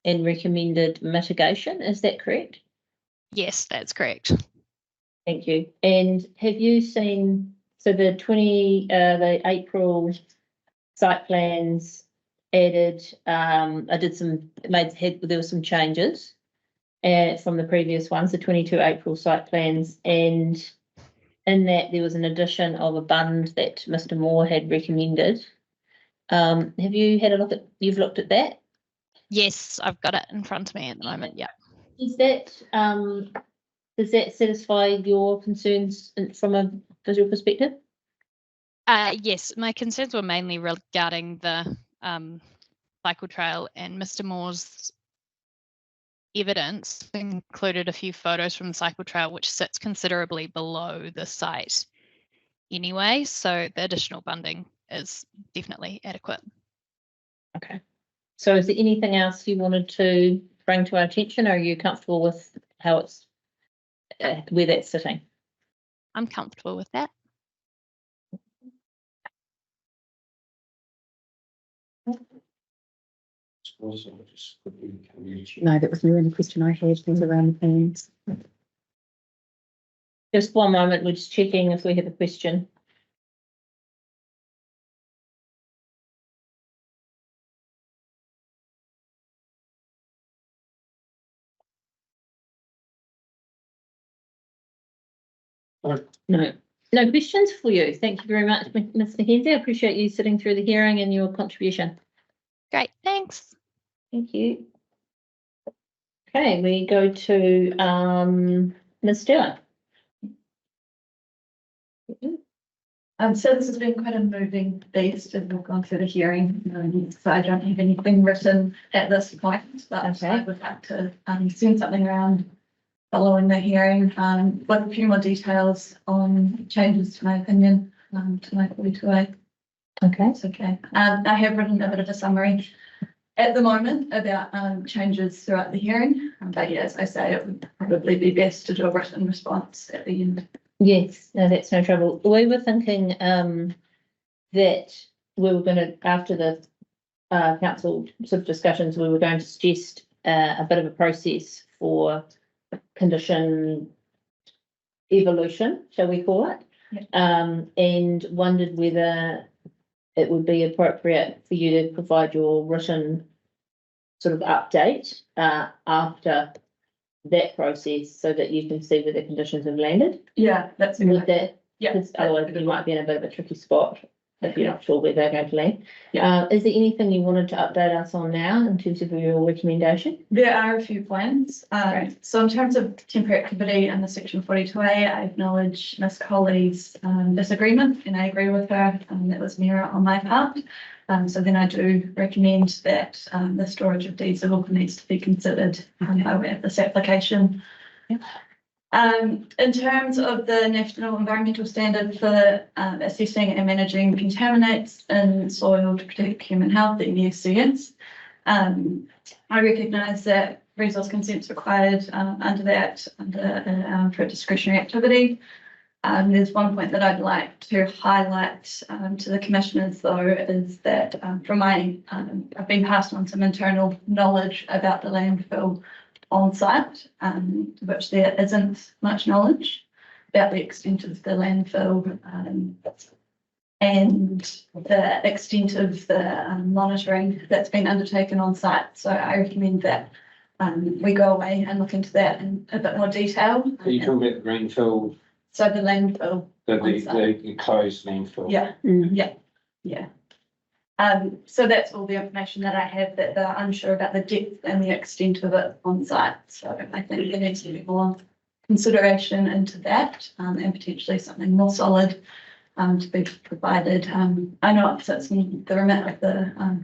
Speaker 1: and recommended mitigation. Is that correct?
Speaker 20: Yes, that's correct.
Speaker 1: Thank you. And have you seen, so the April site plans added, there were some changes from the previous ones, the 22 April site plans, and in that there was an addition of a bund that Mr. Moore had recommended. Have you had a look at, you've looked at that?
Speaker 20: Yes, I've got it in front of me at the moment, yeah.
Speaker 1: Is that, does that satisfy your concerns from a visual perspective?
Speaker 20: Yes, my concerns were mainly regarding the cycle trail, and Mr. Moore's evidence included a few photos from the cycle trail, which sits considerably below the site anyway, so the additional bunding is definitely adequate.
Speaker 1: Okay. So is there anything else you wanted to bring to our attention, or are you comfortable with how it's, where that's sitting?
Speaker 20: I'm comfortable with that.
Speaker 6: No, that was the only question I had, things around the plans.
Speaker 1: Just one moment, we're just checking if we have a question. No questions for you. Thank you very much, Ms. Mackenzie. I appreciate you sitting through the hearing and your contribution.
Speaker 20: Great, thanks.
Speaker 1: Thank you. Okay, we go to Ms. Sterling.
Speaker 21: So this has been quite a moving beast and we've gone through the hearing. So I don't have anything written at this point, but I would like to send something around following the hearing with a few more details on changes to my opinion to my 42A.
Speaker 1: Okay.
Speaker 21: It's okay. I have written a bit of a summary at the moment about changes throughout the hearing. But yeah, as I say, it would probably be best to do a written response at the end.
Speaker 1: Yes, no, that's no trouble. We were thinking that we were going to, after the council sort of discussions, we were going to suggest a bit of a process for condition evolution, shall we call it? And wondered whether it would be appropriate for you to provide your written sort of update after that process, so that you can see where the conditions have landed.
Speaker 21: Yeah, that's
Speaker 1: with that.
Speaker 21: Yeah,
Speaker 1: because otherwise you might be in a bit of a tricky spot if you're not sure where they're going to land. Is there anything you wanted to update us on now in terms of your recommendation?
Speaker 21: There are a few plans. So in terms of temporary activity under section 42A, I acknowledge Ms. Colley's disagreement, and I agree with her. That was mirror on my part. So then I do recommend that the storage of diesel needs to be considered by way of this application. In terms of the National Environmental Standard for assessing and managing contaminants in soil to protect human health, the NSCS, I recognise that resource consent is required under that, for discretionary activity. There's one point that I'd like to highlight to the commissioners, though, is that from my, I've been passed on some internal knowledge about the landfill on site, which there isn't much knowledge about the extent of the landfill and the extent of the monitoring that's been undertaken on site. So I recommend that we go away and look into that in a bit more detail.
Speaker 4: Are you talking about the greenfield,
Speaker 21: So the landfill. on site.
Speaker 4: the closed landfill?
Speaker 21: Yeah, yeah. So that's all the information that I have, that they're unsure about the depth and the extent of it on site. So I think there needs to be more consideration into that, and potentially something more solid to be provided. I know it sits in the remit of the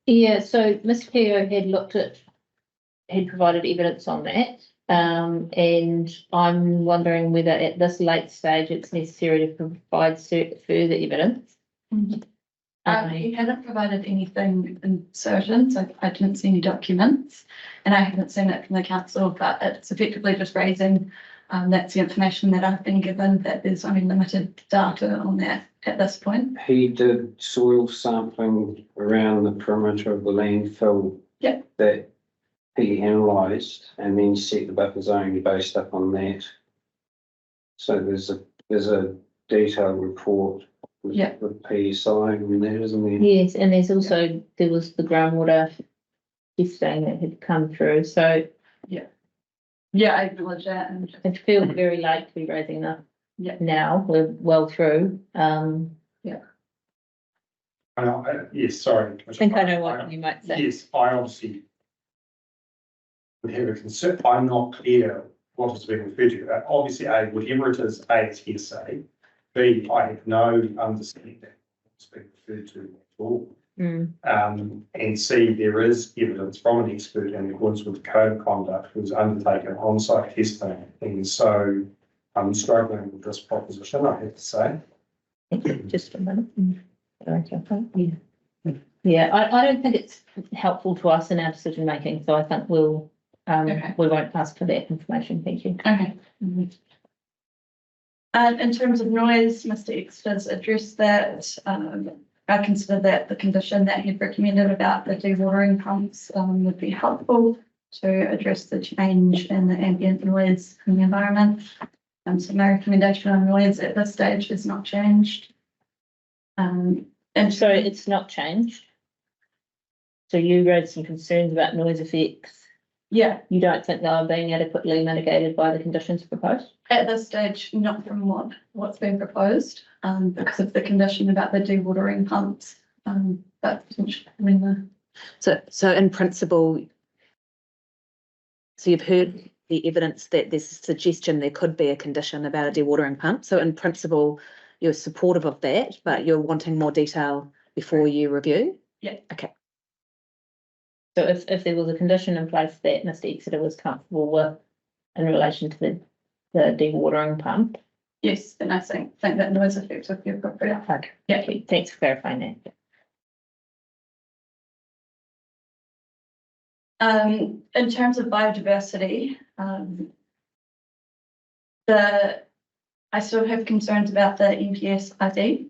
Speaker 1: Yeah, so Mr. Keogh had provided evidence on that. And I'm wondering whether at this late stage it's necessary to provide further evidence.
Speaker 21: he hadn't provided anything in certain, so I didn't see any documents, and I haven't seen it from the council, but it's effectively just raising, that's the information that I've been given, that there's only limited data on that at this point.
Speaker 4: He did soil sampling around the perimeter of the landfill.
Speaker 21: Yeah.
Speaker 4: That he analysed and then set the buffer zone based up on that. So there's a detailed report with,
Speaker 21: Yeah.
Speaker 4: with PSI on that, isn't there?
Speaker 1: Yes, and there was the groundwater testing that had come through, so
Speaker 21: Yeah, I acknowledge that, and
Speaker 1: it feels very late to be raising that.
Speaker 21: Yeah.
Speaker 1: Now, we're well through,
Speaker 2: Yes, sorry.
Speaker 1: I think I know what you might say.
Speaker 2: Yes, I obviously would have a concern. I'm not clear what is being referred to. Obviously, A, whatever it is, A, it's hearsay. B, I have no understanding that it's being referred to at all. And C, there is evidence from an expert in accordance with the code of conduct who's undertaken on-site testing. And so I'm struggling with this proposition, I have to say.
Speaker 1: Just a minute. Yeah, I don't think it's helpful to us in our decision making, so I think we won't ask for that information, thank you.
Speaker 21: okay. In terms of noise, Mr. Exter's addressed that. I consider that the condition that he'd recommended about the dewatering pumps would be helpful to address the change in the ambient noise in the environment. So my recommendation on noise at this stage has not changed.
Speaker 1: And so it's not changed. So you raised some concerns about noise effects.
Speaker 21: Yeah.
Speaker 1: You don't think they are being adequately mitigated by the conditions proposed?
Speaker 21: At this stage, not from what's been proposed, because of the condition about the dewatering pumps, but potentially
Speaker 6: So in principle, so you've heard the evidence that there's a suggestion there could be a condition about a dewatering pump. So in principle, you're supportive of that, but you're wanting more detail before you review?
Speaker 21: Yeah.
Speaker 6: Okay.
Speaker 1: So if there was a condition in place that Mr. Exeter was comfortable with in relation to the dewatering pump?
Speaker 21: Yes, then I think that noise effects would be appropriate.
Speaker 1: Okay.
Speaker 21: Yeah.
Speaker 1: Thanks for clarifying that.
Speaker 21: In terms of biodiversity, I still have concerns about the NPS ID,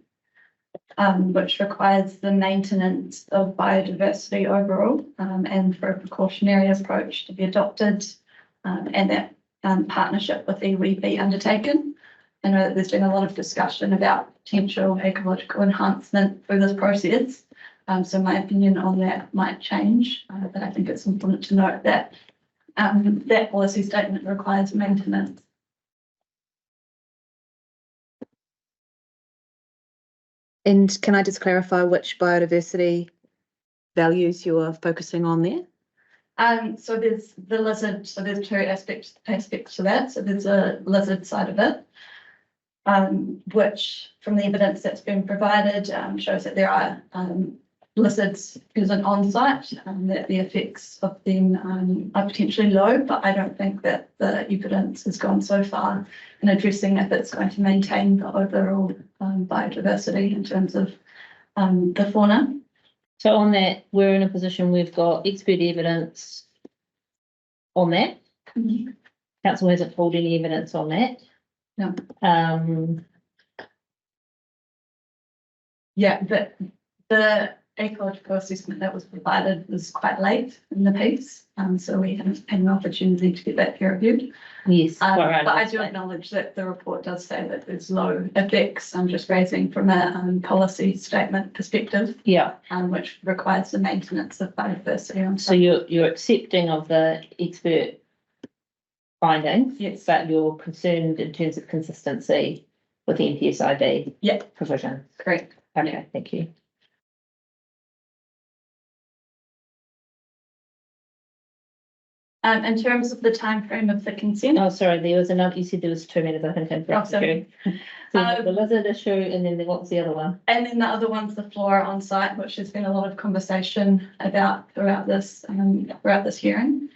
Speaker 21: which requires the maintenance of biodiversity overall, and for a precautionary approach to be adopted, and that partnership with iwi be undertaken. I know that there's been a lot of discussion about potential ecological enhancement through this process. So my opinion on that might change, but I think it's important to note that that policy statement requires maintenance.
Speaker 6: And can I just clarify which biodiversity values you're focusing on there?
Speaker 21: So there's the lizard, so there's two aspects to that. So there's a lizard side of it, which from the evidence that's been provided shows that there are lizards present on site, that the effects of them are potentially low, but I don't think that the evidence has gone so far in addressing if it's going to maintain the overall biodiversity in terms of the fauna.
Speaker 1: So on that, we're in a position, we've got expert evidence on that. Council hasn't pulled any evidence on that.
Speaker 21: No. Yeah, but ecological assessment that was provided was quite late in the piece, so we haven't had an opportunity to get that peer reviewed.
Speaker 1: Yes.
Speaker 21: But
Speaker 1: quite right.
Speaker 21: I do acknowledge that the report does say that there's low effects. I'm just raising from a policy statement perspective,
Speaker 1: Yeah,
Speaker 21: which requires the maintenance of biodiversity on
Speaker 1: so
Speaker 21: site.
Speaker 1: you're accepting of the expert findings.
Speaker 21: Yes.
Speaker 1: But you're concerned in terms of consistency with the NPSID.
Speaker 21: Yeah.
Speaker 1: Provision.
Speaker 21: Correct.
Speaker 1: Okay, thank you.
Speaker 21: In terms of the timeframe of the consent.
Speaker 1: Oh, sorry, there was another, you said there was 2 minutes, I think.
Speaker 21: Sorry.
Speaker 1: So the lizard issue, and then what was the other one?
Speaker 21: And then the other one's the flora on site, which there's been a lot of conversation about throughout this hearing.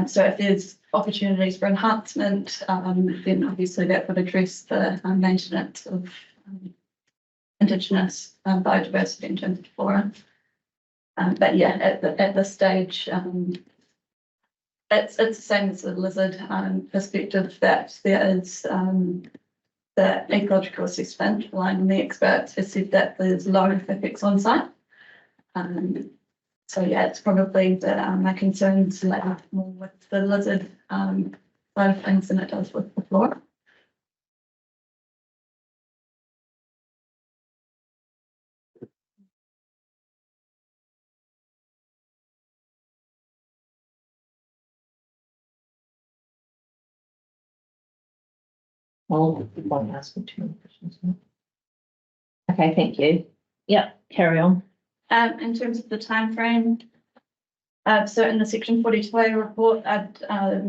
Speaker 21: So if there's opportunities for enhancement, then obviously that would address the maintenance of Indigenous biodiversity in terms of flora. But yeah, at this stage, it's the same as the lizard perspective, that there is the ecological assessment relying on the experts has said that there's low effects on site. So yeah, it's probably that my concerns lie more with the lizard side of things than it does with the flora.
Speaker 1: Well, one asking 2 more questions. Okay, thank you. Yeah, carry on.
Speaker 21: In terms of the timeframe, so in the section 42A report, I'd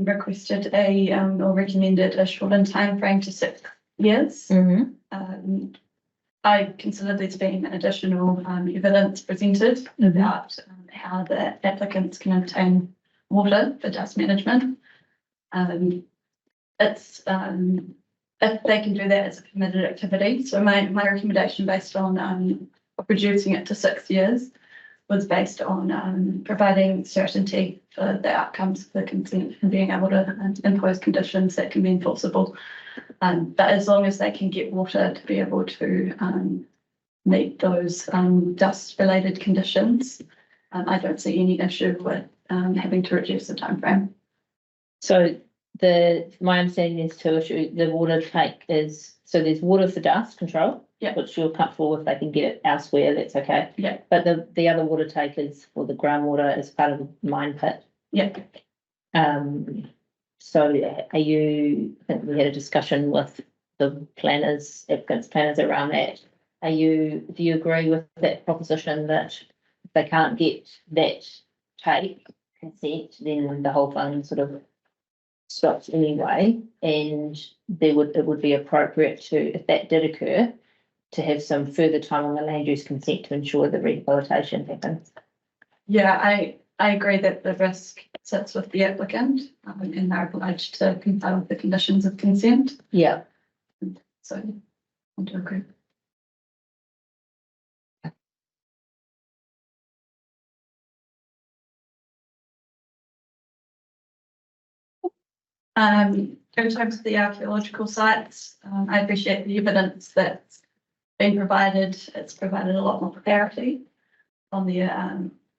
Speaker 21: requested or recommended a shortened timeframe to 6 years. I consider there to be an additional evidence presented about how the applicants can obtain water for dust management. If they can do that as a permitted activity. So my recommendation based on reducing it to 6 years was based on providing certainty for the outcomes of the consent and being able to impose conditions that can be enforceable. But as long as they can get water to be able to meet those dust-related conditions, I don't see any issue with having to reduce the timeframe.
Speaker 1: So my understanding is to issue the water take is, so there's water for dust control.
Speaker 21: Yeah.
Speaker 1: Which you're comfortable if they can get it elsewhere, that's okay.
Speaker 21: Yeah.
Speaker 1: But the other water take is for the groundwater as part of the mine pit.
Speaker 21: Yeah.
Speaker 1: So are you, I think we had a discussion with the planners, applicants planners around that. Do you agree with that proposition that if they can't get that take consent, then the whole fund sort of stops anyway, and it would be appropriate to, if that did occur, to have some further time on the land use consent to ensure the rehabilitation happens?
Speaker 21: Yeah, I agree that the risk sits with the applicant and they're obliged to comply with the conditions of consent.
Speaker 1: Yeah.
Speaker 21: So I do agree. In terms of the archaeological sites, I appreciate the evidence that's been provided. It's provided a lot more clarity on the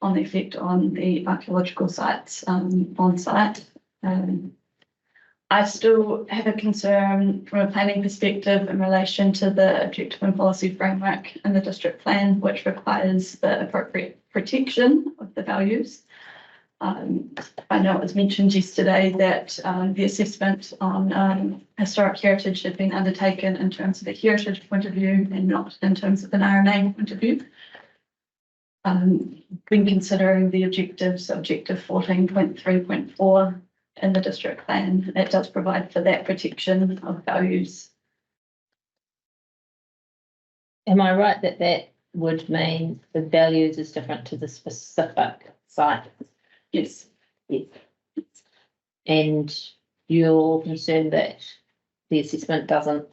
Speaker 21: effect on the archaeological sites on site. I still have a concern from a planning perspective in relation to the objective and policy framework in the district plan, which requires the appropriate protection of the values. I know it was mentioned yesterday that the assessment on historic heritage had been undertaken in terms of a heritage point of view and not in terms of an RMA point of view. When considering the objectives, objective 14.3.4 in the district plan, it does provide for that protection of values.
Speaker 1: Am I right that that would mean the values is different to the specific site?
Speaker 21: Yes.
Speaker 1: Yes. And you're concerned that the assessment doesn't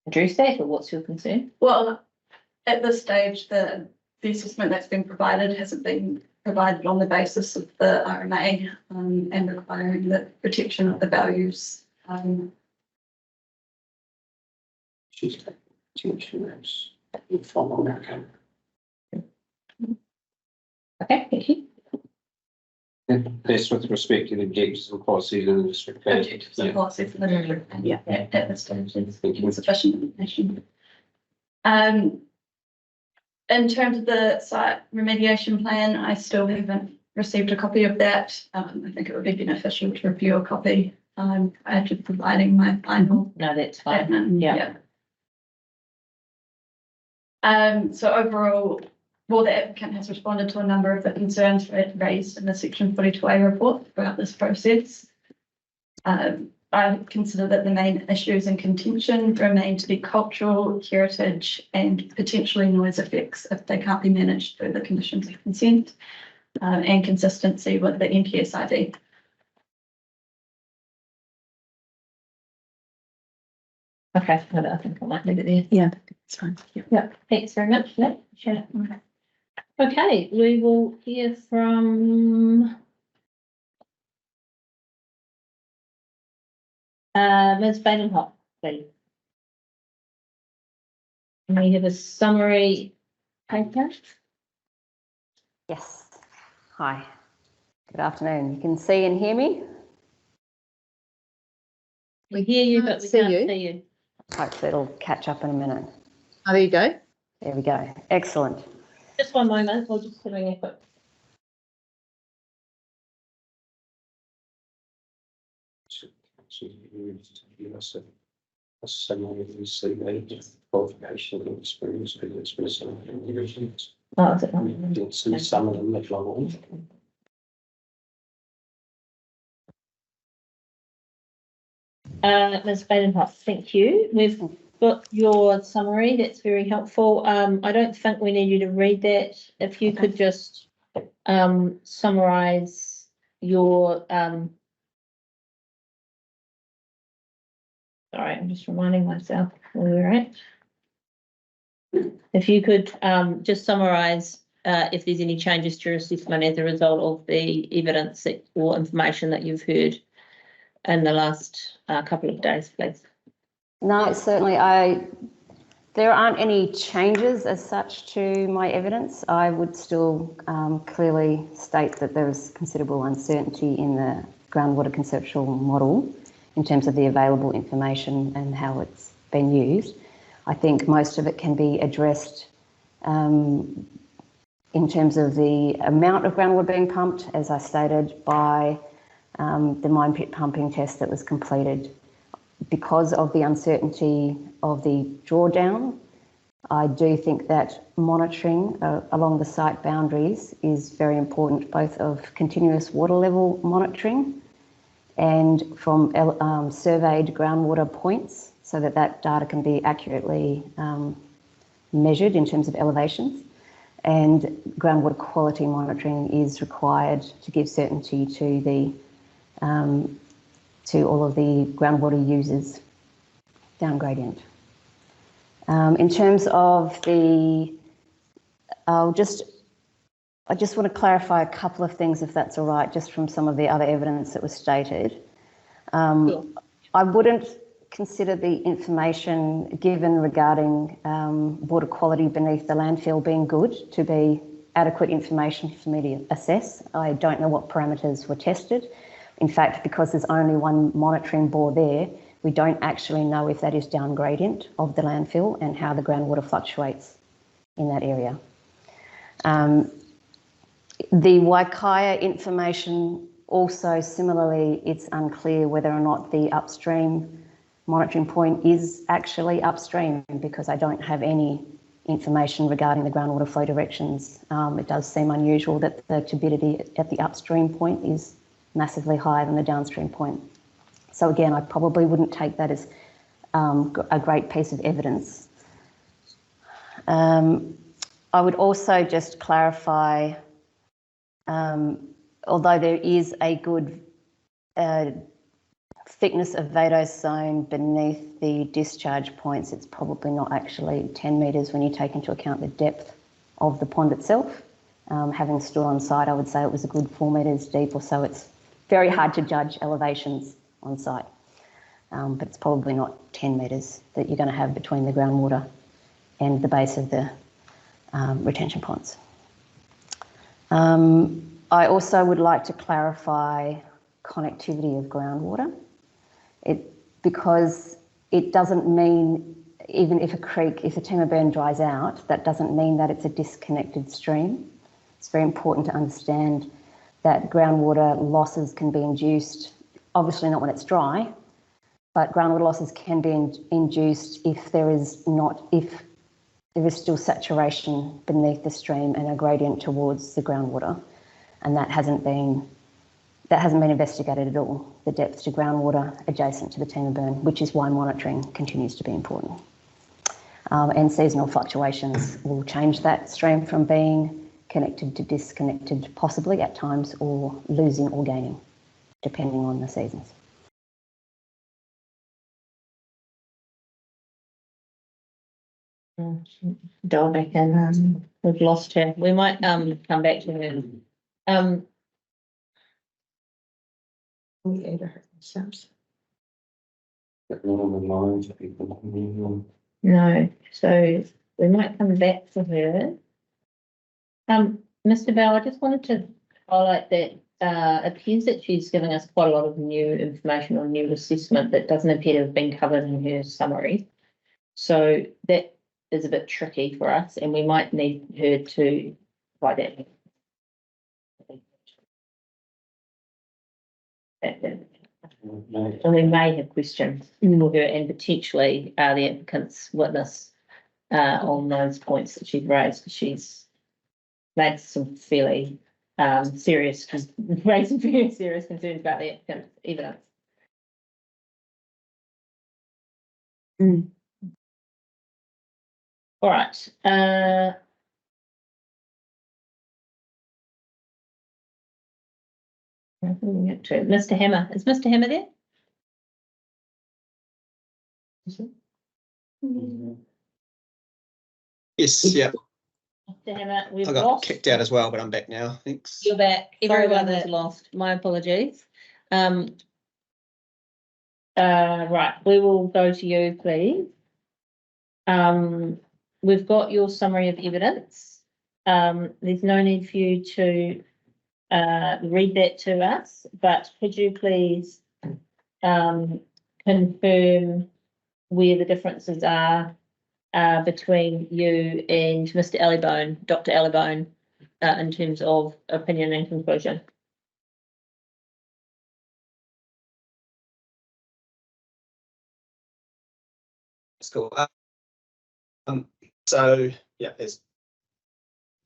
Speaker 1: address that, or what's your concern?
Speaker 21: Well, at this stage, the assessment that's been provided hasn't been provided on the basis of the RMA and requiring the protection of the values.
Speaker 1: Okay, thank you.
Speaker 4: That's with respect to the objectives and policies in the district plan.
Speaker 21: Objectives and policies in the district, and yeah, at this stage is
Speaker 4: Thank you.
Speaker 21: sufficient information. In terms of the site remediation plan, I still haven't received a copy of that. I think it would be beneficial to review a copy prior to providing my final
Speaker 1: No, that's fine.
Speaker 21: statement.
Speaker 1: Yeah.
Speaker 21: So overall, well, the applicant has responded to a number of the concerns raised in the section 42A report throughout this process. I consider that the main issues in contention remain to be cultural, heritage, and potentially noise effects if they can't be managed through the conditions of consent, and consistency with the NPSID.
Speaker 1: Okay, I think I might leave it there.
Speaker 6: Yeah, it's fine.
Speaker 1: Yeah, thanks very much for that. Sure. Okay, we will hear from Ms. Badenhoff, please. And we have a summary paper.
Speaker 10: Yes. Hi. Good afternoon. You can see and hear me?
Speaker 1: We hear you, but we can't see you.
Speaker 10: Hopefully it'll catch up in a minute.
Speaker 6: Oh, there you go.
Speaker 10: There we go. Excellent.
Speaker 1: Just one moment, we'll just doing a quick.
Speaker 4: A summary of the CV, qualification and experience with express conditions.
Speaker 1: Oh, is it?
Speaker 4: It's some of them that long.
Speaker 1: Ms. Badenhoff, thank you. We've got your summary. That's very helpful. I don't think we need you to read that. If you could just summarize your sorry, I'm just reminding myself where we're at. If you could just summarize if there's any changes to your assessment as a result of the evidence or information that you've heard in the last couple of days, please.
Speaker 10: No, certainly there aren't any changes as such to my evidence. I would still clearly state that there is considerable uncertainty in the groundwater conceptual model in terms of the available information and how it's been used. I think most of it can be addressed in terms of the amount of groundwater being pumped, as I stated, by the mine pit pumping test that was completed. Because of the uncertainty of the drawdown, I do think that monitoring along the site boundaries is very important, both of continuous water level monitoring and from surveyed groundwater points, so that that data can be accurately measured in terms of elevations. And groundwater quality monitoring is required to give certainty to the to all of the groundwater users down gradient. In terms of the, I just want to clarify a couple of things, if that's all right, just from some of the other evidence that was stated.
Speaker 1: Sure.
Speaker 10: I wouldn't consider the information given regarding water quality beneath the landfill being good to be adequate information for me to assess. I don't know what parameters were tested. In fact, because there's only one monitoring bore there, we don't actually know if that is down gradient of the landfill and how the groundwater fluctuates in that area. The Waikaya information also similarly, it's unclear whether or not the upstream monitoring point is actually upstream, because I don't have any information regarding the groundwater flow directions. It does seem unusual that the turbidity at the upstream point is massively higher than the downstream point. So again, I probably wouldn't take that as a great piece of evidence. I would also just clarify, although there is a good thickness of vadose zone beneath the discharge points, it's probably not actually 10 metres when you take into account the depth of the pond itself. Having stood on site, I would say it was a good 4 metres deep or so. It's very hard to judge elevations on site, but it's probably not 10 metres that you're going to have between the groundwater and the base of the retention ponds. I also would like to clarify connectivity of groundwater. Because it doesn't mean, even if a creek, if the Timber Burn dries out, that doesn't mean that it's a disconnected stream. It's very important to understand that groundwater losses can be induced, obviously not when it's dry, but groundwater losses can be induced if there is still saturation beneath the stream and a gradient towards the groundwater, and that hasn't been investigated at all, the depth to groundwater adjacent to the Timber Burn, which is why monitoring continues to be important. And seasonal fluctuations will change that stream from being connected to disconnected, possibly at times, or losing or gaining, depending on the seasons.
Speaker 1: Dial back in. We've lost her. We might come back to her. No, so we might come back to her. Mr. Bell, I just wanted to highlight that it appears that she's giving us quite a lot of new information on new assessment that doesn't appear to have been covered in her summary. So that is a bit tricky for us, and we might need her to provide that. And we may have questions for her, and potentially the applicant's witness on those points that she's raised, because she's made some fairly serious concerns about the applicant's evidence. All right. Mr. Hammer, is Mr. Hammer there?
Speaker 11: Yes, yeah.
Speaker 1: Mr. Hammer, we've
Speaker 11: I got
Speaker 1: lost.
Speaker 11: kicked out as well, but I'm back now. Thanks.
Speaker 1: You're back.
Speaker 6: Everyone
Speaker 1: Everyone was lost. My apologies. Right, we will go to you, please. We've got your summary of evidence. There's no need for you to read that to us, but could you please confirm where the differences are between you and Mr. Allybone, Dr. Allybone, in terms of opinion and conclusion?
Speaker 11: That's cool. So yeah,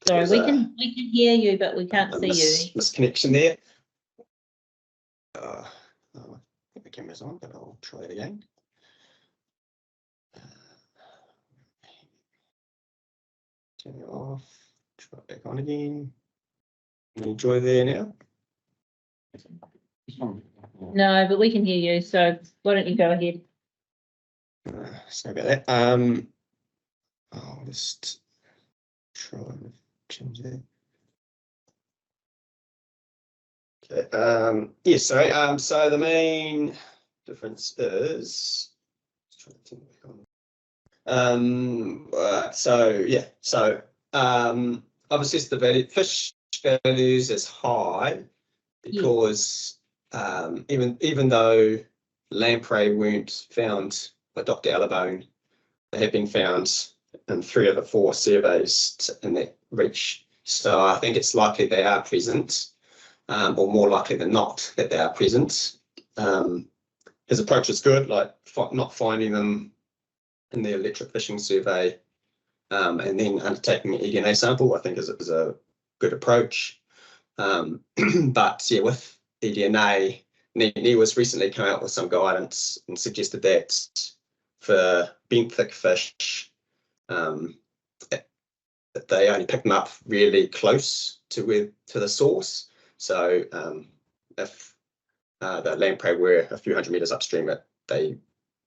Speaker 1: Sorry, we can hear you, but we can't see you.
Speaker 11: Misconnection there. I think the camera's on, but I'll try it again. Turn it off. Try it back on again. Any joy there now?
Speaker 1: No, but we can hear you, so why don't you go ahead?
Speaker 11: Sorry about that. I'll just try and change that. Okay. Yes, sorry. So the main difference is I've assessed the fish values as high because even though lamprey weren't found by Dr. Allybone, they have been found in 3 of the 4 surveys in that reach. So I think it's likely they are present, or more likely than not that they are present. His approach is good, like not finding them in the electric fishing survey, and then undertaking an eDNA sample, I think is a good approach. But yeah, with eDNA, NE was recently come out with some guidance and suggested that for benthic fish, that they only pick them up really close to the source. So if the lamprey were a few hundred meters upstream,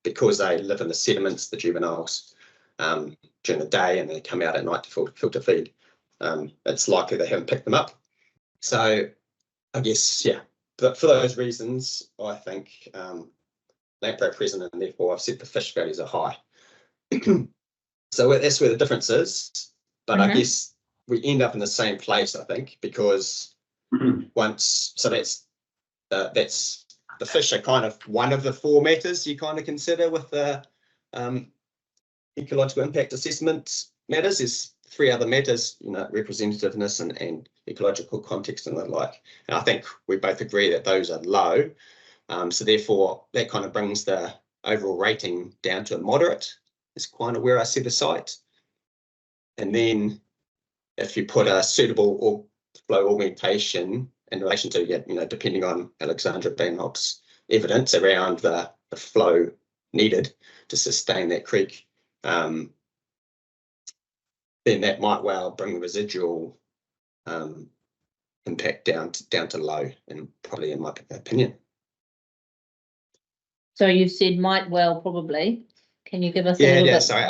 Speaker 11: because they live in the sediments, the juveniles, during the day, and they come out at night to filter feed, it's likely they haven't picked them up. So I guess, yeah, but for those reasons, I think lamprey are present, and therefore I've said the fish values are high. So that's where the difference is. But I guess we end up in the same place, I think, because once, so that's the fish are kind of one of the 4 matters you kind of consider with the ecological impact assessment matters. There's 3 other matters, you know, representativeness and ecological context and the like. And I think we both agree that those are low. So therefore, that kind of brings the overall rating down to a moderate, is kind of where I see the site. And then if you put a suitable or flow augmentation in relation to, you know, depending on Alexandra Banhock's evidence around the flow needed to sustain that creek, then that might well bring the residual impact down to low, and probably in my opinion.
Speaker 1: So you said might well probably. Can you give us a little bit?
Speaker 11: Sorry,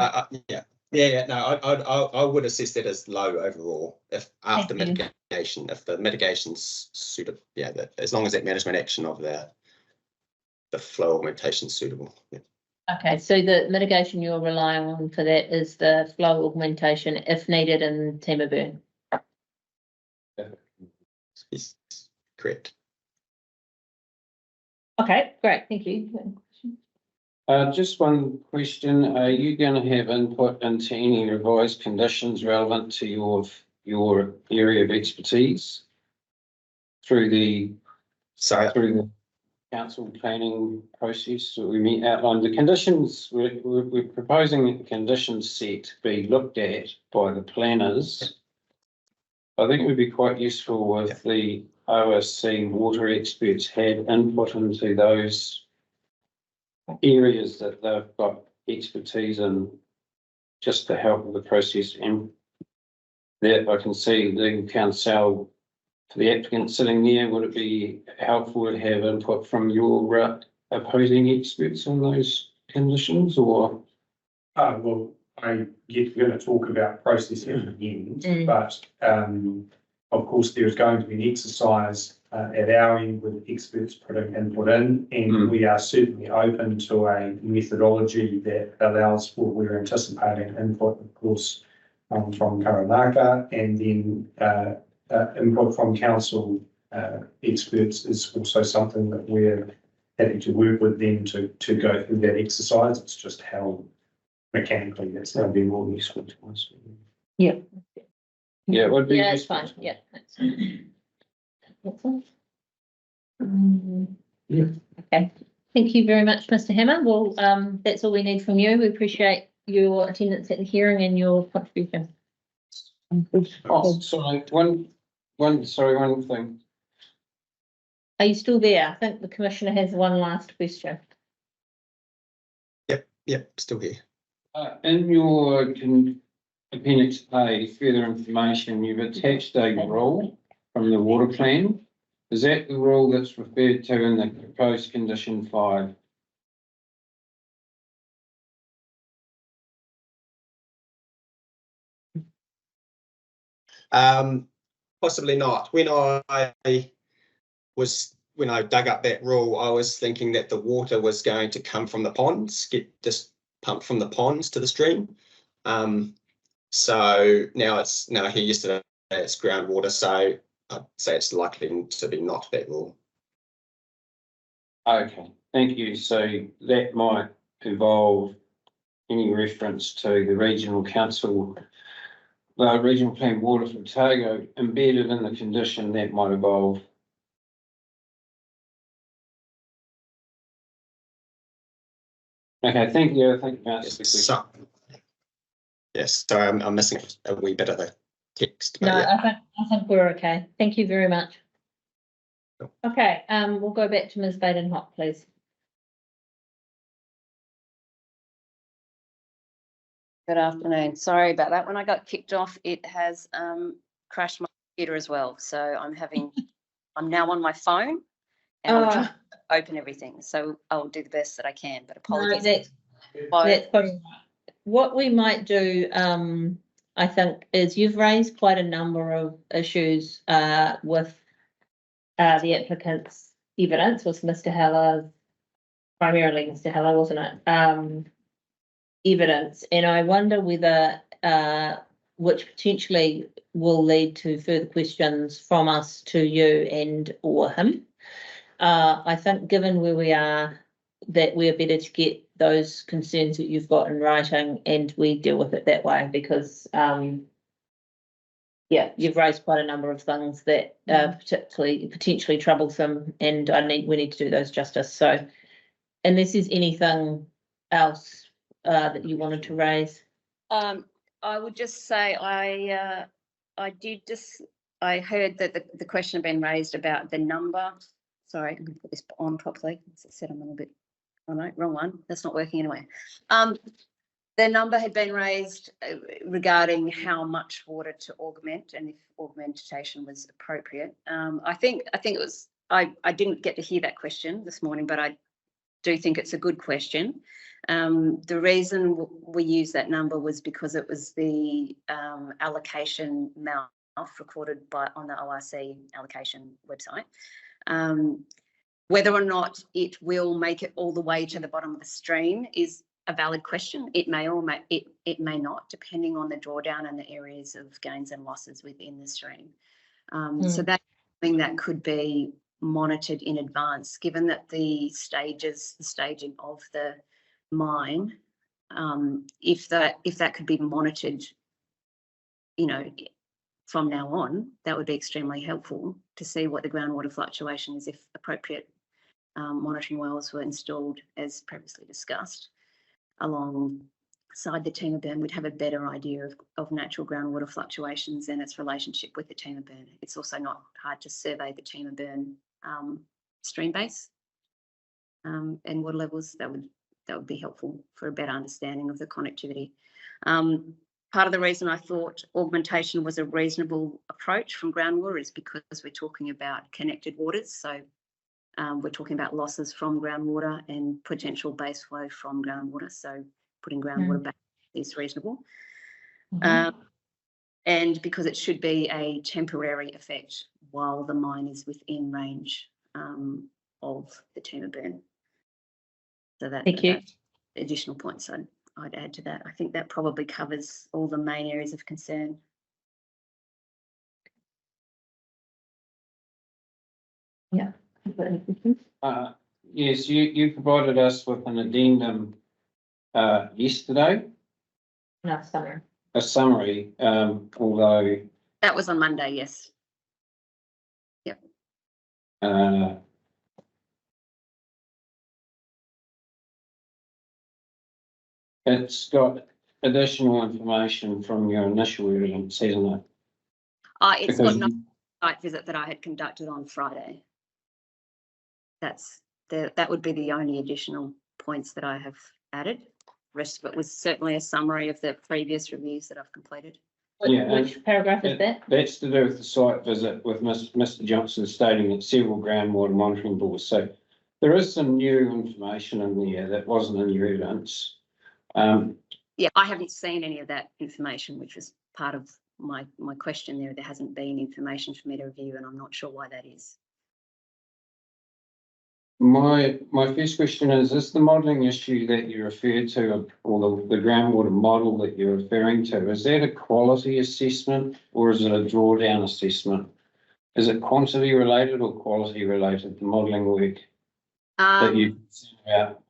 Speaker 11: no, I would assess that as low overall if after mitigation, if the mitigation's suitable, as long as that management action of the flow augmentation is suitable. Yeah.
Speaker 1: Okay, so the mitigation you're relying on for that is the flow augmentation if needed in Timberburn.
Speaker 11: Yes, correct.
Speaker 1: Okay, great, thank you.
Speaker 4: Just one question. Are you going to have input into any revised conditions relevant to your area of expertise through the council planning process that we outlined? The conditions, we're proposing that the conditions set be looked at by the planners. I think it would be quite useful if the OSC water experts had input into those areas that they've got expertise in, just to help with the process. And that I can see the council, for the applicant sitting there, would it be helpful to have input from your opposing experts on those conditions, or?
Speaker 2: Well, I get we're going to talk about process in the end, but of course there's going to be an exercise at our end with experts putting input in, and we are certainly open to a methodology that allows for, we're anticipating input, of course, from Karanaka, and then input from council experts is also something that we're happy to work with them to go through that exercise. It's just how mechanically that's going to be more useful to us.
Speaker 1: Yeah.
Speaker 4: Yeah, it would be.
Speaker 1: Yeah, it's fine. Yeah.
Speaker 2: Yeah.
Speaker 1: Okay. Thank you very much, Mr. Hammer. Well, that's all we need from you. We appreciate your attendance at the hearing and your contribution.
Speaker 4: Oh, sorry, one thing.
Speaker 1: Are you still there? I think the commissioner has one last question.
Speaker 11: Yep, still here.
Speaker 4: In your appendix A, further information, you've attached a rule from the water plan. Is that the rule that's referred to in the proposed condition 5?
Speaker 11: Possibly not. When I dug up that rule, I was thinking that the water was going to come from the ponds, get just pumped from the ponds to the stream. So now here yesterday it's groundwater, so I'd say it's likely to be not that rule.
Speaker 4: Okay, thank you. So that might involve any reference to the regional council, regional plan water for Otago embedded in the condition that might evolve. Okay, thank you. I think
Speaker 11: yes, sorry, I'm missing a wee bit of the text.
Speaker 1: No, yeah. I think we're okay. Thank you very much.
Speaker 11: Cool.
Speaker 1: Okay, we'll go back to Ms. Baden-Hock, please.
Speaker 9: Good afternoon. Sorry about that. When I got kicked off, it has crashed my computer as well. So I'm now on my phone and I'm trying to open everything. So I'll do the best that I can, but apologies.
Speaker 1: No, that's probably right. What we might do, I think, is you've raised quite a number of issues with the applicant's evidence, with Mr. Heller, primarily Mr. Heller, wasn't it? Evidence, and I wonder whether which potentially will lead to further questions from us to you and or him. I think given where we are, that we're better to get those concerns that you've got in writing and we deal with it that way because, yeah, you've raised quite a number of things that are potentially troublesome and we need to do those justice. So unless there's anything else that you wanted to raise.
Speaker 9: I would just say I heard that the question had been raised about the number. Sorry, I'm going to put this on properly. As I said, I'm a little bit, oh no, wrong one. That's not working anyway. The number had been raised regarding how much water to augment and if augmentation was appropriate. I think it was, I didn't get to hear that question this morning, but I do think it's a good question. The reason we used that number was because it was the allocation mouth recorded on the ORC allocation website. Whether or not it will make it all the way to the bottom of the stream is a valid question. It may or it may not, depending on the drawdown and the areas of gains and losses within the stream. So that's something that could be monitored in advance, given that the staging of the mine, if that could be monitored, you know, from now on, that would be extremely helpful to see what the groundwater fluctuation is if appropriate monitoring wells were installed as previously discussed. Alongside the Tema burn, we'd have a better idea of natural groundwater fluctuations and its relationship with the Tema burn. It's also not hard to survey the Tema burn stream base and water levels. That would be helpful for a better understanding of the connectivity. Part of the reason I thought augmentation was a reasonable approach from groundwater is because we're talking about connected waters. So we're talking about losses from groundwater and potential base flow from groundwater. So putting groundwater back is reasonable. And because it should be a temporary effect while the mine is within range of the Tema burn. So that's additional points I'd add to that. I think that probably covers all the main areas of concern.
Speaker 1: Yeah.
Speaker 4: Yes, you provided us with an addendum yesterday.
Speaker 1: No, summary.
Speaker 4: A summary, although
Speaker 9: that was on Monday, yes. Yep.
Speaker 4: It's got additional information from your initial evidence, hasn't it?
Speaker 9: It's got no site visit that I had conducted on Friday. That would be the only additional points that I have added. The rest of it was certainly a summary of the previous reviews that I've completed.
Speaker 1: Which paragraph is that?
Speaker 4: That's to do with the site visit with Mr. Johnson stating that several groundwater monitoring boards. So there is some new information in there that wasn't in your evidence.
Speaker 9: Yeah, I haven't seen any of that information, which was part of my question there. There hasn't been information for me to review, and I'm not sure why that is.
Speaker 4: My first question is the modelling issue that you referred to, or the groundwater model that you're referring to, is that a quality assessment or is it a drawdown assessment? Is it quantity related or quality related, the modelling work that you about?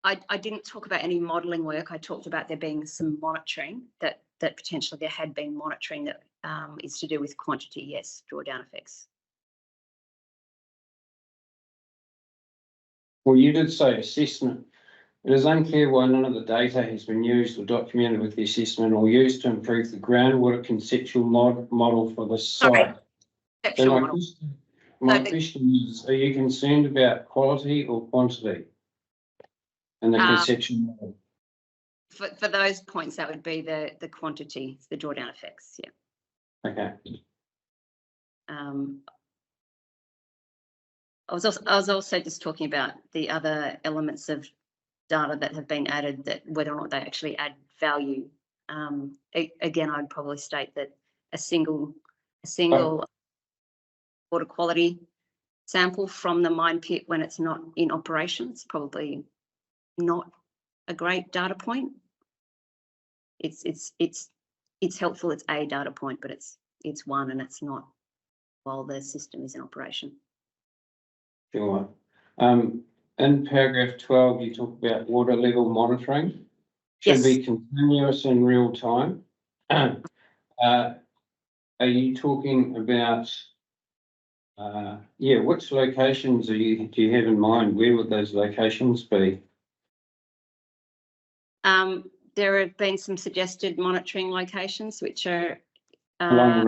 Speaker 9: I didn't talk about any modelling work. I talked about there being some monitoring, that potentially there had been monitoring that is to do with quantity, yes, drawdown effects.
Speaker 4: Well, you did say assessment. It is unclear why none of the data has been used or documented with the assessment or used to improve the groundwater conceptual model for this site. So my question is, are you concerned about quality or quantity in the conceptual model?
Speaker 9: For those points, that would be the quantity, the drawdown effects, yeah.
Speaker 4: Okay.
Speaker 9: I was also just talking about the other elements of data that have been added, that whether or not they actually add value. Again, I'd probably state that a single water quality sample from the mine pit when it's not in operation is probably not a great data point. It's it's helpful, it's a data point, but it's one and it's not while the system is in operation.
Speaker 4: Sure. In paragraph 12, you talk about water level monitoring. Should be continuous in real time. Are you talking about, which locations do you have in mind? Where would those locations be?
Speaker 9: There have been some suggested monitoring locations, which are,
Speaker 4: Along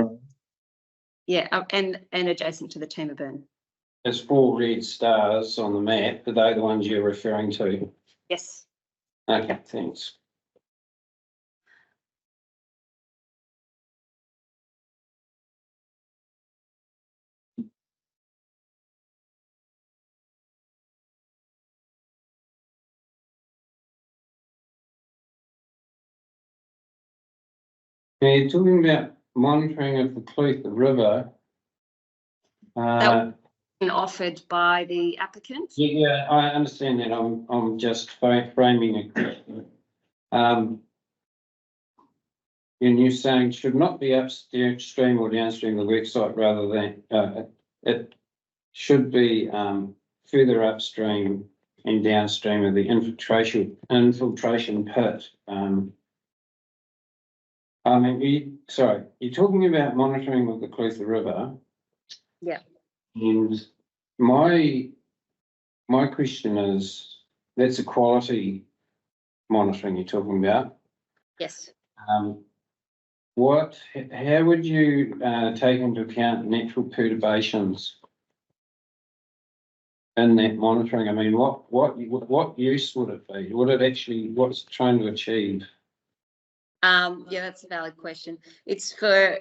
Speaker 4: the road.
Speaker 9: and adjacent to the Timber burn.
Speaker 4: There's 4 red stars on the map. Are they the ones you're referring to?
Speaker 9: Yes.
Speaker 4: Okay, thanks. Now, you're talking about monitoring of the Clutha River.
Speaker 9: That was offered by the applicant.
Speaker 4: Yeah, I understand that. I'm just framing a question. And you're saying should not be upstream or downstream of the work site, rather than it should be further upstream and downstream of the infiltration pit. You're talking about monitoring of the Clutha River.
Speaker 9: Yeah.
Speaker 4: And my question is, that's a quality monitoring you're talking about.
Speaker 9: Yes.
Speaker 4: How would you take into account natural perturbations in that monitoring? I mean, what use would it be? Would it actually, what's it trying to achieve?
Speaker 9: That's a valid question. It's for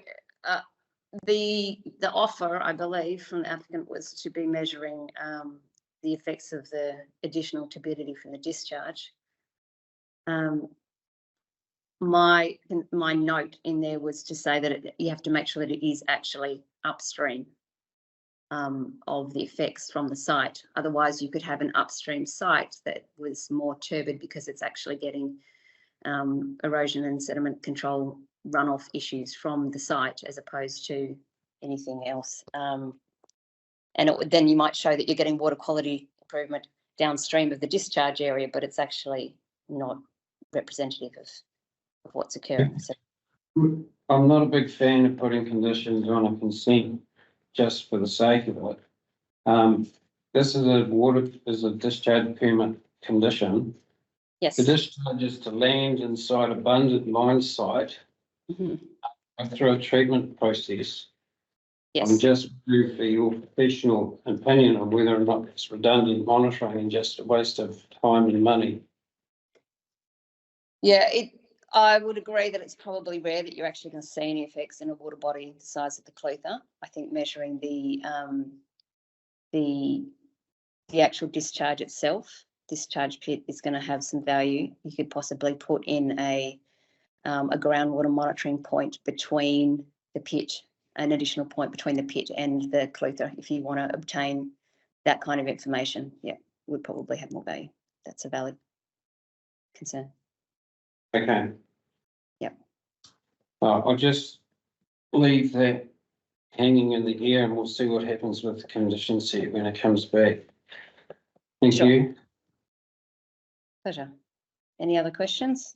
Speaker 9: the offer, I believe, from the applicant was to be measuring the effects of the additional turbidity from the discharge. My note in there was to say that you have to make sure that it is actually upstream of the effects from the site. Otherwise, you could have an upstream site that was more turbid because it's actually getting erosion and sediment control runoff issues from the site as opposed to anything else. And then you might show that you're getting water quality improvement downstream of the discharge area, but it's actually not representative of what's occurring. So,
Speaker 4: I'm not a big fan of putting conditions on a consent just for the sake of it. This is a discharge permit condition.
Speaker 9: yes.
Speaker 4: The discharge is to land inside abundant mine site through a treatment process.
Speaker 9: Yes.
Speaker 4: I'm just looking for your professional opinion on whether or not it's redundant monitoring and just a waste of time and money.
Speaker 9: Yeah, I would agree that it's probably rare that you're actually going to see any effects in a water body the size of the Clutha. I think measuring the actual discharge itself, discharge pit, is going to have some value. You could possibly put in a groundwater monitoring point between the pit, an additional point between the pit and the Clutha, if you want to obtain that kind of information. Yeah, would probably have more value. That's a valid concern.
Speaker 4: Okay.
Speaker 9: Yep.
Speaker 4: I'll just leave that hanging in the air and we'll see what happens with the condition set when it comes back. Thank you.
Speaker 9: Pleasure. Any other questions?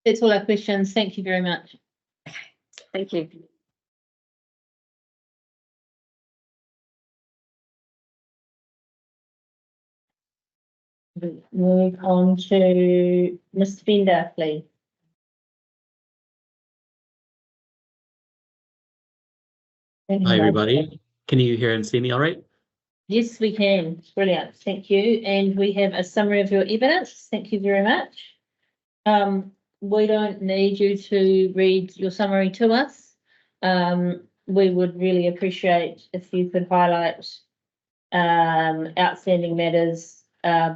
Speaker 1: That's all our questions. Thank you very much.
Speaker 9: Thank you.
Speaker 1: Move on to Mr. Bender, please.
Speaker 3: Hi, everybody. Can you hear and see me all right?
Speaker 1: Yes, we can. Brilliant. Thank you. And we have a summary of your evidence. Thank you very much. We don't need you to read your summary to us. We would really appreciate if you could highlight outstanding matters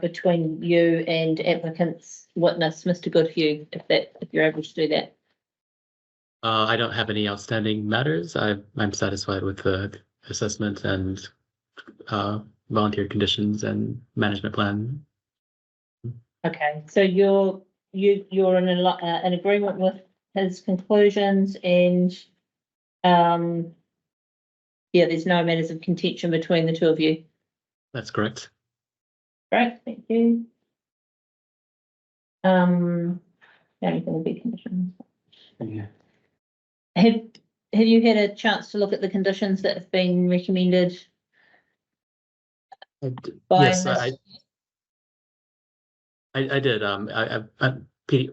Speaker 1: between you and applicant's witness, Mr. Goodhue, if you're able to do that.
Speaker 3: I don't have any outstanding matters. I'm satisfied with the assessment and volunteer conditions and management plan.
Speaker 1: Okay, so your you're in agreement with his conclusions and, yeah, there's no matters of contention between the two of you.
Speaker 3: That's correct.
Speaker 1: Great, thank you. The only thing will be conditions.
Speaker 4: Yeah.
Speaker 1: Have you had a chance to look at the conditions that have been recommended?
Speaker 3: Yes, I did.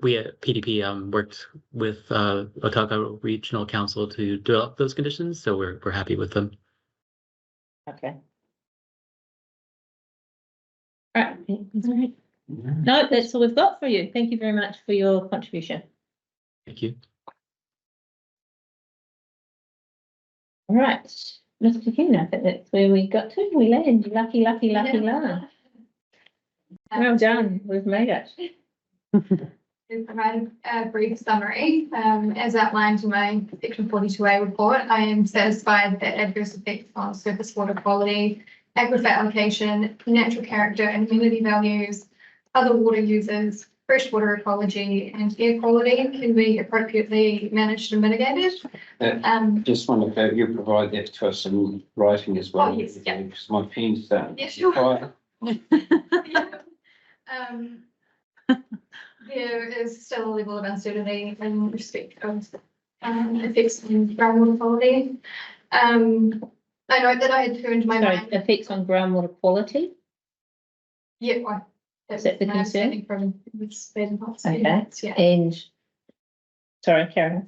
Speaker 3: We at PDP worked with Otago Regional Council to develop those conditions, so we're happy with them.
Speaker 1: Okay. All right. No, that's all we've got for you. Thank you very much for your contribution.
Speaker 3: Thank you.
Speaker 1: All right, Mr. King, I think that's where we got to. We land. Lucky land. Well done. We've made it.
Speaker 12: To provide a brief summary, as outlined in my section 42A report, I am satisfied that adverse effects on surface water quality, aquifer allocation, natural character and amenity values, other water users, freshwater ecology and air quality can be appropriately managed and mitigated.
Speaker 4: Just wonder if you provide that to us in writing as well.
Speaker 12: Oh, yes, yeah.
Speaker 4: Because my pen's done.
Speaker 12: Yeah, sure. There is still a level of uncertainty in respect of effects on groundwater quality. I note that I had turned my mind.
Speaker 1: Effects on groundwater quality?
Speaker 12: Yeah, well,
Speaker 1: is that the concern?
Speaker 12: From this
Speaker 1: okay.
Speaker 12: Yeah.
Speaker 1: And sorry, Karen.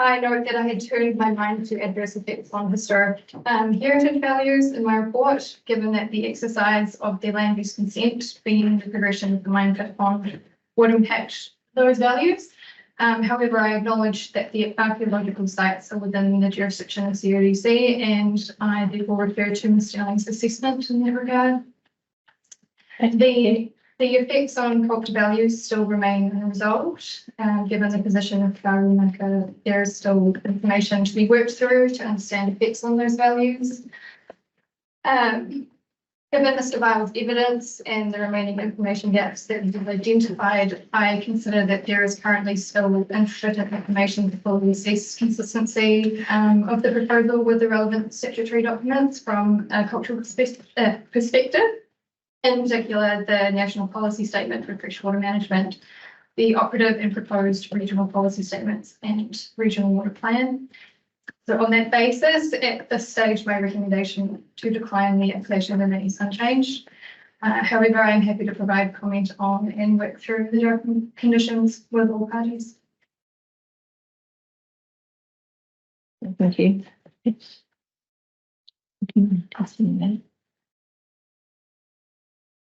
Speaker 12: I note that I had turned my mind to adverse effects on historic heritage values in my report, given that the exercise of the land use consent being the progression of the mine pit pond would impact those values. However, I acknowledge that the archaeological sites are within the jurisdiction of CODC, and I therefore refer to Ms. Sterling's assessment in that regard. The effects on culture values still remain unresolved. Given the position of Karunaka, there is still information to be worked through to understand effects on those values. Given Mr. Vile's evidence and the remaining information gaps that we've identified, I consider that there is currently still insufficient information to fully assess consistency of the proposal with the relevant statutory documents from a cultural perspective. In particular, the National Policy Statement for Freshwater Management, the operative and proposed regional policy statements and regional water plan. So on that basis, at this stage, my recommendation to decline the application remains unchanged. However, I am happy to provide comment on and work through the conditions with all parties.
Speaker 1: Thank you.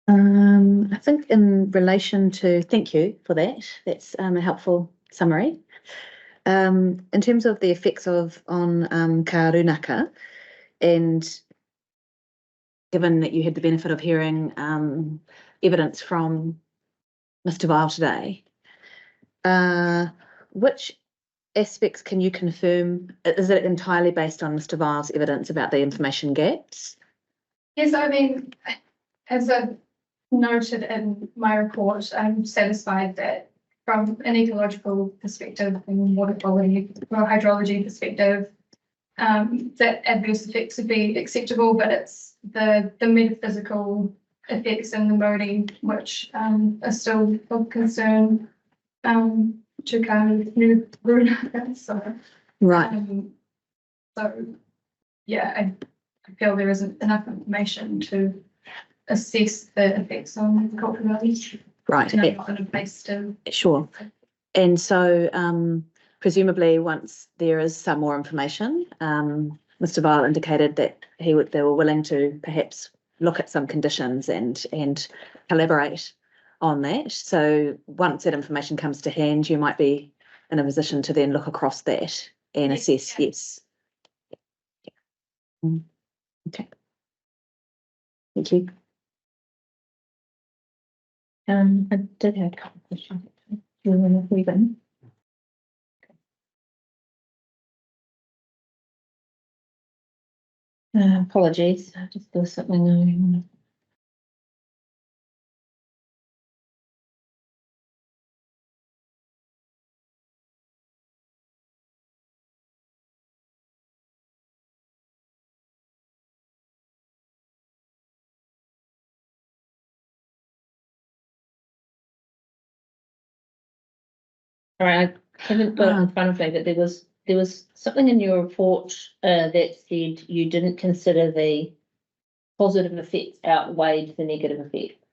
Speaker 6: I think in relation to, thank you for that. That's a helpful summary. In terms of the effects on Karunaka, and given that you had the benefit of hearing evidence from Mr. Vile today, which aspects can you confirm? Is it entirely based on Mr. Vile's evidence about the information gaps?
Speaker 12: Yes, I mean, as I've noted in my report, I'm satisfied that from an ecological perspective and water quality or hydrology perspective, that adverse effects would be acceptable, but it's the metaphysical effects and the moating which are still of concern to Karunaka. So,
Speaker 6: right.
Speaker 12: So, yeah, I feel there isn't enough information to assess the effects on cultural values.
Speaker 6: Right.
Speaker 12: And I'm not in a place to.
Speaker 6: Sure. And so presumably once there is some more information, Mr. Vile indicated that they were willing to perhaps look at some conditions and collaborate on that. So once that information comes to hand, you might be in a position to then look across that and assess, yes. Yeah. Okay. Thank you.
Speaker 1: I did have a couple of questions. Do you want to leave in? Apologies, I just there was something All right, I haven't got it in front of me, but there was something in your report that said you didn't consider the positive effects outweighed the negative effect.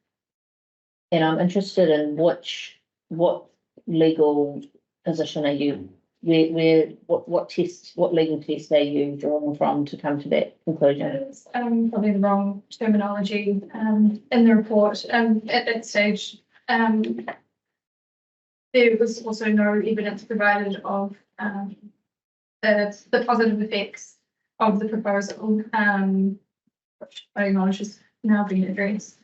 Speaker 1: And I'm interested in what legal position are you, what legal test are you drawing from to come to that conclusion?
Speaker 12: It's probably the wrong terminology in the report. At that stage, there was also no evidence provided of the positive effects of the proposal, which I acknowledge is now being addressed.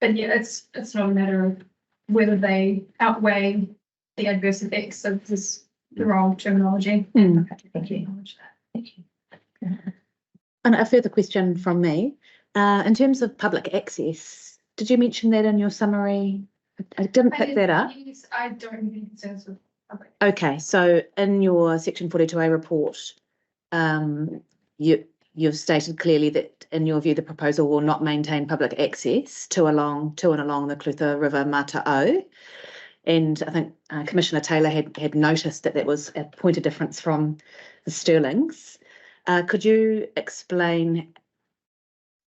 Speaker 12: But yeah, it's not a matter of whether they outweigh the adverse effects of this, the wrong terminology.
Speaker 6: Mm.
Speaker 12: Okay, thank you.
Speaker 6: Thank you. And a further question from me, in terms of public access, did you mention that in your summary? I didn't pick that up.
Speaker 12: Yes, I don't have any concerns with public.
Speaker 6: Okay, so in your section 42A report, you've stated clearly that in your view, the proposal will not maintain public access to and along the Clutha River Mata'o. And I think Commissioner Taylor had noticed that was a point of difference from the Stirlings. Could you explain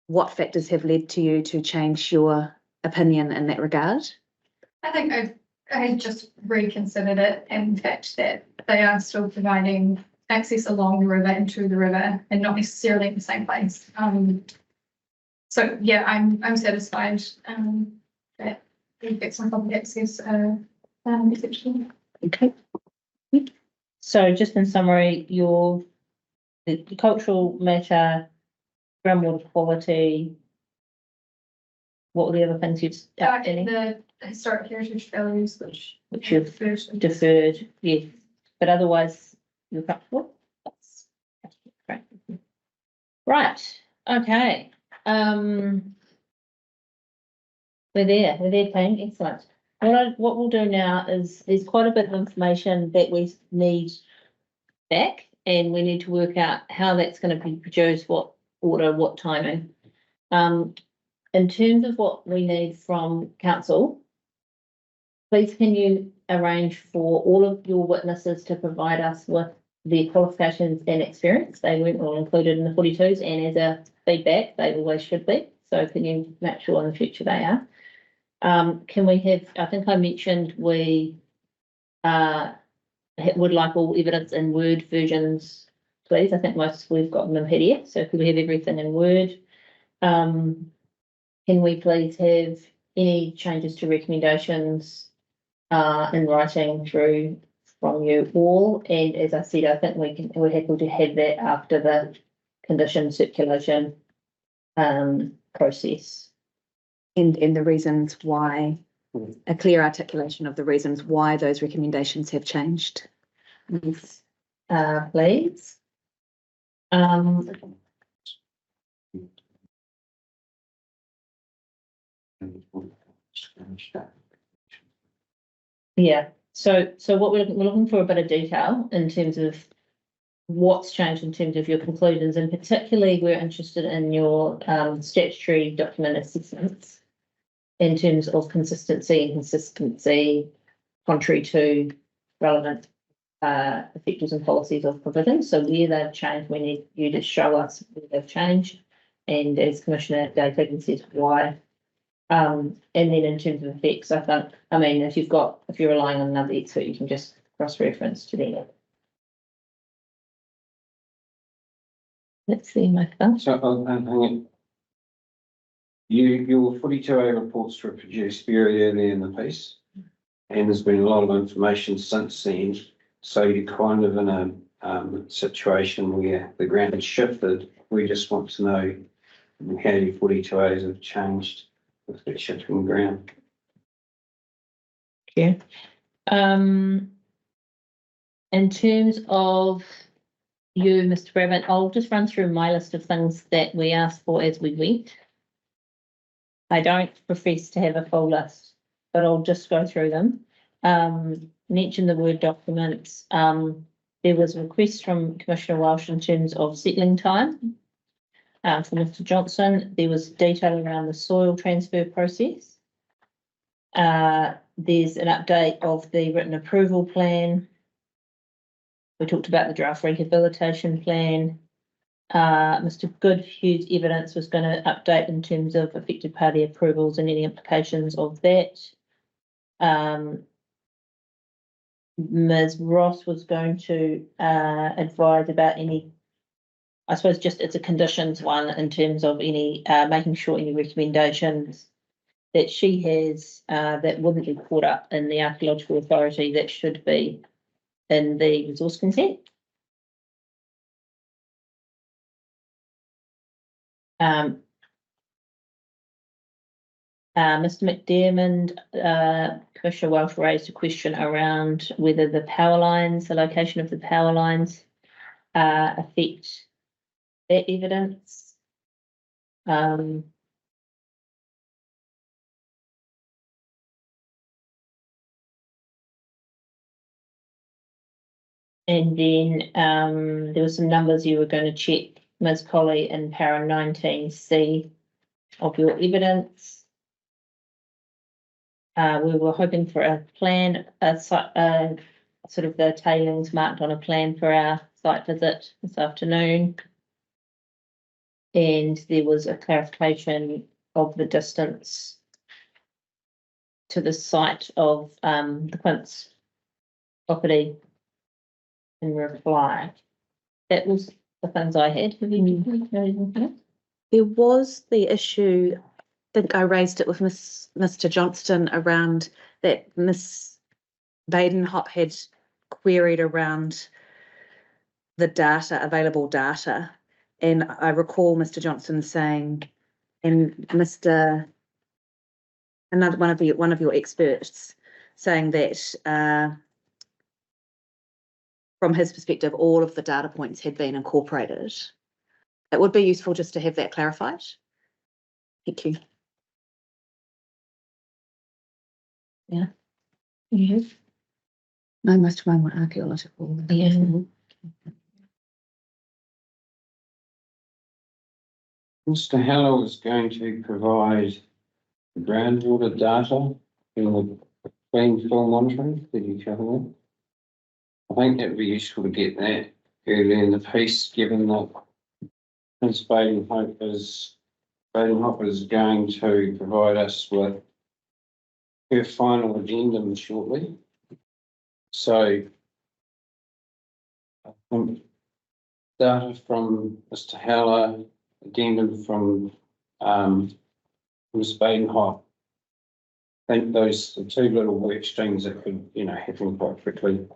Speaker 6: what factors have led to you to change your opinion in that regard?
Speaker 12: I think I just reconsidered it and the fact that they are still providing access along the river and to the river and not necessarily in the same place. So yeah, I'm satisfied that the effects on public access are acceptable.
Speaker 6: Okay.
Speaker 1: So just in summary, the cultural matter, groundwater quality, what were the other things you've
Speaker 12: The historic heritage values, which
Speaker 1: you've deferred, yes, but otherwise you're comfortable? That's great. Right, okay. We're there, team, excellent. What we'll do now is there's quite a bit of information that we need back, and we need to work out how that's going to be produced, what order, what timing. In terms of what we need from council, please can you arrange for all of your witnesses to provide us with their qualifications and experience? They weren't all included in the 42s, and as a feedback, they always should be. So can you make sure in the future they are? Can we have, I think I mentioned we would like all evidence in Word versions, please. I think most we've got them in PDF, so could we have everything in Word? Can we please have any changes to recommendations in writing through from you all? And as I said, I think we're happy to have that after the condition circulation process.
Speaker 6: And the reasons why, a clear articulation of the reasons why those recommendations have changed.
Speaker 1: Yes, please. Yeah, so what we're looking for a bit of detail in terms of what's changed in terms of your conclusions, and particularly we're interested in your statutory document assessments in terms of consistency contrary to relevant effectors and policies of provision. So where they've changed, we need you to show us where they've changed, and as Commissioner David says, why. And then in terms of effects, I think, I mean, if you're relying on another expert, you can just cross-reference to them. Let's see my phone.
Speaker 4: So your 42A reports were produced very early in the piece, and there's been a lot of information since then. So you're kind of in a situation where the ground has shifted. We just want to know how your 42As have changed with the shifting ground.
Speaker 1: Yeah. In terms of you, Mr. Brabant, I'll just run through my list of things that we asked for as we went. I don't profess to have a full list, but I'll just go through them. Mention the Word documents. There was a request from Commissioner Welsh in terms of settling time for Mr. Johnson. There was detail around the soil transfer process. There's an update of the written approval plan. We talked about the draft rehabilitation plan. Mr. Goodhue's evidence was going to update in terms of affected party approvals and any implications of that. Ms. Ross was going to advise about any, I suppose just it's a conditions one in terms of any, making sure any recommendations that she has that wouldn't be caught up in the archaeological authority that should be in the resource consent. Mr. McDermott, Commissioner Welsh raised a question around whether the power lines, the location of the power lines, affect that evidence. And then there were some numbers you were going to check, Ms. Colley, in para 19C of your evidence. We were hoping for a plan, sort of the tailings marked on a plan for our site visit this afternoon. And there was a clarification of the distance to the site of the Quince property in reply. That was the things I had. Have you anything?
Speaker 6: There was the issue, I think I raised it with Mr. Johnston around that Miss Badenhop had queried around the data, available data. And I recall Mr. Johnston saying, and one of your experts saying that from his perspective, all of the data points had been incorporated. It would be useful just to have that clarified. Thank you. Yeah. Mm-hmm. No, most of mine were archaeological. Yeah.
Speaker 4: Mr. Heller was going to provide groundwater data in the clean fill monitoring. Did you cover that? I think it would be useful to get that early in the piece, given that Ms. Badenhop is going to provide us with her final addendum shortly. So I think data from Mr. Heller, addendum from Ms. Badenhop. I think those are two little work streams that could, happen quite quickly.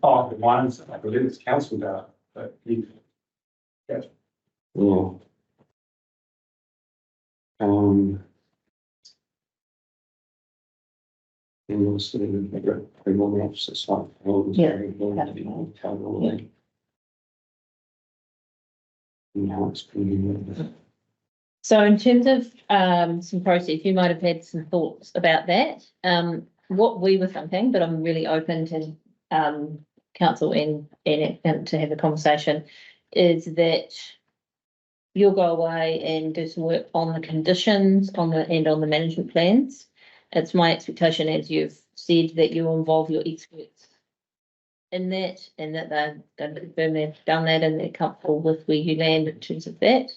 Speaker 2: Oh, the ones, I believe it's council data, but yeah.
Speaker 4: Yeah. And also the criminal officers like
Speaker 1: So in terms of some process, you might have had some thoughts about that. What we were thinking, but I'm really open to council and to have a conversation, is that you'll go away and do some work on the conditions on the management plans. It's my expectation, as you've said, that you involve your experts in that, and that they're going to confirm they've done that and they're comfortable with where you land in terms of that.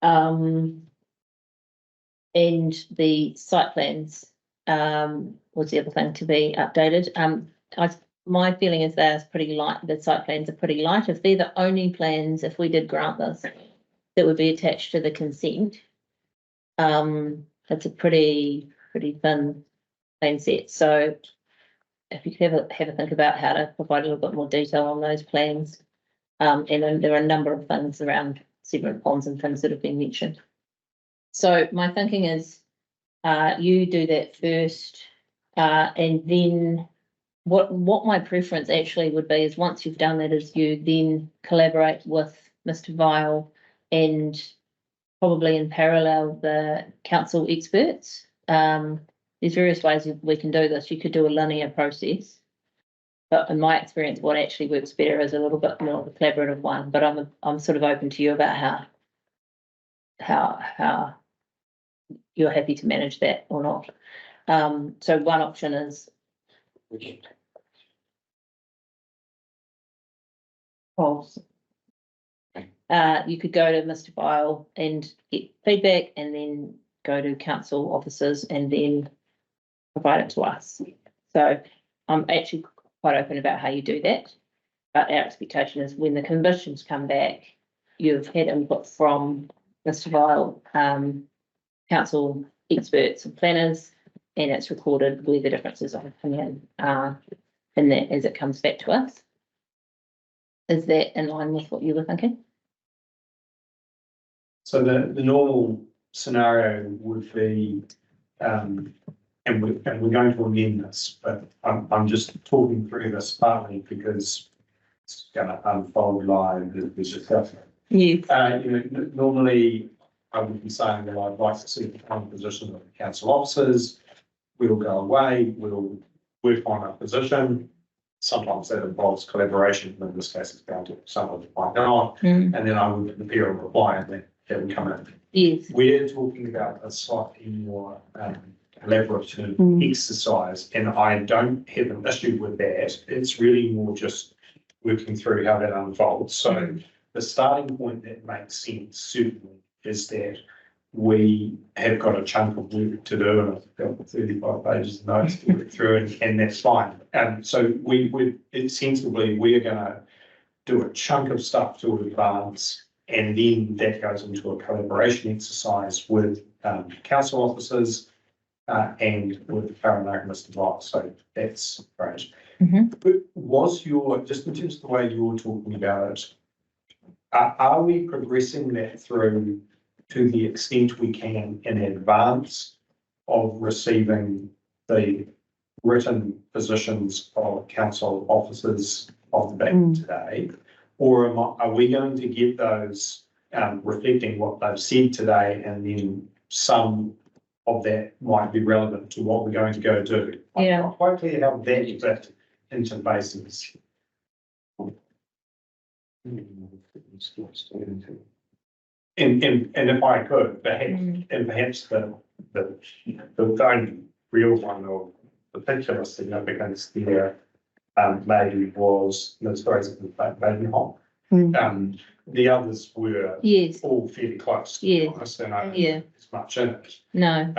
Speaker 1: And the site plans was the other thing to be updated. My feeling is they're pretty light. The site plans are pretty light. If they're the only plans, if we did grant this, that would be attached to the consent, it's a pretty thin plan set. So if you could have a think about how to provide a little bit more detail on those plans. And then there are a number of things around sediment ponds and things that have been mentioned. So my thinking is you do that first, and then what my preference actually would be is once you've done that is you then collaborate with Mr. Vile and probably in parallel the council experts. There's various ways we can do this. You could do a linear process, but in my experience, what actually works better is a little bit more of a collaborative one. But I'm sort of open to you about how you're happy to manage that or not. So one option is false. You could go to Mr. Vile and get feedback and then go to council officers and then provide it to us. So I'm actually quite open about how you do that. But our expectation is when the conditions come back, you've had input from Mr. Vile, council experts and planners, and it's recorded where the differences of opinion are in that as it comes back to us. Is that in line with what you were thinking?
Speaker 2: So the normal scenario would be, and we're going to amend this, but I'm just talking through this partly because it's going to unfold live as we discuss it.
Speaker 1: Yes.
Speaker 2: Normally I would be saying that I'd like to see the current position of the council officers. We'll go away, we'll work on a position. Sometimes that involves collaboration, in this case it's going to someone might not, and then I would prepare a reply and then that would come in.
Speaker 1: Yes.
Speaker 2: We're talking about a slightly more collaborative exercise, and I don't have an issue with that. It's really more just working through how that unfolds. So the starting point that makes sense certainly is that we have got a chunk of work to do, and I've got 35 pages of notes to work through, and that's fine. So sensibly we're going to do a chunk of stuff to advance, and then that goes into a collaboration exercise with council officers and with Paranaga Mr. Vile. So that's great. But was just in terms of the way you're talking about it, are we progressing that through to the extent we can in advance of receiving the written positions of council officers of the bank today? Or are we going to get those reflecting what they've said today, and then some of that might be relevant to what we're going to go do?
Speaker 1: Yeah.
Speaker 2: I'm not quite clear how that bit interfaces. And if I could, perhaps the only real one of particular significance there maybe was Ms. Fraser Badenhoff. The others were all fairly close, to be honest, and I don't think there's much in it.
Speaker 1: No.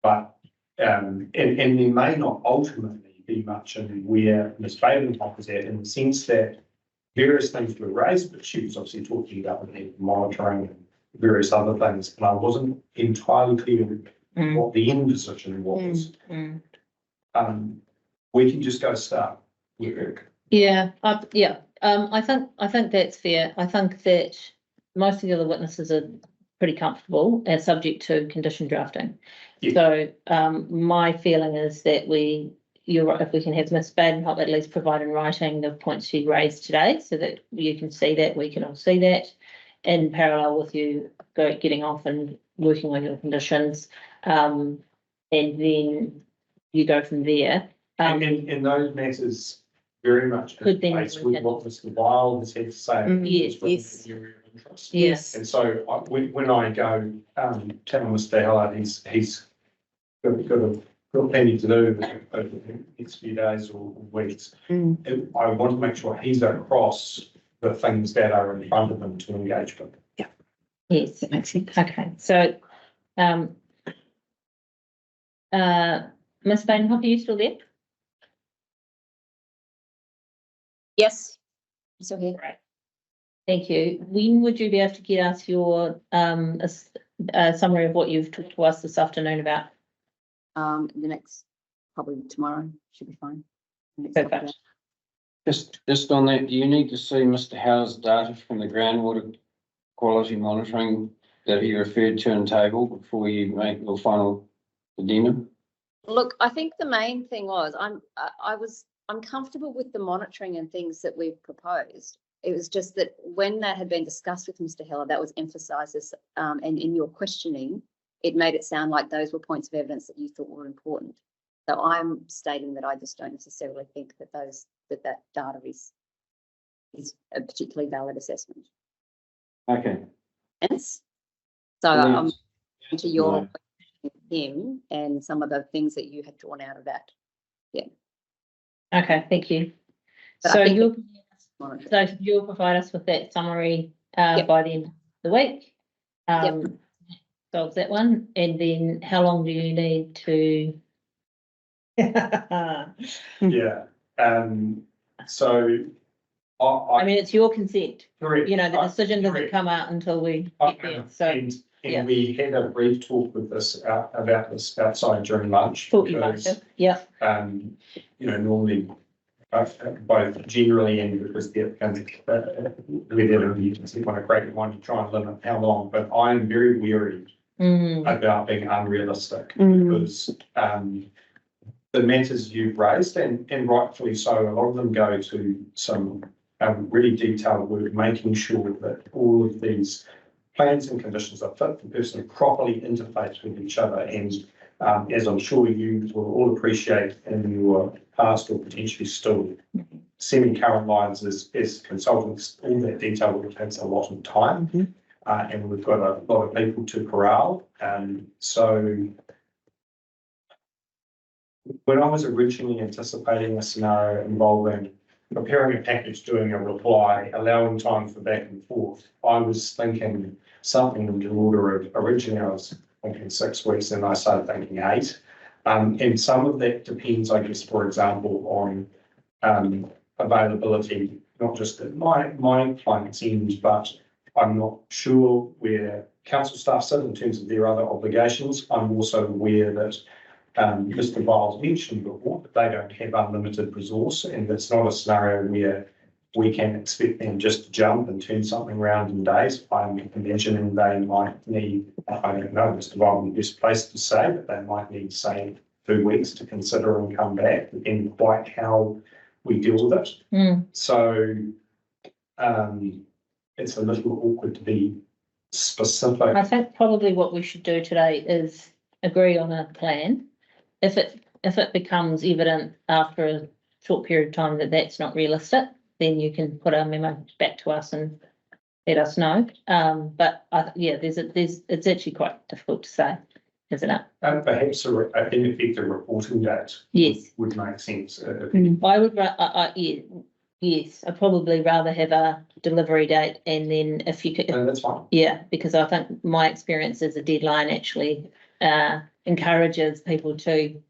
Speaker 2: But and there may not ultimately be much in where Ms. Badenhoff is at, in the sense that various things were raised, but she was obviously talking about the monitoring and various other things, and I wasn't entirely clear what the end decision was. We can just go start work.
Speaker 1: Yeah. I think that's fair. I think that most of the other witnesses are pretty comfortable and subject to condition drafting. So my feeling is that if we can have Ms. Badenhoff at least provide in writing the points she raised today, so that you can see that, we can all see that, in parallel with you getting off and working on your conditions, and then you go from there.
Speaker 2: And those matters very much in place with what Mr. Vile has had to say.
Speaker 1: Yes.
Speaker 2: And so when I go tell Mr. Hallard he's got plenty to do over the next few days or weeks, I want to make sure he's across the things that are in front of him to engage with.
Speaker 1: Yeah. Yes, that makes sense. Okay. So Ms. Badenhoff, are you still there?
Speaker 9: Yes. So here.
Speaker 1: Right. Thank you. When would you be able to get us your summary of what you've talked to us this afternoon about?
Speaker 9: The next, probably tomorrow, should be fine.
Speaker 1: Perfect.
Speaker 4: Just on that, do you need to see Mr. Howard's data from the groundwater quality monitoring that he referred to in table before you make your final addendum?
Speaker 9: Look, I think the main thing was I'm comfortable with the monitoring and things that we've proposed. It was just that when that had been discussed with Mr. Heller, that was emphasised as, and in your questioning, it made it sound like those were points of evidence that you thought were important. So I'm stating that I just don't necessarily think that that data is a particularly valid assessment.
Speaker 4: Okay.
Speaker 9: Yes. So I'm to your question. him and some of the things that you had drawn out of that.
Speaker 1: Okay, thank you.
Speaker 9: But I
Speaker 1: So
Speaker 9: think
Speaker 1: you'll provide us with that summary by the end of the week. Solves that one, and then how long do you need to?
Speaker 2: Yeah, so
Speaker 1: I mean, it's your consent.
Speaker 2: Correct.
Speaker 1: You know, the decision doesn't
Speaker 2: Correct.
Speaker 1: come out until we get there, so.
Speaker 2: And we had a brief talk with this about this outside during lunch.
Speaker 1: Thought you might
Speaker 2: because,
Speaker 1: have, yeah.
Speaker 2: You know, normally, both generally and because the applicant, whether you can see one of great one to try and limit how long, but I'm very wary about being unrealistic because the matters you've raised, and rightfully so, a lot of them go to some really detailed work, making sure that all of these plans and conditions are fit for purpose and properly interface with each other. And as I'm sure you will all appreciate in your past or potentially still semi-current lives as consultants, all that detail work takes a lot of time. And we've got a lot of people to corral. So when I was originally anticipating a scenario involving preparing a package, doing a reply, allowing time for back and forth, I was thinking something in the order of, originally I was thinking 6 weeks and I started thinking 8. And some of that depends, I guess, for example, on availability, not just at my client's end, but I'm not sure where council staff sit in terms of their other obligations. I'm also aware that Mr. Viles mentioned before that they don't have unlimited resource, and it's not a scenario where we can expect them just to jump and turn something around in days. I'm imagining they might need, I don't know, Mr. Viles is the best place to say, but they might need, say, 2 weeks to consider and come back, and quite how we deal with it. So it's a little awkward to be specific.
Speaker 1: I think probably what we should do today is agree on a plan. If it becomes evident after a short period of time that that's not realistic, then you can put a memo back to us and let us know. But it's actually quite difficult to say, isn't it?
Speaker 2: Perhaps in effect a reporting date.
Speaker 1: Yes,
Speaker 2: would make sense.
Speaker 1: I would. Yes, I'd probably rather have a delivery date, and then if you could.
Speaker 2: That's fine.
Speaker 1: Yeah, because I think my experience is a deadline actually encourages people to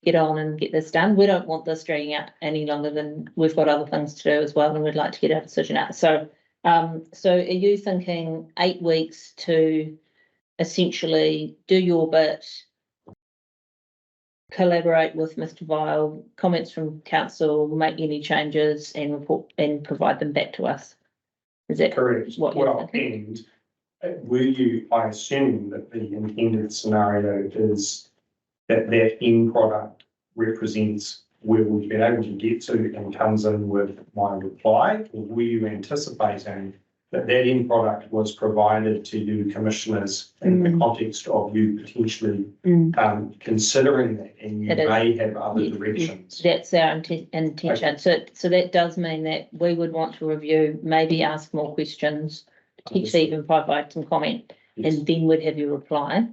Speaker 1: get on and get this done. We don't want this dragging out any longer than we've got other things to do as well, and we'd like to get our decision out. So, so are you thinking 8 weeks to essentially do your bit, collaborate with Mr. Vile, comments from council, make any changes and report and provide them back to us? Is that
Speaker 2: correct?
Speaker 1: What you're thinking?
Speaker 2: And were you, I assume that the intended scenario is that end product represents where we've been able to get to and comes in with my reply, or were you anticipating that end product was provided to you commissioners in the context of you potentially considering that, and you may have other directions?
Speaker 1: That's our intention. Okay. So that does mean that we would want to review, maybe ask more questions, potentially even provide some comment, and then we'd have your reply.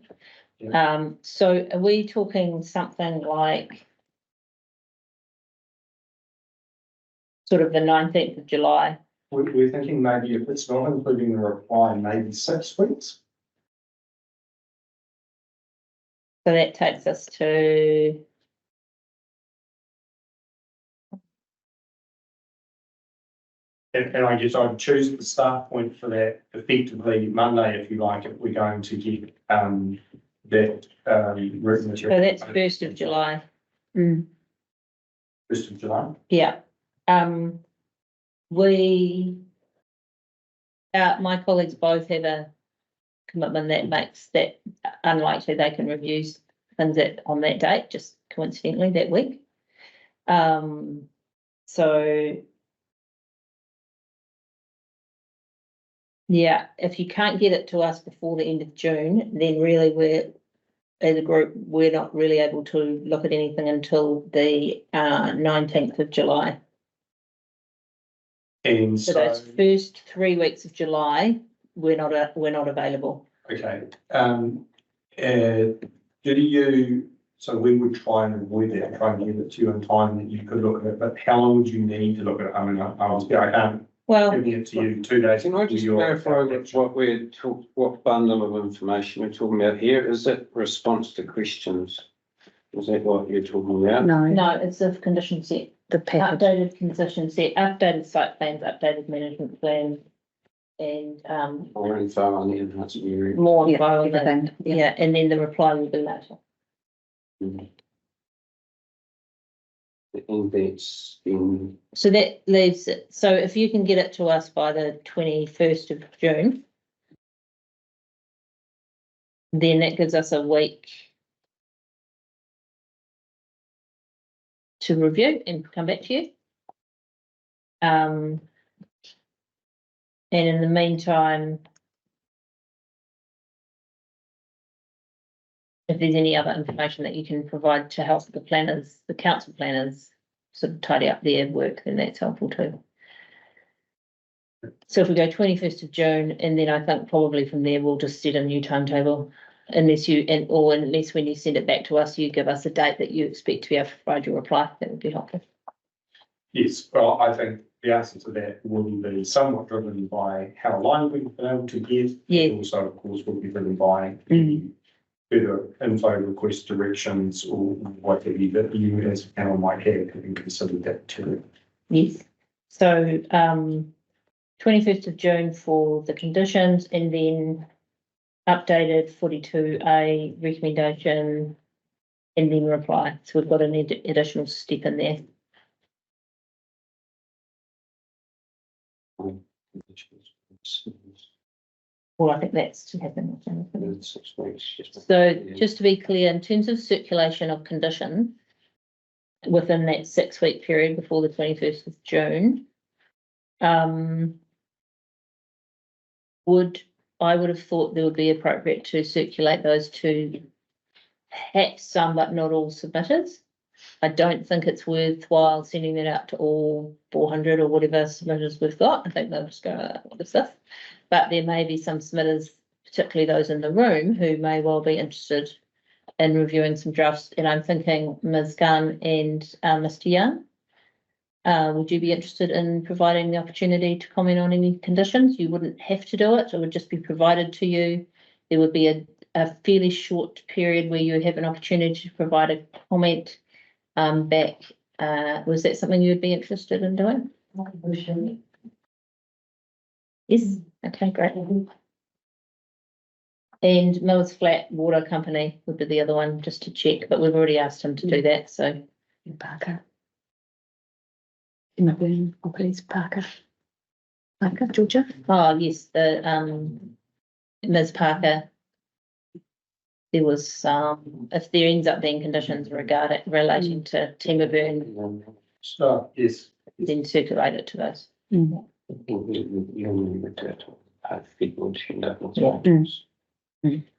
Speaker 1: So are we talking something like sort of the 19th of July?
Speaker 2: We're thinking maybe if it's not including the reply, maybe 6 weeks.
Speaker 1: So that takes us to
Speaker 2: and I guess I'd choose the start point for that effectively Monday, if you like, if we're going to get that written material.
Speaker 1: So that's 1st of July.
Speaker 2: 1st of July?
Speaker 1: Yeah. My colleagues both have a commitment that makes that unlikely they can review things on that date, just coincidentally that week. So yeah, if you can't get it to us before the end of June, then really as a group, we're not really able to look at anything until the 19th of July.
Speaker 2: And
Speaker 1: so those first 3 weeks of July, we're not available.
Speaker 2: Okay. So we would try and avoid that, try and give it to you in time that you could look at it, but how long would you need to look at it? I mean, I can't giving it to you 2 days.
Speaker 4: Can I just clarify what bundle of information we're talking about here? Is it response to questions? Is that what you're talking about?
Speaker 1: No, it's a condition set.
Speaker 6: The package.
Speaker 1: Updated condition set, updated site plans, updated management plan, and
Speaker 4: More info on the enhancement.
Speaker 1: more
Speaker 6: Yeah,
Speaker 1: info on that.
Speaker 6: everything, yeah.
Speaker 1: Yeah, and then the reply will be later.
Speaker 4: And that's in,
Speaker 1: So that leaves it, so if you can get it to us by the 21st of June, then that gives us a week to review and come back to you. And in the meantime, if there's any other information that you can provide to help the planners, the council planners, sort of tidy up their work, then that's helpful too. So if we go 21st of June, and then I think probably from there, we'll just set a new timetable. Unless unless when you send it back to us, you give us a date that you expect to be able to provide your reply, that would be helpful.
Speaker 2: Yes, well, I think the answer to that will be somewhat driven by how long we've been able to get.
Speaker 1: Yeah.
Speaker 2: Also, of course, will be driven by further info request directions or whatever that you as a panel might have and consider that too.
Speaker 1: Yes. So 21st of June for the conditions, and then updated 42A recommendation, and then reply. So we've got an additional step in there. Well, I think that's to happen. So just to be clear, in terms of circulation of condition, within that 6-week period before the 21st of June, I would have thought there would be appropriate to circulate those to perhaps some, but not all submitters. I don't think it's worthwhile sending that out to all 400 or whatever submitters we've got. I think they'll just go, what is this? But there may be some submitters, particularly those in the room, who may well be interested in reviewing some drafts. And I'm thinking Ms. Gunn and Mr. Young. Would you be interested in providing the opportunity to comment on any conditions? You wouldn't have to do it. It would just be provided to you. There would be a fairly short period where you have an opportunity to provide a comment back. Was that something you'd be interested in doing? Yes. Okay, great. And Mills Flat Water Company would be the other one, just to check, but we've already asked him to do that, so.
Speaker 6: Parker. Please, Parker. Parker, Georgia.
Speaker 1: Oh, yes, the Ms. Parker. There was if there ends up being conditions relating to timber burn.
Speaker 2: So yes.
Speaker 1: Then circulate it to those.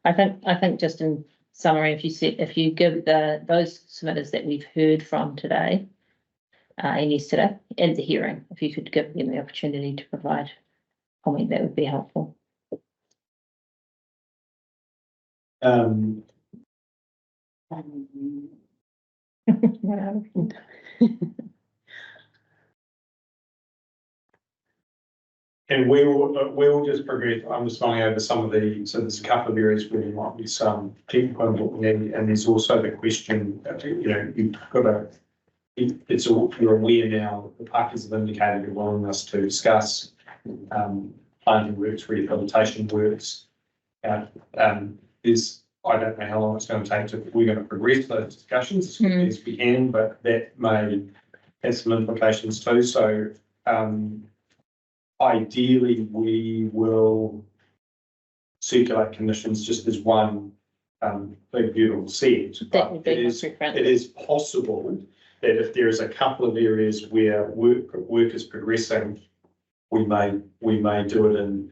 Speaker 1: I think just in summary, if you give those submitters that we've heard from today and yesterday and the hearing, if you could give them the opportunity to provide comment, that would be helpful.
Speaker 2: And we'll just progress. I'm just going over some of so there's a couple of areas where there might be some technical involvement, and there's also the question, you've got you're aware now that the parkers have indicated their willingness to discuss planting works, rehabilitation works. I don't know how long it's going to take we're going to progress those discussions as quickly as we can, but that may have some implications too. So ideally, we will circulate conditions just as one big beautiful set. But it is possible that if there is a couple of areas where work is progressing, we may do it in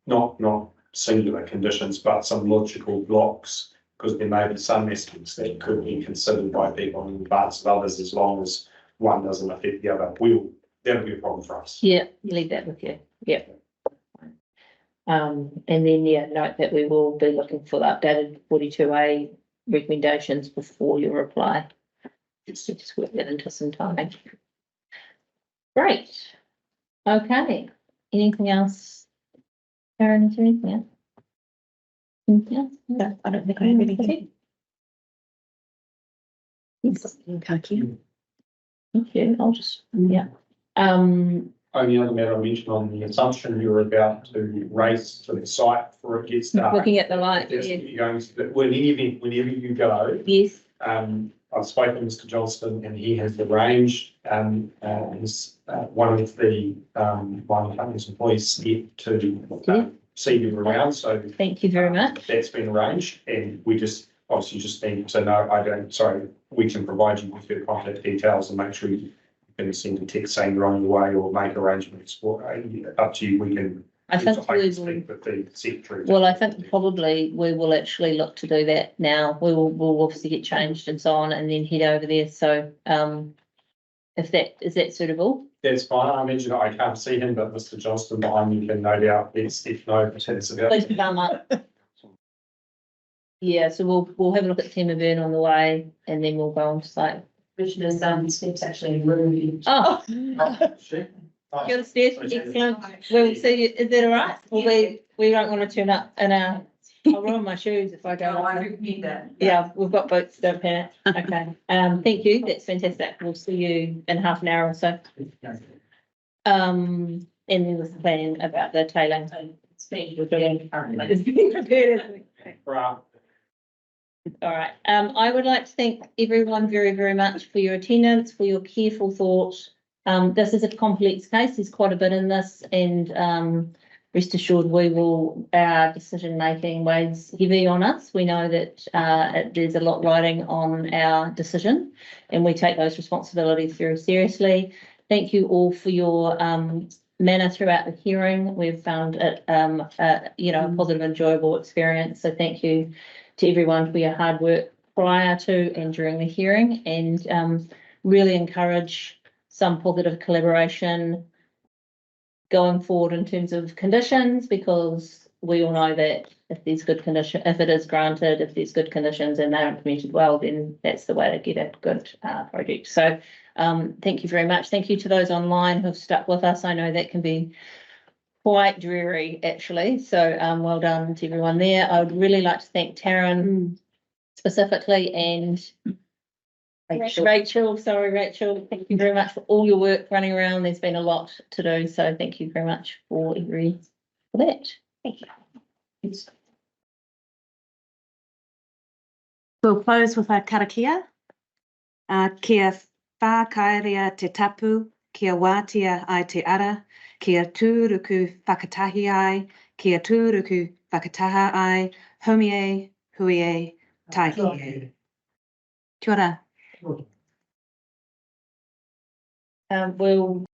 Speaker 2: not singular conditions, but some logical blocks, because there may be some aspects that could be considered by people in advance of others, as long as one doesn't affect the other. That'll be a problem for us.
Speaker 1: Yeah, leave that with you. Yeah. And then note that we will be looking for the updated 42A recommendations before your reply. Just work that into some time. Great. Okay. Anything else? Karen, is there anything else? Anything else? No, I don't think I have anything. Yes. Thank you. Thank you. I'll just, yeah.
Speaker 2: Only other matter I mentioned on the assumption you're about to race to the site before it gets dark.
Speaker 1: Looking at the light,
Speaker 2: That's
Speaker 1: yeah.
Speaker 2: what you're going to, but whenever you go.
Speaker 1: Yes.
Speaker 2: I've spoken to Mr. Johnston and he has arranged, his, one of the, one of the company's employees here to, see you around, so.
Speaker 1: Thank you very much.
Speaker 2: That's been arranged and we just, obviously just need to know, I don't, sorry, we can provide you with your contact details and make sure you can send a text saying you're on your way or make arrangements for, up to you, we can.
Speaker 1: I think we will.
Speaker 2: Speak with the secretary.
Speaker 1: Well, I think probably we will actually look to do that now. We'll obviously get changed and so on and then head over there. So, if that, is that suitable?
Speaker 2: That's fine. I mentioned I can't see him, but Mr. Johnston behind me can no doubt let Steph know if it's about.
Speaker 1: Please come up. Yeah, so we'll have a look at Timber Burn on the way and then we'll go on to site.
Speaker 13: Commissioner's, Steph's actually in room.
Speaker 1: Oh.
Speaker 2: She?
Speaker 1: Good, Steph, excellent. We'll see you. Is that all right? Well, we don't want to turn up in our, I'll ruin my shoes if I go.
Speaker 13: No, I repeat that.
Speaker 1: Yeah, we've got boots, don't panic. Okay, thank you. That's fantastic. We'll see you in half an hour or so. And then was the plan about the tailing. It's being prepared. It's being prepared, isn't it?
Speaker 2: Right.
Speaker 1: All right. I would like to thank everyone very, very much for your attendance, for your careful thought. This is a complex case. There's quite a bit in this, and rest assured, our decision making weighs heavy on us. We know that there's a lot riding on our decision, and we take those responsibilities very seriously. Thank you all for your manner throughout the hearing. We've found it, a positive, enjoyable experience. So thank you to everyone for your hard work prior to and during the hearing, and really encourage some positive collaboration going forward in terms of conditions, because we all know that if there's good condition, if it is granted, if there's good conditions and they're implemented well, then that's the way to get a good project. So thank you very much. Thank you to those online who've stuck with us. I know that can be quite dreary actually. So well done to everyone there. I would really like to thank Taryn specifically and Rachel, thank you very much for all your work running around. There's been a lot to do, so thank you very much for that. Thank you.
Speaker 6: We'll close with our karakia. Kia whakaerea te tapu, kia wātia ai te ara, kia tūruku whakatahi ai, kia tūruku whakataha ai, homie, huie, taihi. Kia ora.
Speaker 1: We'll